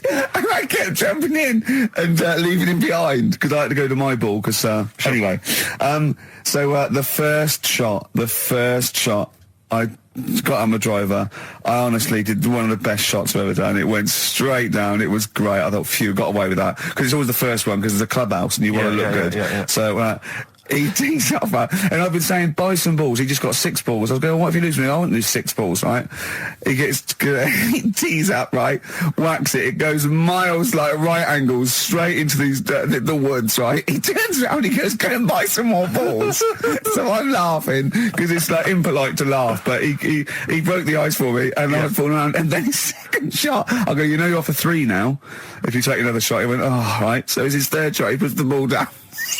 I kept jumping in and leaving him behind because I had to go to my ball. Because anyway, so the first shot, I got on the driver. I honestly did one of the best shots I've ever done. It went straight down. It was great. I thought, phew, got away with that. Because it's always the first one, because it's a clubhouse and you want to look good. So, he tees up, and I've been saying, buy some balls. He just got 6 balls. I was going, well, what if you lose me? I won't lose 6 balls, right? He tees up, right? Whacks it. It goes miles, like right angles, straight into these the woods, right? He turns around, he goes, go and buy some more balls. So I'm laughing because it's like impolite to laugh, but he broke the ice for me, and I was falling around. And then his second shot, I go, you know, you're off for 3 now. If you take another shot, he went, oh, right. So it's his third shot. He puts the ball down.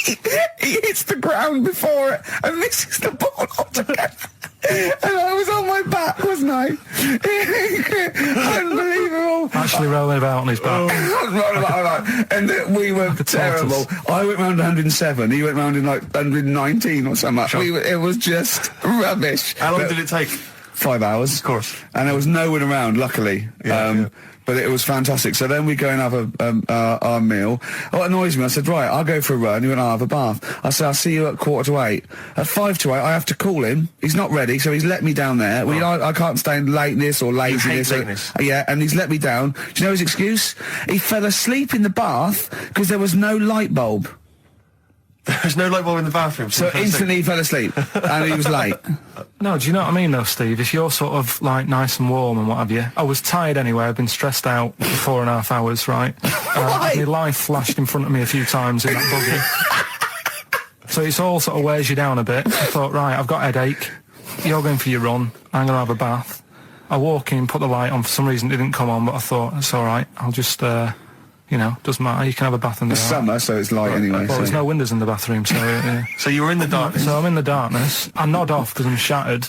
He hits the ground before it and misses the ball altogether. And I was on my back, wasn't I? Unbelievable. Actually rolling about on his back. And we were terrible. I went round 107. He went round in like 119 or something. Sure. It was just rubbish. How long did it take? 5 hours. Of course. And there was no one around, luckily. But it was fantastic. So then we go and have our meal. What annoys me, I said, right, I'll go for a run. He went, I'll have a bath. I said, I'll see you at 7:45. At 7:55, I have to call him. He's not ready, so he's let me down there. Well, you know, I can't stand lateness or laziness. You hate lateness. Yeah, and he's let me down. Do you know his excuse? He fell asleep in the bath because there was no light bulb. There's no light bulb in the bathroom. So instantly he fell asleep, and he was late. No, do you know what I mean though, Steve? If you're sort of like nice and warm and what have you, I was tired anyway, I've been stressed out for 4.5 hours, right? My life flashed in front of me a few times in that buggy. So it's all sort of wears you down a bit. I thought, right, I've got a headache, you're going for your run, I'm going to have a bath. I walk in, put the light on, for some reason it didn't come on, but I thought, it's alright, I'll just... you know, doesn't matter. You can have a bath in the dark. Summer, so it's light anyway. Well, there's no windows in the bathroom, so... So you were in the darkness? So I'm in the darkness. I nod off because I'm shattered.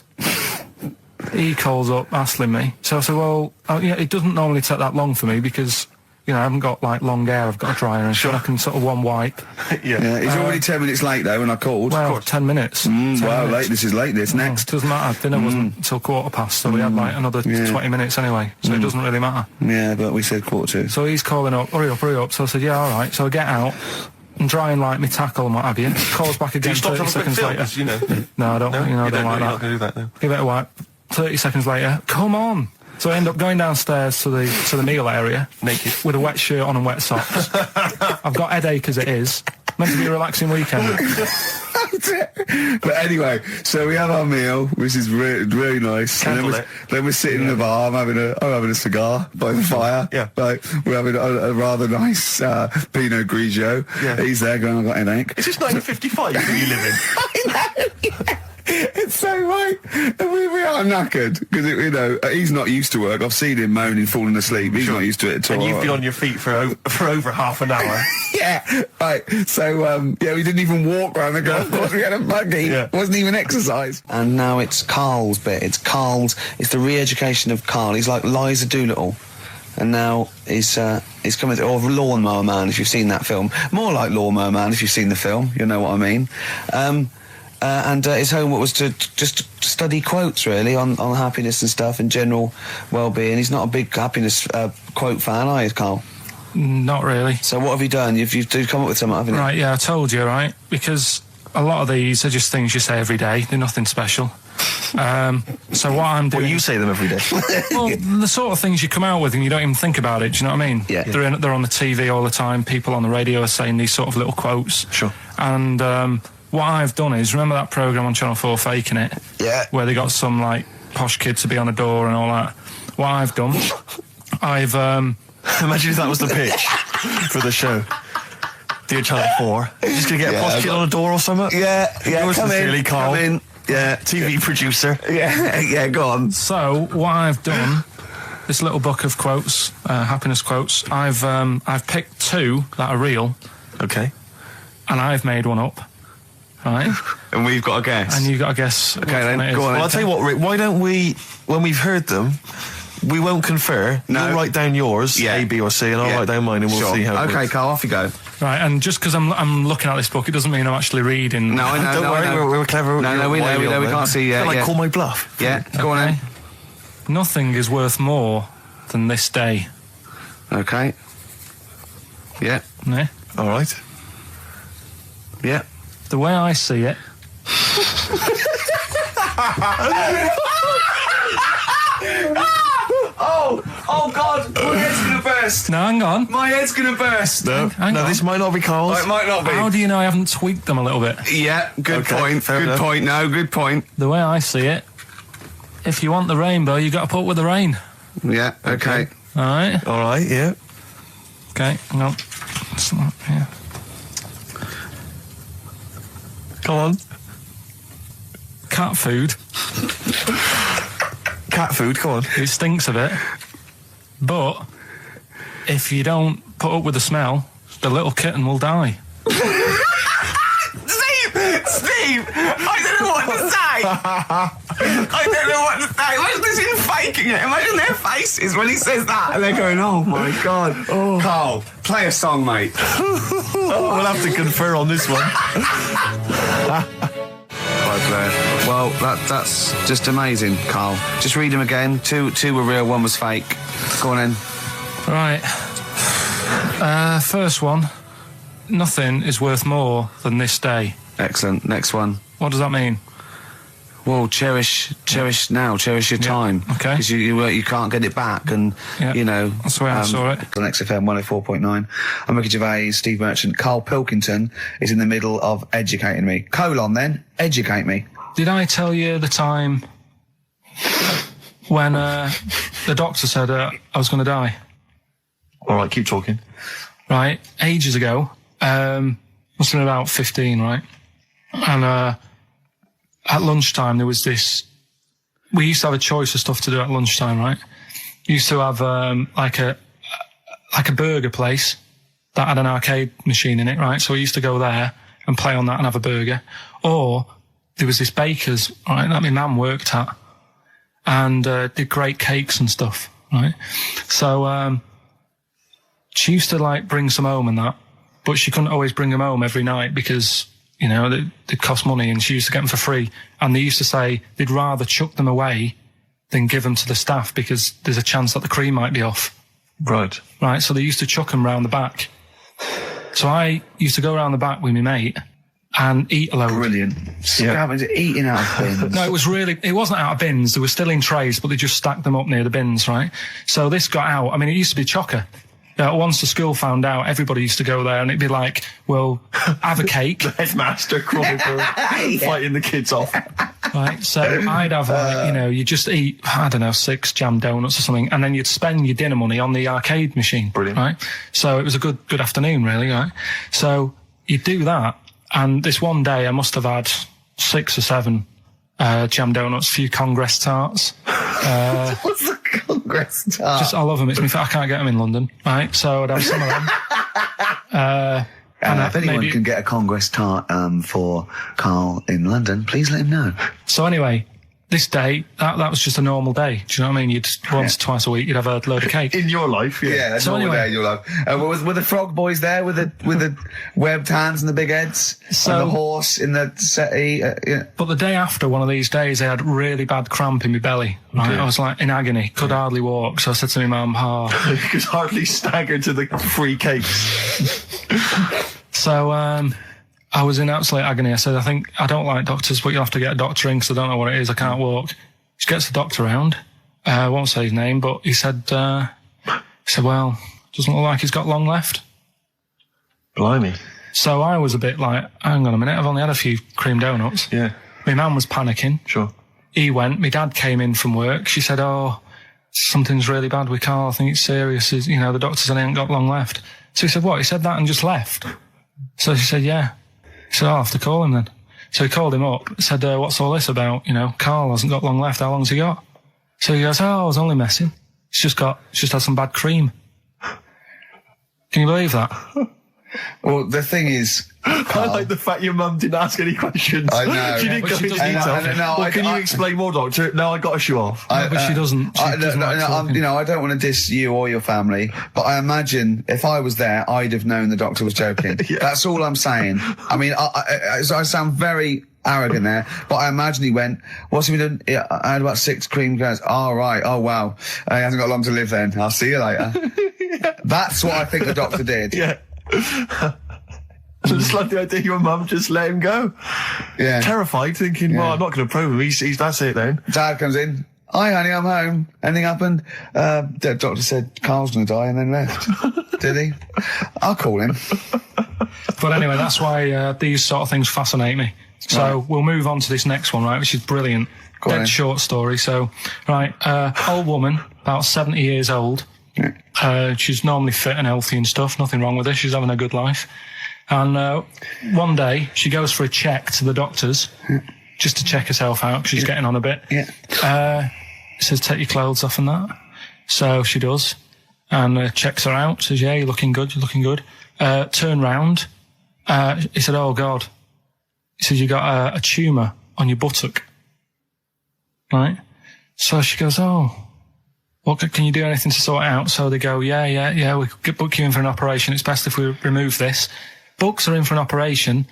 He calls up, hassling me. So I said, well, it doesn't normally take that long for me because, you know, I haven't got, like, long hair. I've got a dryer and so I can sort of one wipe. Yeah, he's already 10 minutes late, though, when I called. Well, 10 minutes. 10 wow, minutes. This is late, this. Next. Doesn't matter. Dinner wasn't until 7:15, so we had, like, another 20 minutes anyway, so it doesn't really matter. Yeah, but we said 7:45. So he's calling up, hurry up. So I said, yeah, all right. So I get out and dry and like me tackle and what have you. Calls back again 30 seconds later. You know? No, I don't. No? You know, I don't like that. You're not going to do that, no. Give it a wipe. 30 seconds later, come on. So I end up going downstairs to the meal area, naked, with a wet shirt on and wet socks. I've got headache as it is. Meant to be a relaxing weekend. But anyway, so we have our meal, which is really nice. And then we're sitting in the bar. I'm having a cigar by the fire. Yeah. Like, we're having a rather nice Pinot Grigio. Yeah. He's there going, I've got headache. Is this 1955 that you live in? I know. Yeah. It's so right. And we are knackered because, you know, he's not used to work. I've seen him moaning, falling asleep. He's not used to it at all. And you've been on your feet for over half an hour. Yeah, right. So, we didn't even walk around the golf course. We had a buggy. It wasn't even exercise. And now it's Karl's bit. It's the re-education of Karl. He's like Liza Doolittle. And now he's coming, or Lawnmower Man, if you've seen that film. More like Lawnmower Man, if you've seen the film. You know what I mean. And his homework was to just study quotes, really, on happiness and stuff and general well-being. He's not a big happiness quote fan, are you, Karl? Not really. So what have you done? You've come up with something, haven't you? Right, yeah, I told you, right? Because a lot of these are just things you say every day. They're nothing special. So what I'm doing... Well, you say them every day. Well, the sort of things you come out with and you don't even think about it, do you know what I mean? Yeah. They're on the TV all the time. People on the radio are saying these sort of little quotes. Sure. And what I've done is, remember that programme on Channel 4, Faking It? Yeah. Where they got some, like, posh kid to be on a door and all that. What I've done, I've... Imagine if that was the pitch for the show. Dear Channel 4, you're just going to get a posh kid on a door or something? Yeah, Yours come sincerely, in, Karl. come in. Yeah. TV producer. Yeah, go on. So, what I've done, this little book of quotes, happiness quotes, I've picked 2 that are real. Okay. And I've made one up. Right? And we've got to guess. And you've got to guess. Okay, then, go on. Well, I'll tell you what, Rick, why don't we, when we've heard them, we won't confer. No. You'll write down yours, A, B, or C, and I'll write down mine, and we'll see how it Okay, works. Karl, off you go. Right, and just because I'm looking at this book, it doesn't mean I'm actually reading. No, I know. Don't worry, we're clever. No, we know. We can't see. Like, call my bluff. Yeah, go on then. Nothing is worth more than this day. Okay. Yeah. Yeah? All right. Yeah. The way I see it... Oh God! My head's gonna burst. No, hang on. My head's gonna burst. No, Hang on. this might not be Carl's. Oh, it might not be. How do you know I haven't tweaked them a little bit? Yeah, good Okay, point. fair Good enough. point. No, good point. The way I see it, if you want the rainbow, you got to put up with the rain. Yeah. Okay. All right. All right, yeah. Okay. Hang on. It's not, yeah. Come on. Cat food. Cat food, come on. It stinks a bit, but if you don't put up with the smell, the little kitten will die. Steve! I don't know what to say! I don't know what to say. Imagine this him faking it. Imagine their faces when he says that. And they're going, oh my God. Oh. Carl, play a song, mate. We'll have to confer on this one. Well, that's just amazing, Carl. Just read them again. Two were real, one was fake. Go on then. Right. First one. Nothing is worth more than this day. Excellent. Next one. What does that mean? Well, cherish now, cherish your time. Okay. Because you can't get it back, and you know. That's the way I saw it. On XFM 104.9, I'm Ricky Gervais, Steve Merchant. Karl Pilkington is in the middle of educating me. Then, educate me. Did I tell you the time when the doctor said I was going to die? All right, keep talking. Right, ages ago. Must have been about 15, right? And at lunchtime there was this. We used to have a choice of stuff to do at lunchtime, right? We used to have like a burger place that had an arcade machine in it, right? So we used to go there and play on that and have a burger. Or there was this baker's, right, that my mum worked at, and did great cakes and stuff, right? So she used to like bring some home and that, but she couldn't always bring them home every night because, you know, they cost money, and she used to get them for free. And they used to say they'd rather chuck them away than give them to the staff because there's a chance that the cream might be off. Right. Right, so they used to chuck them round the back. So I used to go around the back with my mate and eat a load. Brilliant. Eating out of bins. No, it wasn't out of bins. They were still in trays, but they just stacked them up near the bins, right? So this got out. I mean, it used to be chocker. Once the school found out, everybody used to go there, and it'd be like, well, have a cake. The headmaster crawling through, fighting the kids off. Right, so I'd have, you just eat, I don't know, 6 jam donuts or something, and then you'd spend your dinner money on the arcade machine. Brilliant. Right? So it was a good afternoon, really, right? So you'd do that, and this one day I must have had 6 or 7 jam donuts, a few Congress tarts. What's the Congress tart? I love them. It's me. I can't get them in London, right? So I'd have some of them. If anyone can get a Congress tart for Carl in London, please let him know. So anyway, this day, that was just a normal day. Do you know what I mean? You'd once, twice a week, you'd have a load of cake. In your life, yeah. Yeah, that's so normal day in your life. Were the frog boys there with the webbed hands and the big heads? So, and the horse in the settee? Yeah. But the day after one of these days, I had really bad cramp in my belly. Right? Okay. I was like in agony, could hardly walk. So I said to my mum, you could hardly stagger to the free cakes. So, I was in absolute agony. I said, I don't like doctors, but you'll have to get a doctor in because I don't know what it is. I can't walk. She gets the doctor round. I won't say his name, but he said, well, doesn't look like he's got long left. Blimey. So I was a bit like, hang on a minute, I've only had a few cream donuts. Yeah. My mum was panicking. Sure. He went. My dad came in from work. She said, something's really bad with Carl. I think it's serious. The doctor said he ain't got long left. So he said, what? He said that and just left? So she said, yeah. He said, I'll have to call him then. So he called him up, said, what's all this about? Carl hasn't got long left. How long's he got? So he goes, I was only messing. He's just had some bad cream. Can you believe that? Well, the thing is, I like the fact your mum didn't ask any questions. I know. She didn't go into detail. Can you explain more, doctor? No, I got a shoe off. But she doesn't. I don't want to diss you or your family, but I imagine if I was there, I'd have known the doctor was joking. Yeah. That's all I'm saying. I mean, I sound very arrogant there, but I imagine he went, what's he been doing? I had about 6 cream cones. Oh, right. Oh, wow. He hasn't got long to live then. I'll see you later. Yeah. That's what I think the doctor did. Yeah. I just like the idea your mum just let him go. Yeah. Terrified, thinking, well, I'm not going to probe him. He's that's it then. Dad comes in. Hi, honey, I'm home. Anything happened? The doctor said Carl's gonna die and then left. Did he? I'll call him. But anyway, that's why these sort of things fascinate me. So we'll move on to this next one, right, which is brilliant. Dead short story. So, right, old woman, about 70 years old. She's normally fit and healthy and stuff. Nothing wrong with her. She's having a good life. And one day, she goes for a check to the doctors, just to check herself out, because she's getting on a bit. It says, take your clothes off and that. So she does. And checks her out, says, yeah, you're looking good, you're looking good. Turn round. He said, oh, God. He said, you got a tumour on your buttock. Right? So she goes, oh, well, can you do anything to sort it out? So they go, yeah, we could book you in for an operation. It's best if we remove this. Books are in for an operation.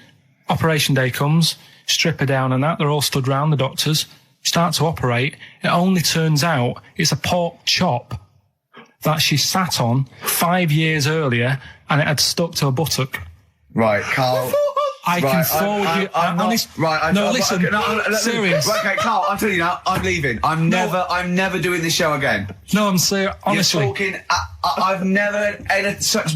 Operation day comes, strip her down and that. They're all stood round, the doctors. Start to operate. It only turns out it's a pork chop that she sat on 5 years earlier, and it had stuck to her buttock. Right, Carl. I can forward you. Serious. Right, okay, Carl, I'm telling you now, I'm leaving. I'm never doing this show again. No, I'm serious. Honestly. You're talking, I've never had such,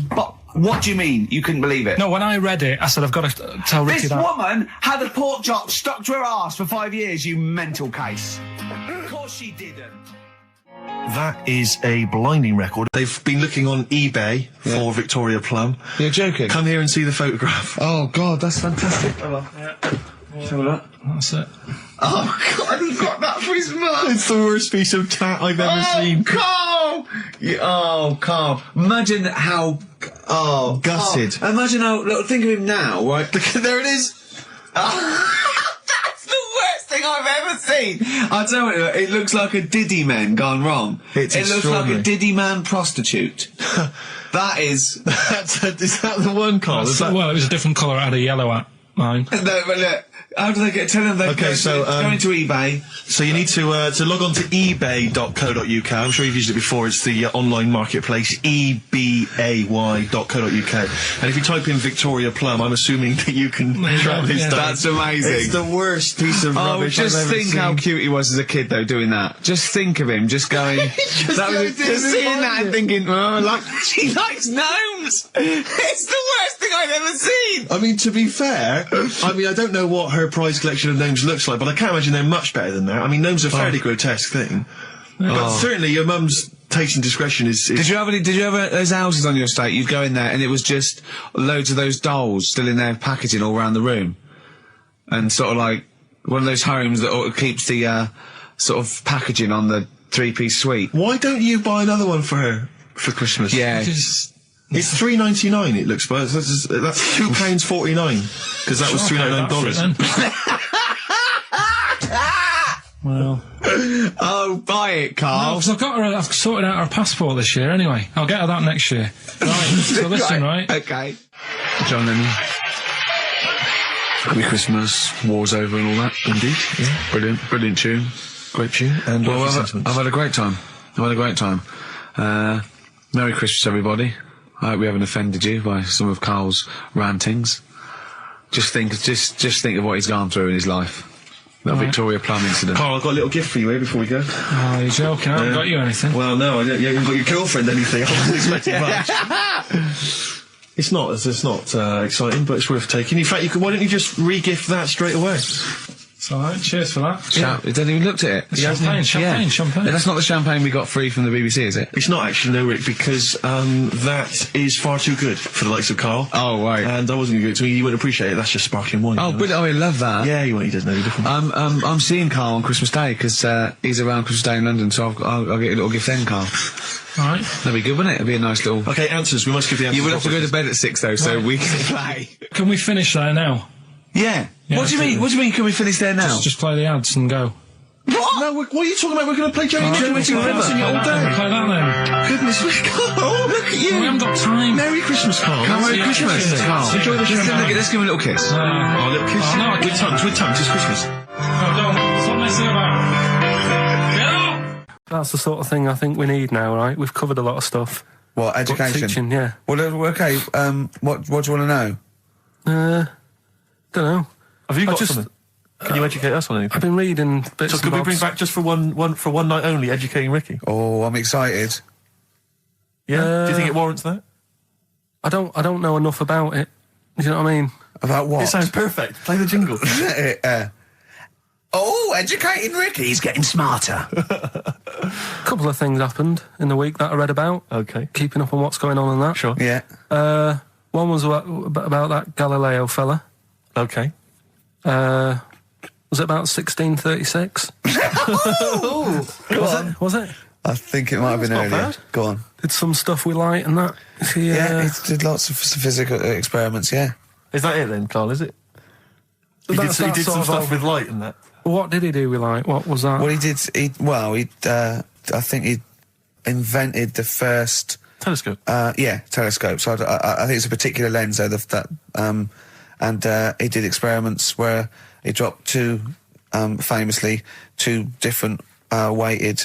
what do you mean? You couldn't believe it? No, when I read it, I said, I've got to tell Ricky that. This woman had a pork chop stuck to her arse for 5 years, you mental case. Of course she didn't. That is a blinding record. They've been looking on eBay for Victoria Plum. You're joking? Come here and see the photograph. Oh, God, that's fantastic. Have a look. That's it. Oh, God, he got that for his mum. It's the worst piece of tat I've ever seen. Carl! Carl. Imagine how... Oh, gutted. Carl. Imagine how... Look, think of him now, right? There it is. That's the worst thing I've ever seen. I'll tell you, it looks like a Diddy man gone wrong. It looks like a Diddy man prostitute. That is... Is that the one, Carl? Well, it was a different colour. It had a yellow at mine. No, but look, how do they get... Tell them they go into eBay. So you need to log on to ebay.co.uk. I'm sure you've used it before. It's the online marketplace, ebay.co.uk. And if you type in Victoria Plum, I'm assuming that you can track this down. That's amazing. It's the worst piece of rubbish just I've ever think seen. how cute he was as a kid, though, doing that. Just think of him, just going... just seeing that and thinking, oh, she likes gnomes! It's the worst thing I've ever seen! I mean, to be fair, I don't know what her prize collection of gnomes looks like, but I can't imagine they're much better than that. I mean, gnomes are a fairly grotesque thing. But certainly your mum's taste and discretion is... Did you ever those houses on your estate, you'd go in there and it was just loads of those dolls still in their packaging all around the room? And sort of like one of those homes that keeps the sort of packaging on the three-piece suite. Why don't you buy another one for her for Christmas? Yeah. It's $3.99 it looks, but that's £2.49 because that was $3.99. Well. Oh, buy it, Carl. No, because I've sorted out her passport this year anyway. I'll get her that next year. Right, so listen, right? Okay. John Lennon. Happy Christmas, war's over and all that. Indeed. Yeah. Brilliant tune. Great tune. And I've had a great time. Merry Christmas, everybody. I hope we haven't offended you by some of Carl's rantings. Just think of what he's gone through in his life. That Victoria Plum incident. Carl, I've got a little gift for you here before we go. Oh, you're joking. I haven't got you anything. Well, no, you haven't got your girlfriend anything. I wasn't expecting much. It's not exciting, but it's worth taking. In fact, why don't you just re-gift that straight away? It's alright, cheers for that. He hasn't even looked at it. Champagne. That's not the champagne we got free from the BBC, is it? It's not actually, no, Rick, because that is far too good for the likes of Carl. Oh, right. And I wasn't going to give it to me. You wouldn't appreciate it. That's just sparkling wine. Oh, brilliant. Oh, I love that. Yeah, he doesn't know the difference. I'm seeing Carl on Christmas Day, because he's around Christmas Day in London, so I'll get a little gift then, Carl. Alright. That'd be good, wouldn't it? It'd be a nice little... Okay, answers. We must give the answers. You would have to go to bed at 6, though, so we can play. Can we finish there now? Yeah. What do you mean? What do you mean? Can we finish there now? Just play the ads and go. What? No, what are you talking about? We're going to play Joey River all day. Play that then. Goodness me, Carl, look at you. We haven't got time. Merry Christmas, Carl. Merry Christmas, Carl. Enjoy the champagne. Let's give him a little kiss. A little kiss. No, with tongues. It's Christmas. No, don't. Stop messing about. Get up! That's the sort of thing I think we need now, right? We've covered a lot of stuff. What, education? Teaching, yeah. Well, okay, what do you want to know? Don't know. Have you got something? Can you educate us on anything? I've been reading bits. So could we bring back just for one night only, educating Ricky? Oh, I'm excited. Yeah. Do you think it warrants that? I don't know enough about it. Do you know what I mean? About what? It sounds perfect. Play the jingle. Educating Ricky. He's getting smarter. A couple of things happened in the week that I read about. Okay. Keeping up on what's going on in that. Sure. Yeah. One was about that Galileo fella. Okay. Was it about 1636? Was it? I think it might have been not earlier. bad. Go on. Did some stuff with light and that. He did lots of physical experiments, yeah. Is that it then, Carl, is it? He did some stuff with light and that. What did he do with light? What was that? Well, I think he invented the first... Telescope? Telescope. So I think it's a particular lens, though, and he did experiments where he dropped famously two different weighted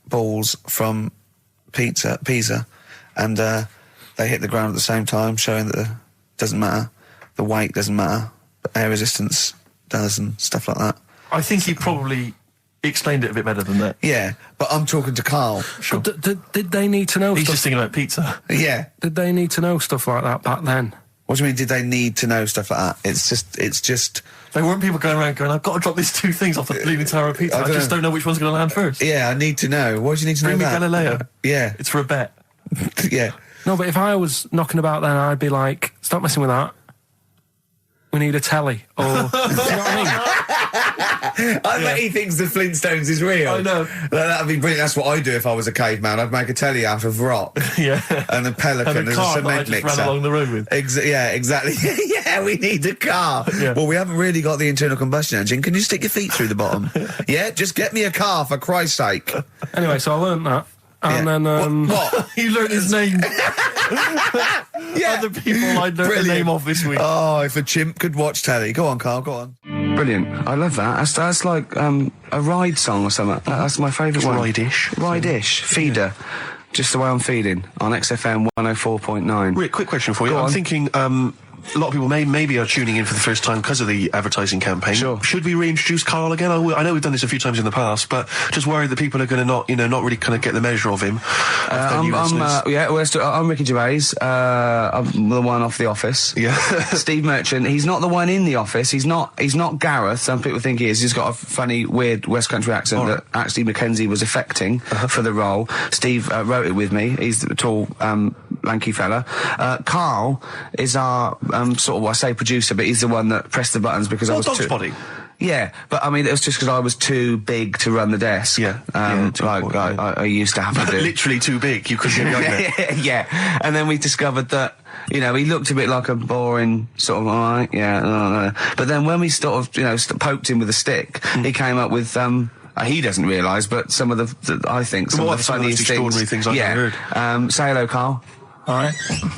balls from Pisa, and they hit the ground at the same time, showing that it doesn't matter, the weight doesn't matter, but air resistance does, and stuff like that. I think he probably explained it a bit better than that. Yeah, but I'm talking to Carl. Sure. Did they need to know He's stuff? just thinking about pizza. Yeah. Did they need to know stuff like that back then? What do you mean, did they need to know stuff like that? It's just... There weren't people going around going, I've got to drop these two things off the Leaning Tower of Pizza. I just don't know which one's going to land first. Yeah, I need to know. Why do you need to know that? Bring me Galileo. Yeah. It's for a bet. Yeah. No, but if I was knocking about then, I'd be like, stop messing with that. We need a telly. Or, do you know what I mean? I bet he thinks the Flintstones is real. I know. That'd be brilliant. That's what I'd do if I was a caveman. I'd make a telly out of rock. Yeah. And a pelican and a as car a cement that I just mixer. ran along the road with. Yeah, exactly. Yeah, we need a car. Yeah. Well, we haven't really got the internal combustion engine. Can you stick your feet through the bottom? Yeah, just get me a car, for Christ's sake. Anyway, so I learnt that. And then... What? You learned his name. Yeah. Other people I'd learned the name of this week. Oh, if a chimp could watch telly. Go on, Carl, go on. Brilliant. I love that. That's like a ride song or something. That's my favourite one. Ride-ish. Ride-ish. Feeder. Just the way I'm feeding on XFM 104.9. Rick, quick question for you. Go I'm on. thinking a lot of people maybe are tuning in for the first time because of the advertising campaign. Sure. Should we reintroduce Carl again? I know we've done this a few times in the past, but just worried that people are going to not really kind of get the measure of him. I'm Ricky Gervais. I'm the one off The Office. Yeah. Steve Merchant. He's not the one in The Office. He's not Gareth. Some people think he is. He's got a funny, weird West Country accent that actually Mackenzie was affecting for the role. Steve wrote it with me. He's the tall, lanky fella. Carl is our sort of, I say producer, but he's the one that pressed the buttons because I was Dog's Body. Yeah, but I mean, it was just because I was too big to run the desk. Yeah. I used to have to do. Literally too big. You couldn't get behind it. Yeah, and then we discovered that, he looked a bit like a boring sort of, alright, yeah, but then when we sort of, poked him with a stick, he came up with, he doesn't realise, but some of the I think, some of the funniest extraordinary things I've ever heard. Say hello, Carl. All right.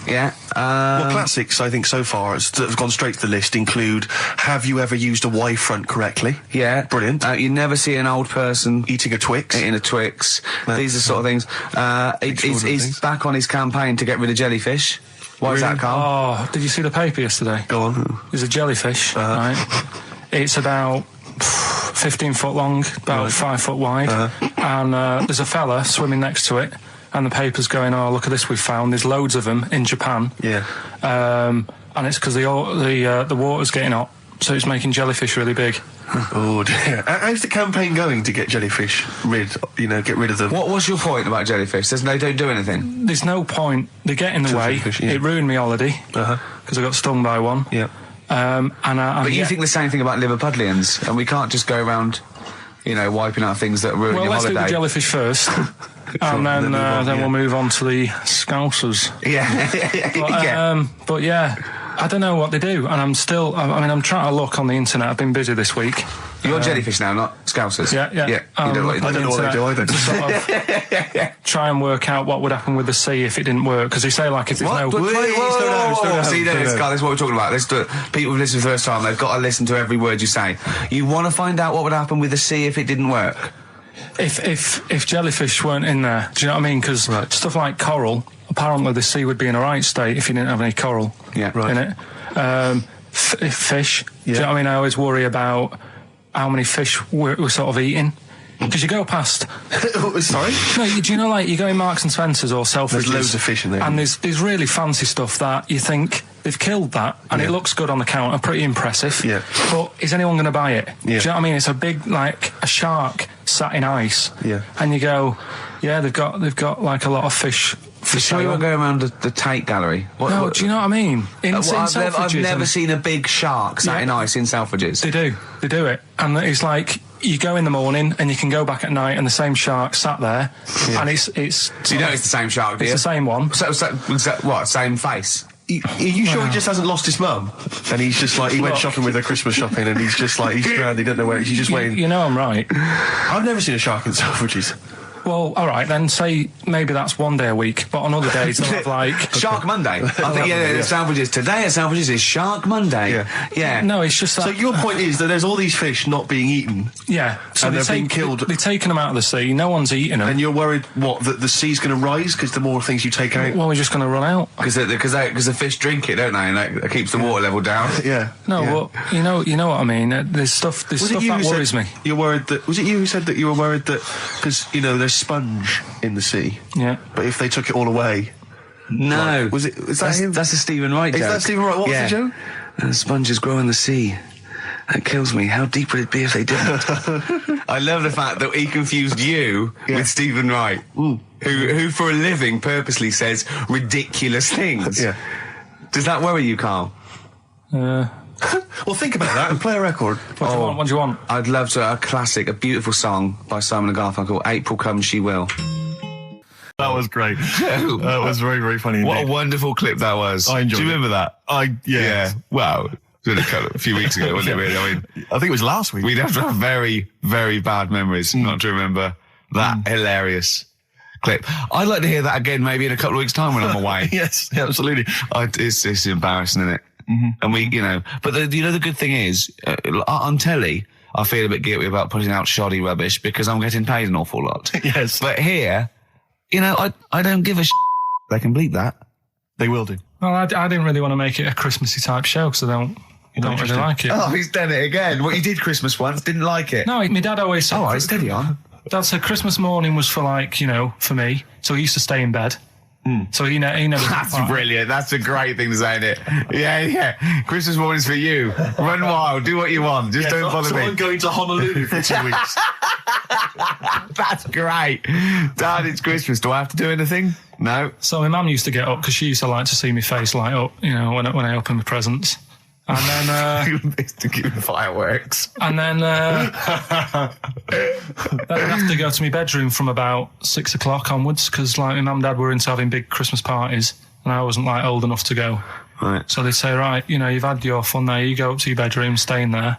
Yeah. Well, classics, I think, so far, that have gone straight to the list include, have you ever used a Y front correctly? Yeah. Brilliant. You never see an old person eating a Twix. Eating a Twix. These are sort of things. He's back on his campaign to get rid of jellyfish. Why is that, Carl? Oh, did you see the paper yesterday? Go on. There's a jellyfish, right? It's about 15 foot long, about 5 foot wide, and there's a fella swimming next to it. And the paper's going, oh, look at this we've found. There's loads of them in Japan. Yeah. And it's because the water's getting hot, so it's making jellyfish really big. Oh, dear. How's the campaign going to get jellyfish get rid of them? What was your point about jellyfish? They don't do anything? There's no point. They get in the way. It ruined me holiday, because I got stung by one. Yeah. But you think the same thing about Liverpudlians, and we can't just go around, wiping out things that ruin your holiday. Well, let's do the jellyfish first. And then we'll move on to the Scousers. Yeah. But yeah, I don't know what they do, and I'm trying to look on the internet. I've been busy this week. You're jellyfish now, not Scousers. Yeah. I don't know what they do either. To sort of try and work out what would happen with the sea if it didn't work, because they say if there's no... See, this is what we're talking about. People who've listened for the first time, they've got to listen to every word you say. You want to find out what would happen with the sea if it didn't work? If jellyfish weren't in there, do you know what I mean? Because stuff like coral, apparently the sea would be in a right state if you didn't have any coral in it. Fish, do you know what I mean? I always worry about how many fish we're sort of eating. Because you go past... Sorry? No, do you know, like, you go in Marks and Spencer's or Selfridges... There's loads of fish in there. And there's really fancy stuff that you think they've killed that, and it looks good on the counter, pretty impressive. Yeah. But is anyone going to buy it? Yeah. Do you know what I mean? It's a big, like, a shark sat in ice. Yeah. And you go, yeah, they've got like, a lot of fish... You sure you won't go around the Tate Gallery? No, do you know what I mean? I've never seen a big shark sat in ice in Selfridges. They do it. And it's like, you go in the morning and you can go back at night and the same shark sat there. Yeah. And it's... So you know it's the same shark, do you? It's the same one. So what, same face? Are you sure he just hasn't lost his mum? And he's just like, he went shopping with her Christmas shopping and he's just like, he's drowned, he doesn't know where, he's just waiting. You know I'm right. I've never seen a shark in Selfridges. Well, all right, then say maybe that's one day a week, but on other days they'll have like... Shark Monday. I think, Selfridges. Today at Selfridges is Shark Monday. Yeah. No, it's just that... So your point is that there's all these fish not being eaten. Yeah. So and they're being killed. They're taking them out of the sea, no one's eating them. And you're worried, what, that the sea's going to rise because the more things you take out? Well, we're just going to run out. Because the fish drink it, don't they? And that keeps the water level down. Yeah. No, well, you know what I mean. There's stuff that worries me. You're worried that... Was it you who said that you were worried that... Because, there's sponge in the sea. Yeah. But if they took it all away... No. Is that him? That's a Stephen Wright joke. Is that Stephen Wright? What's the joke? Sponges grow in the sea. That kills me. How deep would it be if they didn't? I love the fact that he confused you with Stephen Wright, who for a living purposely says ridiculous things. Yeah. Does that worry you, Carl? Well, think about that and play a record. What do you want? I'd love to. A classic, a beautiful song by Simon and Garfunkel, April Comes She Will. That was great. That was very, very funny indeed. What a wonderful clip that was. I enjoyed it. Do you remember that? Yeah. Wow. It was a few weeks ago, wasn't it, really? I mean, I think it was last week. We'd have to have very, very bad memories not to remember that hilarious clip. I'd like to hear that again maybe in a couple of weeks' time when I'm away. Yes, absolutely. It's embarrassing, isn't it? Mm-hmm. And we, but the good thing is, on telly, I feel a bit guilty about putting out shoddy rubbish because I'm getting paid an awful lot. Yes. But here, I don't give a They can bleep that. They will do. Well, I didn't really want to make it a Christmassy type show because I don't really like it. Oh, he's done it again. Well, you did Christmas once, didn't like it. No, my dad always said... Oh, right, steady on. Dad said Christmas morning was for for me. So he used to stay in bed. So he never... That's brilliant. That's a great thing to say, isn't it? Yeah. Christmas morning's for you. Run wild. Do what you want. Just don't bother me. I'm going to Honolulu for 2 weeks. That's great. Dad, it's Christmas. Do I have to do anything? No. So my mum used to get up because she used to like to see my face light up, when I open my presents. And then... to give fireworks. And then... then I'd have to go to my bedroom from about 6 o'clock onwards because, my mum and dad were into having big Christmas parties and I wasn't, old enough to go. Right. So they'd say, right, you've had your fun there, you go up to your bedroom, stay in there.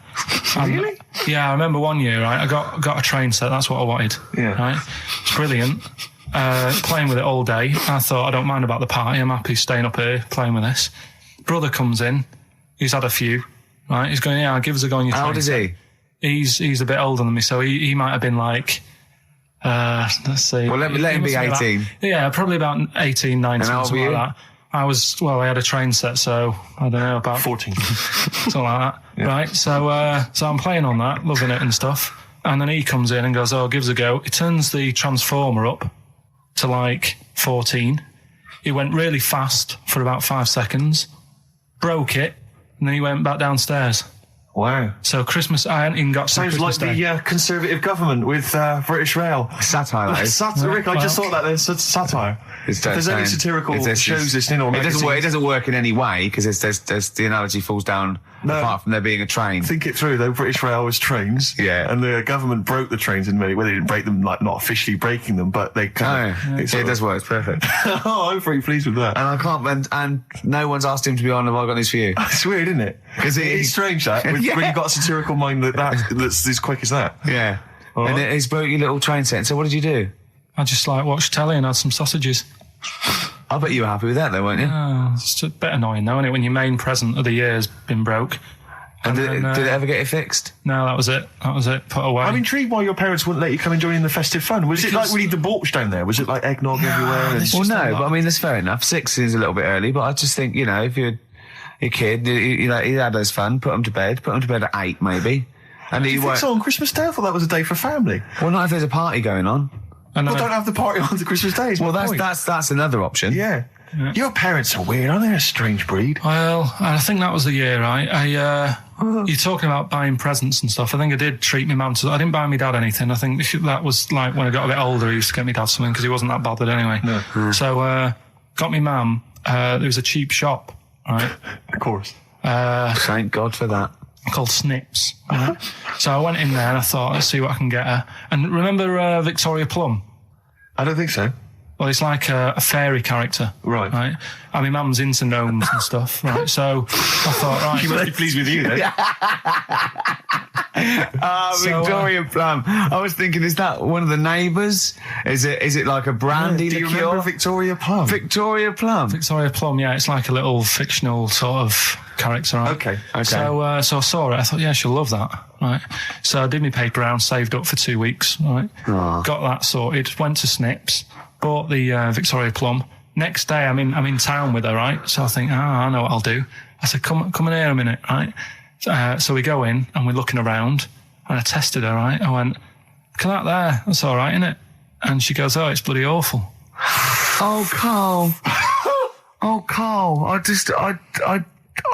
Really? Yeah, I remember one year, right, I got a train set, that's what I wanted. Yeah. Right? It's brilliant. Playing with it all day. I thought, I don't mind about the party, I'm happy staying up here playing with this. Brother comes in, he's had a few, right? He's going, I'll give us a go on your train. How old is he? He's a bit older than me, so he might have been let's see. Well, let him be 18. Probably about 18, 19, something like that. I had a train set, so I don't know, about 14. something like that. Yeah. Right, so I'm playing on that, loving it and stuff. And then he comes in and goes, give us a go. He turns the transformer up to 14. He went really fast for about 5 seconds, broke it, and then he went back downstairs. Wow. So Christmas, I hadn't even got to Sounds Christmas like Day. the Conservative government with British Rail. Satire, that is. Rick, I just thought that there's satire. If there's any satirical shows listening or magazines... It doesn't work in any way because there's the analogy falls down apart from there being a train. Think it through though. British Rail was trains. Yeah. And the government broke the trains in many ways. They didn't break them, not officially breaking them, but they kind of... It does work. It's perfect. Oh, I'm pretty pleased with that. And I can't... And no one's asked him to be on Have I Got News For You? It's weird, isn't it? Because it's strange that when you've got a satirical mind that's as quick as that. Yeah. And he's broke your little train set. So what did you do? I just watched telly and had some sausages. I bet you were happy with that though, weren't you? It's a bit annoying though, isn't it, when your main present of the year's been broke. And did it ever get it fixed? No, that was it. Put away. I'm intrigued why your parents wouldn't let you come and join in the festive fun. Was it like we need the debauch down there? Was it like eggnog everywhere? Well, no, but I mean, that's fair enough. 6 is a little bit early, but I just think, if you're a kid, he had his fun, put him to bed at 8 maybe. And Do you think so on Christmas Day? I thought that was a day for family. Well, not if there's a party going on. And Well, don't have the party on the Christmas Day. is Well, my point. that's another option. Yeah. Your parents are weird, aren't they? A strange breed. Well, I think that was the year, right? You're talking about buying presents and stuff. I think I did treat my mum to. I didn't buy my dad anything. I think that was like when I got a bit older, I used to get my dad something because he wasn't that bothered anyway. No. So, got my mum. There was a cheap shop, right? Of course. Thank God for that. Called Snips. Right? So I went in there and I thought, let's see what I can get her. And remember Victoria Plum? I don't think so. Well, it's like a fairy character. Right. Right. And my mum's into gnomes and stuff, right? So I thought, right. She must be pleased with you, then. Victoria Plum. I was thinking, is that one of the neighbours? Is it like a brandy Do you liqueur? remember Victoria Plum? Victoria Plum. Victoria Plum, yeah, it's like a little fictional sort of character, right? Okay. So I saw it. I thought, yeah, she'll love that, right? So I did my paper round, saved up for 2 weeks, right? Got that sorted. Went to Snips, bought the Victoria Plum. Next day, I'm in town with her, right? So I think, I know what I'll do. I said, come in here a minute, right? So we go in and we're looking around, and I tested her, right? I went, look at that there. That's all right, isn't it? And she goes, oh, it's bloody awful. Oh, Carl. Oh, Carl.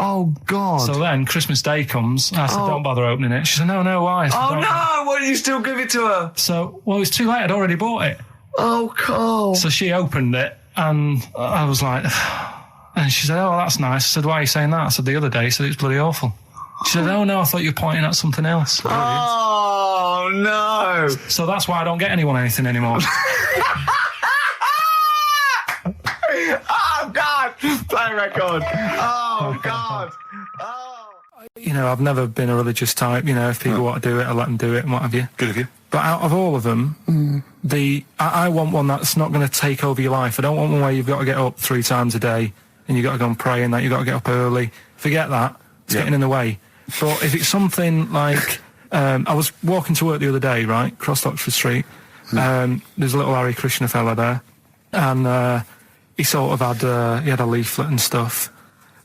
Oh, God. So then Christmas Day comes. I said, don't bother opening it. She said, no, why? I said, Oh, no. Why did you still give it to her? So, well, it was too late. I'd already bought it. Oh, Carl. So she opened it, and I was like, and she said, oh, that's nice. I said, why are you saying that? I said, the other day, said it's bloody awful. She said, oh, no, I thought you were pointing at something else. Oh, no. So that's why I don't get anyone anything anymore. Oh, God. Play record. Oh, God. Oh. You know, I've never been a religious type. You know, if people want to do it, I let them do it and what have you. Good of you. But out of all of them, I want one that's not going to take over your life. I don't want one where you've got to get up 3 times a day and you've got to go and pray and that, you've got to get up early. Forget that. It's getting in the way. But if it's something like, I was walking to work the other day, right, across Oxford Street. There's a little Hare Krishna fella there, and he sort of had, he had a leaflet and stuff,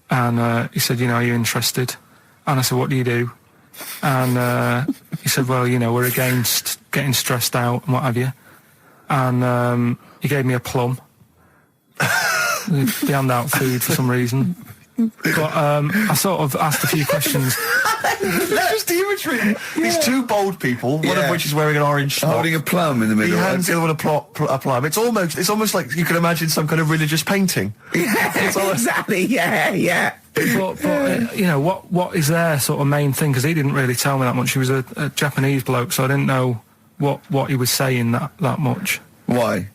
and he said, you know, are you interested? And I said, what do you do? And he said, well, you know, we're against getting stressed out and what have you. And he gave me a plum. They hand out food for some reason. But I sort of asked a few questions. That's just the imagery. These two bold people, one of which is wearing an orange smock, holding a plum in the middle. He hands the other one a plum. It's almost like you can imagine some kind of religious painting. Exactly. Yeah. But you know, what is their sort of main thing? Because he didn't really tell me that much. He was a Japanese bloke, so I didn't know what he was saying that much. Why?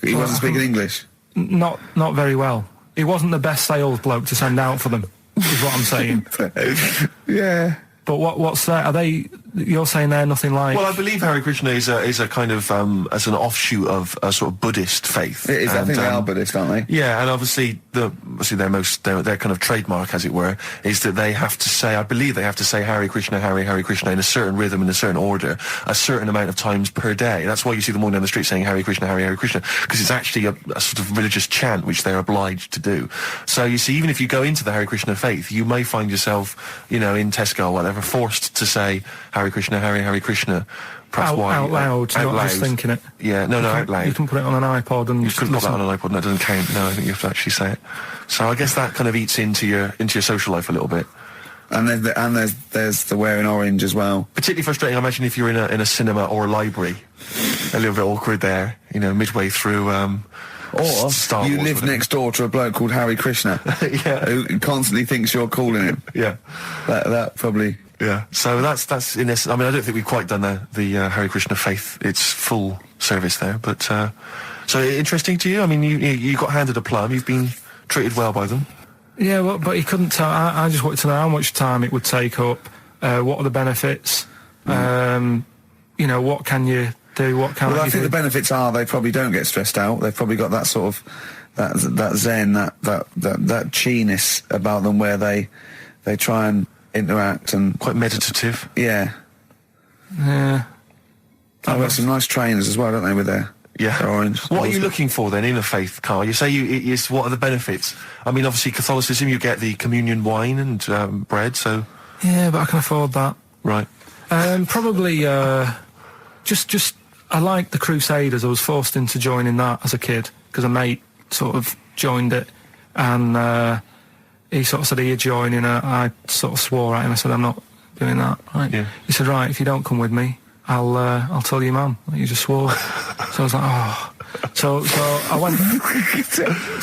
He wasn't speaking English? Not very well. He wasn't the best sales bloke to send out for them, is what I'm saying. Yeah. But what's that? Are they? You're saying they're nothing like? Well, I believe Hare Krishna is a kind of as an offshoot of a sort of Buddhist faith. It is. I think they are Buddhist, aren't they? Yeah, and obviously their kind of trademark, as it were, is that they have to say. I believe they have to say Hare Krishna, Hare Krishna in a certain rhythm, in a certain order, a certain amount of times per day. That's why you see them walking down the street saying Hare Krishna, Hare Krishna, because it's actually a sort of religious chant which they're obliged to do. So you see, even if you go into the Hare Krishna faith, you may find yourself, you know, in Tesco or whatever, forced to say Hare Krishna, Hare Krishna. Perhaps out loud, out not loud. just thinking it. Yeah, no, out loud. You can put it on an iPod and you couldn't put that on an iPod. No, it doesn't count. No, I think you have to actually say it. So I guess that kind of eats into your social life a little bit. And there's the wearing orange as well. Particularly frustrating, I imagine, if you're in a cinema or a library. A little bit awkward there, you know, midway through. Or Star you Wars, live next door to a bloke called Hare Krishna, who constantly thinks you're calling him. Yeah, that probably. Yeah, so that's in this. I mean, I don't think we've quite done the Hare Krishna faith its full service there, but so interesting to you. I mean, you got handed a plum. You've been treated well by them. Yeah, well, but he couldn't tell. I just wanted to know how much time it would take up. What are the benefits? You know, what can you do? What can I think the benefits are they probably don't get stressed out. They've probably got that sort of that zen, that chi-ness about them, where they try and interact and quite meditative. Yeah. I've got some nice trainers as well, don't they, with their orange. What are you looking for then in a faith, Carl? You say what are the benefits? I mean, obviously Catholicism, you get the communion wine and bread, so... Yeah, but I can afford that. Right. Probably just I liked the Crusaders. I was forced into joining that as a kid because a mate sort of joined it, and he sort of said he'd join, and I sort of swore at him. I said, I'm not doing that. Right? Yeah. He said, right, if you don't come with me, I'll tell your mum that you just swore. So I was like, oh. So I went.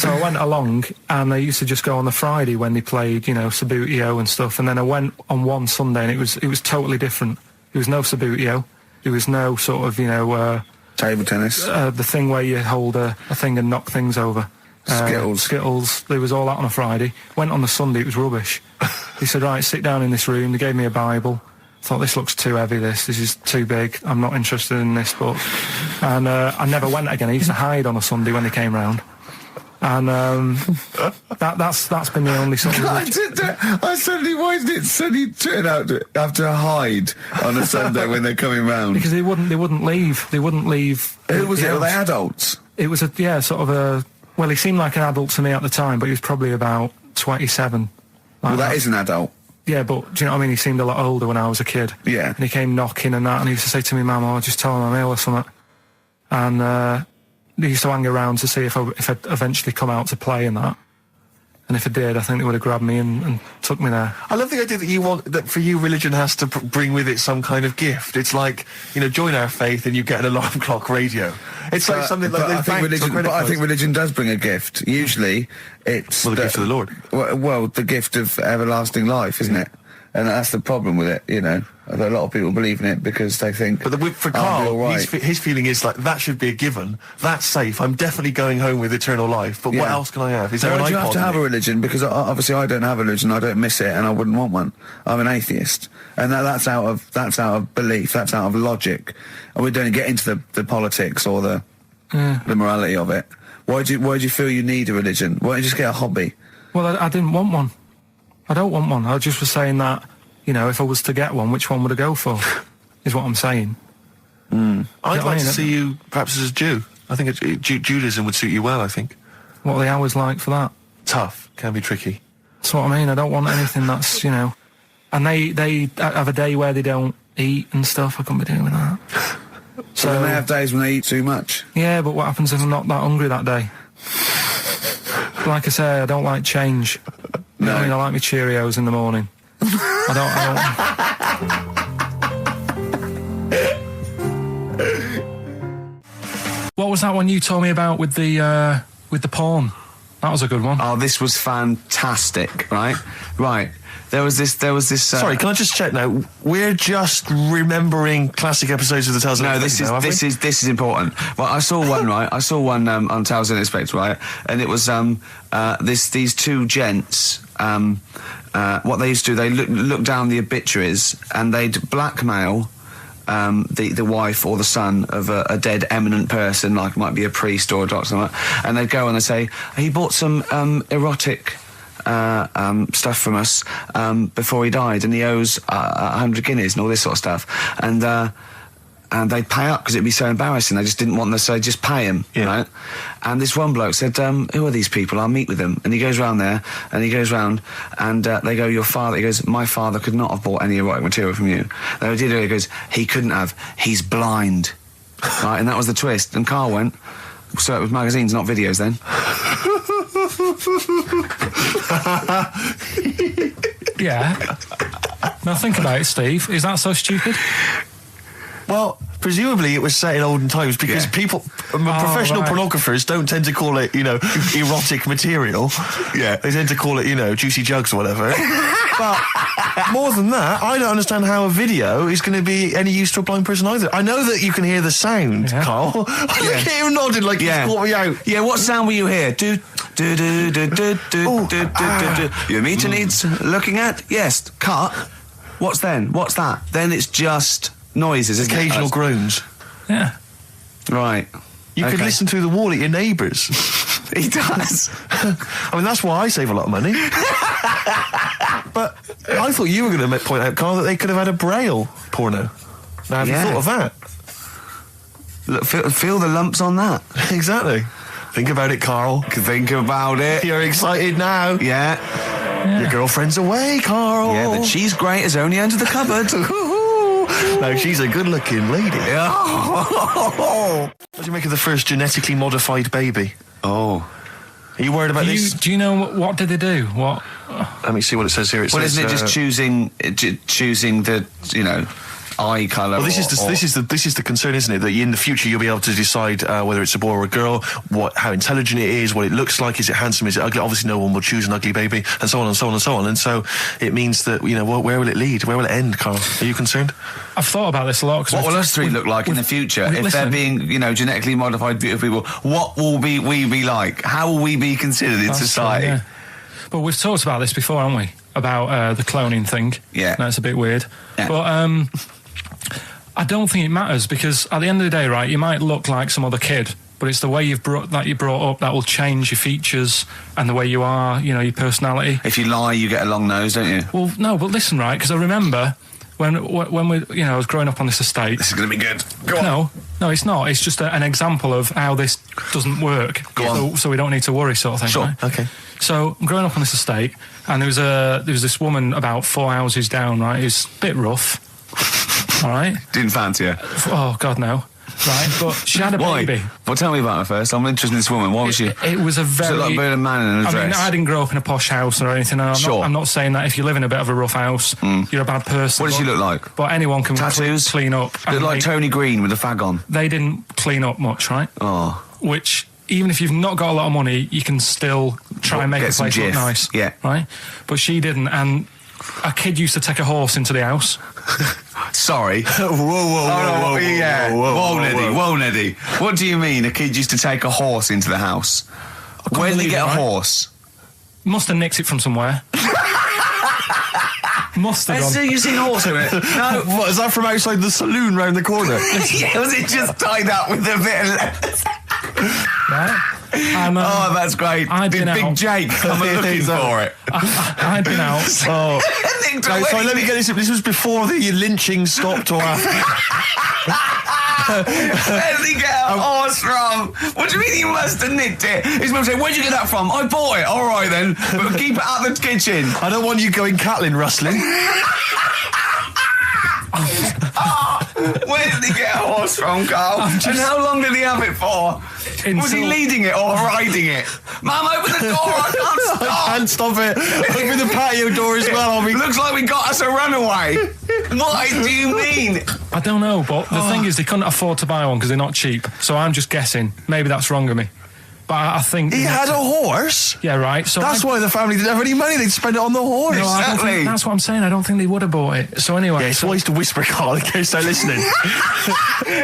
So I went along, and I used to just go on the Friday when they played, you know, Sabutio and stuff. And then I went on one Sunday, and it was totally different. There was no Sabutio. There was no sort of, you know, table tennis. The thing where you hold a thing and knock things over. Skittles. There was all that on a Friday. Went on the Sunday. It was rubbish. He said, right, sit down in this room. They gave me a Bible. Thought, this looks too heavy, this is too big, I'm not interested in this book. And I never went again. I used to hide on a Sunday when they came round. And that's been the only sort of... Why did it suddenly turn out to have to hide on a Sunday when they're coming round? Because they wouldn't leave. Who was it? Were they adults? It was well, he seemed like an adult to me at the time, but he was probably about 27. Well, that is an adult. Yeah, but do you know what I mean? He seemed a lot older when I was a kid. Yeah. And he came knocking and that, and he used to say to me, Mum, I'll just tell him I'm ill or something. And he used to hang around to see if I'd eventually come out to play and that. And if I did, I think they would have grabbed me and took me there. I love the idea that for you, religion has to bring with it some kind of gift. It's like, you know, join our faith and you get an alarm clock radio. It's like something like I think religion does bring a gift. Usually, it's the gift of the Lord. Well, the gift of everlasting life, isn't it? And that's the problem with it, you know. A lot of people believe in it because they think... But for Karl, right. his feeling is like, that should be a given. That's safe. I'm definitely going home with eternal life. But what else can I have? Is there an iPod? You have to have a religion, because obviously I don't have a religion, I don't miss it, and I wouldn't want one. I'm an atheist. And that's out of belief, that's out of logic. And we don't get into the politics or the morality of it. Why do you feel you need a religion? Why don't you just get a hobby? Well, I didn't want one. I don't want one. I just was saying that, you know, if I was to get one, which one would I go for? Is what I'm saying. I'd like to see you perhaps as a Jew. I think Judaism would suit you well, I think. What are the hours like for that? Tough. Can be tricky. That's what I mean. I don't want anything that's, you know... And they have a day where they don't eat and stuff. I couldn't be doing that. So then they have days when they eat too much? Yeah, but what happens if I'm not that hungry that day? Like I say, I don't like change. No. I mean, I like my Cheerios in the morning. I don't. What was that one you told me about with the porn? That was a good one. Oh, this was fantastic, right? Right. There was this. Sorry, can I just check now? We're just remembering classic episodes of the Tales. No, this is important. Well, I saw one, right? I saw one on Tales Unexpected, right? And it was these two gents. What they used to do, they look down the obituaries and they'd blackmail the wife or the son of a dead eminent person, like might be a priest or a doctor, or something, and they'd go and they'd say, he bought some erotic stuff from us before he died, and he owes 100 guineas and all this sort of stuff, and they'd pay up because it'd be so embarrassing. They just didn't want them, so they'd just pay him, right? And this one bloke said, who are these people? I'll meet with them. And he goes round there, and he goes round, and they go, your father, he goes, my father could not have bought any erotic material from you. They did it, he goes, he couldn't have, he's blind. Right, and that was the twist. And Karl went, so it was magazines, not videos then. Yeah. Now think about it, Steve. Is that so stupid? Well, presumably it was set in olden times because people, professional pornographers don't tend to call it, you know, erotic material. Yeah. They tend to call it, you know, juicy jugs or whatever. But more than that, I don't understand how a video is going to be any use to a blind person either. I know that you can hear the sound, Karl. Look at him nodding like he's caught me out. Yeah, what sound will you hear? Do. Your meter needs looking at? Yes. Cut. What's then? What's that? Then it's just noises, isn't occasional groans. Yeah. Right. You could listen through the wall at your neighbours. He does. I mean, that's why I save a lot of money. But I thought you were going to point out, Karl, that they could have had a Braille porno. Now, have you thought of that? Look, feel the lumps on that. Exactly. Think about it, Karl. Think about it. You're excited now. Yeah. Your girlfriend's away, Karl. Yeah, the cheese grate has only entered the cupboard. No, she's a good-looking lady. What do you make of the first genetically modified baby? Oh. Are you worried about this? Do you know what did they do? What? Let me see what it says here. Well, isn't it just choosing the, eye colour? Well, this is the concern, isn't it? That in the future you'll be able to decide whether it's a boy or a girl, how intelligent it is, what it looks like, is it handsome, is it ugly? Obviously, no one will choose an ugly baby, and so on and so on and so on. And so it means that where will it lead? Where will it end, Carl? Are you concerned? I've thought about this a lot. What will us three look like in the future if they're being, genetically modified, beautiful people? What will we be like? How will we be considered in society? True, yeah. But we've talked about this before, haven't we? About the cloning thing. Yeah, that's a bit weird. Yeah. But I don't think it matters, because at the end of the day, right, you might look like some other kid, but it's the way you're brought up that will change your features and the way you are, your personality. If you lie, you get a long nose, don't you? Well, no, but listen, right, because I remember when we, I was growing up on this estate. This is going to be good. Go on. No, it's not. It's just an example of how this doesn't work. Go on. So we don't need to worry, sort of thing. Sure. Right? Okay. So I'm growing up on this estate, and there was this woman about 4 houses down, right, who's a bit rough. All right. Didn't fancy her. Oh God, no. Right, but she had a baby. Well, tell me about her first. I'm interested in this woman. Why was she? It was a very. She looked like a man in a dress. I mean, I didn't grow up in a posh house or anything. And I'm not saying that if you live in a bit of a rough house, you're a bad person. What did she look like? But anyone can tattoos, clean up. Looked like Tony Green with a fag on. They didn't clean up much, right? Oh. Which, even if you've not got a lot of money, you can still try and make the place look nice. Yeah. Right. But she didn't, and a kid used to take a horse into the house. Sorry. Whoa, Neddy. What do you mean a kid used to take a horse into the house? Where did he get a horse? Must have nicked it from somewhere. Must have gone. You seen a horse in it? No. What, is that from outside the saloon round the corner? Yeah, was it just tied up with a bit of lettuce? Right. Oh, that's great. Did Big Jake come looking for it? I'd been out. Oh. No, sorry, let me get this. This was before the lynching stopped or after. Where did he get a horse from? What do you mean he must have nicked it? His mum said, where'd you get that from? I bought it. All right then, but keep it out of the kitchen. I don't want you going Catlin rustling. Where did he get a horse from, Carl? And how long did he have it for? Was he leading it or riding it? Mum, open the door, I can't stop. I can't stop it. Open the patio door as well. Looks like we got us a runaway. What do you mean? I don't know, but the thing is, they couldn't afford to buy one because they're not cheap. So I'm just guessing. Maybe that's wrong of me. But I think... He had a horse? Yeah, right. So that's why the family didn't have any money. They'd spend it on the horse. No, exactly. That's what I'm saying. I don't think they would have bought it. So anyway... Yeah, it's wise to whisper, Carl, in case they're listening.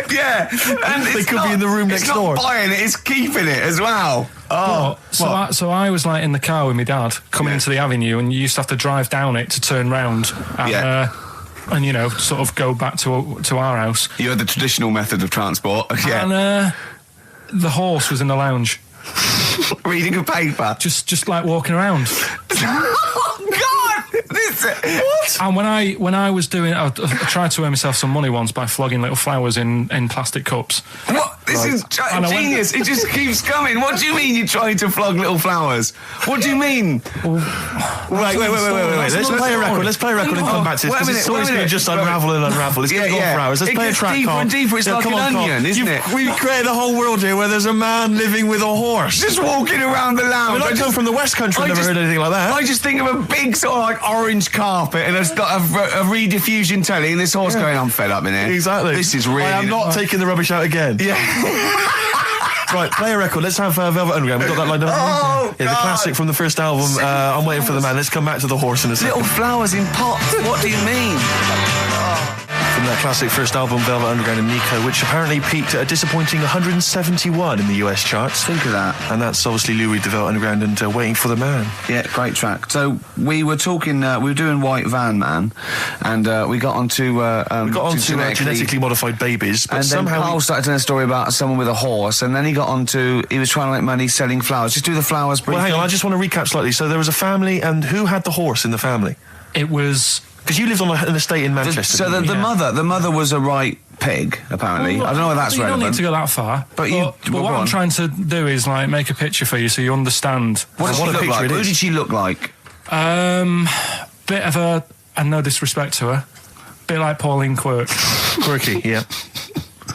Yeah. And they could be in the room next door. It's not buying it, it's keeping it as well. Oh. So I was like in the car with my dad coming into the avenue, and you used to have to drive down it to turn round. And, and sort of go back to our house. You had the traditional method of transport. Yeah. And the horse was in the lounge. Reading a paper. Just like walking around. Oh God! What? And when I was doing, I tried to earn myself some money once by flogging little flowers in plastic cups. What? This is genius. It just keeps coming. What do you mean you're trying to flog little flowers? What do you mean? Wait. Let's play a record. Let's play a record and come back to this. It's always going to just unravel and unravel. It's going to go for hours. Let's play a track, deeper and deeper. It's like an onion, isn't it? We've created a whole world here where there's a man living with a horse. Just walking around the lounge. I come from the West Country. I've never heard anything like that. I just think of a big sort of like orange carpet, and it's got a rediffusion telly, and this horse going, I'm fed up in here. Exactly. This is really... I am not taking the rubbish out again. Yeah. Right, play a record. Let's have Velvet Underground. We've got that lined up. Oh, yeah, the classic from the first album, I'm Waiting for the Man. Let's come back to the horse in a second. Little flowers in pots. What do you mean? From that classic first album, Velvet Underground and Nico, which apparently peaked at a disappointing 171 in the US charts. Think of that. And that's obviously Lou Reed, the Velvet Underground, and Waiting for the Man. Yeah, great track. So we were talking, we were doing White Van Man, and we got onto... genetically modified babies, but and somehow... then Carl started telling a story about someone with a horse, and then he got onto... He was trying to make money selling flowers. Just do the flowers briefly. Well, hang on, I just want to recap slightly. So there was a family, and who had the horse in the family? It was... Because you lived on an estate in Manchester. So the mother was a right pig, apparently. Well, I don't know whether that's relevant. You don't need to go that far. But what I'm trying to do is like make a picture for you so you understand. What did she look like? Who did she look like? Bit of a, and no disrespect to her, bit like Pauline Quirky, yeah.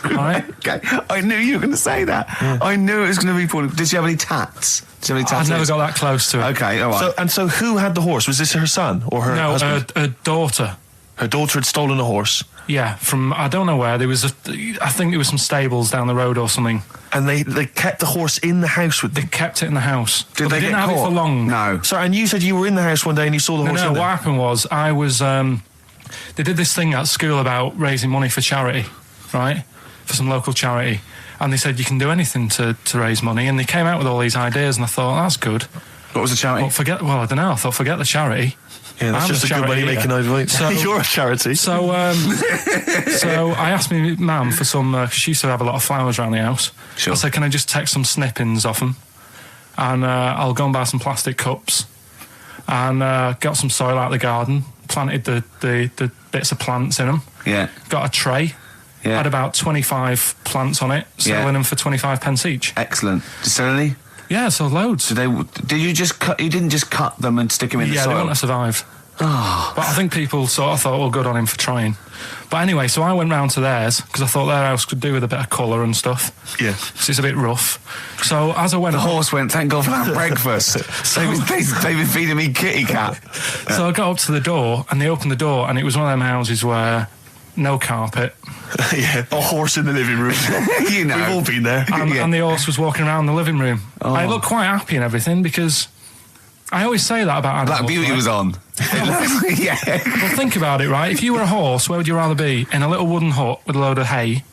Right? Okay, I knew you were going to say that. Yeah. I knew it was going to be Pauline. Did she have any tats? I've never got that close to it. Okay, all right. So who had the horse? Was this her son or her husband? No, her daughter. Her daughter had stolen a horse. Yeah, from I don't know where. I think there was some stables down the road or something. And they kept the horse in the house with them? They kept it in the house. Did they didn't get have caught? it for long. No. Sorry, and you said you were in the house one day and you saw the horse in there? What happened was I was... they did this thing at school about raising money for charity, right? For some local charity. And they said you can do anything to raise money. And they came out with all these ideas and I thought, that's good. What was the charity? I don't know. I thought, forget the charity. Yeah, that's just a good way of making over. So, you're a charity. So I asked my mum for some, because she used to have a lot of flowers around the house. Sure. I said, can I just take some snippings off them? And I'll go and buy some plastic cups. And got some soil out of the garden, planted the bits of plants in them. Yeah. Got a tray. Yeah. Had about 25 plants on it, selling them for 25 pence each. Excellent. Did you sell any? Yeah, sold loads. Did you just cut? You didn't just cut them and stick them in the soil? Yeah, they wouldn't have survived. Oh. But I think people sort of thought, well, good on him for trying. But anyway, so I went round to theirs, because I thought their house could do with a bit of colour and stuff. Yeah. Because it's a bit rough. So as I went... The horse went, thank God for that breakfast. They've been feeding me kitty cat. So I got up to the door, and they opened the door, and it was one of them houses where... no carpet. Yeah, a horse in the living room. You know. We've all been there. And the horse was walking around the living room. Oh. I looked quite happy and everything because I always say that about animals. Black Beauty was on. Yeah. Well, think about it, right? If you were a horse, where would you rather be? In a little wooden hut with a load of hay,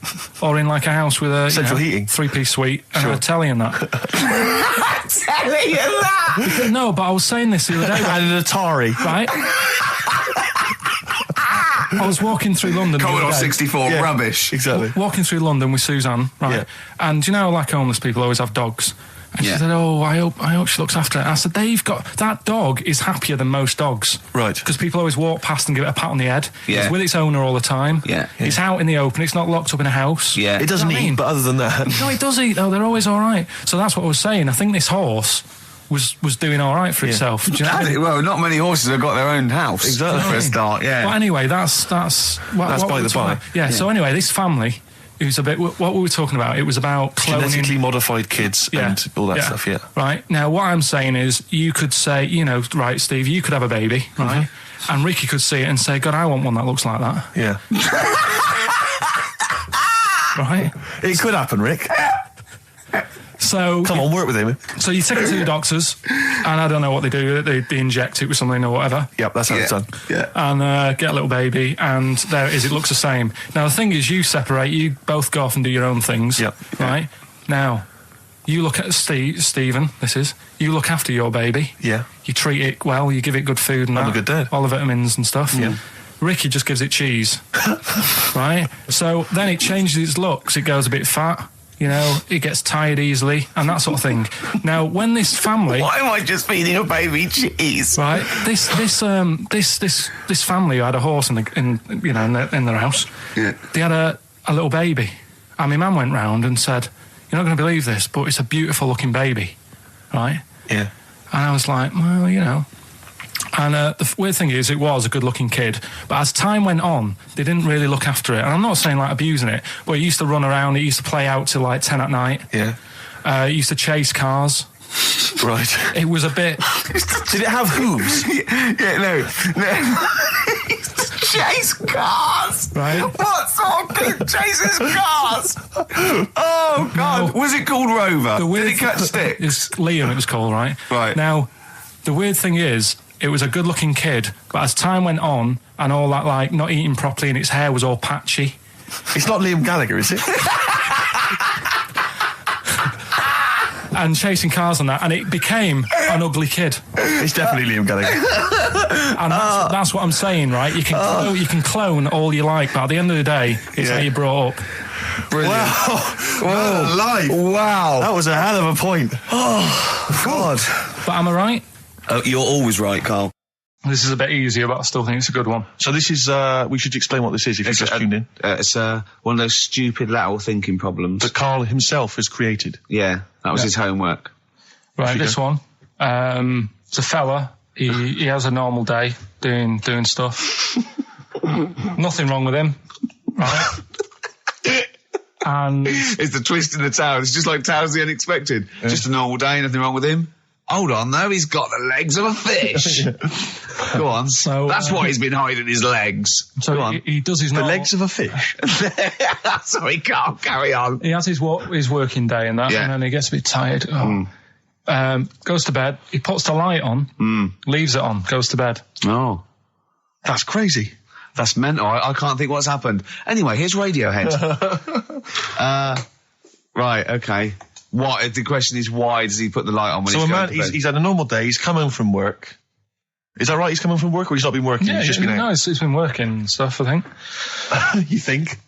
or in like a house with a central heating, 3-piece suite, and a telly and that? Telly and that? No, but I was saying this the other day. And an Atari, right? I was walking through London. Commodore 64, rubbish. Exactly. Walking through London with Suzanne, right? Yeah. And you know, like homeless people always have dogs. And she said, "Oh, I hope she looks after it." I said, that dog is happier than most dogs, right? Because people always walk past and give it a pat on the head. Yeah. It's with its owner all the time. Yeah. It's out in the open. It's not locked up in a house. Yeah. It doesn't eat, but other than that, no, it does eat though. They're always all right. So that's what I was saying. I think this horse was doing all right for itself. Do you know what I mean? Well, not many horses have got their own house. Exactly. For a start, yeah. Well, anyway, that's by the by. Yeah. So anyway, this family. It was a bit. What we were talking about? It was about cloning, genetically modified kids and all that stuff. Yeah. Right. Now, what I'm saying is, you could say, right, Steve, you could have a baby, right? And Ricky could see it and say, God, I want one that looks like that. Yeah. Right. It could happen, Rick. So come on, work with him. So you take it to the doctors, and I don't know what they do. They inject it with something or whatever. Yep, that's how it's done. Yeah. And get a little baby, and there it is. It looks the same. Now the thing is, you separate. You both go off and do your own things. Yep. Right. Now, you look at Stephen. You look after your baby. Yeah. You treat it well. You give it good food and I'm a good dad. All the vitamins and stuff. Yeah. Ricky just gives it cheese. Right. So then it changes its looks. It goes a bit fat. It gets tired easily and that sort of thing. Now, when this family... Why am I just feeding a baby cheese? Right. This family who had a horse in their house. Yeah. They had a little baby. And my mum went round and said, "You're not going to believe this, but it's a beautiful looking baby." Right? Yeah. And I was like, well, And the weird thing is, it was a good-looking kid. But as time went on, they didn't really look after it. And I'm not saying, abusing it, but it used to run around. It used to play out till, 10 at night. Yeah. It used to chase cars. Right. It was a bit... Did it have hooves? No. Chase cars. Right. What sort of kid chases cars? Oh, God. Was it called Rover? Did it catch sticks? It's Liam, it was called, right? Right. Now, the weird thing is, it was a good-looking kid, but as time went on, and all that, not eating properly, and its hair was all patchy. It's not Liam Gallagher, is it? And chasing cars and that, and it became an ugly kid. It's definitely Liam Gallagher. And that's what I'm saying, right? You can clone all you like, but at the end of the day, it's how you brought up. Brilliant. Wow. Life. Wow. That was a hell of a point. Oh, God. But am I right? You're always right, Carl. This is a bit easier, but I still think it's a good one. So this is, we should explain what this is if you just tuned in. It's one of those stupid lateral thinking problems. That Carl himself has created. Yeah, that was his homework. Right, this one. It's a fella. He has a normal day doing stuff. Nothing wrong with him. Right? And it's the twist in the tale. It's just like Tales of the Unexpected. Just a normal day, nothing wrong with him. Hold on, though, he's got the legs of a fish. Go on. So, that's what he's been hiding his legs. So Go on. He does his The legs of a fish. Sorry, Carl, carry on. He has his working day and that, and then he gets a bit tired. Goes to bed. He puts the light on, leaves it on, goes to bed. Oh. That's crazy. That's mental. I can't think what's happened. Anyway, here's Radiohead. Right, okay. The question is, why does he put the light on when so he's going man, to bed? he's had a normal day, he's come home from work. Is that right? He's come home from work, or he's not been working? Yeah, he's just been out? No, he's been working and stuff, I think. You think?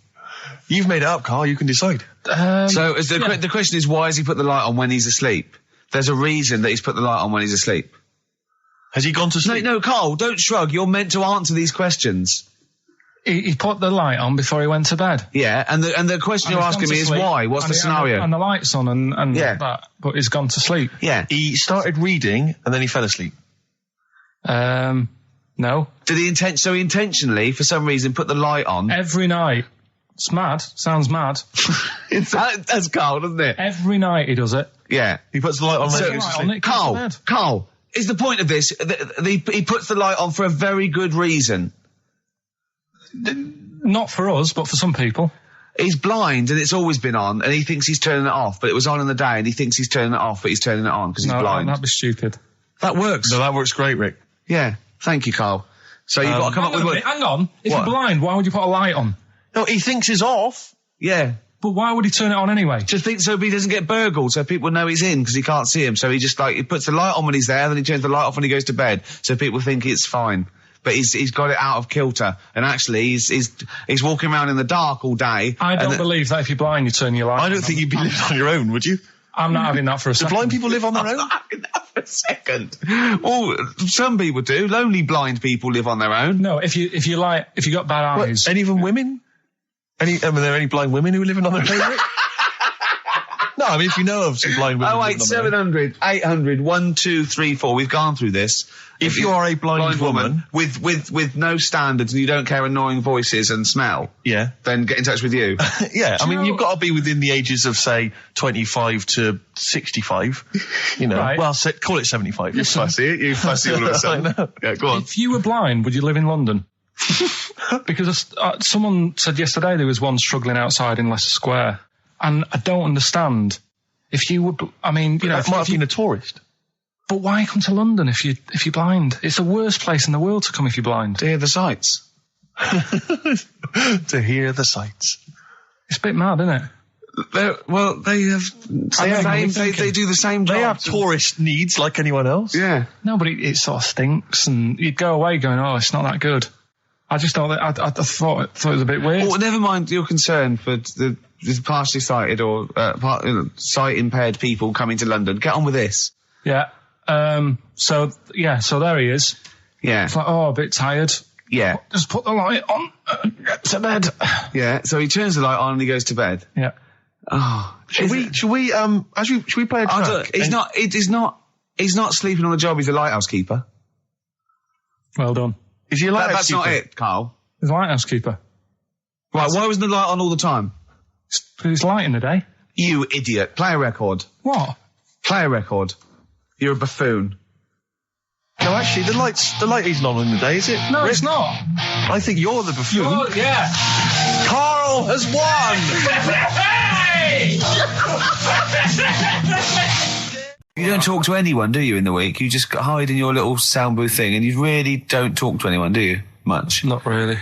You've made it up, Carl, you can decide. The question is, why has he put the light on when he's asleep? There's a reason that he's put the light on when he's asleep. Has he gone to sleep? No, Carl, don't shrug. You're meant to answer these questions. He put the light on before he went to bed. Yeah, and the question you're asking me is why? What's the scenario? And the light's on and that, but he's gone to sleep. Yeah. He started reading and then he fell asleep. No. Did he intentionally, for some reason, put the light on? Every night. It's mad. Sounds mad. That's Carl, doesn't it? Every night he does it. Yeah. He puts the light on when he goes to sleep. Carl, is the point of this, he puts the light on for a very good reason. Not for us, but for some people. He's blind and it's always been on, and he thinks he's turning it off, but it was on in the day, and he thinks he's turning it off, but he's turning it on because he's blind. That'd be stupid. That works. No, that works great, Rick. Yeah. Thank you, Carl. So you've got to come up with what... Hang on. If you're blind, why would you put a light on? No, he thinks it's off. Yeah. But why would he turn it on anyway? Just think so he doesn't get burgled, so people know he's in because he can't see him. So he just he puts the light on when he's there, then he turns the light off when he goes to bed, so people think it's fine. But he's got it out of kilter, and actually he's walking around in the dark all day. I don't believe that if you're blind you turn your light on. I don't think you'd be living on your own, would you? I'm not having that for a second. Do blind people live on their own? I'm not having that for a second. Well, some people do. Lonely blind people live on their own. No, if you got bad eyes. And even women? Are there any blind women who are living on their own, Rick? No, I mean, if you know of some blind women. 08700 800 1234. We've gone through this. If you are a blind woman with no standards and you don't care annoying voices and smell, yeah, then get in touch with you. Yeah, I mean, you've got to be within the ages of, say, 25 to 65. You know, right. Well, call it 75. You fussy all of a sudden. Yeah, go on. If you were blind, would you live in London? Because someone said yesterday there was one struggling outside in Leicester Square, and I don't understand. If you were, I mean, you know, might have been a tourist. But why come to London if you're blind? It's the worst place in the world to come if you're blind. To hear the sights. To hear the sights. It's a bit mad, isn't it? They do the same job. They have tourist needs like anyone else. Yeah. No, but it sort of stinks, and you'd go away going, "Oh, it's not that good." I just thought I thought it was a bit weird. Well, never mind your concern for the partially sighted or sight impaired people coming to London. Get on with this. Yeah. So there he is. Yeah. It's like, a bit tired. Yeah. Just put the light on. Get to bed. Yeah. So he turns the light on and he goes to bed. Yeah. Oh. Should we play a track? He's not sleeping on the job. He's a lighthouse keeper. Well done. Is he a lighthouse That's keeper? not it, Carl. He's a lighthouse keeper. Right. Why wasn't the light on all the time? Because it's light in the day. You idiot. Play a record. What? Play a record. You're a buffoon. No, actually, the light isn't on in the day, is it? No, it's not. I think you're the buffoon. Yeah. Carl has won! You don't talk to anyone, do you, in the week? You just hide in your little sound booth thing, and you really don't talk to anyone, do you? Much? Not really.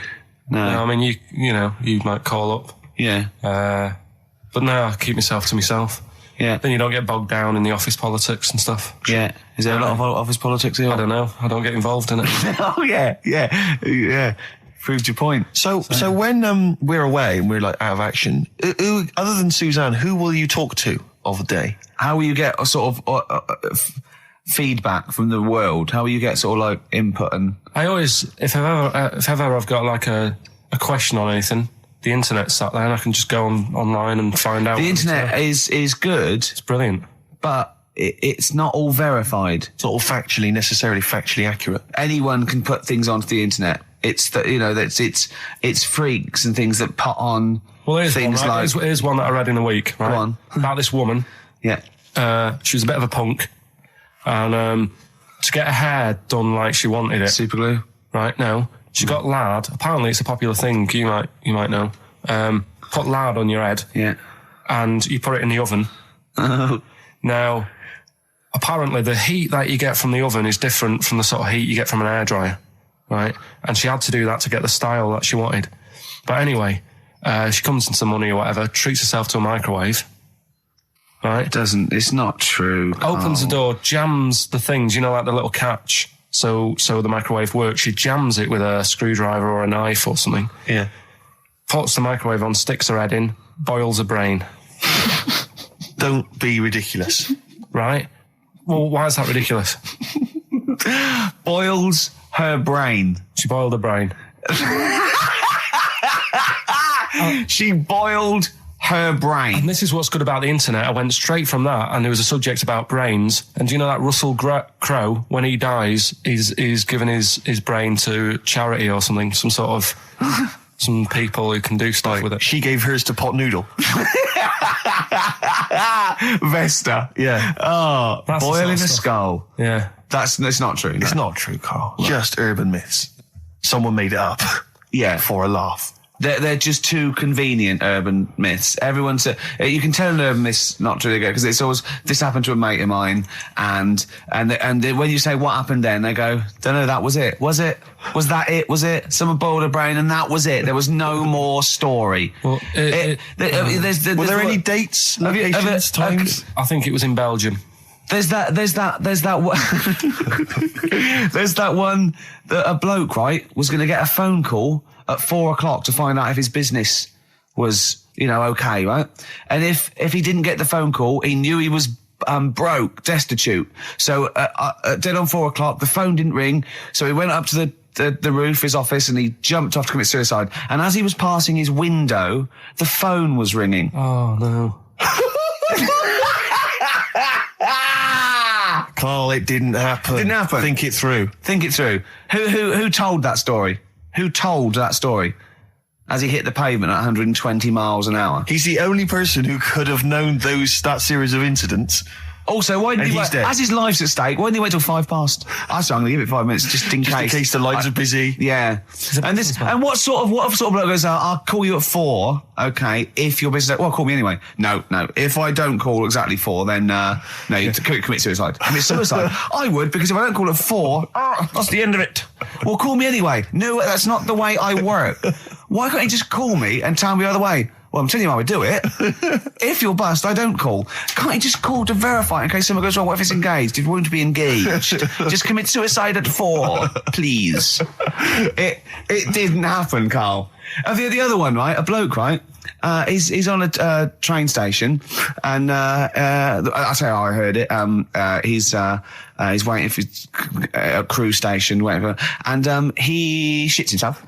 No. I mean, you might call up. Yeah. But no, I keep myself to myself. Yeah. Then you don't get bogged down in the office politics and stuff. Yeah. Is there a lot of office politics here? I don't know. I don't get involved in it. Oh, yeah. Proved your point. So when we're away and we're like out of action, who, other than Suzanne, who will you talk to of the day? How will you get a sort of feedback from the world? How will you get sort of like input and... I always, if ever I've got like a question on anything, the internet's sat there and I can just go online and find out. The internet is good. It's brilliant. But it's not all verified. It's not all necessarily factually accurate. Anyone can put things onto the internet. It's that, you know, it's freaks and things that put on things one, right? Here's one that I read in a week, right? Go on. About this woman. Yeah. She was a bit of a punk. And to get her hair done like she wanted it. Super glue. Right, no. She got lard. Apparently it's a popular thing, you might know. Put lard on your head. Yeah. And you put it in the oven. Oh. Now, apparently the heat that you get from the oven is different from the sort of heat you get from an hairdryer. Right? And she had to do that to get the style that she wanted. But anyway, she comes into money or whatever, treats herself to a microwave. Right? It's not true. Opens the door, jams the things, you know, like the little catch. So the microwave works. She jams it with a screwdriver or a knife or something. Yeah. Puts the microwave on, sticks her head in, boils her brain. Don't be ridiculous. Right? Well, why is that ridiculous? Boils her brain. She boiled her brain. She boiled her brain. And this is what's good about the internet. I went straight from that, and there was a subject about brains. And do you know that Russell Crowe, when he dies, he's given his brain to charity or something, some sort of some people who can do stuff with it. She gave hers to Pot Noodle. Vesta. Yeah. Oh, That's boiling the sort of a stuff. skull. Yeah. It's not true. It's not true, Carl. Just urban myths. Someone made it up. Yeah. For a laugh. They're just too convenient urban myths. Everyone said you can tell an urban myth's not true because it's always this happened to a mate of mine, and when you say what happened then, they go, don't know, that was it. Was it? Was that it? Was it? Someone boiled a brain and that was it. There was no more story. Well, were there any dates, locations, times? I think it was in Belgium. There's that one. There's that one that a bloke, right, was going to get a phone call at 4:00 to find out if his business was, you know, okay, right? And if he didn't get the phone call, he knew he was broke, destitute. So dead on 4:00, the phone didn't ring. So he went up to the roof of his office and he jumped off to commit suicide. And as he was passing his window, the phone was ringing. Oh no. Carl, it didn't happen. Didn't happen. Think it through. Think it through. Who told that story? Who told that story? As he hit the pavement at 120 miles an hour. He's the only person who could have known that series of incidents. Also, why didn't he wait? As his life's at stake, why didn't he wait till 5:00? I said, I'm going to give it 5 minutes just in case. Just in case the lines are busy. Yeah. And what sort of bloke goes, I'll call you at 4, okay, if your business, well, call me anyway. No. If I don't call exactly 4, then, no, you commit suicide. Commit suicide. I would, because if I don't call at 4, that's the end of it. Well, call me anyway. No, that's not the way I work. Why can't you just call me and tell me the other way? Well, I'm telling you how I would do it. If you're bust, I don't call. Can't you just call to verify in case someone goes wrong? What if it's engaged? It won't be engaged. Just commit suicide at 4, please. It didn't happen, Carl. The other one, right? A bloke, right? He's on a train station, and I'll tell you how I heard it. He's waiting for a cruise station, whatever, and he shits himself.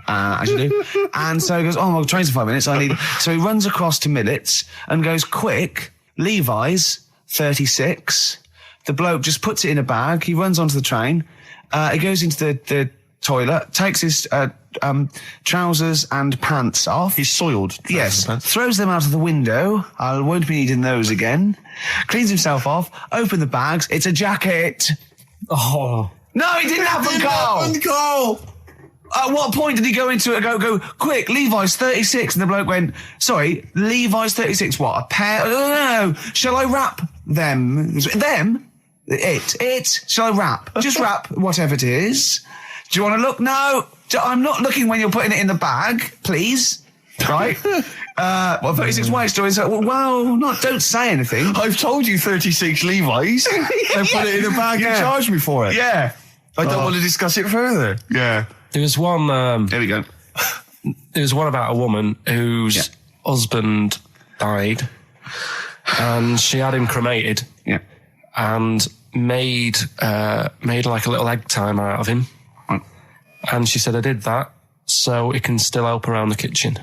As you do. And so he goes, oh, my train's in 5 minutes. So he runs across to Millets and goes, quick, Levi's 36. The bloke just puts it in a bag. He runs onto the train. He goes into the toilet, takes his trousers and pants off. He's soiled. Yes. Throws them out of the window. I won't be needing those again. Cleans himself off. Open the bags. It's a jacket. Oh. No, it didn't happen, Carl. At what point did he go into it and go, quick, Levi's 36? And the bloke went, sorry, Levi's 36, what, a pair? No. Shall I wrap them? Them? It. Shall I wrap? Just wrap whatever it is. Do you want to look? No. I'm not looking when you're putting it in the bag, please. Right? 36 white stories. Don't say anything. I've told you 36 Levi's. And put it in a bag and charged me for it. Yeah. I don't want to discuss it further. Yeah. There was one. There we go. There was one about a woman whose husband died, and she had him cremated. Yeah. And made like a little egg timer out of him. Oh. And she said, I did that so it can still help around the kitchen.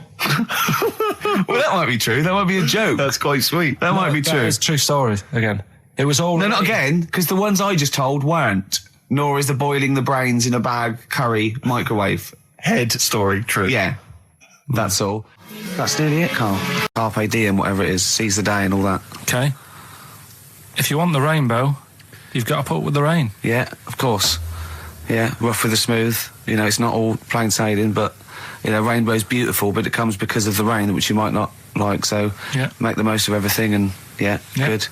Well, that might be true. That might be a joke. That's quite sweet. That might be true. It's true story again. It was all. No, not again, because the ones I just told weren't. nor is the boiling the brains in a bag curry microwave. Head story, true. Yeah, that's all. That's nearly it, Carl. Carpe diem, whatever it is, seize the day and all that. Okay. If you want the rainbow, you've got to put up with the rain. Yeah, of course. Yeah, rough with the smooth. You know, it's not all plain sailing, but, you know, rainbow's beautiful, but it comes because of the rain, which you might not like, so make the most of everything and, good.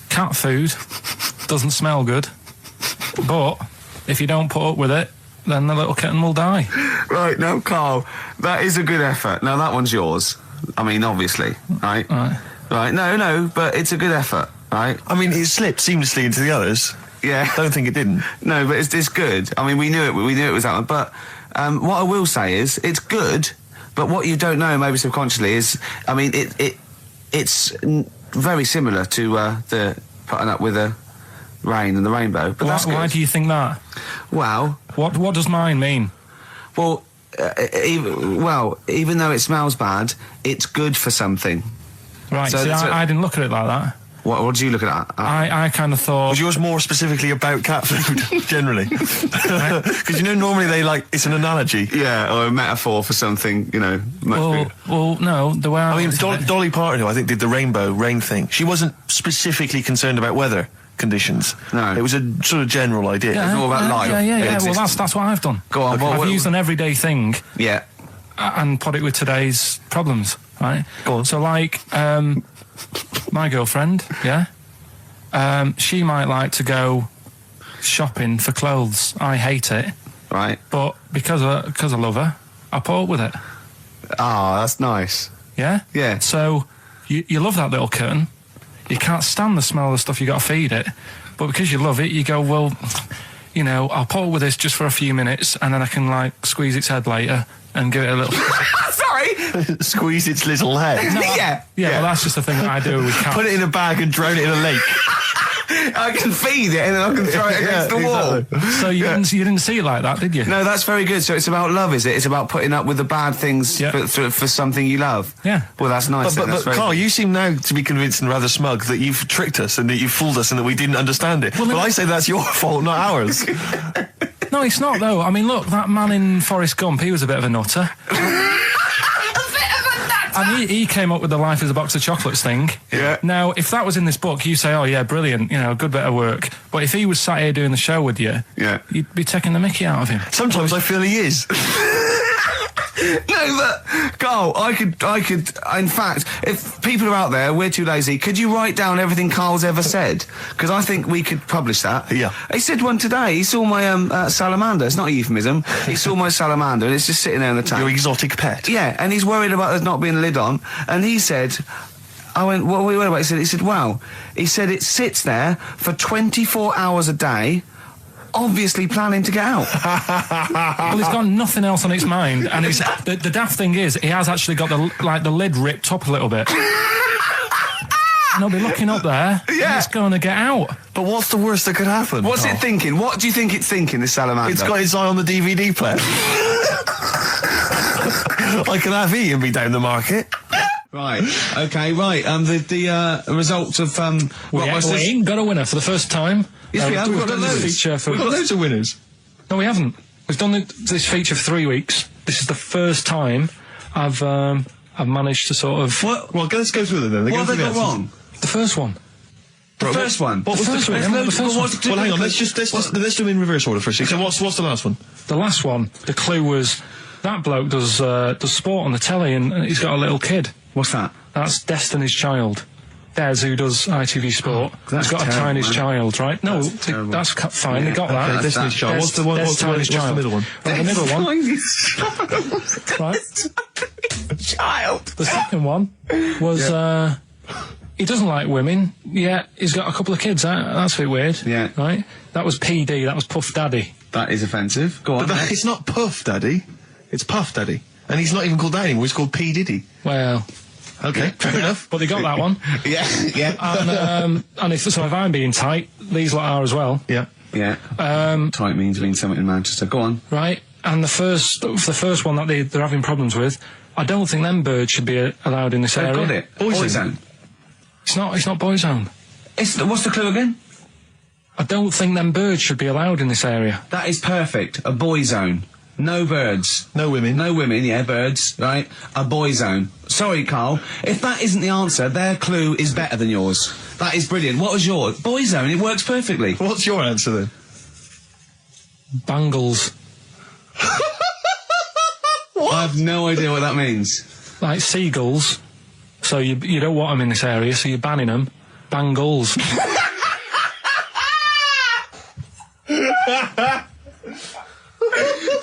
Cat food doesn't smell good, but if you don't put up with it, then the little kitten will die. Right, now, Carl, that is a good effort. Now, that one's yours. I mean, obviously, right? Right, no, but it's a good effort, right? I mean, it slipped seamlessly into the others. Yeah. Don't think it didn't. No, but it's good. I mean, we knew it was that one. But what I will say is, it's good, but what you don't know, maybe subconsciously, is, I mean, it's very similar to the putting up with the rain and the rainbow. But that's good. Why do you think that? Well... What does mine mean? Well, even though it smells bad, it's good for something. Right, so I didn't look at it like that. What did you look at that? I kind of thought... Was yours more specifically about cat food, generally? Because, you know, normally it's an analogy. Yeah, or a metaphor for something, you know. Well, no, the way I mean, Dolly Parton, who I think did the rainbow rain thing, she wasn't specifically concerned about weather conditions. No. It was a sort of general idea. It's all about life. Yeah, well, that's what I've done. Go on. I've used an everyday thing. Yeah. And put it with today's problems, right? Go on. So, like, my girlfriend, she might like to go shopping for clothes. I hate it. Right. But because I love her, I put up with it. Ah, that's nice. Yeah? Yeah. So, you love that little kitten. You can't stand the smell of the stuff you got to feed it. But because you love it, you go, well, you know, I'll put up with this just for a few minutes and then I can, like, squeeze its head later and give it a little... Sorry! Squeeze its little head. No, yeah, well, that's just the thing that I do with cats. Put it in a bag and drown it in a lake. I can feed it and then I can throw it against the wall. So you didn't see it like that, did you? No, that's very good. So it's about love, is it? It's about putting up with the bad things for something you love. Yeah. Well, that's nice. But Carl, you seem now to be convinced and rather smug that you've tricked us and that you've fooled us and that we didn't understand it. Well, I say that's your fault, not ours. No, it's not, though. I mean, look, that man in Forrest Gump, he was a bit of a nutter. And he came up with the life is a box of chocolates thing. Yeah. Now, if that was in this book, you say, oh, yeah, brilliant, you know, good bit of work. But if he was sat here doing the show with you, you'd be taking the mickey out of him. Sometimes I feel he is. No, but, Carl, I could, in fact, if people are out there, we're too lazy, could you write down everything Carl's ever said? Because I think we could publish that. Yeah. He said one today, he saw my salamander, it's not a euphemism, he saw my salamander and it's just sitting there in the tank. Your exotic pet. Yeah, and he's worried about there not being a lid on, and he said... I went, what are we worried about? He said, wow. He said it sits there for 24 hours a day, obviously planning to get out. Well, he's got nothing else on its mind, and the daft thing is, he has actually got the lid ripped up a little bit. And he'll be looking up there, and it's going to get out. But what's the worst that could happen? What's it thinking? What do you think it's thinking, this salamander? It's got its eye on the DVD player. I can have Ian be down the market. Right, okay, right. The results of we ain't got a winner for the first time. Yes, we have. We've got loads of winners. No, we haven't. We've done this feature for 3 weeks. This is the first time I've managed to sort of... What? Well, let's go through them then. What have they got wrong? The first one. The first one? What was the first one? Well, hang on, let's do them in reverse order for a second. So what's the last one? The last one, the clue was, that bloke does sport on the telly and he's got a little kid. What's that? That's Destiny's Child. Des, who does ITV Sport, has got a tiny child, right? No, that's fine, they got that. Okay, Destiny's Child. What's the middle one? Right, the middle one. Right. Child. The second one was, he doesn't like women, yet he's got a couple of kids, that's a bit weird. Yeah. Right? That was PD, that was Puff Daddy. That is offensive. Go on. But it's not Puff Daddy, it's Puff Daddy. And he's not even called that anymore, he's called P. Diddy. Well... Okay, fair enough. But they got that one. Yeah. And if I'm being tight, these lot are as well. Yeah. Yeah. Tight means something in Manchester. Go on. Right. And the first one that they're having problems with, I don't think them birds should be allowed in this area. They've got it. Boyzone. It's not Boyzone. What's the clue again? I don't think them birds should be allowed in this area. That is perfect. A boy zone. No birds. No women. No women, yeah, birds, right? A boy zone. Sorry, Carl. If that isn't the answer, their clue is better than yours. That is brilliant. What was yours? Boy zone, it works perfectly. What's your answer then? Bangles. I have no idea what that means. Like seagulls. So you don't want them in this area, so you're banning them. Bangles.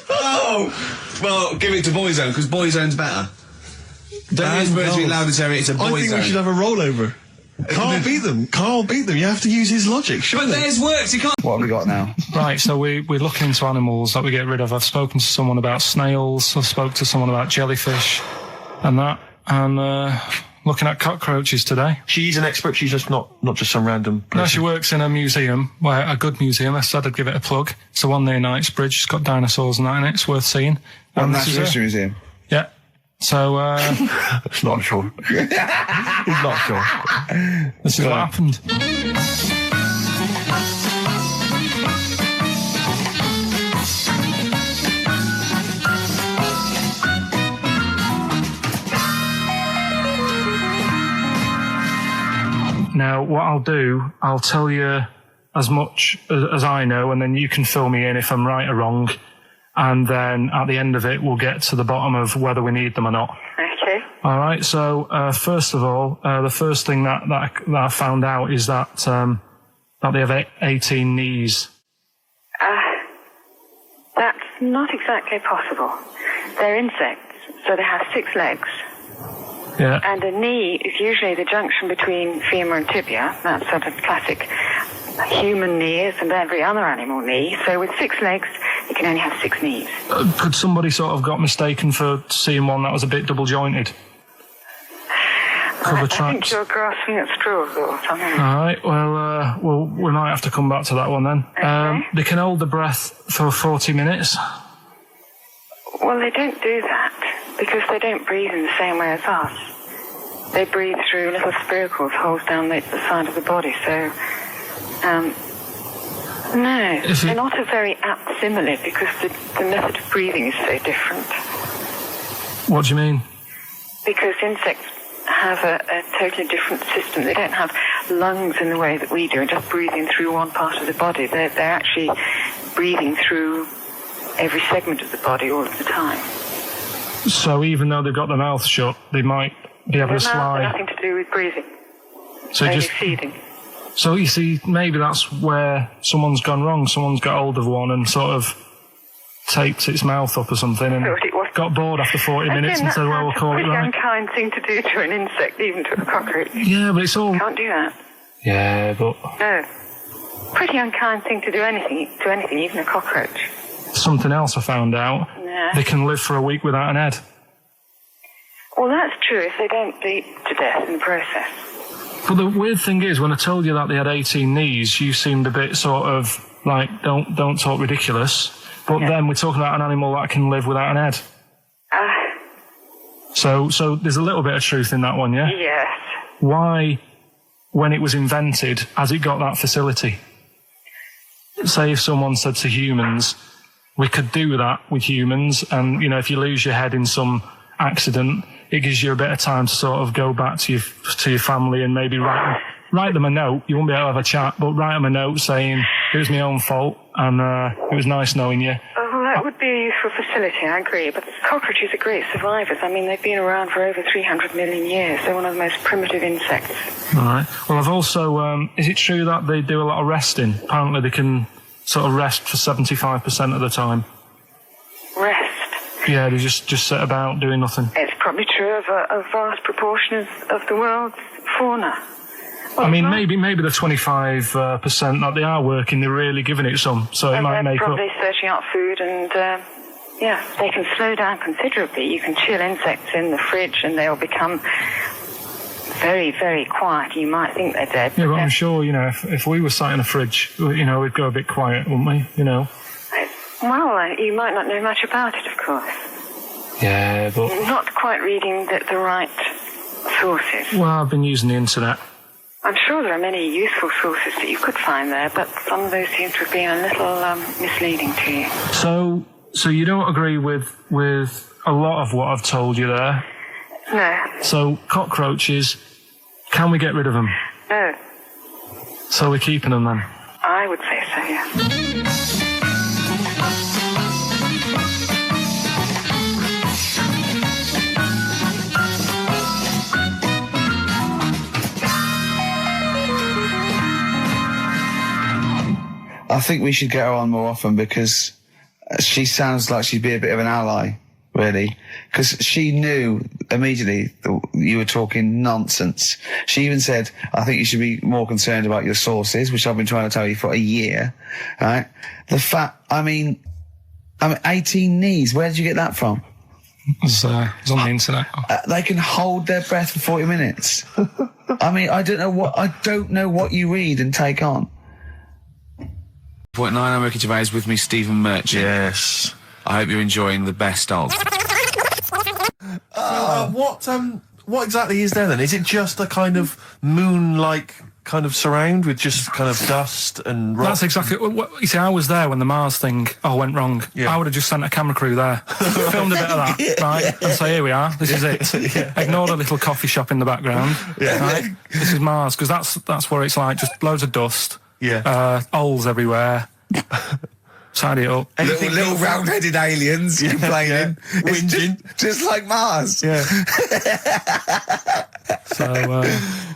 Oh! Well, give it to boy zone, because boy zone's better. Don't use birds to be allowed in this area, it's a boy zone. I think we should have a rollover. Carl beat them. Carl beat them. You have to use his logic, surely. But theirs works, you can't... What have we got now? Right, so we're looking into animals that we get rid of. I've spoken to someone about snails, I've spoken to someone about jellyfish, and that, and looking at cockroaches today. She's an expert, she's just not just some random person. No, she works in a museum, a good museum. I said I'd give it a plug. It's the one near Knightsbridge. It's got dinosaurs and that in it. It's worth seeing. Natural History Museum? Yeah. So, It's not sure. He's not sure. This is what happened. Now, what I'll do, I'll tell you as much as I know, and then you can fill me in if I'm right or wrong. And then at the end of it, we'll get to the bottom of whether we need them or not. Okay. All right. So, first of all, the first thing that I found out is that they have 18 knees. That's not exactly possible. They're insects, so they have 6 legs. Yeah. And a knee is usually the junction between femur and tibia. That's sort of classic human knee, as and every other animal knee. So with 6 legs, you can only have 6 knees. Could somebody sort of got mistaken for seeing one that was a bit double jointed? I think you're grasping at straws or something. All right. Well, we might have to come back to that one then. Okay. They can hold the breath for 40 minutes. Well, they don't do that because they don't breathe in the same way as us. They breathe through little spiracles, holes down the side of the body. So, no, they're not a very apt simile because the method of breathing is so different. What do you mean? Because insects have a totally different system. They don't have lungs in the way that we do, and just breathing through one part of the body. They're actually breathing through every segment of the body all of the time. So even though they've got their mouth shut, they might be able to slide. Nothing to do with breathing. So only just feeding. So you see, maybe that's where someone's gone wrong. Someone's got hold of one and sort of taped its mouth up or something and got bored after 40 minutes and said, well, we'll call it right. That's a pretty unkind thing to do to an insect, even to a cockroach. Yeah, but it's all... You can't do that. Yeah, but... No. Pretty unkind thing to do to anything, even a cockroach. Something else I found out. Yeah. They can live for a week without an head. Well, that's true if they don't bleed to death in the process. But the weird thing is, when I told you that they had 18 knees, you seemed a bit sort of like, don't talk ridiculous. But then we're talking about an animal that can live without an head. So there's a little bit of truth in that one, yeah? Yes. Why, when it was invented, has it got that facility? Say if someone said to humans, we could do that with humans, and, you know, if you lose your head in some accident, it gives you a bit of time to sort of go back to your family and maybe write them a note. You won't be able to have a chat, but write them a note saying, it was my own fault, and it was nice knowing you. Well, that would be a useful facility, I agree. But cockroaches are great survivors. I mean, they've been around for over 300 million years. They're one of the most primitive insects. All right. Well, I've also... is it true that they do a lot of resting? Apparently they can sort of rest for 75% of the time. Rest? Yeah, they just sit about doing nothing. It's probably true of a vast proportion of the world's fauna. I mean, maybe the 25% that they are working, they're really giving it some, so it might make up. They're probably searching out food, and they can slow down considerably. You can chill insects in the fridge, and they'll become very, very quiet. You might think they're dead. Yeah, but I'm sure, you know, if we were sat in a fridge, you know, we'd go a bit quiet, wouldn't we? You know. Well, you might not know much about it, of course. Yeah, but... You're not quite reading the right sources. Well, I've been using the internet. I'm sure there are many useful sources that you could find there, but some of those seem to have been a little misleading to you. So you don't agree with a lot of what I've told you there? No. So cockroaches, can we get rid of them? No. So we're keeping them then? I would say so, yeah. I think we should get her on more often because she sounds like she'd be a bit of an ally, really. Because she knew immediately that you were talking nonsense. She even said, I think you should be more concerned about your sources, which I've been trying to tell you for a year, right? The fact, I mean, 18 knees, where did you get that from? It's on the internet. They can hold their breath for 40 minutes. I mean, I don't know what you read and take on. 0.9, I'm Ricky Gervais, with me, Stephen Merchant. Yes. I hope you're enjoying the best of. What exactly is there then? Is it just a kind of moon-like kind of surround with just kind of dust and rock? That's exactly what you see. I was there when the Mars thing went wrong. Yeah. I would have just sent a camera crew there, filmed a bit of that, right, and say, here we are, this is it. Yeah. Ignore the little coffee shop in the background. Yeah. Right? This is Mars, because that's what it's like, just loads of dust. Yeah. Holes everywhere. Tidy it up. Little round-headed aliens complaining. Yeah. Whinging. Just like Mars. Yeah.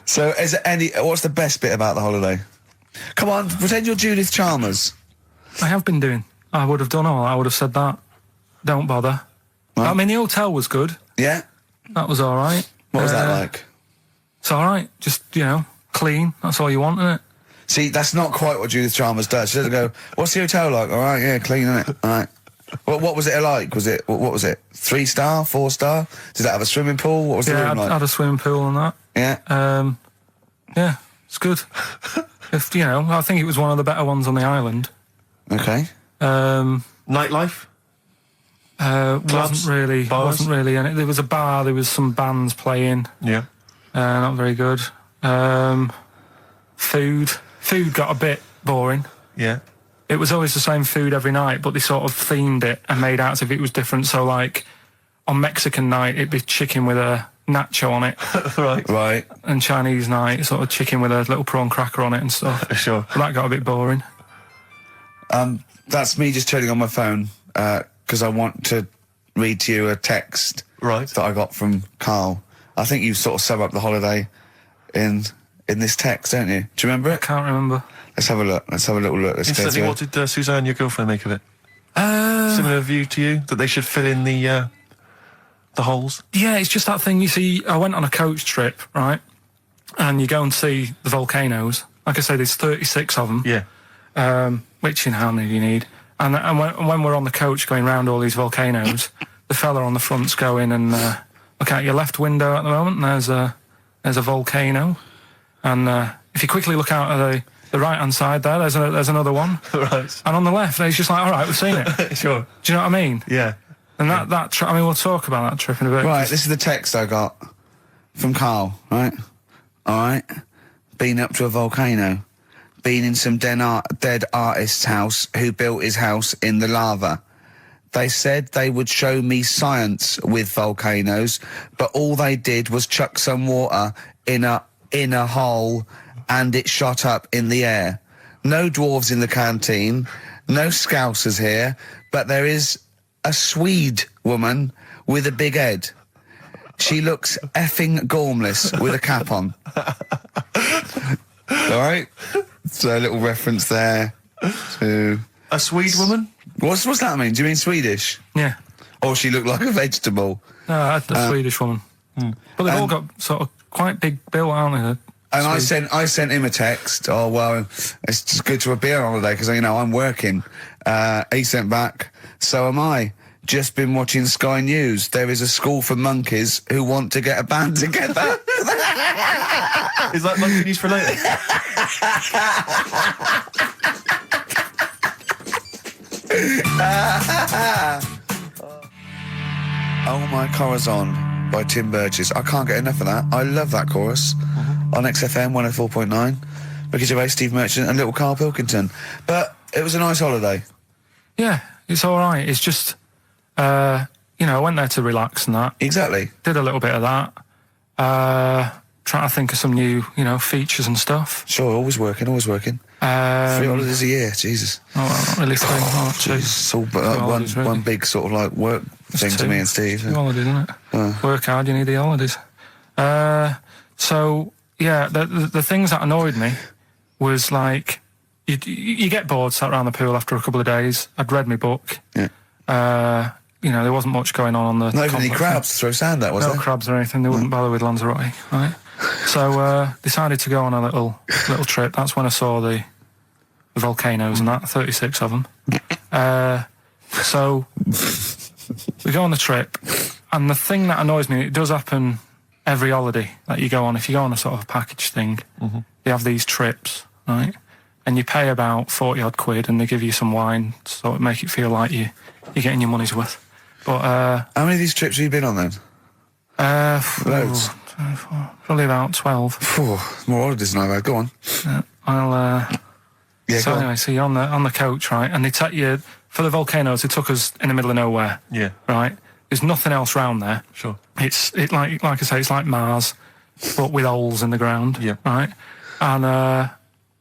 So is there what's the best bit about the holiday? Come on, pretend you're Judith Chalmers. I have been doing. I would have done all. I would have said that. Don't bother. Right. I mean, the hotel was good. Yeah? That was all right. What was that like? It's all right. Just, clean. That's all you want, isn't it? See, that's not quite what Judith Chalmers does. She doesn't go, what's the hotel like? All right, yeah, clean, isn't it? All right. What was it like? What was it? 3-star, 4-star? Did it have a swimming pool? What was the room like? Yeah, had a swimming pool and that. Yeah? Yeah, it's good. I think it was one of the better ones on the island. Okay. Nightlife? Wasn't really. And there was a bar, there was some bands playing. Yeah. Not very good. Food got a bit boring. Yeah. It was always the same food every night, but they sort of themed it and made out as if it was different. So, like, on Mexican night, it'd be chicken with a nacho on it. Right. And Chinese night, sort of chicken with a little prawn cracker on it and stuff. Sure. But that got a bit boring. That's me just turning on my phone, because I want to read to you a text that I got from Karl. I think you sort of sum up the holiday in this text, don't you? Do you remember it? I can't remember. Let's have a look. Let's have a little look. Instantly, what did Suzanne, your girlfriend, make of it? Similar view to you, that they should fill in the holes? Yeah, it's just that thing. You see, I went on a coach trip, right? And you go and see the volcanoes. Like I say, there's 36 of them. Yeah. Which, how many do you need? And when we're on the coach going round all these volcanoes, the fella on the front's going and look out your left window at the moment, and there's a volcano. And if you quickly look out at the right-hand side there, there's another one. Right. And on the left, it's just like, all right, we've seen it. Sure. Do you know what I mean? Yeah. And we'll talk about that trip in a bit. Right, this is the text I got from Karl, right? All right. Been up to a volcano. Been in some dead artist's house who built his house in the lava. They said they would show me science with volcanoes, but all they did was chuck some water in a hole and it shot up in the air. No dwarves in the canteen, no Scousers here, but there is a Swede woman with a big head. She looks effing gormless with a cap on. All right? So a little reference there to... A Swede woman? What's that mean? Do you mean Swedish? Yeah. Or she looked like a vegetable? No, a Swedish woman. But they've all got sort of quite big bill, aren't they? And I sent him a text. Oh, well, it's just good to be on holiday because, I'm working. He sent back, so am I. Just been watching Sky News. There is a school for monkeys who want to get a band together. Is that monkey news for later? Oh My Corazon by Tim Burgess. I can't get enough of that. I love that chorus. on XFM 104.9. Ricky Gervais, Steve Merchant, and little Karl Pilkington. But it was a nice holiday. Yeah, it's all right. It's just, I went there to relax and that. Exactly. Did a little bit of that. Trying to think of some new, features and stuff. Sure, always working. 3 holidays a year, Jesus. Oh, well, not really 3. Oh, two. It's all holidays, really. one big sort of like work thing to me and Steve. 2 holidays, isn't it? Work hard, you need the holidays. So, yeah, the things that annoyed me was like, you get bored sat around the pool after a couple of days. I'd read my book. Yeah. There wasn't much going on the Not even any crabs to throw sand at, was there? No crabs or anything. They wouldn't bother with Lanzarote, right? So decided to go on a little trip. That's when I saw the volcanoes and that, 36 of them. So we go on the trip, and the thing that annoys me, it does happen every holiday that you go on. If you go on a sort of a package thing, you have these trips, right? And you pay about 40 odd quid, and they give you some wine, so it make it feel like you're getting your money's worth. But how many of these trips have you been on then? Loads. Probably about 12. More holidays than I've had. Go on. Anyway, so you're on the coach, right? And they take you for the volcanoes. They took us in the middle of nowhere. Yeah. Right. There's nothing else round there. Sure. It's like I say, it's like Mars, but with holes in the ground. Yeah. Right. And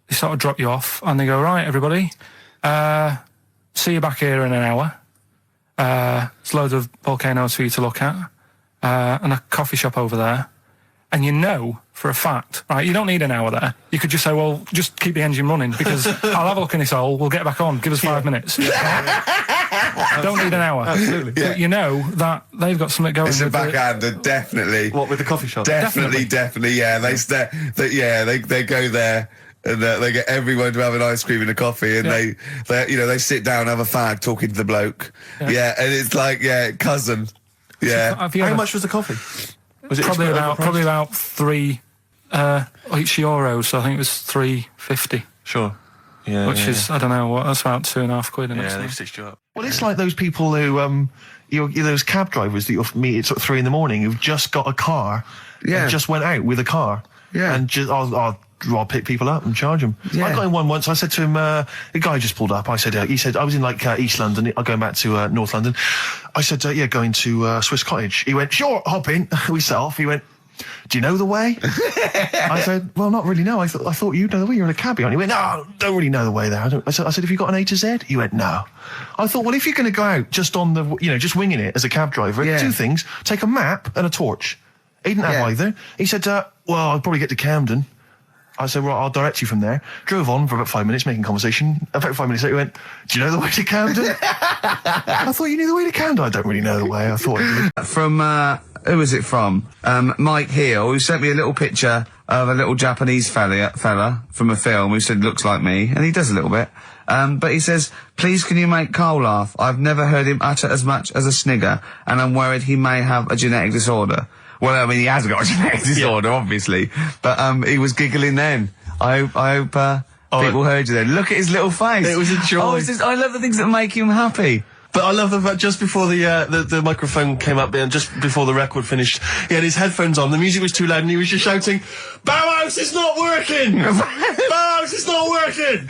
they sort of drop you off, and they go, right, everybody, see you back here in an hour. There's loads of volcanoes for you to look at, and a coffee shop over there. And you know for a fact, right, you don't need an hour there. You could just say, well, just keep the engine running, because I'll have a look in this hole, we'll get back on, give us 5 minutes. Don't need an hour. Absolutely. But you know that they've got something going. It's a backhander, definitely. What, with the coffee shop? Definitely, yeah. They go there. And they get everyone to have an ice cream and a coffee, and they sit down, have a fag, talking to the bloke. Yeah, and it's like, cousin. Yeah. How much was the coffee? Was it probably about 3 each euros? So I think it was £3.50. Sure. Yeah. Which is, I don't know, that's about 2.5 quid. Yeah, they've stitched you up. Well, it's like those people who those cab drivers that you'll meet at sort of 3 in the morning who've just got a car. Yeah. And just went out with a car. Yeah. And just I'll pick people up and charge them. Yeah. I got in one once. I said to him, the guy just pulled up. I said, he said, I was in like East London. I'm going back to North London. I said, going to Swiss Cottage. He went, sure, hop in. We set off. He went, do you know the way? I said, well, not really, no. I thought you'd know the way. You're in a cabbie. And he went, no, don't really know the way there. I said, have you got an A to Z? He went, no. I thought, well, if you're going to go out just on the, just winging it as a cab driver, 2 things. Take a map and a torch. He didn't have either. He said, well, I'll probably get to Camden. I said, well, I'll direct you from there. Drove on for about 5 minutes, making conversation. About 5 minutes later, he went, do you know the way to Camden? I thought you knew the way to Camden. I don't really know the way. I thought I did. From, who was it from? Mike Heel, who sent me a little picture of a little Japanese fella from a film who said looks like me, and he does a little bit. But he says, please can you make Karl laugh? I've never heard him utter as much as a snigger, and I'm worried he may have a genetic disorder. Well, I mean, he has got a genetic disorder, obviously, but he was giggling then. I hope people heard you then. Look at his little face. It was a joy. I love the things that make him happy. But I love the fact just before the microphone came up and just before the record finished, he had his headphones on, the music was too loud, and he was just shouting, Bauhaus is not working! Bauhaus is not working!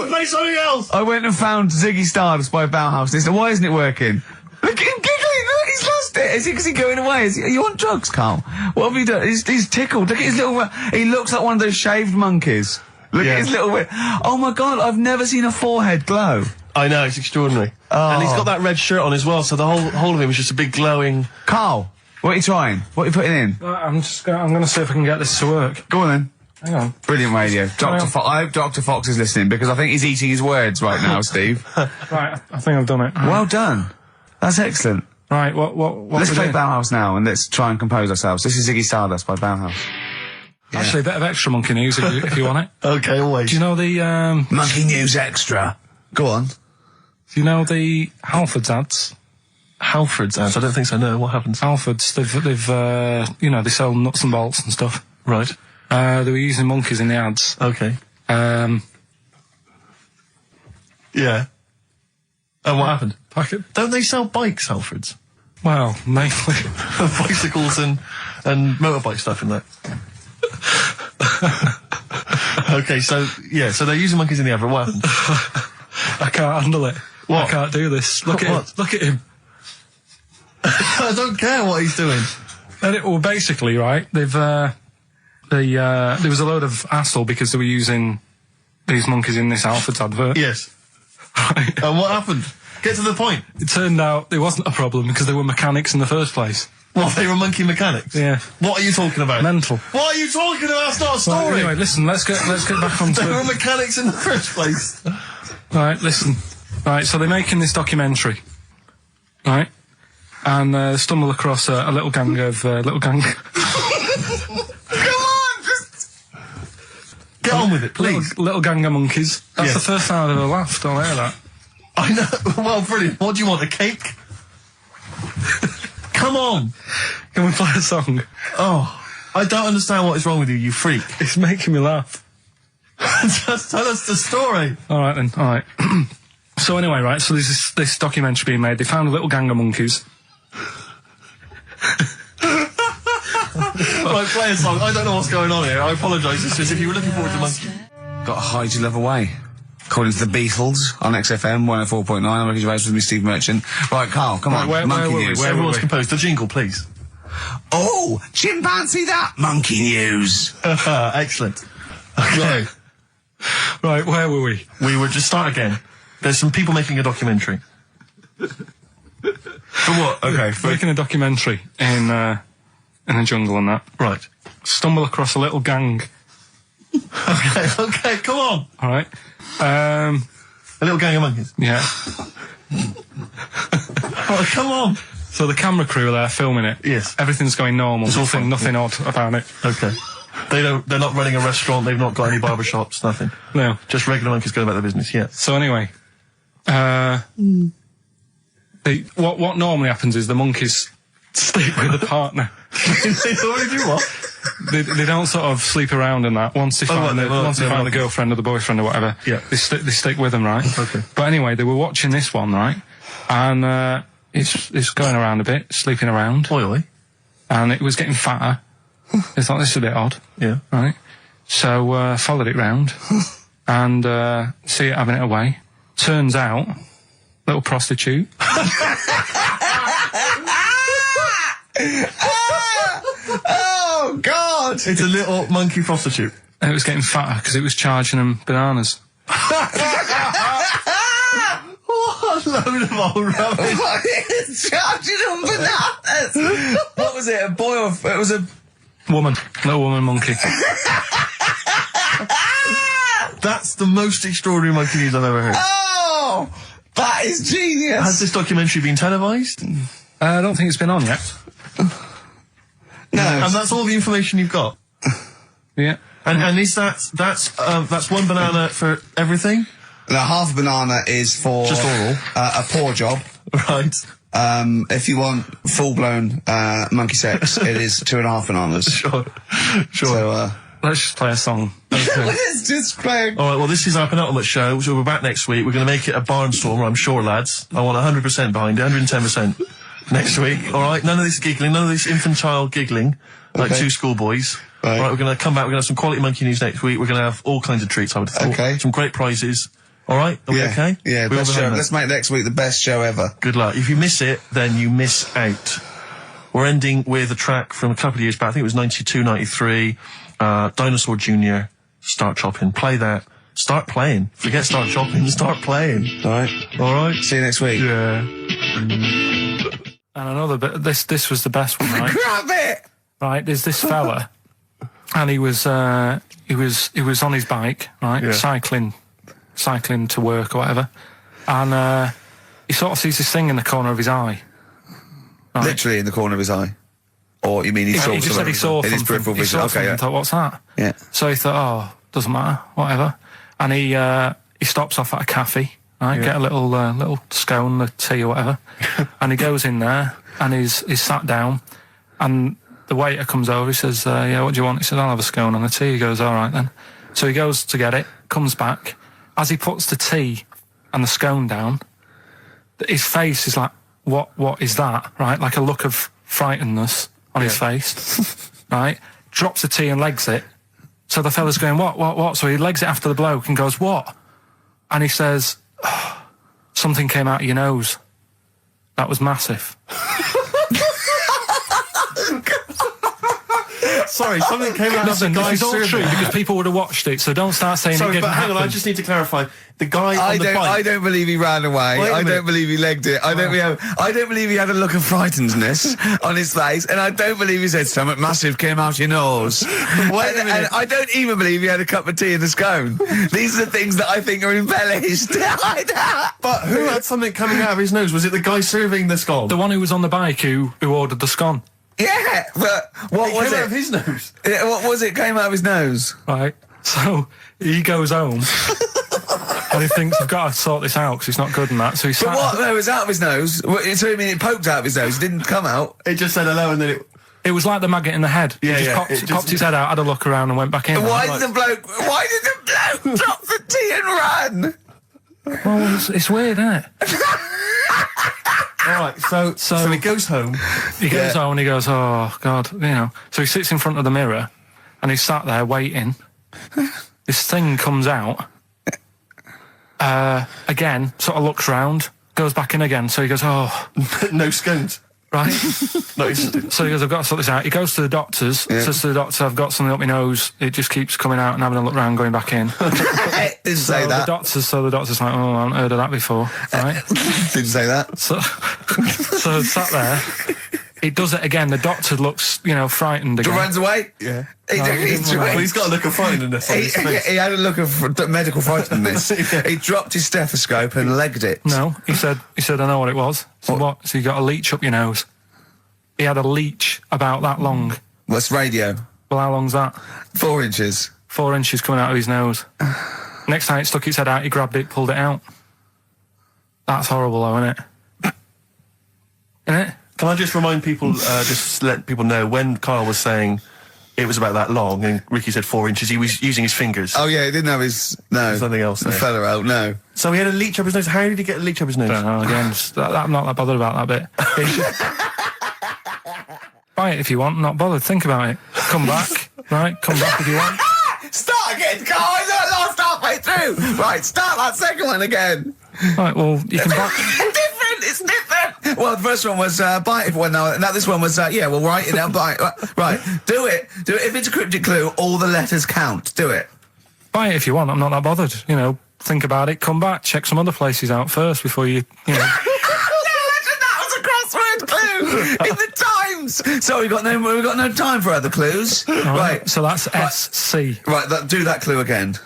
Play something else! I went and found Ziggy Stardust by Bauhaus, and he said, why isn't it working? Look at him giggling, look, he's lost it. Is he going away? Are you on drugs, Karl? What have you done? He's tickled. Look at his little, he looks like one of those shaved monkeys. Look at his little, oh my God, I've never seen a forehead glow. I know, it's extraordinary. Oh. And he's got that red shirt on as well, so the whole of him is just a big glowing... Karl, what are you trying? What are you putting in? I'm going to see if I can get this to work. Go on then. Hang on. Brilliant radio. I hope Dr. Fox is listening, because I think he's eating his words right now, Steve. Right, I think I've done it. Well done. That's excellent. Right, what let's play Bauhaus now, and let's try and compose ourselves. This is Ziggy Stardust by Bauhaus. Yeah. Actually, a bit of extra monkey news if you want it. Okay, always. Do you know the Monkey News Extra? Go on. Do you know the Halfords ads? Halfords ads? I don't think so, no. What happens? Halfords, they've they sell nuts and bolts and stuff. Right. They were using monkeys in the ads. Okay. Yeah. And what happened? Don't they sell bikes, Halfords? Well, mainly. Bicycles and motorbike stuff in that. Okay, so they're using monkeys in the advert. What happened? I can't handle it. What? I can't do this. Look at him. Look at him. I don't care what he's doing. Well, basically, right, they've, there was a load of hassle because they were using these monkeys in this Alfred's advert. Yes. Right. And what happened? Get to the point. It turned out there wasn't a problem because they were mechanics in the first place. What, they were monkey mechanics? Yeah. What are you talking about? Mental. What are you talking about? It's not a story. Right, anyway, listen, let's get back onto They were mechanics in the first place. Right, listen. Right, so they're making this documentary. Right? And stumble across a little gang of Come on! Get on with it, please. Little gang of monkeys. That's Yes. the first time I've ever laughed. I'll hear that. I know. Well, brilliant. What do you want, a cake? Come on. Can we play a song? Oh, I don't understand what is wrong with you, you freak. It's making me laugh. Just tell us the story. All right, then. All right. So anyway, right, so there's this documentary being made. They found a little gang of monkeys. Right, play a song. I don't know what's going on here. I apologise. It's just if you were looking forward to monkey. Got to hide your love away. According to the Beatles on XFM 104.9, I'm Ricky Gervais with me, Steve Merchant. Right, Carl, come on. Monkey news. Everyone's composed. The jingle, please. Oh, chimpanzee that monkey news. Excellent. Okay. Right, where were we? We were just start again. There's some people making a documentary. For what? Okay. Making a documentary in the jungle and that. Right. Stumble across a little gang. Okay, come on. All right. A little gang of monkeys. Yeah. Oh, come on. So the camera crew are there filming it. Yes. Everything's going normal. It's all fun. Nothing odd about it. Okay. They're not running a restaurant. They've not got any barber shops. Nothing. No. Just regular monkeys going about their business. Yeah. So anyway, what normally happens is the monkeys sleep with a partner. They already do what? They don't sort of sleep around and that. Once they find the girlfriend or the boyfriend or whatever, yeah. they stick with them, right? Okay. But anyway, they were watching this one, right? And it's going around a bit, sleeping around. Oily. And it was getting fatter. They thought, this is a bit odd. Yeah. Right? So followed it round and see it having it away. Turns out, little prostitute. Oh, God! It's a little monkey prostitute. And it was getting fatter because it was charging them bananas. What a load of old rubbish. Charging them bananas! What was it, a boy or... It was a... Woman. Little woman monkey. That's the most extraordinary monkey news I've ever heard. Oh! That is genius! Has this documentary been televised? I don't think it's been on yet. No. And that's all the information you've got? Yeah. And is that's one banana for everything? Now, half a banana is for... Just oral. A paw job. Right. If you want full-blown monkey sex, it is 2.5 bananas. Sure. So, let's just play a song. Okay. Let's just play. All right, well, this is our penultimate show, so we're back next week. We're going to make it a barnstormer, I'm sure, lads. I want 100% behind it, 110% next week. All right, none of this giggling, none of this infantile giggling, like two schoolboys. Right. All right, we're going to come back, we're going to have some quality monkey news next week. We're going to have all kinds of treats, I would have thought. Okay. Some great prizes. All right, are we okay? Yeah, best show. Let's make next week the best show ever. Good luck. If you miss it, then you miss out. We're ending with a track from a couple of years back. I think it was 92, 93. Dinosaur Jr. Start Chopping. Play that. Start playing. Forget start chopping. Start playing. All right. All right. See you next week. Yeah. And another bit. This was the best one, right? Grab it. Right. There's this fella, and he was on his bike, right, cycling to work or whatever, and he sort of sees this thing in the corner of his eye. Right? Literally in the corner of his eye. Or you mean he saw He just said he saw in his peripheral vision? Okay, yeah. Thought, what's that? Yeah. So he thought, oh, doesn't matter, whatever. And he stops off at a cafe, right? Get a little scone, a tea or whatever. And he goes in there and he's sat down, and the waiter comes over. He says, yeah, what do you want? He says, I'll have a scone and a tea. He goes, all right then. So he goes to get it, comes back. As he puts the tea and the scone down, his face is like, what is that? Right? Like a look of frightenedness on his face. Right? Drops the tea and legs it, So the fella's going, what? So he legs it after the bloke and goes, what? And he says, oh, something came out of your nose. That was massive. Sorry, something came out of the guy's all true because people would have watched it, so don't start saying it didn't hang on, I happen. just need to clarify. The guy on the bike... I don't believe he ran away. I don't believe he legged it. I don't believe he had a look of frightenedness on his face, and I don't believe he said something massive came out your nose. And I don't even believe he had a cup of tea and a scone. These are the things that I think are embellished. But who had something coming out of his nose? Was it the guy serving the scone? The one who was on the bike who ordered the scone. Yeah, but what was it? Came out of his nose. Yeah, what was it? Came out of his nose. Right. So he goes home and he thinks, I've got to sort this out because it's not good and that. So he But what? No, it was out of his nose. So you mean it poked out of his nose? It didn't come out. It just said hello and then it... It was like the maggot in the head. Yeah, he just popped his head out, had a look around and went back in. Why did the bloke drop the tea and run? Well, it's weird, isn't it? All right, so he goes home. He goes home and he goes, oh, God, you know. So he sits in front of the mirror and he's sat there waiting. This thing comes out. Again, sort of looks round, goes back in again. So he goes, oh. No scones. Right? No, so he goes, I've got to sort this out. He goes to the doctors, says to the doctor, I've got something up my nose. It just keeps coming out and having a look round, going back in. Didn't say that. The doctor's like, oh, I haven't heard of that before. Right? Didn't say that. So sat there. He does it again. The doctor looks, frightened again. Runs away? Yeah. He's got a look of frightenedness on his face. He had a look of medical frightenedness. He dropped his stethoscope and legged it. No, he said, I know what it was. So what? So you got a leech up your nose. He had a leech about that long. What's radio? Well, how long's that? 4 inches. 4 inches coming out of his nose. Next time it stuck its head out, he grabbed it, pulled it out. That's horrible though, isn't it? Isn't it? Can I just remind people, just let people know, when Karl was saying it was about that long and Ricky said 4 inches, he was using his fingers. Oh yeah, he didn't have his... No. Something else there. Fella out, no. So he had a leech up his nose. How did he get a leech up his nose? I don't know, again, I'm not that bothered about that bit. Buy it if you want, not bothered, think about it. Come back, right? Come back if you want. Start again, Karl, I lost halfway through. Right, start that second one again. Right, well, you can buy... It's different. Well, the first one was buy it. Well, no, this one was well, write it down. Buy it. Right, do it. If it's a cryptic clue, all the letters count. Do it. Buy it if you want. I'm not that bothered. Think about it. Come back. Check some other places out first before you. That was a crossword clue in the Times. So we've got no time for other clues. Right. So that's SC. Right. Do that clue again.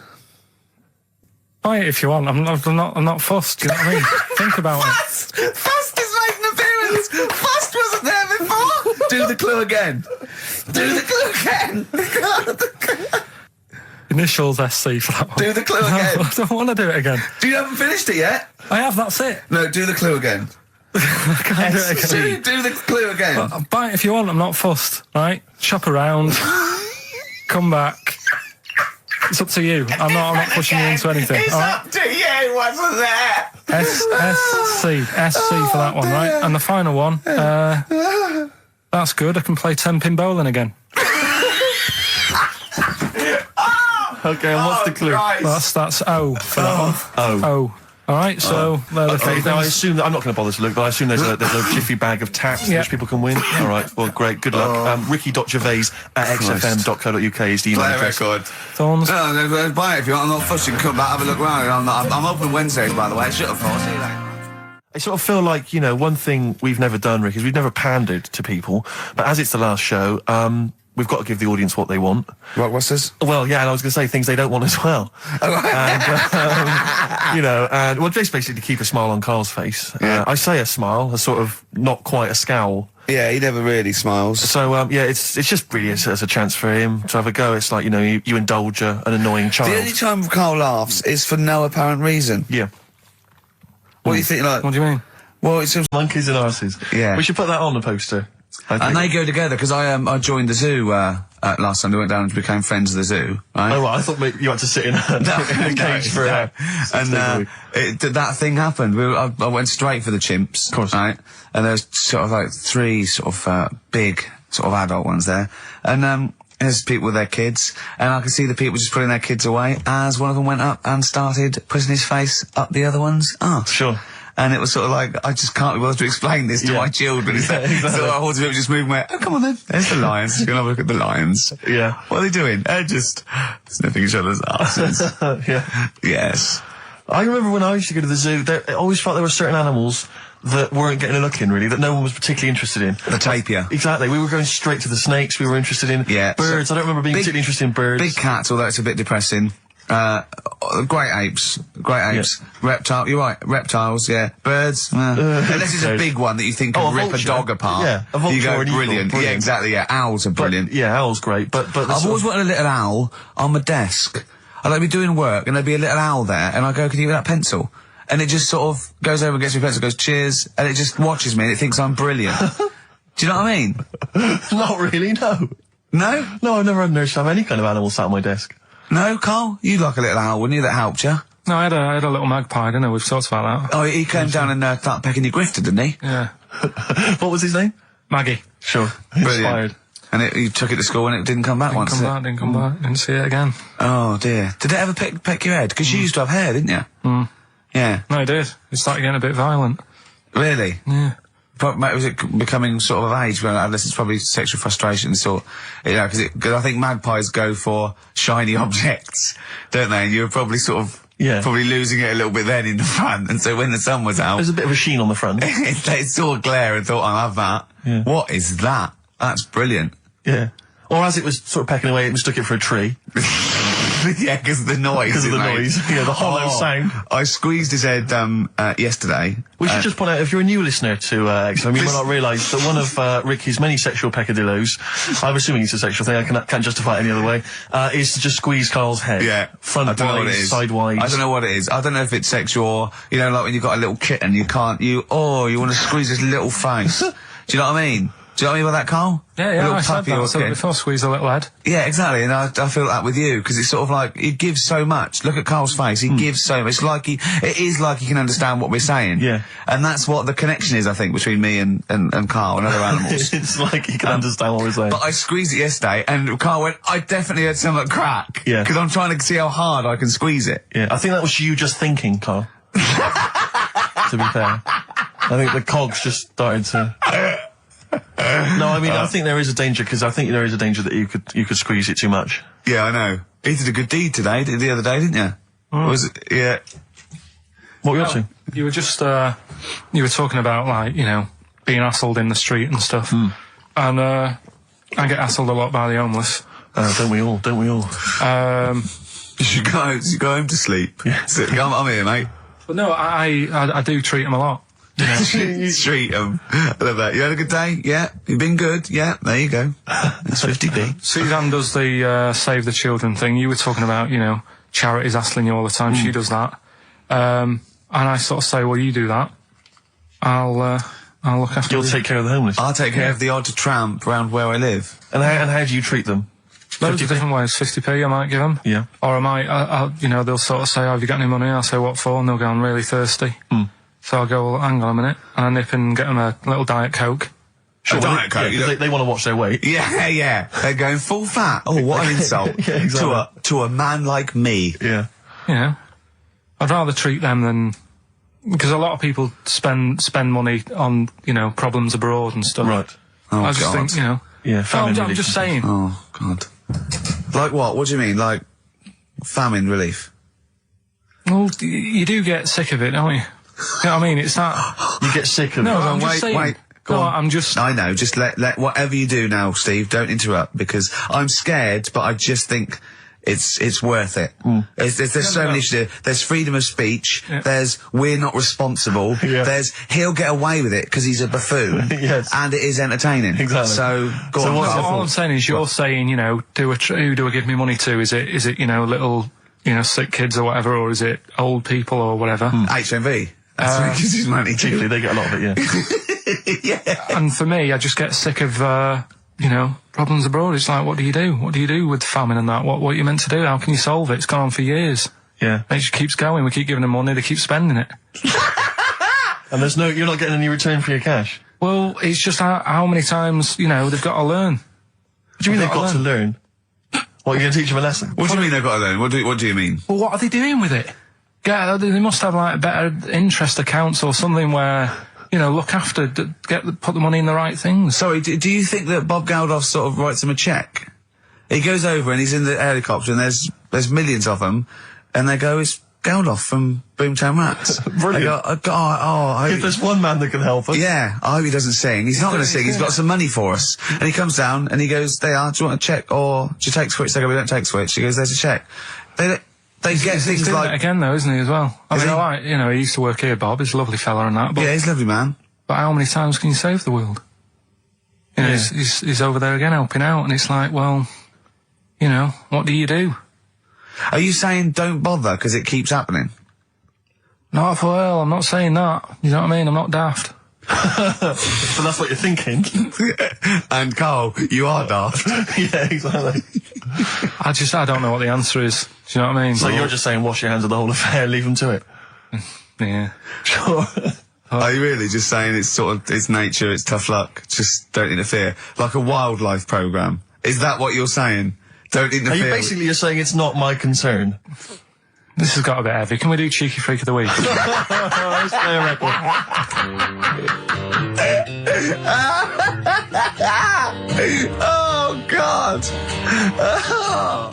Buy it if you want. I'm not fussed. Do you know what I mean? Think about it. Fast is making an appearance. Fast wasn't there before. Do the clue again. Do the clue again. Initials SC for that one. Do the clue again. I don't want to do it again. You haven't finished it yet? I have, that's it. No, do the clue again. I can't do it again. Do the clue again. Buy it if you want, I'm not fussed, right? Shop around. Come back. It's up to you. I'm not pushing you into anything. It's up to you, wasn't there? SC for that one, right? And the final one, that's good. I can play 10-pin bowling again. Okay, and what's the clue? That's O for that one. O. All right, so now I assume that I'm not going to bother to look, but I assume there's a jiffy bag of taps which people can win. All right, well, great, good luck. Ricky.gervais@xfm.co.uk is the email address. Record. Thorns. No, buy it if you want. I'm not fussing. Come back, have a look around. I'm open Wednesdays, by the way. Shut up, see you later. I sort of feel like, one thing we've never done, Rick, is we've never pandered to people, but as it's the last show, we've got to give the audience what they want. Right, what's this? Well, yeah, and I was going to say things they don't want as well. And well, just basically to keep a smile on Karl's face. Yeah. I say a smile, a sort of not quite a scowl. Yeah, he never really smiles. So, it's just really as a chance for him to have a go. It's like, you indulge an annoying child. The only time Karl laughs is for no apparent reason. Yeah. What do you think, like... What do you mean? Well, it's just... Monkeys and arses. Yeah. We should put that on the poster. And they go together, because I joined the zoo last Sunday, went down and became friends of the zoo, right? Oh, well, I thought maybe you had to sit in a cage for that thing happened. I went straight for the chimps, of course, right? And there's sort of like 3 sort of big sort of adult ones there, and There's people with their kids, and I could see the people just putting their kids away as one of them went up and started putting his face up the other one's arse. Sure. And it was sort of like, I just can't be bothered to explain this to my children. It's like, exactly. So I was just moving away. Oh, come on then. There's the lions. You're going to have a look at the lions. Yeah. What are they doing? They're just sniffing each other's asses. Yeah. Yes. I remember when I used to go to the zoo, I always felt there were certain animals that weren't getting a look in, really, that no one was particularly interested in. The tapir. Exactly. We were going straight to the snakes. We were interested in birds. I don't remember being particularly interested in birds. Big cats, although it's a bit depressing. Great apes. Reptile, you're right. Reptiles, yeah. Birds. Unless it's a big one that you think can rip a dog apart. Yeah, a vulture. You go, or an eagle, brilliant. Yeah, exactly, yeah. Owls are brilliant. Yeah, owls great, but I've always wanted a little owl on my desk. I'd like be doing work and there'd be a little owl there and I go, can you get that pencil? And it just sort of goes over and gets me a pencil, goes, cheers, and it just watches me and it thinks I'm brilliant. Do you know what I mean? Not really, no. No? No, I've never had an urge to have any kind of animal sat on my desk. No, Carl? You'd like a little owl, wouldn't you, that helped you? No, I had a little magpie, didn't I? We've talked about that. Oh, he came down and started pecking your grifter, didn't he? Yeah. What was his name? Maggie. Sure. Brilliant. Inspired. And you took it to school and it didn't come back once, Didn't come back. Didn't see it again. Oh, dear. Did it ever peck your head? Because you used to have hair, didn't you? Mm. Yeah. No, it did. It started getting a bit violent. Really? Yeah. Was it becoming sort of age when unless it's probably sexual frustration sort, you know, because I think magpies go for shiny objects, don't they? And you were probably sort of probably losing it a little bit then in the front, and so when the sun was out, there's a bit of a sheen on the front. They saw a glare and thought, I'll have that. Yeah. What is that? That's brilliant. Yeah. Or as it was sort of pecking away, it mistook it for a tree. Yeah, because of the noise. Because of the noise. Yeah, the hollow sound. I squeezed his head yesterday. We should just point out, if you're a new listener to XFM, you might not realise that one of Ricky's many sexual peccadillos, I'm assuming it's a sexual thing, I can't justify it any other way, is to just squeeze Carl's head. Yeah. Front-wise, sidewise. I don't know what it is. I don't know if it's sexual or, you know, like when you've got a little kitten, you want to squeeze his little face. Do you know what I mean? Do you know what I mean by that, Carl? Yeah, I said that. So before squeeze a little head. Yeah, exactly. And I feel that with you, because it's sort of like, he gives so much. Look at Carl's face. He gives so much. It is like he can understand what we're saying. Yeah. And that's what the connection is, I think, between me and Carl and other animals. It's like he can understand what we're saying. But I squeezed it yesterday, and Carl went, I definitely heard something crack. Yeah. Because I'm trying to see how hard I can squeeze it. Yeah. I think that was you just thinking, Carl. To be fair. I think the cogs just started to... No, I mean, I think there is a danger, because I think there is a danger that you could squeeze it too much. Yeah, I know. He did a good deed today, the other day, didn't you? Was it? Yeah. What were you up to? You were just, you were talking about, like, you know, being hassled in the street and stuff. And, I get hassled a lot by the homeless. Don't we all? You should go home to sleep. Yeah. I'm here, mate. But no, I do treat them a lot. You know? You treat them. I love that. You had a good day? Yeah. You've been good? Yeah. There you go. It's 50p. Suzanne does the Save the Children thing. You were talking about, you know, charities hassling you all the time. She does that. And I sort of say, well, you do that. I'll look after You'll take care of the homeless. I'll take care of the odd tramp around where I live. And how do you treat them? Loads of different ways. 50p I might give them. Yeah. Or I might, you know, they'll sort of say, have you got any money? I'll say, what for? And they'll go, I'm really thirsty. So I'll go, well, hang on a minute, and I nip and get them a little Diet Coke. Sure, Diet Coke. Yeah, they want to watch their weight. Yeah, yeah. They're going full fat. Oh, what an insult. Yeah, exactly. To a man like me. Yeah. You know, I'd rather treat them than... Because a lot of people spend money on, you know, problems abroad and stuff. Right. Oh, I just think, you know... Yeah, famine relief. I'm just saying. Oh, God. Like what? What do you mean? Like famine relief? Well, you do get sick of it, don't you? You know what I mean? It's that... You get sick of it. No, I'm just saying. Wait. Go on. I'm just... I know, just let whatever you do now, Steve, don't interrupt, because I'm scared, but I just think it's worth it. There's so many issues. There's freedom of speech, there's we're not responsible, there's he'll get away with it because he's a buffoon, and it is entertaining. Exactly. So, go on. All I'm saying is you're saying, you know, who do I give me money to? Is it, you know, little, you know, sick kids or whatever, or is it old people or whatever? HMV. That's where he gives his money to. Chiefly, they get a lot of it, yeah. And for me, I just get sick of, you know, problems abroad. It's like, what do you do? What do you do with famine and that? What are you meant to do? How can you solve it? It's gone on for years. Yeah. And it just keeps going. We keep giving them money. They keep spending it. And you're not getting any return for your cash? Well, it's just how many times, you know, they've got to learn. What do you mean they've got to learn? What, are you going to teach them a lesson? What do you mean they've got to learn? What do you mean? Well, what are they doing with it? Yeah, they must have like better interest accounts or something where, you know, look after, put the money in the right things. Sorry, do you think that Bob Geldof sort of writes them a cheque? He goes over and he's in the helicopter and there's millions of them, and they go, it's Geldof from Boomtown Rats. Brilliant. They go, if there's one man that can help us. Yeah, I hope he doesn't sing. He's not going to sing. He's got some money for us. And he comes down and he goes, do you want a cheque or do you take Switch? They go, we don't take Switch. He goes, there's a cheque. They get things he's doing like... that again though, isn't he, as well? I mean, like, you know, he used to work here, Bob. He's a lovely fella and that. But, yeah, he's a lovely man. But how many times can you save the world? You know, he's over there again helping out, and it's like, well, you know, what do you do? Are you saying don't bother because it keeps happening? Not for well, I'm not saying that. You know what I mean? I'm not daft. But that's what you're thinking. And Carl, you are daft. Yeah, exactly. I don't know what the answer is. Do you know what I mean? So you're just saying wash your hands of the whole affair, leave them to it? Yeah. Sure. Are you really just saying it's nature, it's tough luck, just don't interfere? Like a wildlife programme. Is that what you're saying? Don't interfere. Are you basically just saying it's not my concern? This has got a bit heavy. Can we do Cheeky Freak of the Week? Let's play a record. Oh, God. Oh.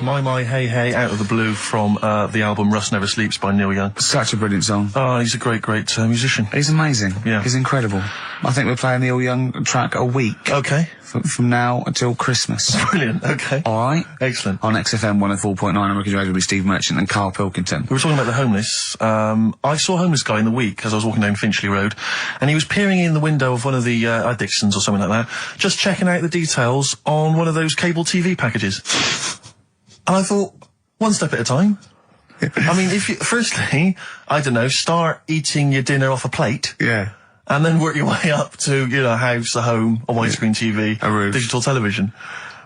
My Hey Hey out of the blue from the album Rust Never Sleeps by Neil Young. Such a brilliant song. Oh, he's a great musician. He's amazing. Yeah. He's incredible. I think we're playing Neil Young track a week. Okay. From now until Christmas. Brilliant, okay. Alright. Excellent. On XFM 104.9, I'm Ricky Gervais with Steve Merchant and Karl Pilkington. We were talking about the homeless. I saw a homeless guy in the week as I was walking down Finchley Road, and he was peering in the window of one of the Dixons or something like that, just checking out the details on one of those cable TV packages. And I thought, one step at a time. I mean, firstly, I don't know, start eating your dinner off a plate. Yeah. And then work your way up to, you know, a house, a home, a widescreen TV, a roof, digital television.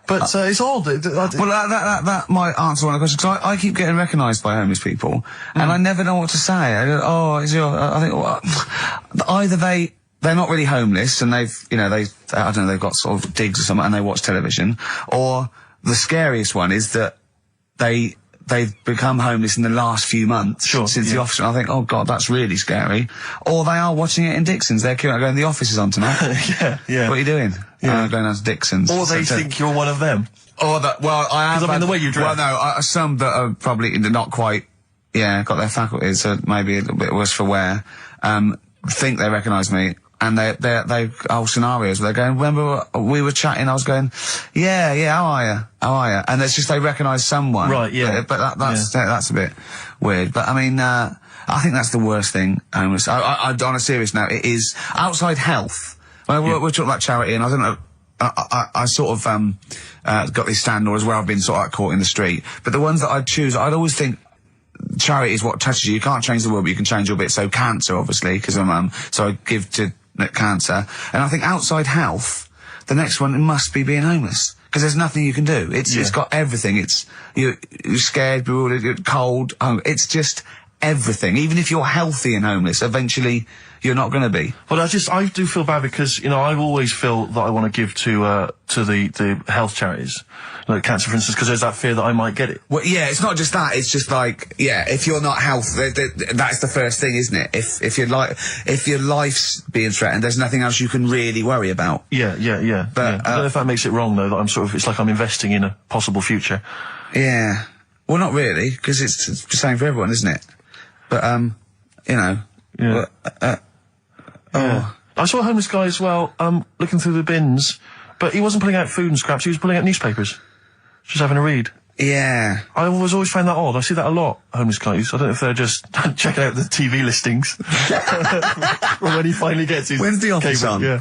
But it's odd. Well, that might answer one of the questions, because I keep getting recognised by homeless people, and I never know what to say. I go, I think, well, either they're not really homeless, and they've got sort of digs or something, and they watch television, or the scariest one is that they've become homeless in the last few months since the office. And I think, oh God, that's really scary. Or they are watching it in Dixon's. They're going, the office is on tonight. Yeah. What are you doing? Yeah. Going down to Dixon's. Or they think you're one of them. Or that, well, I am. Because I mean, the way you dress. Well, no, some that are probably not quite, got their faculties, so maybe a little bit worse for wear, think they recognise me. And they whole scenarios where they're going, remember we were chatting, I was going, yeah, how are you? And it's just they recognise someone. Right, yeah. But that's a bit weird. But I mean, I think that's the worst thing, homeless. On a serious note, it is outside health. We're talking about charity, and I don't know, I sort of, got this standards where I've been sort of caught in the street. But the ones that I'd choose, I'd always think, charity is what touches you. You can't change the world, but you can change your bit. So cancer, obviously, because I'm so I give to cancer. And I think outside health, the next one must be being homeless, because there's nothing you can do. It's got everything. You're scared, bewildered, you're cold. It's just everything. Even if you're healthy and homeless, eventually you're not going to be. Well, I do feel bad because, you know, I've always felt that I want to give to the health charities, like cancer, for instance, because there's that fear that I might get it. Well, yeah, it's not just that. It's just like, if you're not healthy, that's the first thing, isn't it? If your life's being threatened, there's nothing else you can really worry about. Yeah. But I don't know if that makes it wrong though. That it's like I'm investing in a possible future. Yeah. Well, not really, because it's the same for everyone, isn't it? But you know. Yeah. I saw a homeless guy as well, looking through the bins, but he wasn't pulling out food and scraps, he was pulling out newspapers. Just having a read. Yeah. I always found that odd. I see that a lot, homeless guys. I don't know if they're just checking out the TV listings. Or when he finally gets his When's the office cable, on? Yeah,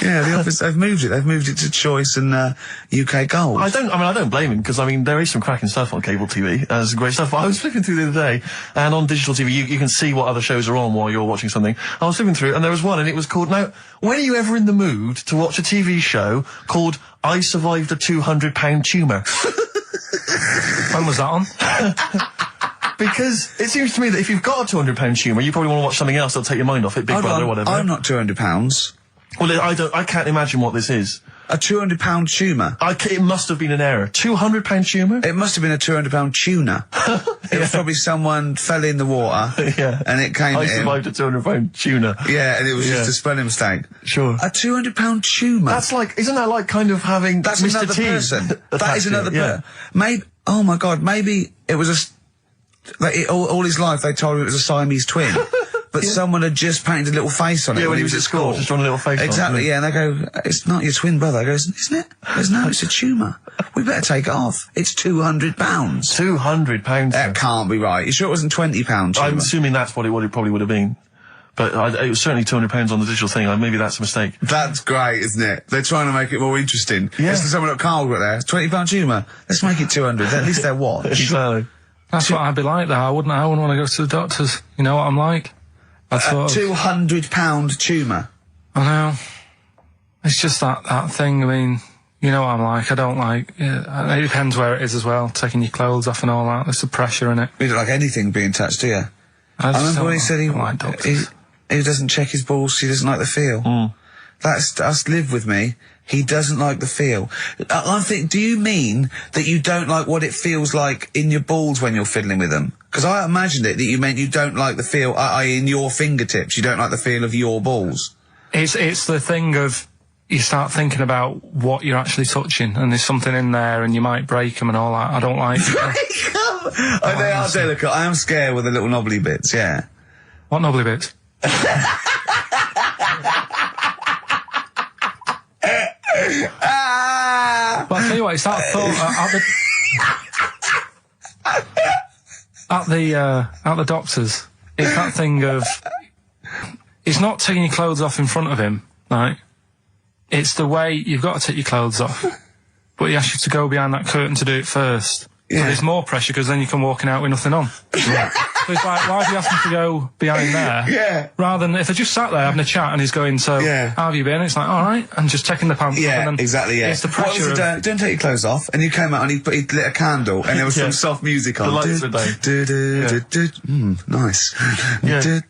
the office, they've moved it. They've moved it to Choice and UK Gold. I don't blame him, because I mean, there is some cracking stuff on cable TV. There's great stuff. But I was flipping through the other day, and on digital TV, you can see what other shows are on while you're watching something. I was flipping through, and there was one, and it was called, now, when are you ever in the mood to watch a TV show called I Survived a £200 Tumour? When was that on? Because it seems to me that if you've got a £200 tumour, you probably want to watch something else that'll take your mind off it, Big Brother or whatever. I'm not £200. Well, I can't imagine what this is. A £200 tumour. It must have been an error. £200 tumour? It must have been a £200 tuna. It was probably someone fell in the water. Yeah. And it came I survived a £200 tuna. Yeah, and it was just a spelling mistake. Sure. A £200 tumour. That's like, isn't that like kind of having That's Mr. another T person. That is another person. person. Maybe, oh my God, maybe it was all his life they told him it was a Siamese twin. But someone had just painted a little face on it when he was at school. Just drawn a little face on it. Exactly, yeah, and they go, it's not your twin brother. I goes, isn't it? Goes, no, it's a tumour. We better take it off. It's £200. £200? That can't be right. You sure it wasn't £20 tumour? I'm assuming that's what it probably would have been. But it was certainly £200 on the digital thing. Maybe that's a mistake. That's great, isn't it? They're trying to make it more interesting. Yeah. It's someone at Carl got there. It's £20 tumour. Let's make it 200. At least they're watch. Exactly. That's what I'd be like, though. I wouldn't want to go to the doctors. You know what I'm like? A £200 tumour. I know. It's just that thing. I mean, you know what I'm like. I don't like. It depends where it is as well. Taking your clothes off and all that. There's the pressure in it. You don't like anything being touched, do you? I remember when he said he doesn't check his balls. He doesn't like the feel. That's live with me. He doesn't like the feel. I think. Do you mean that you don't like what it feels like in your balls when you're fiddling with them? Because I imagined it that you meant you don't like the feel, i.e. in your fingertips. You don't like the feel of your balls. It's the thing of you start thinking about what you're actually touching, and there's something in there, and you might break them and all that. I don't like. Break them. They are delicate. I am scared with the little knobbly bits. Yeah. What knobbly bits? But I'll tell you what, it's that thought at the doctors. It's that thing of it's not taking your clothes off in front of him, right? It's the way you've got to take your clothes off, but he asks you to go behind that curtain to do it first. Yeah. So there's more pressure because then you come walking out with nothing on. So it's like, why do you ask me to go behind there? Yeah. Rather than if I just sat there having a chat and he's going, so how have you been? It's like, all right, and just taking the pants off. And then exactly. Yeah. It's the pressure. What was don't take your clothes off, and you came out and he lit a candle, and there was some soft music on. The lights were down. Nice. Yeah.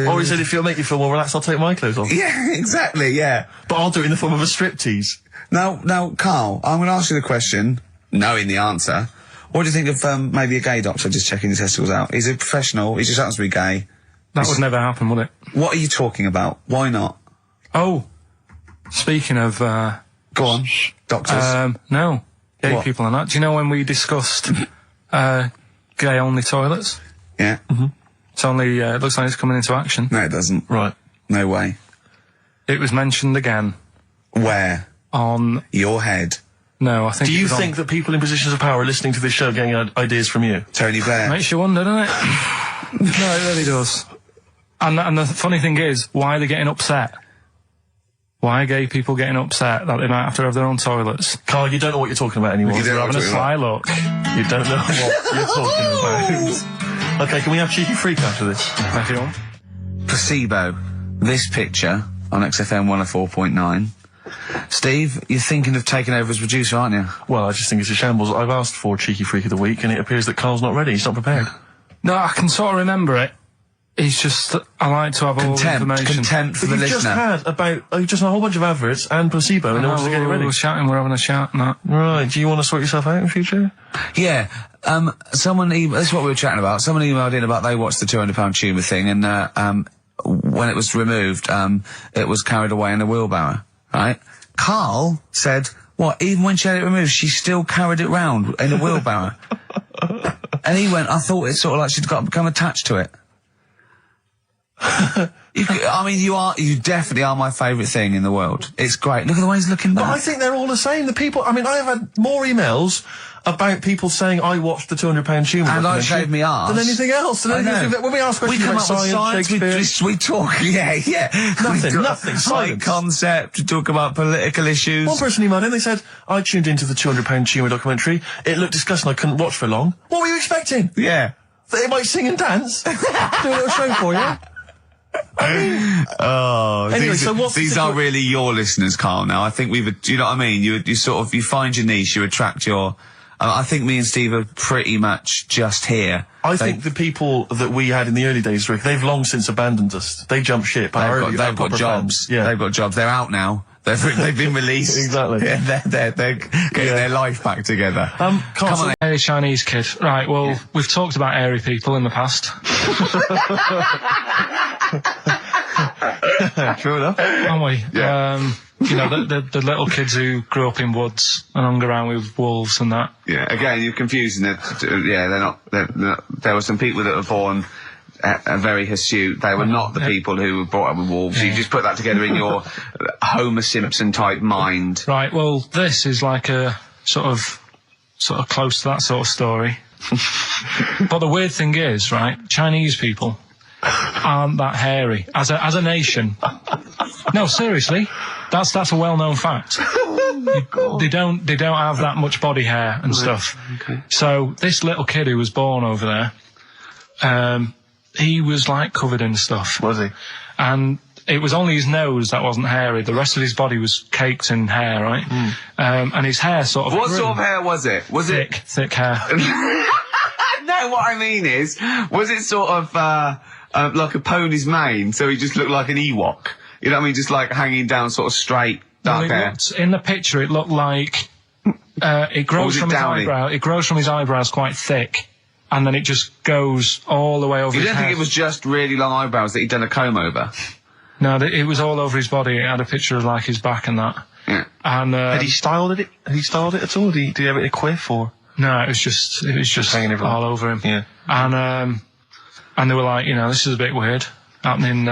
Or he said, if you'll make you feel more relaxed, I'll take my clothes off. Yeah, exactly. Yeah. But I'll do it in the form of a striptease. Now, Carl, I'm going to ask you the question, knowing the answer. What do you think of maybe a gay doctor just checking his testicles out? He's a professional. He just happens to be gay. That would never happen, would it? What are you talking about? Why not? Oh, speaking of... Go on. Doctors. No. Gay people and that. Do you know when we discussed gay-only toilets? Yeah. Mm-hmm. It's only... it looks like it's coming into action. No, it doesn't. Right. No way. It was mentioned again. Where? On... Your head. No, I think... Do you think that people in positions of power are listening to this show getting ideas from you? Tony Blair. Makes you wonder, doesn't it? No, it really does. And the funny thing is, why are they getting upset? Why are gay people getting upset that they might have to have their own toilets? Carl, you don't know what you're talking about anymore. You're having a sly look. You don't know what you're talking about. Okay, can we have Cheeky Freak after this? If you want. Placebo. This picture on XFM 104.9. Steve, you're thinking of taking over as producer, aren't you? Well, I just think it's a shambles. I've asked for Cheeky Freak of the Week, and it appears that Carl's not ready. He's not prepared. No, I can sort of remember it. It's just, I like to have all the information. Contempt for the listener. You've just had a whole bunch of adverts and placebo in order to get it ready. We're having a chat and that. Right, do you want to sort yourself out in future? Yeah, someone this is what we were chatting about. Someone emailed in about they watched the £200 tumour thing, and when it was removed, it was carried away in a wheelbarrow, right? Carl said, what, even when she had it removed, she still carried it round in a wheelbarrow. And he went, I thought it's sort of like she'd become attached to it. You definitely are my favourite thing in the world. It's great. Look at the way he's looking back. But I think they're all the same. The people, I mean, I have had more emails about people saying I watched the £200 tumour and I shaved me arse than anything else. When we ask questions about science, Shakespeare, we talk. Yeah. Nothing. Science concept. We talk about political issues. One person emailed in. They said I tuned into the £200 tumour documentary. It looked disgusting. I couldn't watch for long. What were you expecting? Yeah. That it might sing and dance. Do a little show for you. Anyway, so these are really your listeners, Carl. Now I think do you know what I mean? You sort of you find your niche, you attract your. I think me and Steve are pretty much just here. I think the people that we had in the early days, Rick, they've long since abandoned us. They jumped ship. They've got jobs. Yeah, they've got jobs. They're out now. They've been released. Exactly. Yeah, they're getting their life back together. Come on, hairy Chinese kid. Right, well, we've talked about hairy people in the past. True enough. Haven't we? Yeah. You know, the little kids who grew up in woods and hung around with wolves and that. Yeah, again, you're confusing it. Yeah, they're not, there were some people that were born very hirsute. They were not the people who were brought up with wolves. You just put that together in your Homer Simpson type mind. Right, well, this is like a sort of close to that sort of story. But the weird thing is, right, Chinese people aren't that hairy as a nation. No, seriously, that's a well-known fact. They don't have that much body hair and stuff. Okay. So this little kid who was born over there, he was like covered in stuff. Was he? And it was only his nose that wasn't hairy. The rest of his body was caked in hair, right? And his hair sort of What grew. sort of hair was it? Was thick hair. No, what I mean is, was it sort of like a pony's mane, so he just looked like an Ewok? You know what I mean? Just like hanging down sort of straight, dark hair. In the picture, it looked like it grows from his eyebrow. It grows from his eyebrows quite thick, and then it just goes all the way over his head. You don't think it was just really long eyebrows that he'd done a comb over? No, it was all over his body. It had a picture of like his back and that. Yeah. And had he styled it? Had he styled it at all? Did he have it in a quiff or? No, it was just hanging everywhere. all over him. Yeah. And they were like, you know, this is a bit weird happening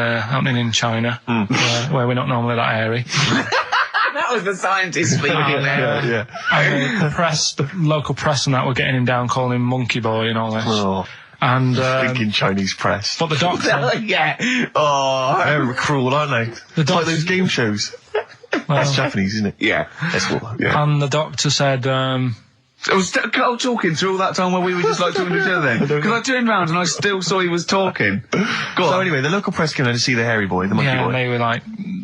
in China, where we're not normally that hairy. That was the scientist speaking there. Yeah. And the local press and that were getting him down, calling him Monkey Boy and all this. Oh. And thinking Chinese press. But the doctor, yeah. Oh, they're cruel, aren't they? The doctor, like those game shows. That's Japanese, isn't it? Yeah. That's what. Yeah. And the doctor said, I was talking through all that time while we were just like talking to each other then. Because I turned round and I still saw he was talking. So anyway, the local press came in to see the hairy boy, the monkey boy. And they were like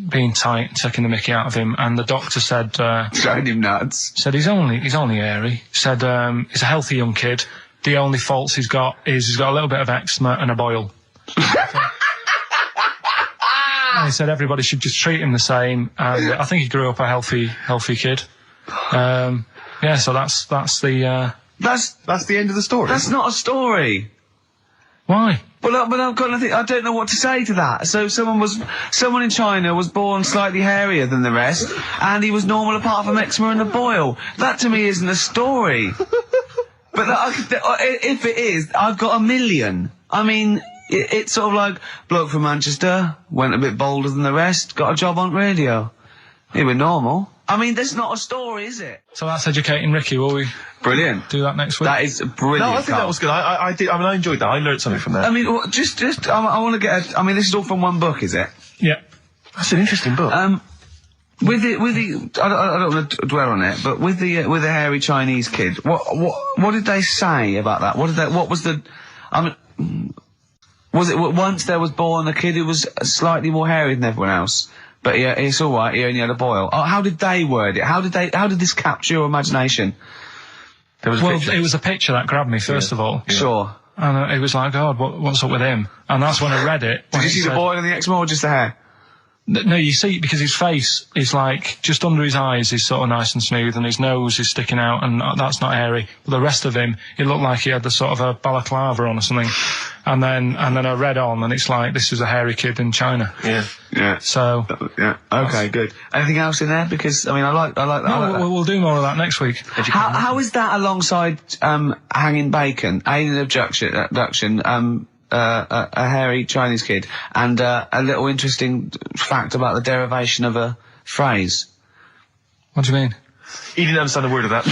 being tight, taking the mickey out of him, and the doctor said, showing him nuts. Said he's only hairy. Said he's a healthy young kid. The only faults he's got is he's got a little bit of eczema and a boil. And he said everybody should just treat him the same, and I think he grew up a healthy kid. Yeah, so that's the end of the story. That's not a story. Why? But I've got nothing. I don't know what to say to that. So someone in China was born slightly hairier than the rest, and he was normal apart from eczema and a boil. That to me isn't a story. But if it is, I've got a million. I mean, it's sort of like bloke from Manchester went a bit bolder than the rest, got a job on radio. He was normal. I mean, that's not a story, is it? So that's educating Ricky. Will we? Brilliant. Do that next week. That is brilliant. No, I think that was good. I did. I mean, I enjoyed that. I learned something from that. I mean, I want to get. I mean, this is all from one book, is it? Yeah. That's an interesting book. With the, I don't want to dwell on it, but with the hairy Chinese kid, what did they say about that? What was the, I mean, was it once there was born a kid who was slightly more hairy than everyone else? But yeah, it's all right. He only had a boil. Oh, how did they word it? How did this capture your imagination? There was a picture. It was a picture that grabbed me first of all. Yeah. Sure. And it was like, God, what's up with him? And that's when I read it. Did you see the boil and the eczema or just the hair? No, you see, because his face is like, just under his eyes is sort of nice and smooth, and his nose is sticking out, and that's not hairy. But the rest of him, it looked like he had the sort of a balaclava on or something. And then I read on, and it's like, this is a hairy kid in China. Yeah. Yeah. So. Yeah. Okay, good. Anything else in there? Because, I mean, I like that. No, we'll do more of that next week. How is that alongside, hanging bacon, alien abduction, a hairy Chinese kid, and a little interesting fact about the derivation of a phrase? What do you mean? He didn't understand a word of that.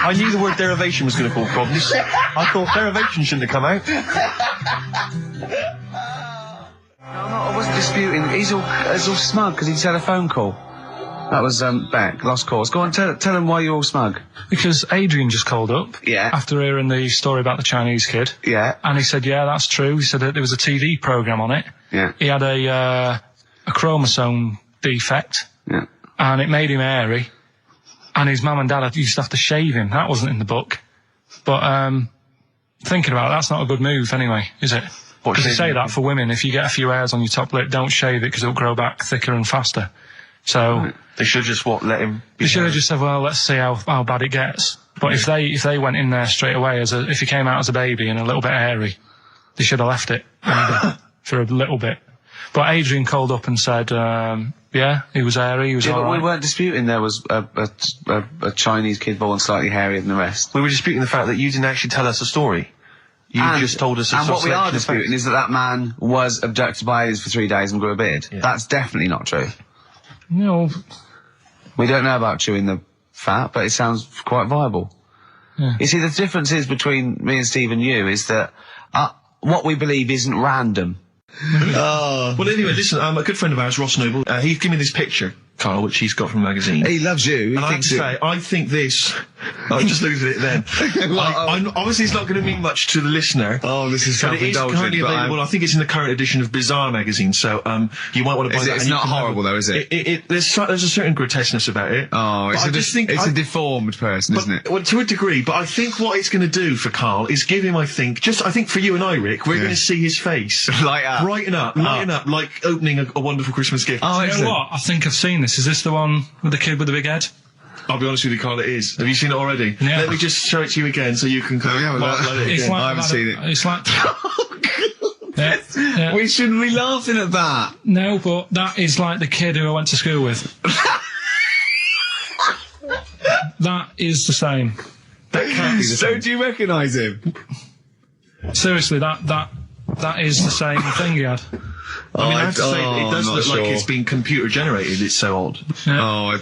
I knew the word derivation was going to cause problems. I thought derivation shouldn't have come out. I wasn't disputing. He's all smug because he's had a phone call. That was Beck, lost cause. Go on, tell him why you're all smug. Because Adrian just called up. Yeah. After hearing the story about the Chinese kid. Yeah. And he said, yeah, that's true. He said that there was a TV programme on it. Yeah. He had a chromosome defect. Yeah. And it made him hairy. And his mum and dad used to have to shave him. That wasn't in the book. But thinking about it, that's not a good move anyway, is it? Because they say that for women, if you get a few hairs on your top lip, don't shave it because it'll grow back thicker and faster. So they should just let him. They should have just said, well, let's see how bad it gets. But if they went in there straight away if he came out as a baby and a little bit hairy, they should have left it maybe, for a little bit. But Adrian called up and said, yeah, he was hairy, he was all but right. we weren't disputing there was a Chinese kid born slightly hairier than the rest. We were disputing the fact that you didn't actually tell us a story. You just told us a And what we are disputing facts. is that man was abducted by aliens for 3 days and grew a beard. Yeah. That's definitely not true. No. We don't know about chewing the fat, but it sounds quite viable. Yeah. You see, the difference is between me and Steve and you is that what we believe isn't random. Well, anyway, listen, a good friend of ours, Ross Noble, he gave me this picture, Carl, which he's got from a magazine. He loves you. And I have to say, I think this... I'm just losing it then. Obviously, it's not going to mean much to the listener. Oh, this is but it is currently available. I think it's in the current edition of Bizarre magazine, so you might want to buy that. It's not horrible, though, is it? There's a certain grotesqueness about it. Oh, it's a deformed person, isn't it? Well, to a degree, but I think what it's going to do for Carl is give him, I think for you and I, Rick, we're going to see his face. Lighten up, like opening a wonderful Christmas gift. Oh, you know what? I think I've seen this. Is this the one with the kid with the big head? I'll be honest with you, Carl, it is. Have you seen it already? Yeah. Let me just show it to you again so you can I haven't seen it. It's like... yeah. We shouldn't be laughing at that. No, but that is like the kid who I went to school with. That is the same. That can't be the same. So do you recognise him? Seriously, that is the same thing he had. I mean, I have to say, it does look like it's been computer generated. It's so odd. Yeah.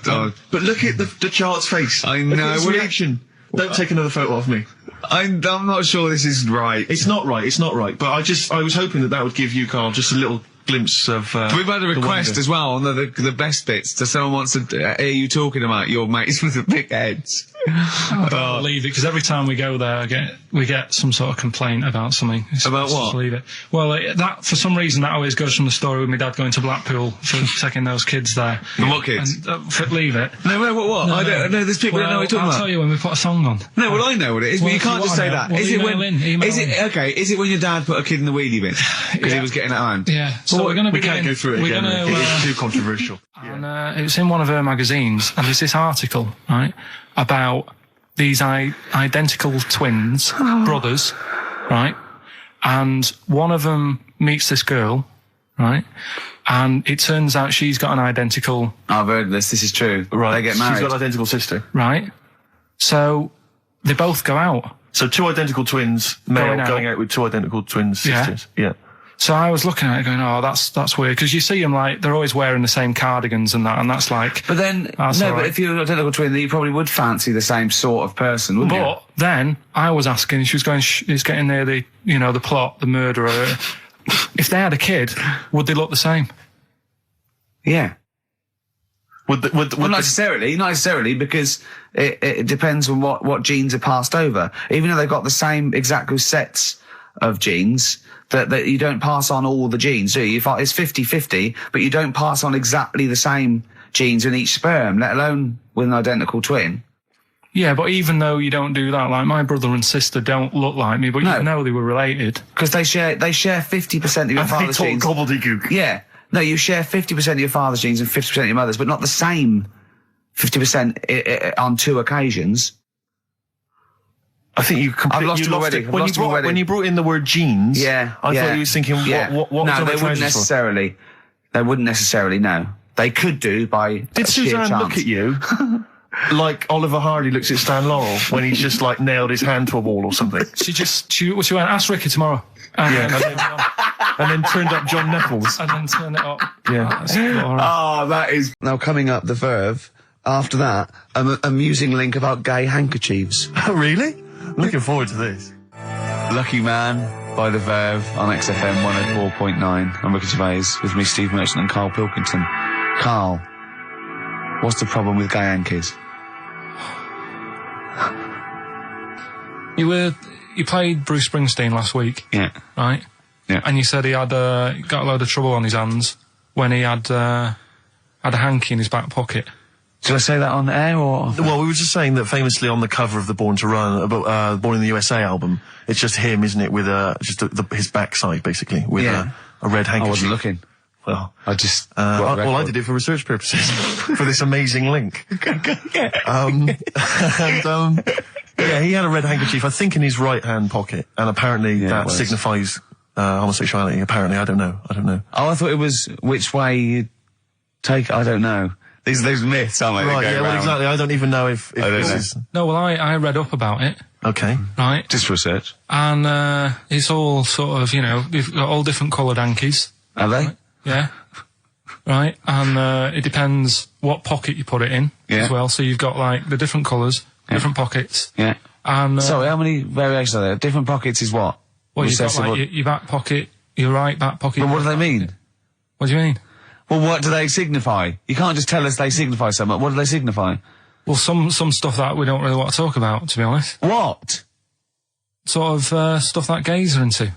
But look at the child's face. I know. Look at his reaction. Don't take another photo of me. I'm not sure this is right. It's not right. It's not right. But I was hoping that would give you, Carl, just a little glimpse of. We've had a request as well on the best bits. So someone wants to hear you talking about your mates with the big heads. I don't believe it, because every time we go there, we get some sort of complaint about something. About what? Just leave it. Well, that for some reason that always goes from the story with my dad going to Blackpool for taking those kids there. The what kids? And, leave it. No, what? No, I don't know. There's people that know what you're talking about. I'll tell you when we put a song on. No, well, I know what it is, but you can't just say that. Is it when? Is it when your dad put a kid in the wheelie bin because he was getting out of hand? Yeah. So we're going to be. We can't go through it again. It's too controversial. And it's in one of her magazines, and there's this article, right, about these identical twins, brothers, right? And one of them meets this girl, right? And it turns out she's got an identical... I've heard this. This is true. Right. They get married. She's got an identical sister. Right. So they both go out. So two identical twins, male going out with two identical twin sisters. Yeah. So I was looking at it going, oh, that's weird. Because you see them, like, they're always wearing the same cardigans and that's like... But then, but if you're an identical twin, then you probably would fancy the same sort of person, wouldn't you? But then I was asking, she was going, it's getting near the plot, the murderer. If they had a kid, would they look the same? Yeah. Not necessarily, because it depends on what genes are passed over. Even though they've got the same exact sets of genes, that you don't pass on all the genes, do you? It's 50-50, but you don't pass on exactly the same genes in each sperm, let alone with an identical twin. Yeah, but even though you don't do that, like my brother and sister don't look like me, but you know they were related. Because they share 50% of your father's genes. Gobbledygook. Yeah. No, you share 50% of your father's genes and 50% of your mother's, but not the same 50% on two occasions. I think you completely lost him already. When you brought in the word genes, I thought you were thinking, what no, they wouldn't necessarily. They wouldn't necessarily, no. They could do by Did Suzanne look at you like Oliver Hardy looks at Stan Laurel when he's just like nailed his hand to a wall or something? She went, ask Ricky tomorrow. And then turned up John Nettles. And then turned it up. Yeah. That is... Now coming up, the Verve. After that, an amusing link about gay handkerchiefs. Oh, really? Looking forward to this. Lucky Man by The Verve on XFM 104.9. I'm Ricky Gervais with me, Steve Merchant and Karl Pilkington. Karl, what's the problem with gay hankies? You played Bruce Springsteen last week. Yeah. Right? Yeah. And you said he had got a load of trouble on his hands when he had a hanky in his back pocket. Should I say that on air or? Well, we were just saying that famously on the cover of the Born to Run, Born in the USA album, it's just him, isn't it, with just his backside basically with a red handkerchief. I wasn't looking. Well, I just. Well, I did it for research purposes for this amazing link. Yeah, he had a red handkerchief, I think, in his right hand pocket, and apparently that signifies homosexuality. Apparently, I don't know. Oh, I thought it was which way you take. I don't know. These myths, aren't they? Right, yeah, well, exactly. I don't even know if this is... No, well, I read up about it. Okay. Right. Just research. And, it's all sort of, they've got all different coloured hankies. Are they? Right? Yeah. Right. And, it depends what pocket you put it in as well. So you've got, like, the different colours, different pockets. Yeah. And, sorry, how many variations are there? Different pockets is what? Well, you've got, like, your back pocket, your right back pocket. But what do they mean? What do you mean? Well, what do they signify? You can't just tell us they signify something. What do they signify? Well, some stuff that we don't really want to talk about, to be honest. What? Sort of, stuff that gays are into.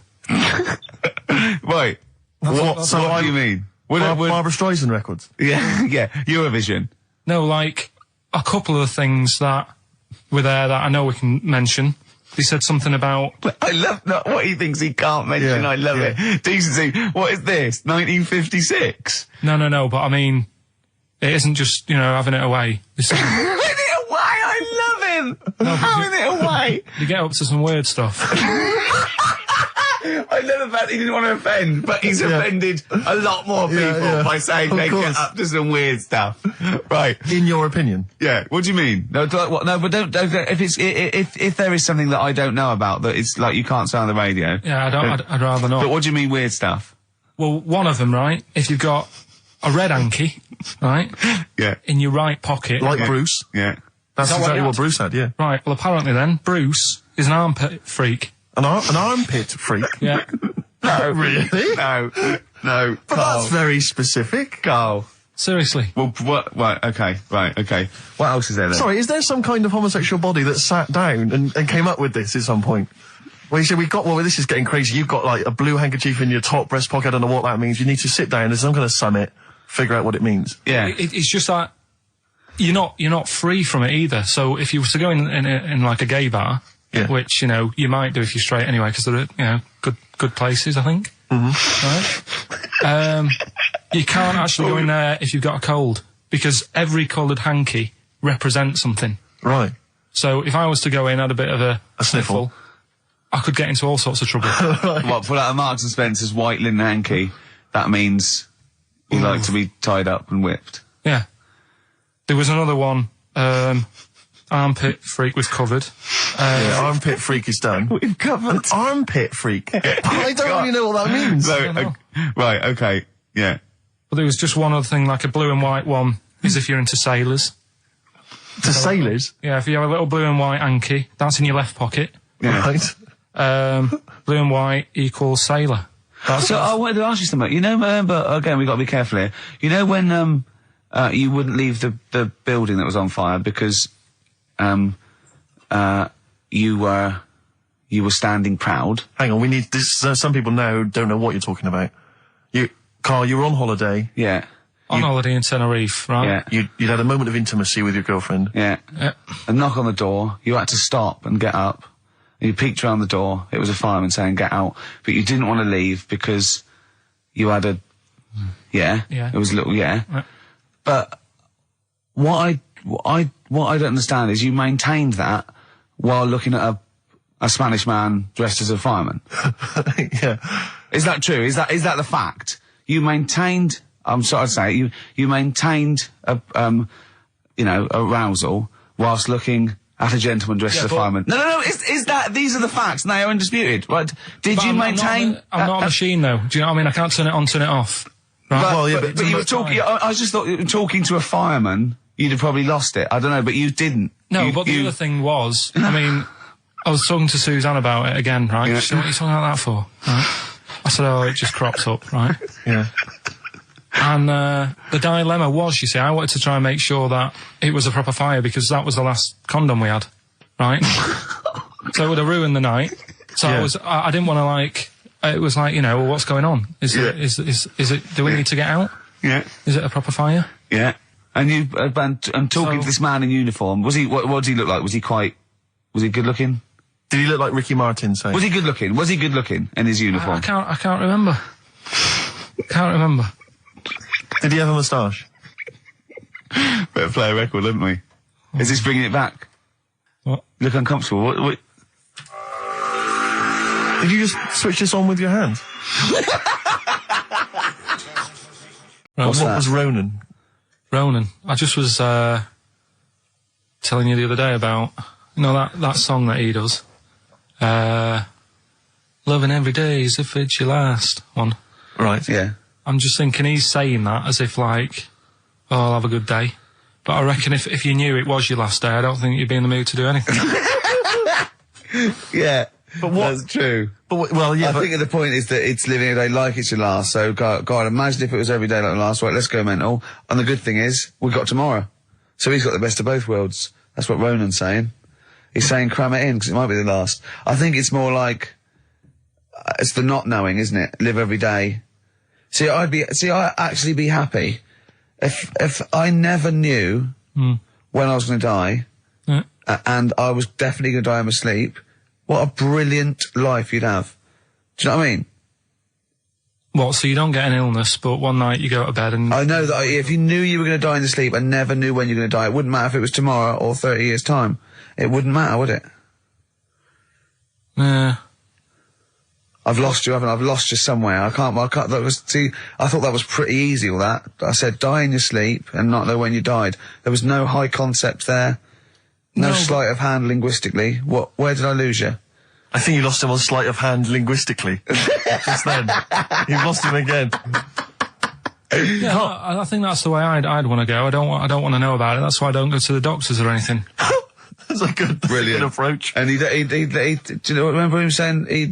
Wait. What do you mean? Barbara Streisand records? Yeah, yeah. Eurovision. No, like, a couple of things that were there that I know we can mention. He said something about... I love what he thinks he can't mention. Yeah, I love it. Decency. What is this? 1956? No, but I mean, it isn't just, having it away. This is... Having it away? I love him! No, having it away! You get up to some weird stuff. I love the fact he didn't want to offend, but he's offended a lot more people by saying they get up to some weird stuff. Right. In your opinion? Yeah. What do you mean? No, but don't if there is something that I don't know about that it's like you can't say on the radio. Yeah, I'd rather not. But what do you mean weird stuff? Well, one of them, right? If you've got a red hanky, right? Yeah. In your right pocket. Like Bruce? Yeah. That's exactly what Bruce had, yeah. Right, well apparently then, Bruce is an armpit freak. An armpit freak? Yeah. No. Really? No. But that's very specific. Carl. Seriously. Well, what? Right, okay. What else is there then? Sorry, is there some kind of homosexual body that sat down and came up with this at some point? Well, you said this is getting crazy. You've got, like, a blue handkerchief in your top breast pocket. I don't know what that means. You need to sit down. There's some kind of summit, figure out what it means. Yeah. It's just that you're not free from it either. So if you were to go in like a gay bar, which, you might do if you're straight anyway, because they're, good places, I think. Mm-hmm. Right? You can't actually go in there if you've got a cold, because every coloured hanky represents something. Right. So if I was to go in, had a bit of a sniffle, I could get into all sorts of trouble. Right. What, pull out a Marks and Spencer's white linen hanky, that means you like to be tied up and whipped. Yeah. There was another one, armpit freak was covered. Armpit freak is done. We've covered. An armpit freak? I don't really know what that means. Right, okay, yeah. But there was just one other thing, like a blue and white one, is if you're into sailors. To sailors? Yeah, if you have a little blue and white hanky, that's in your left pocket. Yeah. Right. Blue and white equals sailor. So I wanted to ask you something. But again, we've got to be careful here. When, you wouldn't leave the building that was on fire because, you were standing proud. Hang on, we need this. Some people now don't know what you're talking about. Carl, you were on holiday. Yeah. On holiday in Tenerife, right? Yeah. You'd had a moment of intimacy with your girlfriend. Yeah. A knock on the door. You had to stop and get up. And you peeked around the door. It was a fireman saying, "Get out." But you didn't want to leave because you had a. Yeah. It was a little. Yeah. But what I don't understand is you maintained that while looking at a Spanish man dressed as a fireman. Yeah. Is that true? Is that the fact? You maintained, I'm sorry to say, you maintained arousal whilst looking at a gentleman dressed as a fireman. No, these are the facts and they are undisputed, right? Did you maintain? I'm not a machine though. Do you know what I mean? I can't turn it on, turn it off. Right? But you were talking, I just thought talking to a fireman, you'd have probably lost it. I don't know, but you didn't. No, but the other thing was, I mean, I was talking to Suzanne about it again, right? Yeah. She said, what are you talking about that for? Right? I said, oh, it just crops up, right? Yeah. And the dilemma was, you see, I wanted to try and make sure that it was a proper fire because that was the last condom we had, right? So it would have ruined the night. So I didn't want to it was like, well, what's going on? Is it, do we need to get out? Yeah. Is it a proper fire? Yeah. And I'm talking to this man in uniform. Was he? What did he look like? Was he good looking? Did he look like Ricky Martin? Say? Was he good looking? Was he good looking in his uniform? I can't remember. Can't remember. Did he have a moustache? Better play a record, haven't we? Is this bringing it back? What? You look uncomfortable. What? Did you just switch this on with your hands? Right, what was Ronan? Ronan. I just was telling you the other day about, that song that he does. Loving every day as if it's your last one. Right. Yeah. I'm just thinking he's saying that as if like, oh, I'll have a good day. But I reckon if you knew it was your last day, I don't think you'd be in the mood to do anything. Yeah. But that's true. But I think the point is that it's living a day like it's your last. So, God, imagine if it was every day like the last. Right, let's go mental. And the good thing is, we've got tomorrow. So he's got the best of both worlds. That's what Ronan's saying. He's saying cram it in, because it might be the last. I think it's more like, it's the not knowing, isn't it? Live every day. I'd actually be happy if I never knew when I was going to die, and I was definitely going to die in my sleep. What a brilliant life you'd have. Do you know what I mean? What, so you don't get an illness, but one night you go to bed and... I know that if you knew you were going to die in your sleep and never knew when you were going to die, it wouldn't matter if it was tomorrow or 30 years' time. It wouldn't matter, would it? Yeah. I've lost you, haven't I? I've lost you somewhere. I thought that was pretty easy, all that. I said die in your sleep and not know when you died. There was no high concept there. No sleight of hand linguistically. Where did I lose you? I think you lost him on sleight of hand linguistically. Just then. You've lost him again. Yeah, I think that's the way I'd want to go. I don't want to know about it. That's why I don't go to the doctors or anything. That's a good approach. And do you know, remember him saying he's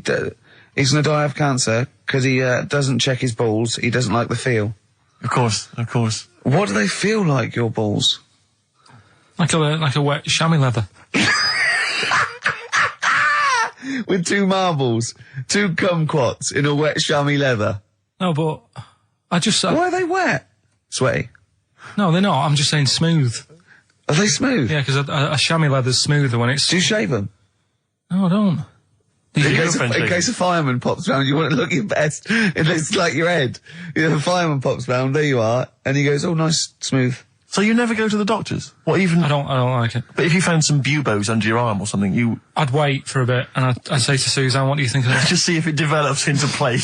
going to die of cancer because he doesn't check his balls. He doesn't like the feel. Of course. What do they feel like, your balls? Like a wet chamois leather. With 2 marbles, 2 kumquats in a wet chamois leather. No, but I just... Why are they wet? Sweaty? No, they're not. I'm just saying smooth. Are they smooth? Yeah, because a chamois leather's smoother when it's... Do you shave them? No, I don't. In case a fireman pops round, you want to look your best. It looks like your head. If a fireman pops round, there you are, and he goes, oh, nice, smooth. So you never go to the doctors? What even? I don't like it. But if you found some buboes under your arm or something, I'd wait for a bit, and I'd say to Suzanne, what do you think of that? Just see if it develops into plague.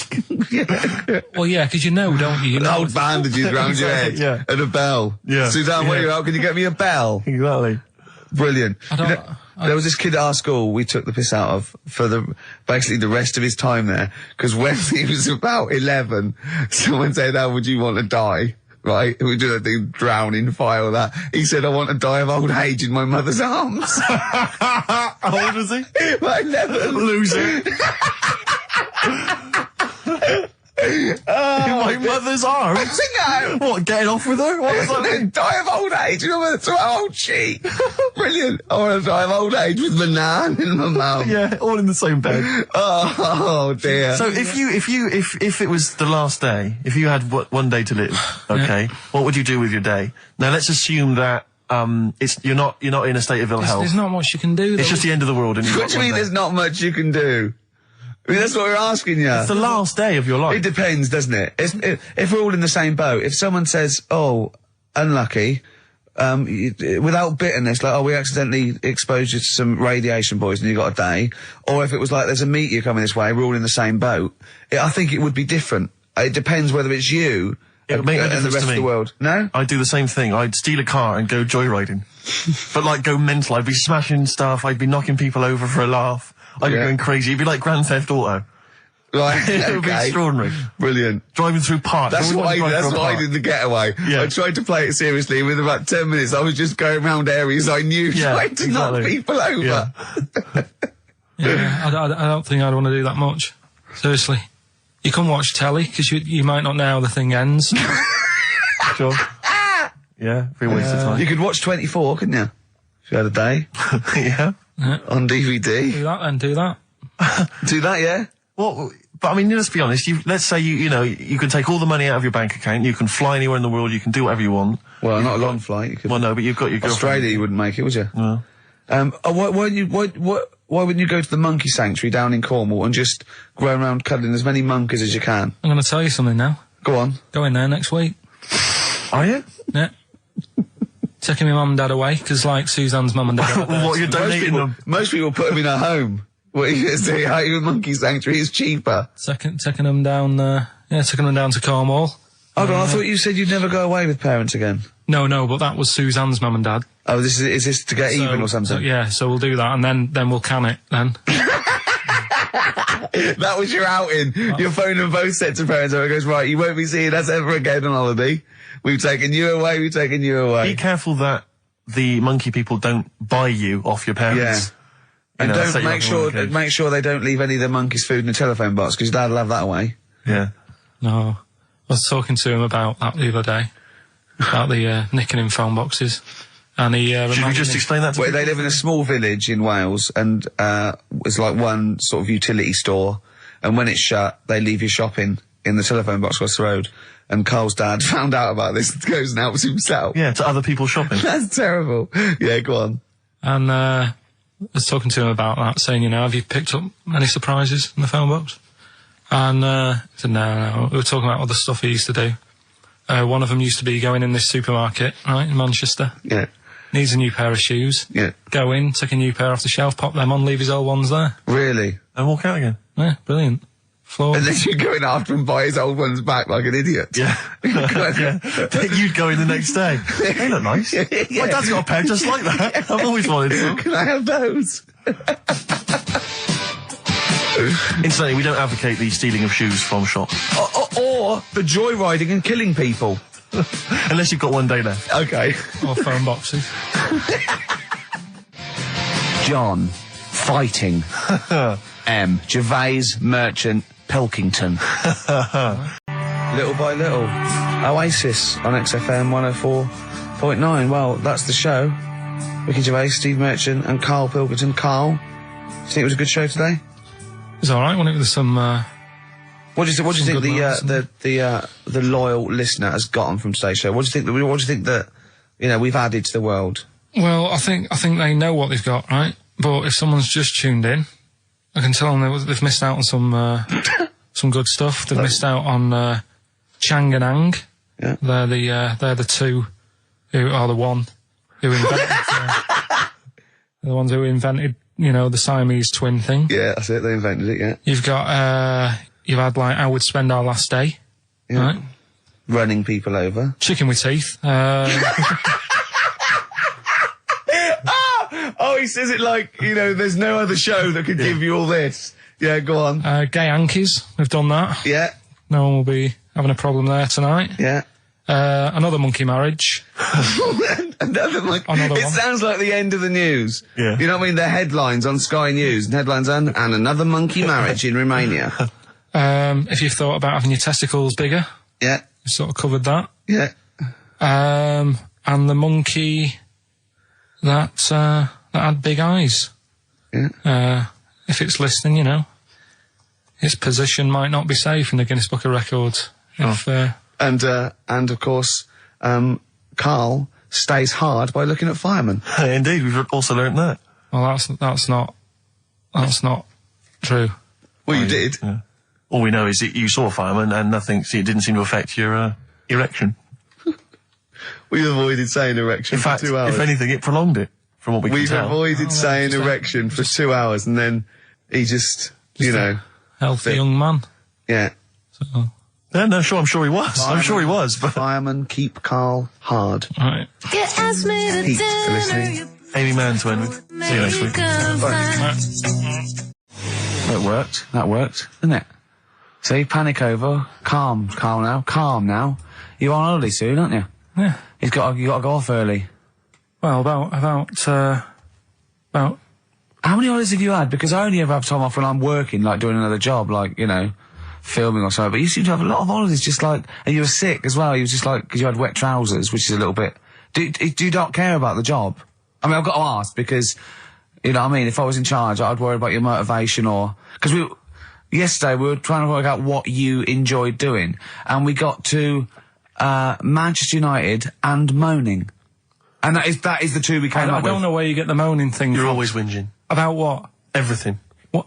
Well, yeah, because you know, don't you? Old bandages around your head. Yeah. And a bell. Yeah. Suzanne, where are you out? Can you get me a bell? Exactly. Brilliant. There was this kid at our school we took the piss out of for basically the rest of his time there, because when he was about 11, someone said, how would you want to die? Right? We do that thing, drown in fire, that. He said, I want to die of old age in my mother's arms. How old was he? Like 11. Loser. In my mother's arms? No. What, getting off with her? What was that mean? Die of old age in my mother's old cheek. Brilliant. I want to die of old age with my nan and my mum. Yeah, all in the same bed. Oh dear. So if it was the last day, if you had one day to live, okay, what would you do with your day? Now let's assume that you're not in a state of ill health. There's not much you can do, though. It's just the end of the world. And what do you mean there's not much you can do? I mean, that's what we're asking you. It's the last day of your life. It depends, doesn't it? If we're all in the same boat, if someone says, oh, unlucky, without bitterness, like, oh, we accidentally exposed you to some radiation poison, you got a day, or if it was like, there's a meteor coming this way, we're all in the same boat, I think it would be different. It depends whether it's you It would make no and the difference rest to of me. the world. No? I'd do the same thing. I'd steal a car and go joyriding. But like go mental. I'd be smashing stuff. I'd be knocking people over for a laugh. I'd be going crazy. It'd be like Grand Theft Auto. Right, It would be extraordinary. Brilliant. Driving through parks. That's what I did the getaway. Yeah. I tried to play it seriously. Within about 10 minutes, I was just going around areas I knew, trying to knock people over. Yeah, I don't think I'd want to do that much. Seriously. You can watch telly, because you might not know how the thing ends. Sure. Yeah, be a waste of time. You could watch 24, couldn't you? If you had a day. Yeah. On DVD. Do that then, do that. Do that, yeah? Well, But I mean, let's be honest. Let's say you can take all the money out of your bank account. You can fly anywhere in the world. You can do whatever you want. Well, not a long flight. You could, well, no, but you've got your girlfriend. Australia, you wouldn't make it, would you? No. Why wouldn't you go to the monkey sanctuary down in Cornwall and just go around cuddling as many monkeys as you can? I'm going to tell you something now. Go on. Go in there next week. Are you? Yeah. Taking my mum and dad away, because like Suzanne's mum and dad. What, you're donating them? Most people put them in a home. What are you going to say? How your monkey sanctuary is cheaper? Taking them down, taking them down to Cornwall. Hold on, I thought you said you'd never go away with parents again. No, but that was Suzanne's mum and dad. Oh, is this to get even or something? So we'll do that, and then we'll can it, then. That was your outing. You're phoning both sets of parents over and goes, right, you won't be seeing us ever again on holiday. We've taken you away, Be careful that the monkey people don't buy you off your parents. Yeah. And don't make sure they don't leave any of the monkeys' food in a telephone box, because Dad will have that away. Yeah. No. I was talking to him about that the other day. About the nicking in phone boxes. And he should we just explain that to They live in a small village in Wales, and it's like one sort of utility store, and when it's shut, they leave you shopping in the telephone box across the road. And Carl's dad found out about this and goes and helps himself. Yeah, to other people shopping. That's terrible. Yeah, go on. And I was talking to him about that, saying, have you picked up any surprises in the phone box? And he said, no. We were talking about other stuff he used to do. One of them used to be going in this supermarket, right, in Manchester. Yeah. Needs a new pair of shoes. Yeah. Go in, take a new pair off the shelf, pop them on, leave his old ones there. Really? And walk out again. Yeah, brilliant. And then you go in after and buy his old ones back like an idiot. Yeah. You'd go in the next day. They look nice. Yeah. My dad's got a pair just like that. I've always wanted some. Can I have those? Incidentally, we don't advocate the stealing of shoes from shops. Or the joyriding and killing people. Unless you've got one day left. Okay. Or phone boxes. John. Fighting. M. Gervais, Merchant, Pilkington. Little by little. Oasis on XFM 104.9. Well, that's the show. Ricky Gervais, Steve Merchant and Karl Pilkington. Karl, do you think it was a good show today? It was alright, wasn't it? With some, What do you think the loyal listener has gotten from today's show? What do you think that we've added to the world? Well, I think they know what they've got, right? But if someone's just tuned in, I can tell them they've missed out on some good stuff. They've missed out on Chang and Ang. Yeah. They're the two who are the one who invented the ones who invented the Siamese twin thing. Yeah, that's it. They invented it. Yeah. You've got you've had like How We'd Spend Our Last Day. Yeah. Right? Running people over. Chicken with teeth. Oh, he says it like, there's no other show that could give you all this. Yeah, go on. Gay Yankees, we've done that. Yeah. No one will be having a problem there tonight. Yeah. Another monkey marriage. Another monkey. It sounds like the end of the news. Yeah. You know what I mean? They're headlines on Sky News, and headlines and another monkey marriage in Romania. If you've thought about having your testicles bigger. Yeah. You've sort of covered that. Yeah. And the monkey that had big eyes. Yeah. If it's listening, its position might not be safe in the Guinness Book of Records. And of course, Karl stays hard by looking at firemen. Indeed, we've also learnt that. Well, that's not true. Well, you did. Yeah. All we know is that you saw a fireman and it didn't seem to affect your erection. We avoided saying erection in fact, for 2 hours. If anything, it prolonged it, from what we can tell. We've avoided saying erection for 2 hours, and then he just healthy young man. Yeah. So. Yeah, no, sure, I'm sure he was. I'm sure he was. But firemen keep Karl hard. Right. Thanks for listening. Amy Mann to end with. See you next week. Bye. That worked, didn't it? See, panic over, calm now. You're on holiday soon, aren't you? Yeah. You got to go off early. Well, about how many holidays have you had? Because I only ever have time off when I'm working, like doing another job, like, filming or something. But you seem to have a lot of holidays, just like, and you were sick as well. You was just like, because you had wet trousers, which is a little bit. Do you not care about the job? I mean, I've got to ask because, if I was in charge, I'd worry about your motivation because yesterday we were trying to work out what you enjoyed doing, and we got to Manchester United and moaning. And that is the two we came up with. I don't know where you get the moaning thing You're from. always whinging. About what? Everything.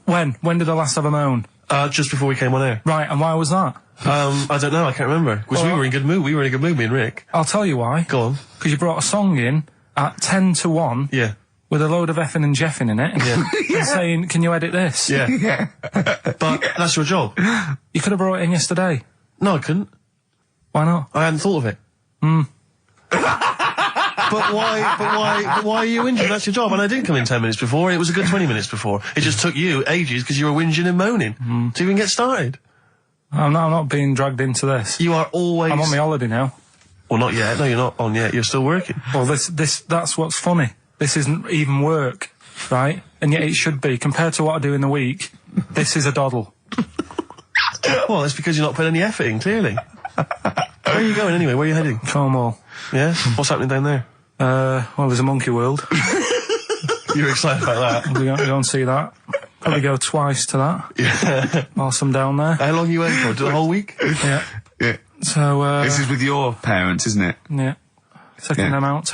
When? When did I last have a moan? Just before we came on air. Right, and why was that? I don't know, I can't remember. Because we were in good mood. We were in a good mood, me and Rick. I'll tell you why. Go on. Because you brought a song in at 10 to 1. Yeah. With a load of effing and jeffing in it. Yeah. And saying, can you edit this? Yeah. Yeah. But that's your job. You could have brought it in yesterday. No, I couldn't. Why not? I hadn't thought of it. But why are you whinging? That's your job. And I didn't come in 10 minutes before. It was a good 20 minutes before. It just took you ages because you were whinging and moaning to even get started. I'm not being dragged into this. You are always... I'm on my holiday now. Well, not yet. No, you're not on yet. You're still working. Well, that's what's funny. This isn't even work, right? And yet it should be. Compared to what I do in the week, this is a doddle. Well, it's because you're not putting any effort in, clearly. Where are you going anyway? Where are you heading? Cornwall. Yeah? What's happening down there? Well, there's a monkey world. You're excited about that? We're going to see that. Probably go twice to that. Yeah. Whilst I'm down there. How long are you waiting for? The whole week? Yeah. Yeah. So, this is with your parents, isn't it? Yeah. Taking them out.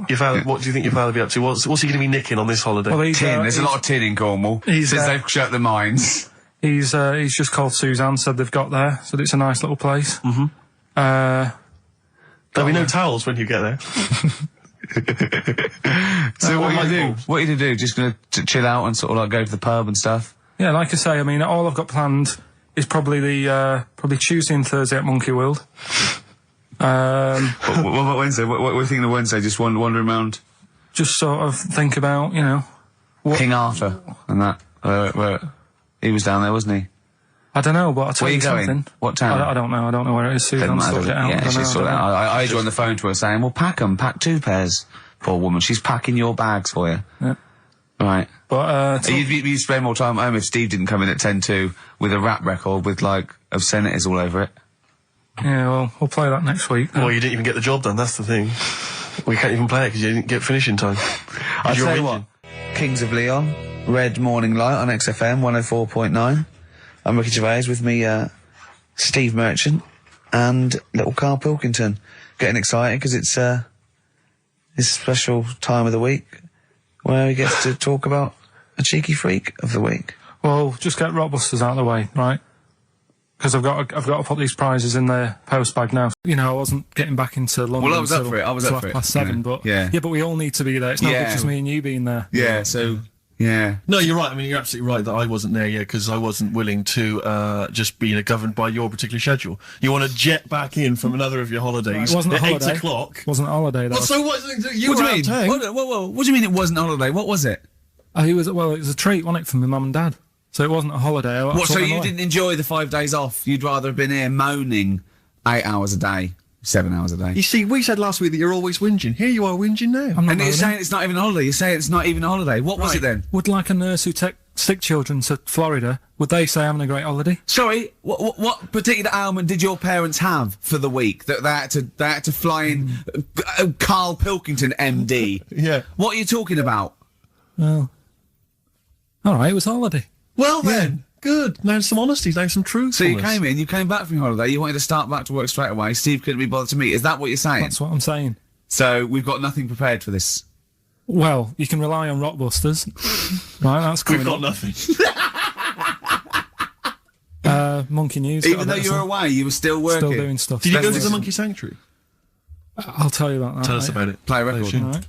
Your father, what do you think your father will be up to? What's he going to be nicking on this holiday? Well, tin. There's a lot of tin in Cornwall. Since they've shut the mines. He's just called Suzanne, said they've got there. Said it's a nice little place. Mm-hmm. There'll be no towels when you get there. So what are you do? What are you going to do? Just going to chill out and sort of like go to the pub and stuff? Yeah, like I say, I mean, all I've got planned is probably probably Tuesday and Thursday at Monkey World. What about Wednesday? What are you thinking of Wednesday? Just wandering around? Just sort of think about, you know... King Arthur and that. Where he was down there, wasn't he? I don't know, but I'll tell you something. Going? What town? I don't know. I don't know where it is. Susan sorted it out. Yeah, she's sorted it out. I heard you on the phone to her saying, well, pack 2 pairs. Poor woman. She's packing your bags for you. Yeah. Right. But, you'd spend more time at home if Steve didn't come in at 10-2 with a rap record with, like, obscenities all over it. Yeah, well, we'll play that next week. Well, you didn't even get the job done, that's the thing. We can't even play it because you didn't get finishing time. I'll tell you what. Kings of Leon, Red Morning Light on XFM 104.9. I'm Ricky Gervais, with me, Steve Merchant and little Karl Pilkington. Getting excited because it's a special time of the week where he gets to talk about a cheeky freak of the week. Well, just get Rockbusters out of the way, right? Because I've got to put these prizes in their post bag now. You know, I wasn't getting back into London. Well, I was up for it. I was up for it. Past 7, but yeah, but we all need to be there. It's not just me and you being there. Yeah, so. Yeah. No, you're right. I mean, you're absolutely right that I wasn't there yet because I wasn't willing to just be governed by your particular schedule. You want to jet back in from another of your holidays it wasn't at a holiday. 8 o'clock. Wasn't a holiday, though. Well, so what? You what were do you out mean? of town. What do you mean it wasn't a holiday? What was it? It was a treat, wasn't it, for my mum and dad? So it wasn't a holiday. What, so you didn't enjoy the 5 days off? You'd rather have been here moaning 8 hours a day, 7 hours a day? You see, we said last week that you're always whinging. Here you are whinging now. And you're saying it's not even a holiday. You're saying it's not even a holiday. What was it then? Would like a nurse who take sick children to Florida, would they say having a great holiday? Sorry, what particular ailment did your parents have for the week that they had to fly in Karl Pilkington, MD? Yeah. What are you talking about? Well, all right, it was a holiday. Well then, good. Now some honesty, now some truth. So you came back from your holiday, you wanted to start back to work straight away, Steve couldn't be bothered to meet. Is that what you're saying? That's what I'm saying. So we've got nothing prepared for this? Well, you can rely on Rockbusters. Right, that's coming We've got nothing. Monkey News. Even though you were away, you were still working? Still doing stuff. Did you go to the Monkey Sanctuary? I'll tell you about that. Tell us about it. Play a record. All right.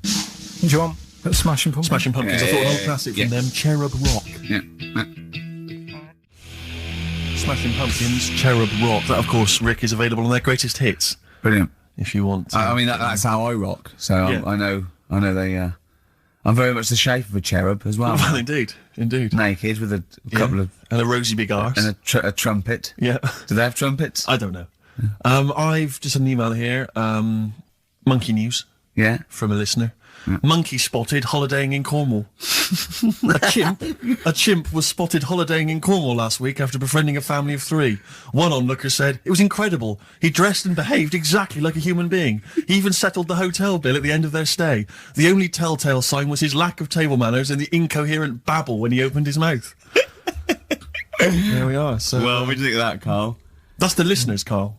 Do you want Smashing Pumpkins? Smashing Pumpkins. I thought an old classic from them, Cherub Rock. Yeah. Smashing Pumpkins, Cherub Rock. That, of course, Rick, is available on their greatest hits. Brilliant. If you want. I mean, that's how I rock. So Yeah. I know they. I'm very much the shape of a cherub as well. Well, indeed. Naked with a couple of and a rosy big arse and a trumpet. Yeah. Do they have trumpets? I don't know. I've just had an email here. Monkey News. Yeah. From a listener. Monkey spotted holidaying in Cornwall. A chimp was spotted holidaying in Cornwall last week after befriending a family of 3. One onlooker said, "It was incredible. He dressed and behaved exactly like a human being. He even settled the hotel bill at the end of their stay. The only telltale sign was his lack of table manners and the incoherent babble when he opened his mouth." There we are. So, Well, what do you think of that, Carl? that's the listeners, Carl.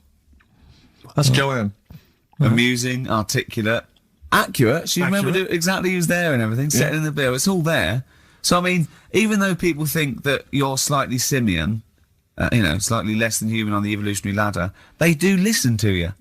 That's Joanne. Amusing, articulate, accurate. She remembered exactly who's there and everything, setting in the bill. It's all there. So, I mean, even though people think that you're slightly simian, slightly less than human on the evolutionary ladder, they do listen to you.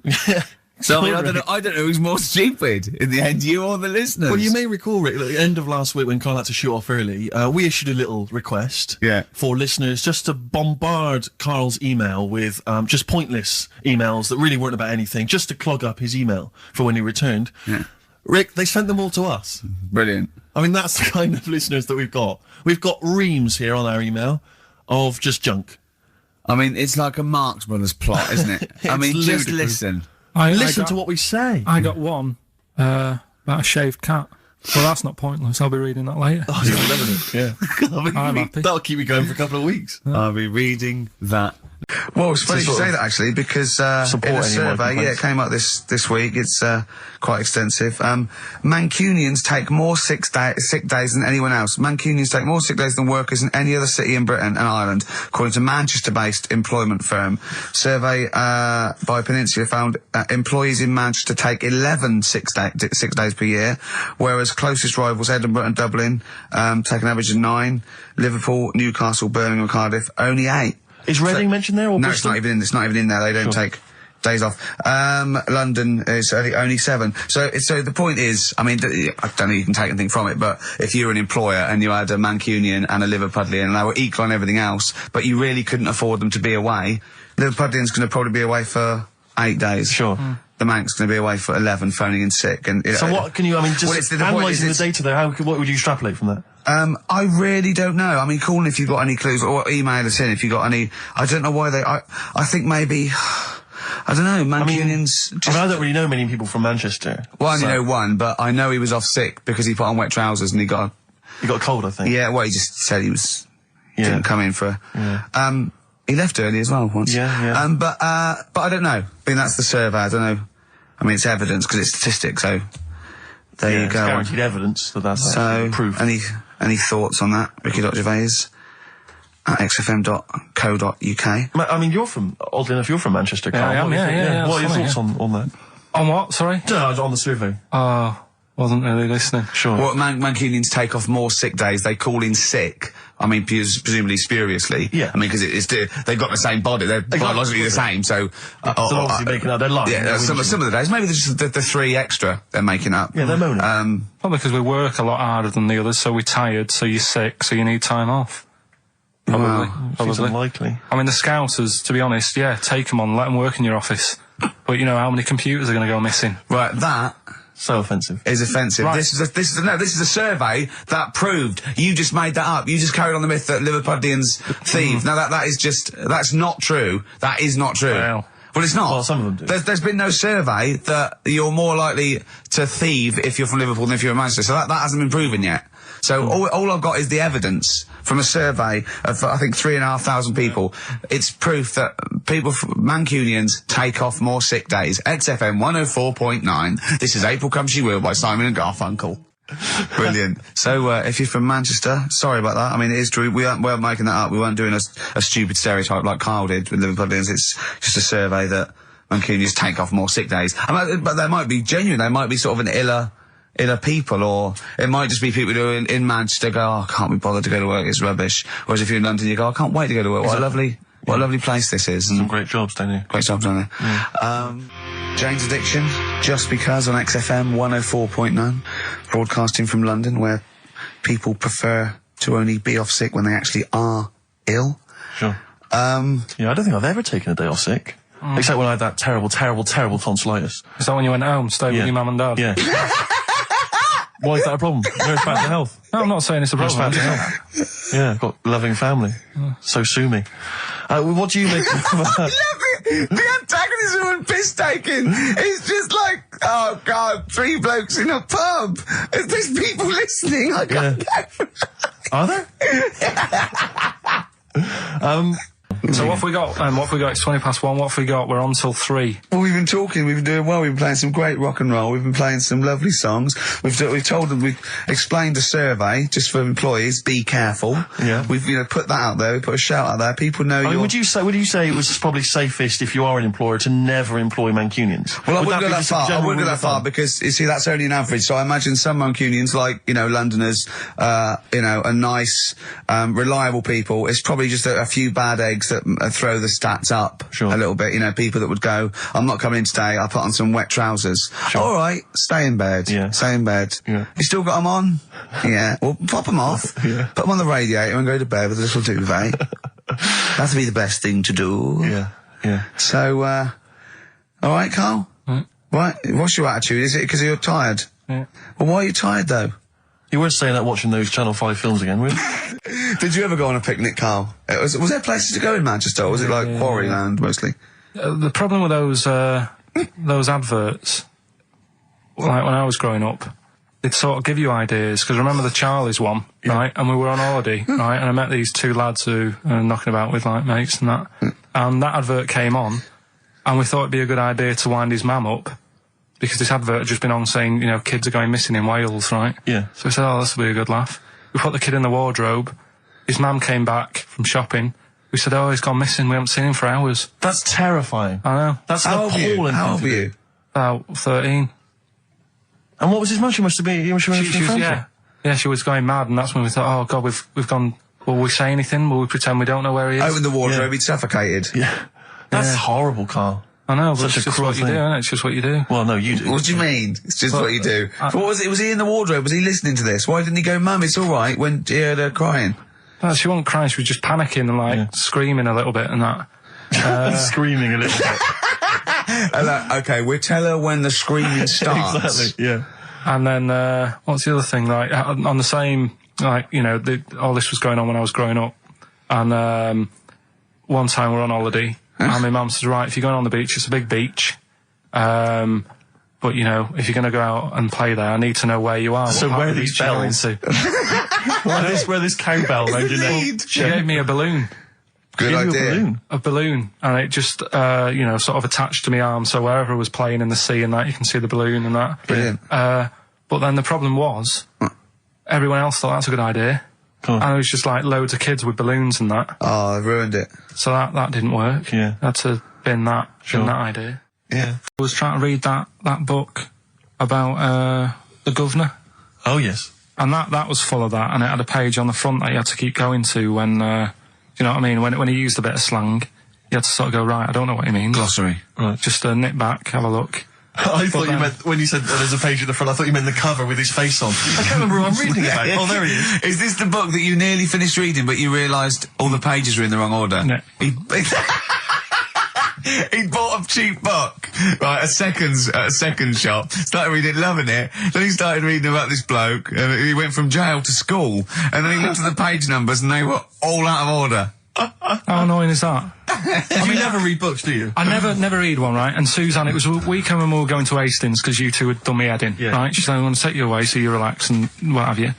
So, I mean, I don't know who's more stupid in the end, you or the listeners. Well, you may recall, Rick, at the end of last week when Carl had to shoot off early, we issued a little request for listeners just to bombard Carl's email with just pointless emails that really weren't about anything, just to clog up his email for when he returned. Yeah. Rick, they sent them all to us. Brilliant. I mean, that's the kind of listeners that we've got. We've got reams here on our email of just junk. I mean, it's like a Marx Brothers plot, isn't it? I mean, just listen. Listen to what we say. I got one about a shaved cat. Well, that's not pointless. I'll be reading that later. Oh, you're loving it. Yeah. I'm happy. That'll keep you going for a couple of weeks. I'll be reading that. Well, it's funny you say that, actually, because in a survey, it came up this week, it's quite extensive. Mancunians take more sick days than anyone else. Mancunians take more sick days than workers in any other city in Britain and Ireland, according to Manchester-based employment firm. Survey by Peninsula found employees in Manchester take 11 sick days per year, whereas closest rivals Edinburgh and Dublin take an average of 9. Liverpool, Newcastle, Birmingham and Cardiff, only 8. Is Reading mentioned there? Or no, Bristol? it's not even in there. They don't take days off. London is only 7. So the point is, I mean, I don't know if you can take anything from it, but if you're an employer and you had a Mancunian and a Liverpudlian and they were equal on everything else, but you really couldn't afford them to be away, Liverpudlian's going to probably be away for 8 days. Sure. The Manc's going to be away for 11, phoning in sick. And so what can you? I mean, just analysing the data there. What would you extrapolate from that? I really don't know. I mean, call in if you've got any clues, or email us in if you've got any. I don't know why they. I think maybe. I don't know. Mancunians. I don't really know many people from Manchester. Well, I only know one, but I know he was off sick because he put on wet trousers and he got a cold, I think. Yeah. Well, he just said he was. Didn't come in for. Yeah. He left early as well once. Yeah. But I don't know. I mean, that's the survey. I don't know. I mean, it's evidence because it's statistics. So there you go. It's guaranteed evidence that's proof. Any thoughts on that, Ricky.Gervais at xfm.co.uk? I mean, oddly enough, you're from Manchester, Carl. Yeah, I am, yeah. What are your thoughts on that? On what, sorry? On the survey. Wasn't really listening. Sure. Well, Mancunians take off more sick days. They call in sick. I mean, presumably spuriously. Yeah. I mean, because they've got the same body. They're biologically the same, so... they're obviously making up their life. Yeah, some of the days. Maybe there's just the 3 extra they're making up. Yeah, they're moaning. Probably because we work a lot harder than the others, so we're tired, so you're sick, so you need time off. Probably. Seems unlikely. I mean, the Scousers, to be honest, take them on, let them work in your office. But you know how many computers are going to go missing? Right, that... So offensive. Is offensive. Right. This is a survey that proved. You just made that up. You just carried on the myth that Liverpudlians thieve. Now that's not true. That is not true. Well, it's not. Well, some of them do. There's been no survey that you're more likely to thieve if you're from Liverpool than if you're in Manchester. So that hasn't been proven yet. So all I've got is the evidence from a survey of, I think, 3,500 people. It's proof that Mancunians take off more sick days. XFM 104.9. This is April Come She Will by Simon and Garfunkel. Brilliant. So, if you're from Manchester, sorry about that. I mean, it is true. We aren't making that up. We weren't doing a stupid stereotype like Kyle did with Liverpudlians. It's just a survey that Mancunians take off more sick days. But they might be genuine. They might be sort of an iller people, or it might just be people who are in Manchester go, I can't be bothered to go to work, it's rubbish. Whereas if you're in London, you go, I can't wait to go to work. What a lovely place this is. Some great jobs, don't you? Great jobs, don't they? Yeah. Jane's Addiction, Just Because on XFM 104.9, broadcasting from London, where people prefer to only be off sick when they actually are ill. Sure. I don't think I've ever taken a day off sick. Except when I had that terrible tonsillitis. Is that when you went home, stayed with your mum and dad? Yeah. Why is that a problem? No, it's back to health. No, I'm not saying it's a problem. Back to health. Yeah, I've got a loving family. So sue me. What do you make of that? The antagonism and piss taking is just like, oh God, 3 blokes in a pub. There's people listening. I can't go. Are there? So what have we got? What have we got? It's 1:20. What have we got? We're on till 3. Well, we've been talking, we've been doing well, we've been playing some great rock and roll, we've been playing some lovely songs, we've told them, we've explained a survey, just for employees, be careful. Yeah. We've, put that out there, we put a shout out there, people know I mean, would you say it was probably safest if you are an employer to never employ Mancunians? Well, I wouldn't go that far. I wouldn't go that far because, you see, that's only an average. So I imagine some Mancunians, like, Londoners, are nice, reliable people. It's probably just a few bad eggs that throw the stats up a little bit. People that would go, I'm not coming in today, I'll put on some wet trousers. Sure. All right, stay in bed. Yeah. Stay in bed. Yeah. You still got them on? Yeah. Well, pop them off. Yeah. Put them on the radiator and go to bed with a little duvet. That'd be the best thing to do. Yeah. Yeah. So, all right, Carl? What? What's your attitude? Is it because you're tired? Yeah. Well, why are you tired, though? You weren't saying that watching those Channel 5 films again, were you? Did you ever go on a picnic, Carl? Was there places to go in Manchester, or was it like Quarryland, mostly? The problem with those adverts, like when I was growing up, they'd sort of give you ideas, because remember the Charlie's one, right? And we were on holiday, right? And I met these 2 lads who are knocking about with, like, mates and that. And that advert came on, and we thought it'd be a good idea to wind his mum up, because this advert had just been on saying, kids are going missing in Wales, right? Yeah. So we said, this will be a good laugh. We put the kid in the wardrobe. His mum came back from shopping. We said, he's gone missing. We haven't seen him for hours. That's terrifying. I know. That's an appalling. How old were you? About 13. And what was his mum? She must have been. Yeah, she was going mad, and that's when we thought, oh God, we've gone. Will we say anything? Will we pretend we don't know where he is? Open the wardrobe, he'd suffocated. Yeah. That's horrible, Carl. I know, but Such it's a just cruel what you do, thing. isn't it? It's just what you do. Well, no, you do. What do you mean? It's just what you do. What was it? Was he in the wardrobe? Was he listening to this? Why didn't he go, Mum, it's all right, when he heard her crying? No, she wasn't crying, she was just panicking and, screaming a little bit and that. Screaming a little bit. Okay, we'll tell her when the screaming starts. Exactly, yeah. And then, what's the other thing? Like, on the same, all this was going on when I was growing up. And, one time we're on holiday, and my mum says, right, if you're going on the beach, it's a big beach. But, if you're going to go out and play there, I need to know where you are. So where are these bells? Where this cowbell around your neck? She gave me a balloon. Good idea. A balloon. And it just, sort of attached to my arm, so wherever I was playing in the sea and that, you can see the balloon and that. Brilliant. But then the problem was, everyone else thought that's a good idea. Cool. And it was just like loads of kids with balloons and that. Oh, I ruined it. So that didn't work. Yeah. I had to bin that idea. Yeah. I was trying to read that book about the governor. Oh, yes. And that was full of that, and it had a page on the front that you had to keep going to when, you know what I mean, when he used a bit of slang, you had to sort of go, right, I don't know what he means. Glossary. Right. Just nip back, have a look. I thought you meant, when you said there's a page at the front, I thought you meant the cover with his face on. I can't remember who I'm reading about. Oh, there he is. Is this the book that you nearly finished reading, but you realised all the pages were in the wrong order? No. He bought a cheap book, right, a second shop, started reading it, loving it, then he started reading about this bloke, and he went from jail to school, and then he looked at the page numbers, and they were all out of order. How annoying is that? You never read books, do you? I never read one, right? And Suzanne, it was a weekend when we were going to Hastings because you two had done me head in, right? She said, I'm going to take you away so you relax and what have you.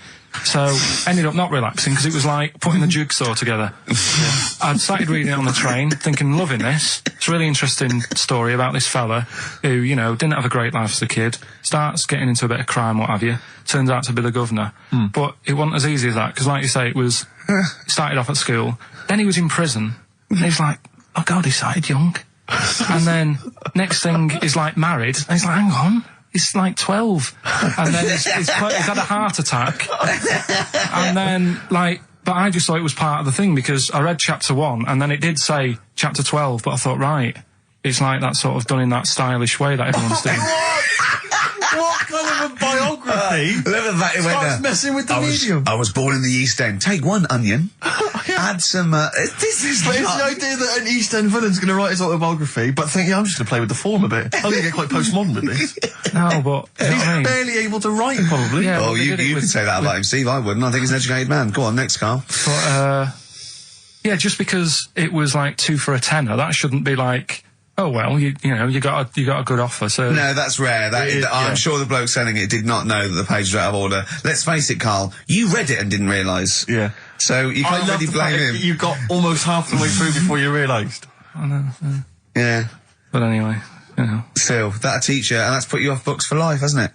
So, ended up not relaxing because it was like putting the jigsaw together. I'd started reading it on the train, thinking, loving this. It's a really interesting story about this fella who, didn't have a great life as a kid, starts getting into a bit of crime, what have you, turns out to be the governor. But it wasn't as easy as that, because like you say, it started off at school, then he was in prison, and he's like, oh God, he started young. And then, next thing, he's like married, and he's like, hang on. He's like 12. And then he's had a heart attack. And then, but I just thought it was part of the thing because I read chapter 1 and then it did say chapter 12, but I thought, right, it's like that sort of done in that stylish way that everyone's doing. What kind of a biography starts messing with the medium? I was born in the East End. Take one onion, add some... this is But it's the idea that an East End villain's going to write his autobiography, but think, I'm just going to play with the form a bit. I'm going to get quite postmodern with this. No, but... He's barely able to write, probably. Yeah, oh, you can say that about him, Steve. I wouldn't. I think he's an educated man. Go on, next, Carl. But, yeah, just because it was like 2 for a tenner, that shouldn't be like Oh well, you know, you got a good offer. So No, that's rare. I'm sure the bloke selling it did not know that the pages were out of order. Let's face it, Carl, you read it and didn't realise. Yeah. So you can't really blame him. You got almost half the way through before you realised. I know. Yeah. But anyway, you know. Still, that'll teach you, and that's put you off books for life, hasn't it?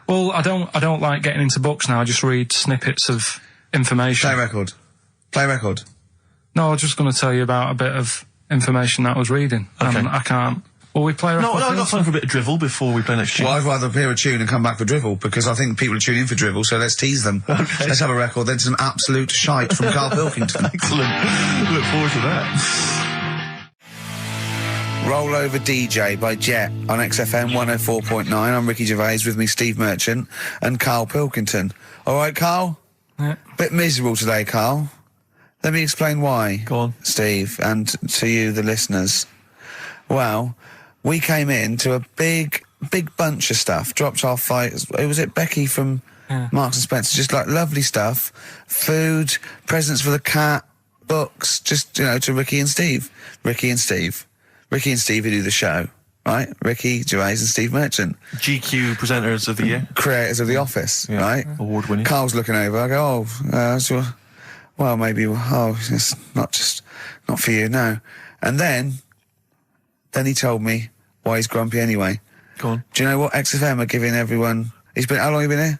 Well, I don't like getting into books now. I just read snippets of information. Play record. No, I was just going to tell you about a bit of information that I was reading. Okay. I can't. Will we play record? No, I've got time for a bit of drivel before we play next tune. Well, I'd rather hear a tune and come back for drivel, because I think people are tuning in for drivel, so let's tease them. Okay. Let's have a record, then some absolute shite from Karl Pilkington. Excellent. Look forward to that. Roll Over DJ by Jet on XFM 104.9. I'm Ricky Gervais, with me Steve Merchant and Karl Pilkington. All right, Karl? Yeah. Bit miserable today, Karl. Let me explain why. Go on. Steve, and to you, the listeners. Well, we came in to a big bunch of stuff. Dropped off was it Becky from Marks and Spencer? Just like lovely stuff. Food, presents for the cat, books, just, you know, to Ricky and Steve who do the show, right? Ricky Gervais and Steve Merchant. GQ presenters of the year. Creators of The Office, right? Award winning. Carl's looking over, I go, well, maybe, it's not for you, no. And then he told me why he's grumpy anyway. Go on. Do you know what XFM are giving everyone? How long have you been here?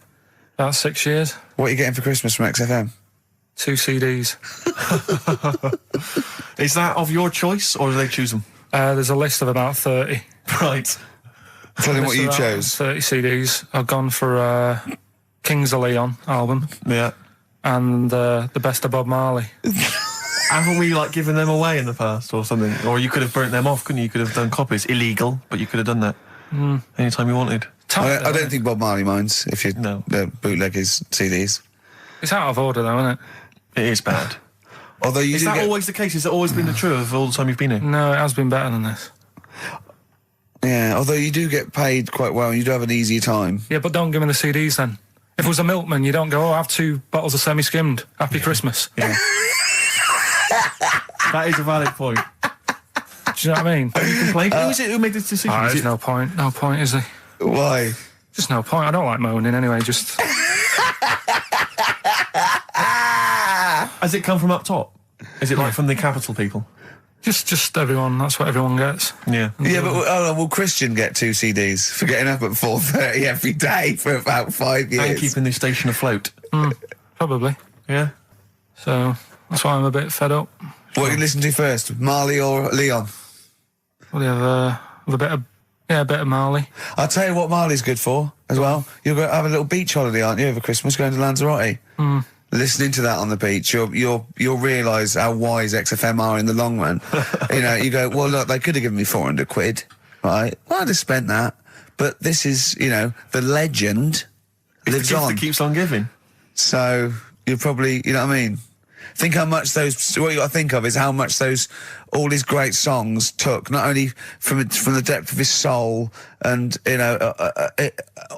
About 6 years. What are you getting for Christmas from XFM? 2 CDs. Is that of your choice, or do they choose them? There's a list of about 30. Right. Tell him what you chose. 30 CDs. I've gone for Kings of Leon album. Yeah. And the best of Bob Marley. Haven't we, like, given them away in the past or something? Or you could have burnt them off, couldn't you? You could have done copies. Illegal, but you could have done that anytime you wanted. I don't think Bob Marley minds if you bootleg his CDs. It's out of order, though, isn't it? It is bad. Although you is that always the case? Has it always been the truth of all the time you've been here? No, it has been better than this. Yeah, although you do get paid quite well and you do have an easier time. Yeah, but don't give me the CDs then. If it was a milkman, you don't go, I have 2 bottles of semi-skimmed. Happy Christmas. Yeah. That is a valid point. Do you know what I mean? Have you complained? Who is it who made this decision? There's no point. No point, is there? Why? Just no point. I don't like moaning anyway, just... Has it come from up top? Is it like from the capital people? Just everyone. That's what everyone gets. Yeah. Yeah, but will Christian get 2 CDs for getting up at 4:30 every day for about 5 years? And keeping this station afloat. Probably. Yeah. So that's why I'm a bit fed up. What you listen to first, Marley or Leon? Well, you have a bit of Marley. I'll tell you what Marley's good for as well. You're going to have a little beach holiday, aren't you, over Christmas, going to Lanzarote? Listening to that on the beach, you'll realise how wise XFM are in the long run. You know, you go, well, look, they could have given me 400 quid, right? Well, I'd have spent that. But this is, you know, the legend lives on. It keeps on giving. So you're probably, you know what I mean? Think how much what you got to think of is how much all his great songs took, not only from the depth of his soul and, you know,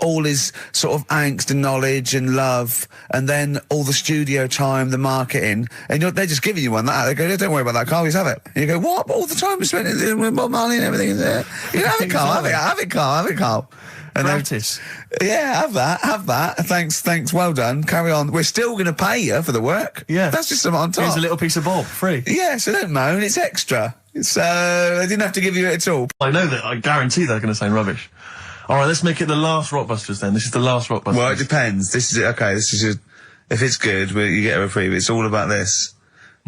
all his sort of angst and knowledge and love, and then all the studio time, the marketing, and they're just giving you one like that. They go, don't worry about that, Carl, just have it. And you go, what? All the time we spent with Bob Marley and everything. You know, have it, Carl, have it, Carl. And Gratis. Yeah, have that. Thanks, well done. Carry on. We're still going to pay you for the work. Yeah. That's just something on top. Here's a little piece of Bob, free. Yeah, so don't moan, it's extra. So, they didn't have to give you it at all. I know that, I guarantee they're going to sound rubbish. Alright, let's make it the last Rockbusters then. This is the last Rockbusters. Well, it depends. This is if it's good, you get a reprieve. It's all about this.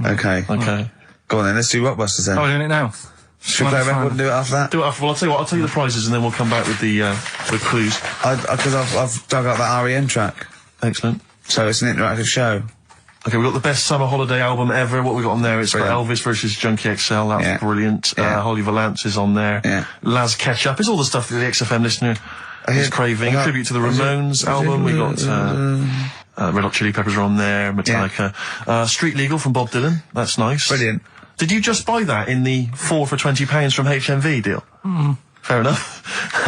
Okay. Okay. Go on then, let's do Rockbusters then. Oh, we're doing it now? Should we play a record and do it after that? Do it after. Well, I'll tell you the prizes and then we'll come back with the clues. Because I've dug out that REM track. Excellent. So it's an interactive show. Okay, we've got the best summer holiday album ever. What we got on there? It's got Elvis versus Junkie XL. That's brilliant. Holly Valance is on there. Yeah. Laz Ketchup. It's all the stuff that the XFM listener is craving. A tribute to the Ramones album. We got Red Hot Chili Peppers are on there. Metallica. Street Legal from Bob Dylan. That's nice. Brilliant. Did you just buy that in the 4 for £20 from HMV deal? Fair enough.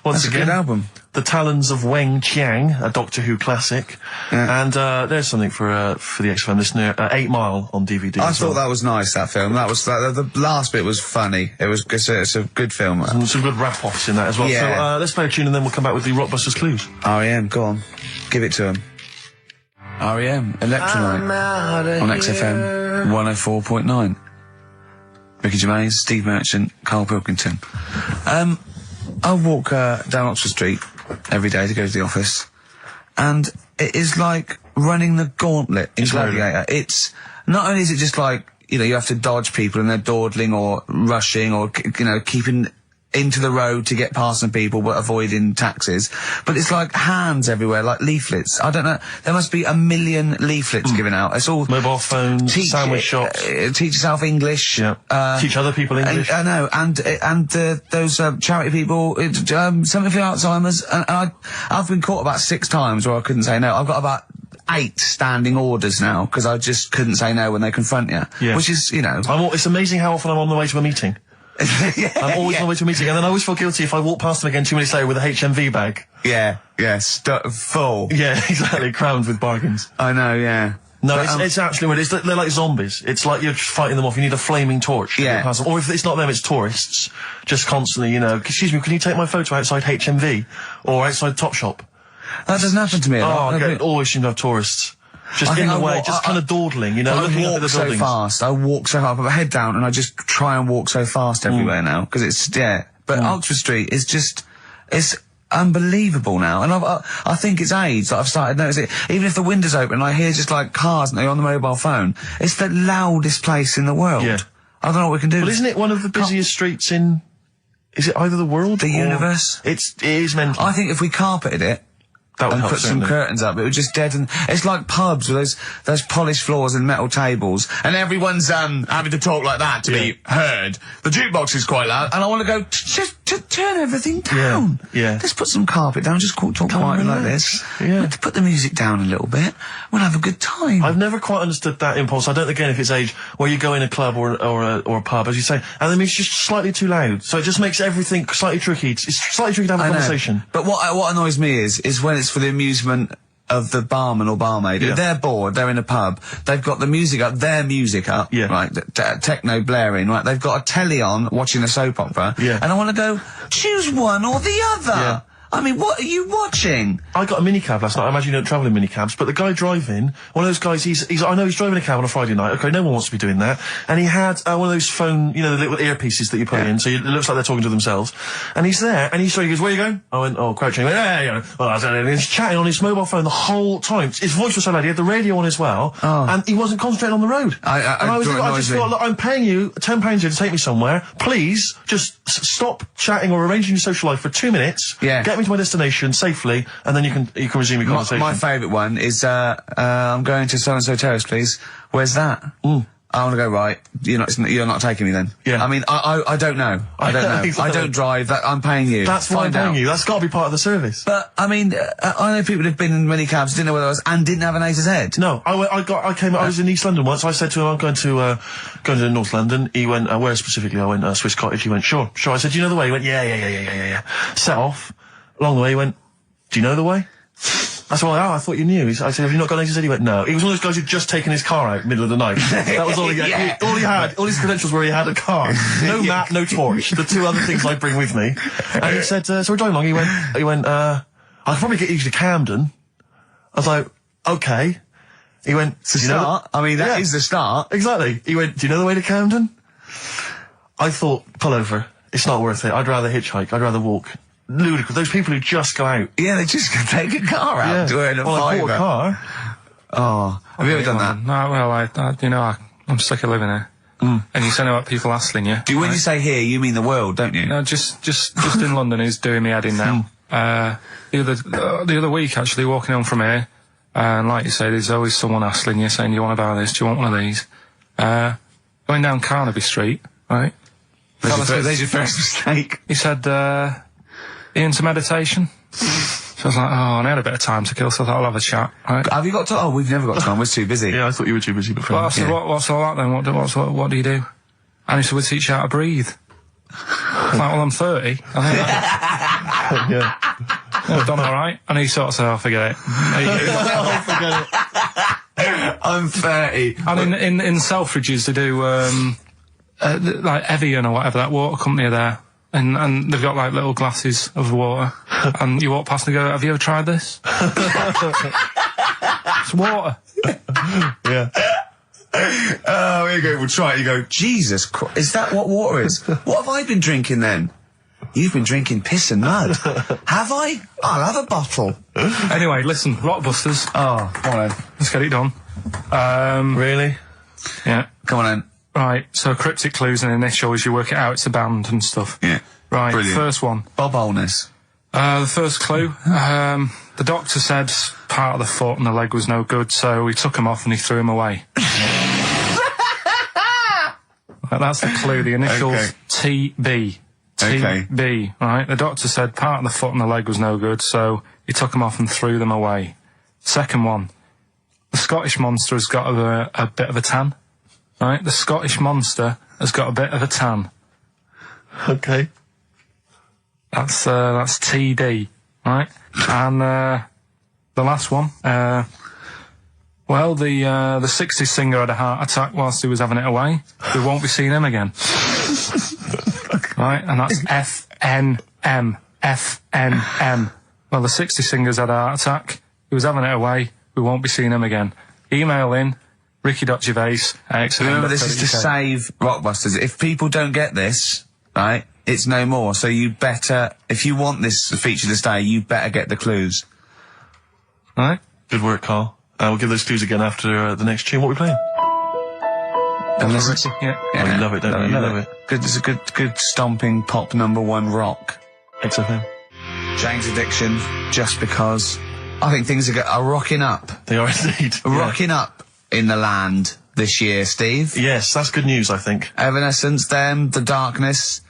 Once That's a again, good album. The Talons of Weng Chiang, a Doctor Who classic. Yeah. And there's something for the XFM listener, 8 Mile on DVD. I thought that was nice, that film. That was the last bit was funny. It's a good film. Some good rap-offs in that as well. Yeah. So let's play a tune and then we'll come back with the Rockbusters clues. R.E.M., go on. Give it to him. R.E.M., Electrolyte on XFM 104.9. Ricky Gervais, Steve Merchant, Karl Pilkington. I walk down Oxford Street every day to go to the office, and it is like running the gauntlet in Gladiator. It's not only is it just like, you have to dodge people and they're dawdling or rushing or, keeping into the road to get past some people but avoiding taxis, but it's like hands everywhere, like leaflets. I don't know, there must be 1 million leaflets given out. It's all mobile phones, sandwich shops, teach yourself English, teach other people English. I know, and those charity people, something for Alzheimer's, and I've been caught about 6 times where I couldn't say no. I've got about 8 standing orders now because I just couldn't say no when they confront you. Yeah. Which is, it's amazing how often I'm on the way to a meeting. I'm always on the way to a meeting, and then I always feel guilty if I walk past them again 2 minutes later with a HMV bag. Full. Yeah, exactly, crammed with bargains. I know, yeah. No, but, it's actually weird. They're like zombies. It's like you're just fighting them off. You need a flaming torch to get past them. Or if it's not them, it's tourists. Just constantly, excuse me, can you take my photo outside HMV? Or outside Topshop? That doesn't happen to me. I always seem to have tourists. Just in the way, just kind of dawdling, looking up at the buildings. I walk so fast, I put my head down and I just try and walk so fast everywhere now, because it's, But Oxford Street is just, it's unbelievable now, and I think it's age that I've started noticing it. Even if the window's open and I hear just like cars and they're on the mobile phone, it's the loudest place in the world. Yeah. I don't know what we can do. Well, isn't it one of the busiest streets in, is it either the world? The universe? It is mental. I think if we carpeted it, and put some curtains up, it would just deaden. It's like pubs with those polished floors and metal tables, and everyone's having to talk like that to be heard. The jukebox is quite loud, and I want to go just turn everything down. Yeah. Just put some carpet down, just talk quietly like this. Yeah. Put the music down a little bit. We'll have a good time. I've never quite understood that impulse. I don't know again if it's age where you go in a club or a pub, as you say, and then it's just slightly too loud. So it just makes everything slightly tricky. It's slightly tricky to have a conversation. But what annoys me is when it's for the amusement of the barman or barmaid. If they're bored, they're in a pub, they've got the music up, their music up, right, techno blaring, right, they've got a telly on, watching a soap opera, and I want to go, choose one or the other. I mean, what are you watching? I got a minicab last night. I imagine you don't travel in minicabs, but the guy driving, one of those guys, I know he's driving a cab on a Friday night. Okay, no one wants to be doing that. And he had one of those phone, the little earpieces that you put in, so it looks like they're talking to themselves. And he's there, and he goes, where are you going? I went, crouching. He went, and he's chatting on his mobile phone the whole time. His voice was so loud, he had the radio on as well, and he wasn't concentrating on the road. I just thought, look, I'm paying you £10 here to take me somewhere. Please, just stop chatting or arranging your social life for 2 minutes. Get me to my destination safely, and then you can resume your conversation. My favourite one is I'm going to so and so terrace, please. Where's that? I want to go right. You're not taking me then. Yeah. I mean, I don't know. I don't know. Exactly. I don't drive. That I'm paying you. That's why I'm paying you. That's got to be part of the service. But I mean, I know people who've been in minicabs, didn't know where I was, and didn't have an A to Z. No, I was in East London once. I said to him, I'm going to North London. He went, where specifically? I went, Swiss Cottage. He went, sure. I said, do you know the way? He went, yeah. Set off. Along the way, he went, do you know the way? I said, I thought you knew. I said, have you not got an A to Z? He went, no. He was one of those guys who'd just taken his car out middle of the night. That was all he had. All he had, all his credentials were he had a car. No map, no torch. The 2 other things I bring with me. And he said, so we're driving along. He went, I could probably get you to Camden. I was like, okay. He went, it's the start. I mean, that is the start. Exactly. He went, do you know the way to Camden? I thought, pull over. It's not worth it. I'd rather hitchhike. I'd rather walk. Ludicrous. Those people who just go out. Yeah, they just take a car out to earn a fiver. A car. Oh, have you ever done that? No, well, I'm sick of living here. And you say about people hassling you. When you say here, you mean the world, don't you? No, just in London is doing me head in now. The other week, actually, walking home from here, and like you say, there's always someone hassling you, saying, do you want to buy this? Do you want one of these? Going down Carnaby Street, right? There's your first mistake. He said, into meditation? So I was like, and I had a bit of time to kill, so I thought I'll have a chat, right? Have you got time? Oh, we've never got time, we're too busy. Yeah, I thought you were too busy before. Well, I said, what's all that then? What do you do? And he said, we teach you how to breathe. Like, well, I'm 30. I think Yeah. I've done all right. And he sort of said, "Oh, forget it." Oh, forget it. I'm 30. And in Selfridges, they do like Evian or whatever, that water company are there, and they've got like little glasses of water, and you walk past and go, "Have you ever tried this?" It's water. Yeah. Oh, here you go. We'll try it. You go, Jesus Christ, is that what water is? What have I been drinking then? You've been drinking piss and mud. Have I? I'll have a bottle. Anyway, listen, Rockbusters. Oh, come on then. Let's get it done. Really? Yeah. Come on then. Right, so cryptic clues and initials, you work it out, it's a band and stuff. Yeah. Right, Brilliant. First one. Bob Holness. The first clue, the doctor said part of the foot and the leg was no good, so he took him off and he threw him away. That's the clue, the initials TB. TB, right? The doctor said part of the foot and the leg was no good, so he took them off and threw them away. Second one, the Scottish Monster has got a bit of a tan, right? The Scottish Monster has got a bit of a tan. Okay. That's TD, right? And the last one, well, the 60s singer had a heart attack whilst he was having it away. We won't be seeing him again. Right, and that's FNM. FNM. Well, the 60s singer's had a heart attack. He was having it away. We won't be seeing him again. Email in ricky.gervais@xfm.co.uk. Remember, this is to save Rockbusters. If people don't get this, right, it's no more. So you better, if you want this feature to stay, you better get the clues. Right? Good work, Carl. We'll give those clues again after the next tune. What are we playing? Yeah. Oh, you love it, don't you? You love it. Good, it's a good stomping pop #1 rock. XFM. Jane's Addiction, Just Because. I think things are rocking up. They are indeed. Rocking up in the land this year, Steve. Yes, that's good news, I think. Evanescence, them, The Darkness,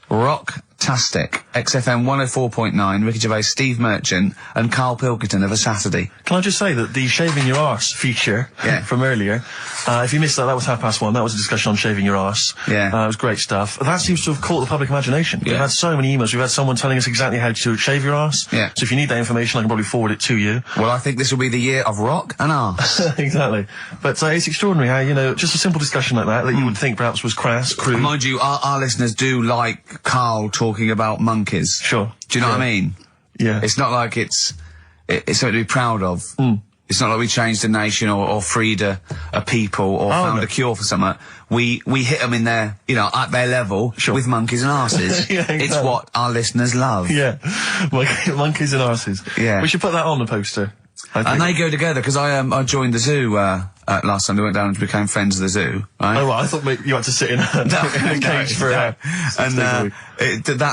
rock-tastic. XFM 104.9, Ricky Gervais, Steve Merchant, and Karl Pilkington of a Saturday. Can I just say that the shaving your arse feature from earlier, if you missed that, that was 1:30. That was a discussion on shaving your arse. Yeah. It was great stuff. That seems to have caught the public imagination. We've had so many emails. We've had someone telling us exactly how to shave your arse. Yeah. So if you need that information, I can probably forward it to you. Well, I think this will be the year of rock and arse. Exactly. But it's extraordinary how, you know, just a simple discussion like that you would think perhaps was crass, crude. Mind you, our listeners do like Carl talking about monkeys. Sure. Do you know what I mean? Yeah. It's not like it's something to be proud of. It's not like we changed a nation or freed a people or found a cure for something. We hit them in their, you know, at their level with monkeys and arses. Yeah, exactly. It's what our listeners love. Yeah. Monkeys and arses. Yeah. We should put that on the poster. And they go together, because I joined the zoo last Sunday. Went down and became friends of the zoo. Right? Oh, well, I thought maybe you had to sit in a cage for that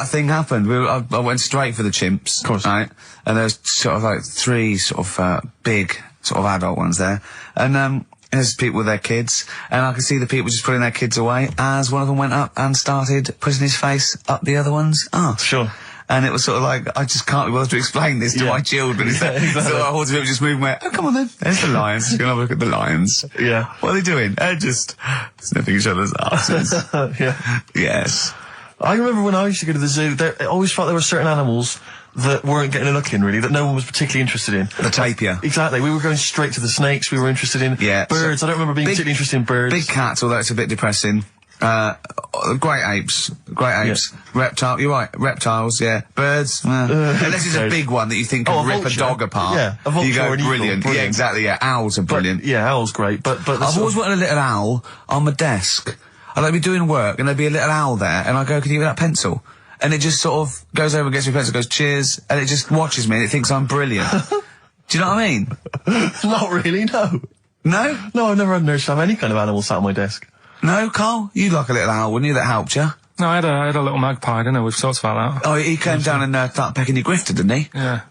thing happened. I went straight for the chimps. Of course. Right? And there's sort of like 3 sort of big sort of adult ones there, and there's people with their kids, and I could see the people just putting their kids away as one of them went up and started putting his face up the other one's arse. Sure. And it was sort of like, I just can't be bothered to explain this to my children. Exactly. So I was just moving away. Oh, come on then. There's the lions. You're going to have a look at the lions. Yeah. What are they doing? They're just sniffing each other's asses. Yeah. Yes. I remember when I used to go to the zoo, I always felt there were certain animals that weren't getting a look in, really, that no one was particularly interested in. The tapir. Exactly. We were going straight to the snakes we were interested in. Yeah. Birds. I don't remember being particularly interested in birds. Big cats, although it's a bit depressing. Great apes. Yeah. Reptile, you're right. Reptiles, yeah. Birds, unless it's a big one that you think could rip a dog apart. Yeah, a vulture you go, or an eagle, brilliant. Yeah, exactly, yeah. Owls are brilliant. Yeah, owls great, but I've always wanted a little owl on my desk. I'd be doing work and there'd be a little owl there, and I go, can you give me that pencil? And it just sort of goes over and gets me a pencil, goes, cheers, and it just watches me and it thinks I'm brilliant. Do you know what I mean? Not really, no. No? No, I've never had nurse have any kind of animal sat on my desk. No, Carl? You'd like a little owl, wouldn't you, that helped you? No, I had a little magpie, didn't I? We've talked about that. Oh, he came down and started pecking your grifter, didn't he? Yeah.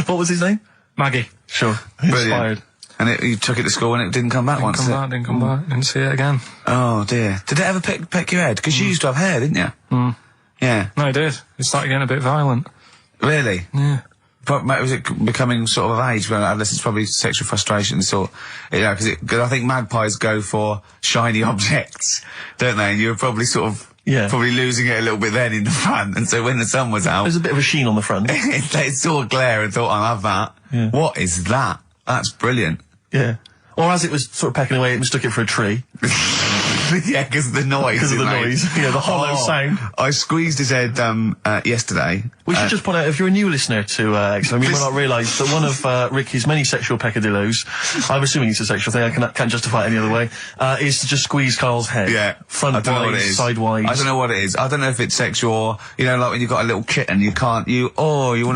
What was his name? Maggie. Sure. Brilliant. Inspired. And you took it to school and it didn't come back once, Didn't come back. Didn't see it again. Oh, dear. Did it ever peck your head? Because you used to have hair, didn't you? Yeah. No, it did. It started getting a bit violent. Really? Yeah. Was it becoming sort of of age when it's probably sexual frustration sort, you know, because I think magpies go for shiny objects, don't they? And you were probably sort of Yeah. Probably losing it a little bit then in the front, and so when the sun was out... There's a bit of a sheen on the front. They saw a glare and thought, I'll have that. Yeah. What is that? That's brilliant. Yeah. Or as it was sort of pecking away, it mistook it for a tree. Yeah, because of the noise. Because of the noise. Yeah, the hollow sound. I squeezed his head yesterday. We should just point out, if you're a new listener to XFM, you might not realise that one of Ricky's many sexual peccadillos, I'm assuming it's a sexual thing, I can't justify it any other way, is to just squeeze Carl's head. Yeah. Front I don't know what it is. Sidewise. I don't know what it is. I don't know if it's sexual or, you know, like when you've got a little kitten, you want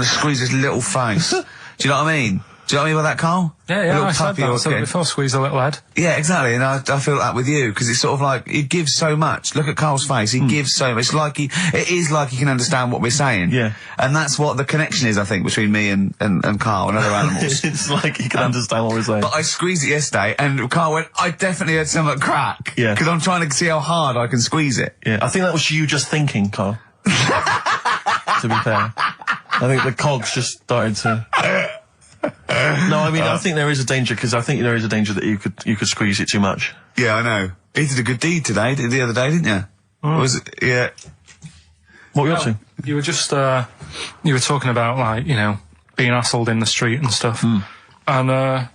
to squeeze his little face. Do you know what I mean? Do you know what I mean by that, Carl? Yeah, I said that before, squeeze a little head. Yeah, exactly, and I feel that with you, because it's sort of like, he gives so much. Look at Carl's face, he gives so much. It is like he can understand what we're saying. Yeah. And that's what the connection is, I think, between me and Carl and other animals. It's like he can understand what we're saying. But I squeezed it yesterday, and Carl went, I definitely had something crack. Yeah. Because I'm trying to see how hard I can squeeze it. Yeah, I think that was you just thinking, Carl. To be fair. I think the cogs just started to... No, I mean, I think there is a danger, because I think there is a danger that you could squeeze it too much. Yeah, I know. He did a good deed today, the other day, didn't you? Was it? Yeah. What were you up to? You were just, you were talking about, like, you know, being hassled in the street and stuff. And,